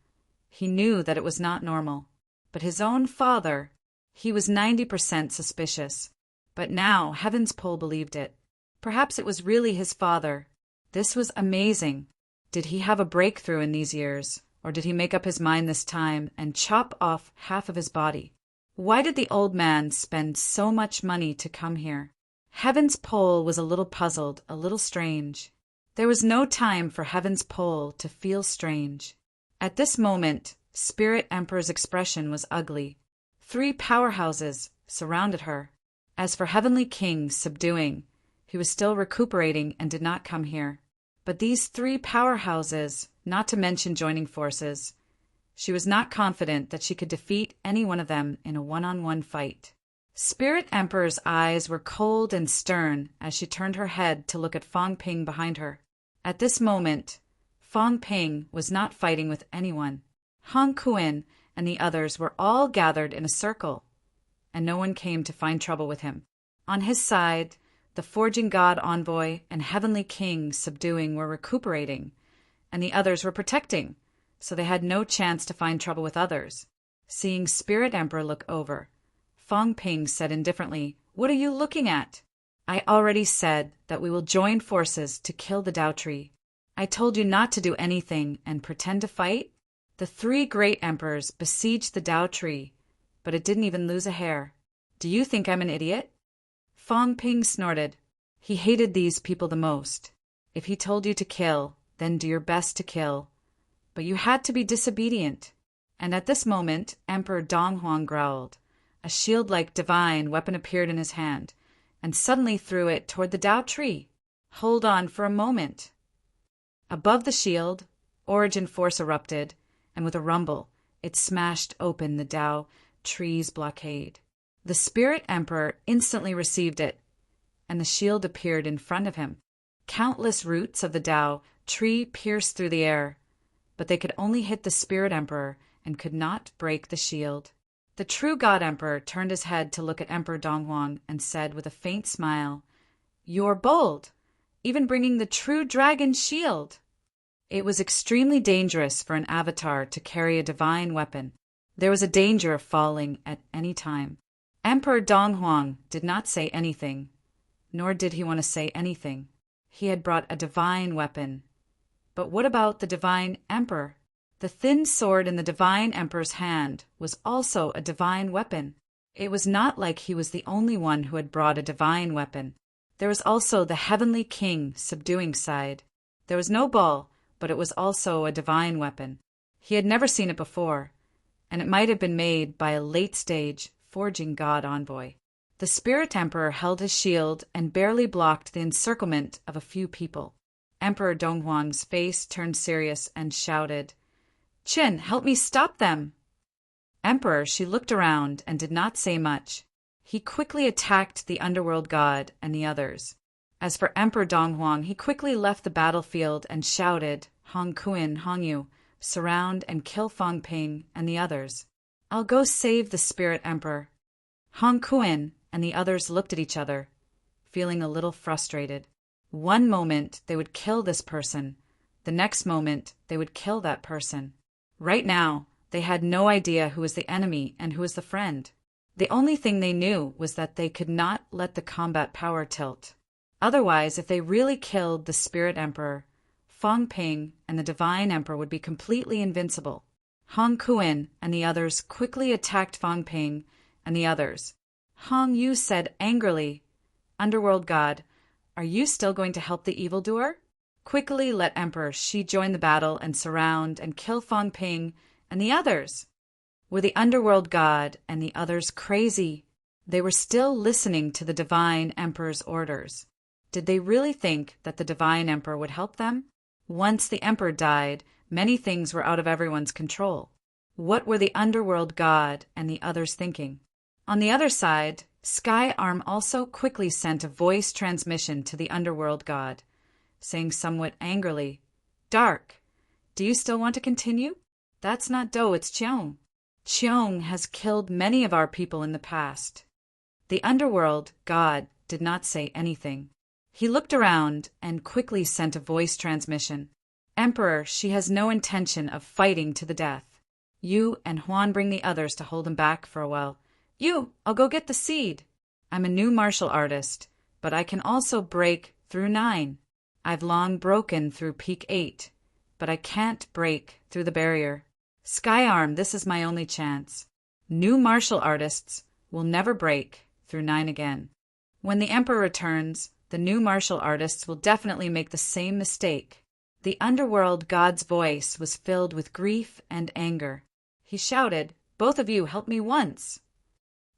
he knew that it was not normal. But his own father, he was 90% suspicious. But now Heaven's Pole believed it. Perhaps it was really his father. This was amazing. Did he have a breakthrough in these years, or did he make up his mind this time and chop off half of his body? Why did the old man spend so much money to come here? Heaven's Pole was a little puzzled, a little strange. There was no time for Heaven's Pole to feel strange. At this moment, Spirit Emperor's expression was ugly. 3 powerhouses surrounded her. As for Heavenly King subduing, he was still recuperating and did not come here. But these 3 powerhouses, not to mention joining forces, she was not confident that she could defeat any one of them in a one-on-one fight. Spirit Emperor's eyes were cold and stern as she turned her head to look at Fong Ping behind her. At this moment, Fong Ping was not fighting with anyone. Hong Kuan and the others were all gathered in a circle, and no one came to find trouble with him. On his side, the Forging God Envoy and Heavenly King subduing were recuperating, and the others were protecting, so they had no chance to find trouble with others. Seeing Spirit Emperor look over, Fong Ping said indifferently, "What are you looking at?" "I already said that we will join forces to kill the Tao Tree. I told you not to do anything and pretend to fight." The 3 great emperors besieged the Tao Tree, but it didn't even lose a hair. "Do you think I'm an idiot?" Fong Ping snorted. He hated these people the most. If he told you to kill, then do your best to kill. But you had to be disobedient. And at this moment, Emperor Donghuang growled. A shield-like divine weapon appeared in his hand, and suddenly threw it toward the Tao Tree. "Hold on for a moment." Above the shield, Origin Force erupted, and with a rumble, it smashed open the Tao Tree's blockade. The Spirit Emperor instantly received it, and the shield appeared in front of him. Countless roots of the Tao Tree pierced through the air, but they could only hit the Spirit Emperor and could not break the shield. The true God Emperor turned his head to look at Emperor Donghuang and said with a faint smile, "You're bold, even bringing the true dragon shield." It was extremely dangerous for an avatar to carry a divine weapon. There was a danger of falling at any time. Emperor Donghuang did not say anything, nor did he want to say anything. He had brought a divine weapon. But what about the Divine Emperor? The thin sword in the Divine Emperor's hand was also a divine weapon. It was not like he was the only one who had brought a divine weapon. There was also the Heavenly King subduing side. There was no ball, but it was also a divine weapon. He had never seen it before, and it might have been made by a late-stage Forging God Envoy. The Spirit Emperor held his shield and barely blocked the encirclement of a few people. Emperor Donghuang's face turned serious and shouted, "Qin, help me stop them!" Emperor, she looked around and did not say much. He quickly attacked the underworld god and the others. As for Emperor Donghuang, he quickly left the battlefield and shouted, "Hong Kuan, Hongyu, surround and kill Fong Ping and the others. I'll go save the Spirit Emperor." Hong Kuan and the others looked at each other, feeling a little frustrated. One moment they would kill this person, the next moment they would kill that person. Right now, they had no idea who was the enemy and who was the friend. The only thing they knew was that they could not let the combat power tilt. Otherwise, if they really killed the Spirit Emperor, Fong Ping and the Divine Emperor would be completely invincible. Hong Kuan and the others quickly attacked Fong Ping and the others. Hong Yu said angrily, "Underworld God, are you still going to help the evildoer? Quickly let Emperor Shi join the battle and surround and kill Fong Ping and the others." Were the Underworld God and the others crazy? They were still listening to the Divine Emperor's orders. Did they really think that the Divine Emperor would help them? Once the Emperor died, many things were out of everyone's control. What were the underworld god and the others thinking? On the other side, Sky Arm also quickly sent a voice transmission to the underworld god, saying somewhat angrily, "Dark, do you still want to continue? That's not Do, it's Cheong. Cheong has killed many of our people in the past." The underworld god did not say anything. He looked around and quickly sent a voice transmission. "Emperor, she has no intention of fighting to the death. You and Huan bring the others to hold him back for a while. I'll go get the seed. I'm a new martial artist, but I can also break through 9. I've long broken through peak 8, but I can't break through the barrier. Sky Arm, this is my only chance. New martial artists will never break through 9 again. When the Emperor returns, the new martial artists will definitely make the same mistake." The underworld god's voice was filled with grief and anger. He shouted, "Both of you help me once."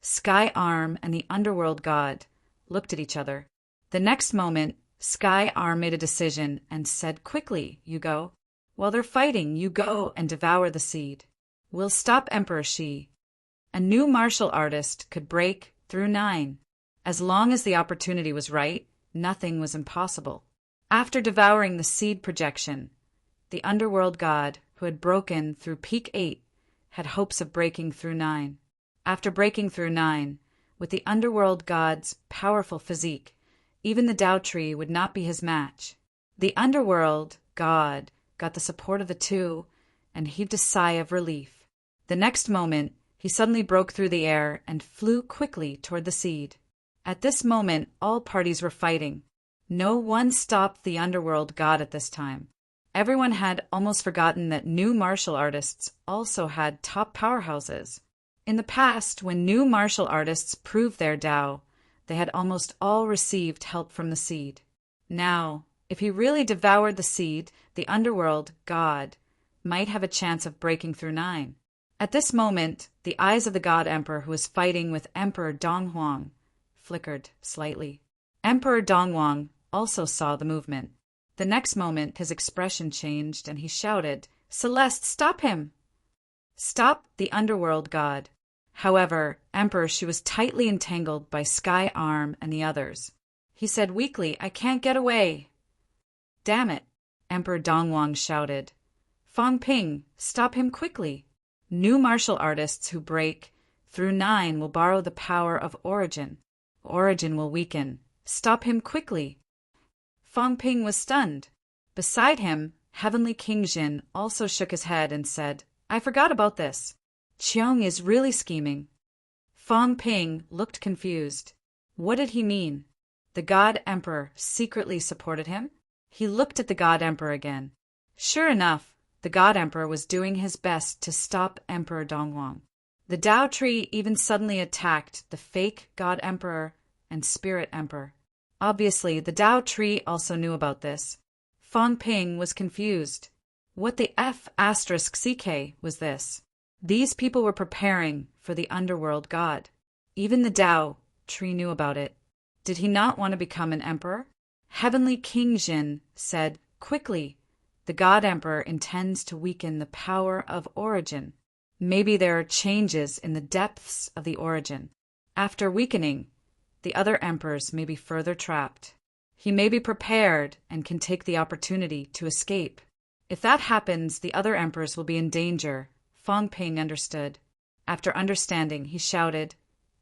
Sky Arm and the underworld god looked at each other. The next moment, Sky Arm made a decision and said quickly, "You go. While they're fighting, you go and devour the seed. We'll stop Emperor Shi." A new martial artist could break through 9. As long as the opportunity was right, nothing was impossible. After devouring the seed projection, the underworld god, who had broken through peak 8, had hopes of breaking through 9. After breaking through 9, with the underworld god's powerful physique, even the Tao tree would not be his match. The underworld god got the support of the two and heaved a sigh of relief. The next moment, he suddenly broke through the air and flew quickly toward the seed. At this moment, all parties were fighting. No one stopped the underworld god at this time. Everyone had almost forgotten that new martial artists also had top powerhouses. In the past, when new martial artists proved their Tao, they had almost all received help from the seed. Now, if he really devoured the seed, the underworld god might have a chance of breaking through 9. At this moment, the eyes of the god emperor who was fighting with Emperor Donghuang flickered slightly. Emperor Donghuang also saw the movement. The next moment, his expression changed and he shouted, "Celeste, stop him!" Stop the underworld god. However, Emperor Shi was tightly entangled by Sky Arm and the others. He said weakly, "I can't get away." "Damn it," Emperor Donghuang shouted. "Fang Ping, stop him quickly. New martial artists who break through 9 will borrow the power of Origin. Origin will weaken. Stop him quickly." Fang Ping was stunned. Beside him, Heavenly King Jin also shook his head and said, "I forgot about this. Cheong is really scheming." Fang Ping looked confused. What did he mean? The God Emperor secretly supported him? He looked at the God Emperor again. Sure enough, the God Emperor was doing his best to stop Emperor Donghuang. The Tao tree even suddenly attacked the fake God Emperor and Spirit Emperor. Obviously, the Tao tree also knew about this. Fang Ping was confused. What the F*CK was this? These people were preparing for the underworld god. Even the Tao tree knew about it. Did he not want to become an emperor? Heavenly King Jin said, "Quickly, the God Emperor intends to weaken the power of Origin. Maybe there are changes in the depths of the Origin. After weakening, the other emperors may be further trapped. He may be prepared and can take the opportunity to escape. If that happens, the other emperors will be in danger." Fang Ping understood. After understanding, he shouted,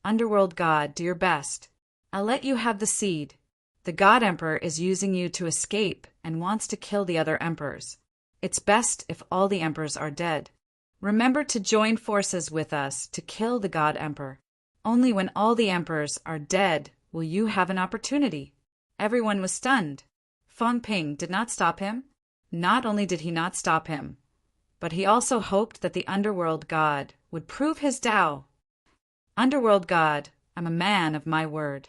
"Underworld God, do your best. I'll let you have the seed. The God Emperor is using you to escape and wants to kill the other emperors. It's best if all the emperors are dead. Remember to join forces with us to kill the God Emperor. Only when all the emperors are dead will you have an opportunity." Everyone was stunned. Fang Ping did not stop him. Not only did he not stop him, but he also hoped that the underworld god would prove his Tao. "Underworld god, I'm a man of my word.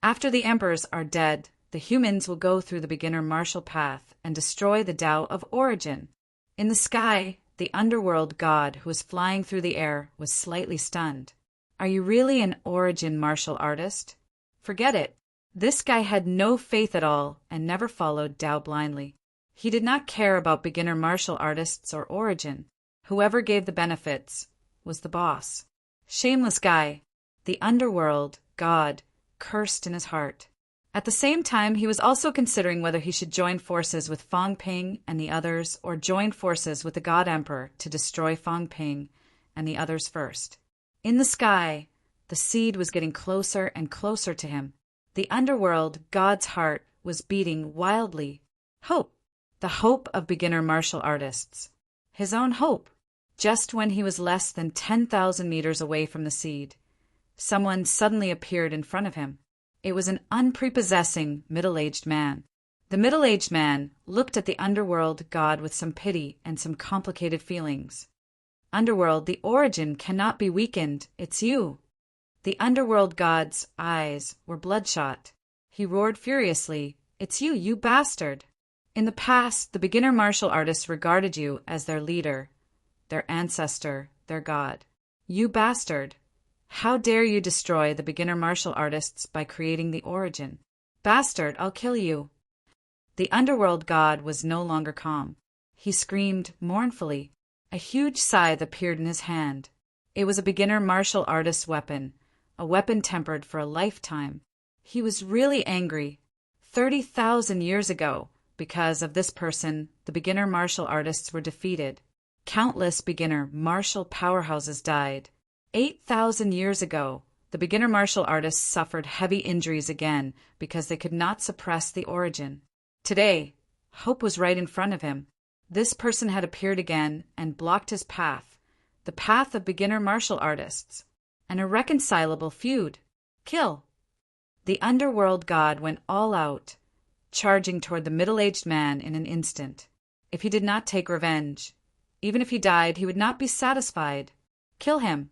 After the emperors are dead, the humans will go through the beginner martial path and destroy the Tao of Origin." In the sky, the underworld god who was flying through the air was slightly stunned. "Are you really an Origin martial artist?" Forget it. This guy had no faith at all and never followed Tao blindly. He did not care about beginner martial artists or Origin. Whoever gave the benefits was the boss. Shameless guy. The underworld, God, cursed in his heart. At the same time, he was also considering whether he should join forces with Fang Ping and the others, or join forces with the God Emperor to destroy Fang Ping and the others first. In the sky, the seed was getting closer and closer to him. The underworld, God's heart, was beating wildly. Hope. The hope of beginner martial artists. His own hope. Just when he was less than 10,000 meters away from the seed, someone suddenly appeared in front of him. It was an unprepossessing, middle-aged man. The middle-aged man looked at the underworld god with some pity and some complicated feelings. Underworld, the origin cannot be weakened. It's you. The underworld god's eyes were bloodshot. He roared furiously, "It's you, you bastard!" In the past, the beginner martial artists regarded you as their leader, their ancestor, their god. You bastard! How dare you destroy the beginner martial artists by creating the origin? Bastard, I'll kill you! The underworld god was no longer calm. He screamed mournfully. A huge scythe appeared in his hand. It was a beginner martial artist's weapon, a weapon tempered for a lifetime. He was really angry. 30,000 years ago, because of this person, the beginner martial artists were defeated. Countless beginner martial powerhouses died. 8,000 years ago, the beginner martial artists suffered heavy injuries again because they could not suppress the origin. Today, hope was right in front of him. This person had appeared again and blocked his path, the path of beginner martial artists. An irreconcilable feud. Kill. The underworld god went all out, charging toward the middle-aged man in an instant. If he did not take revenge, even if he died, he would not be satisfied. Kill him.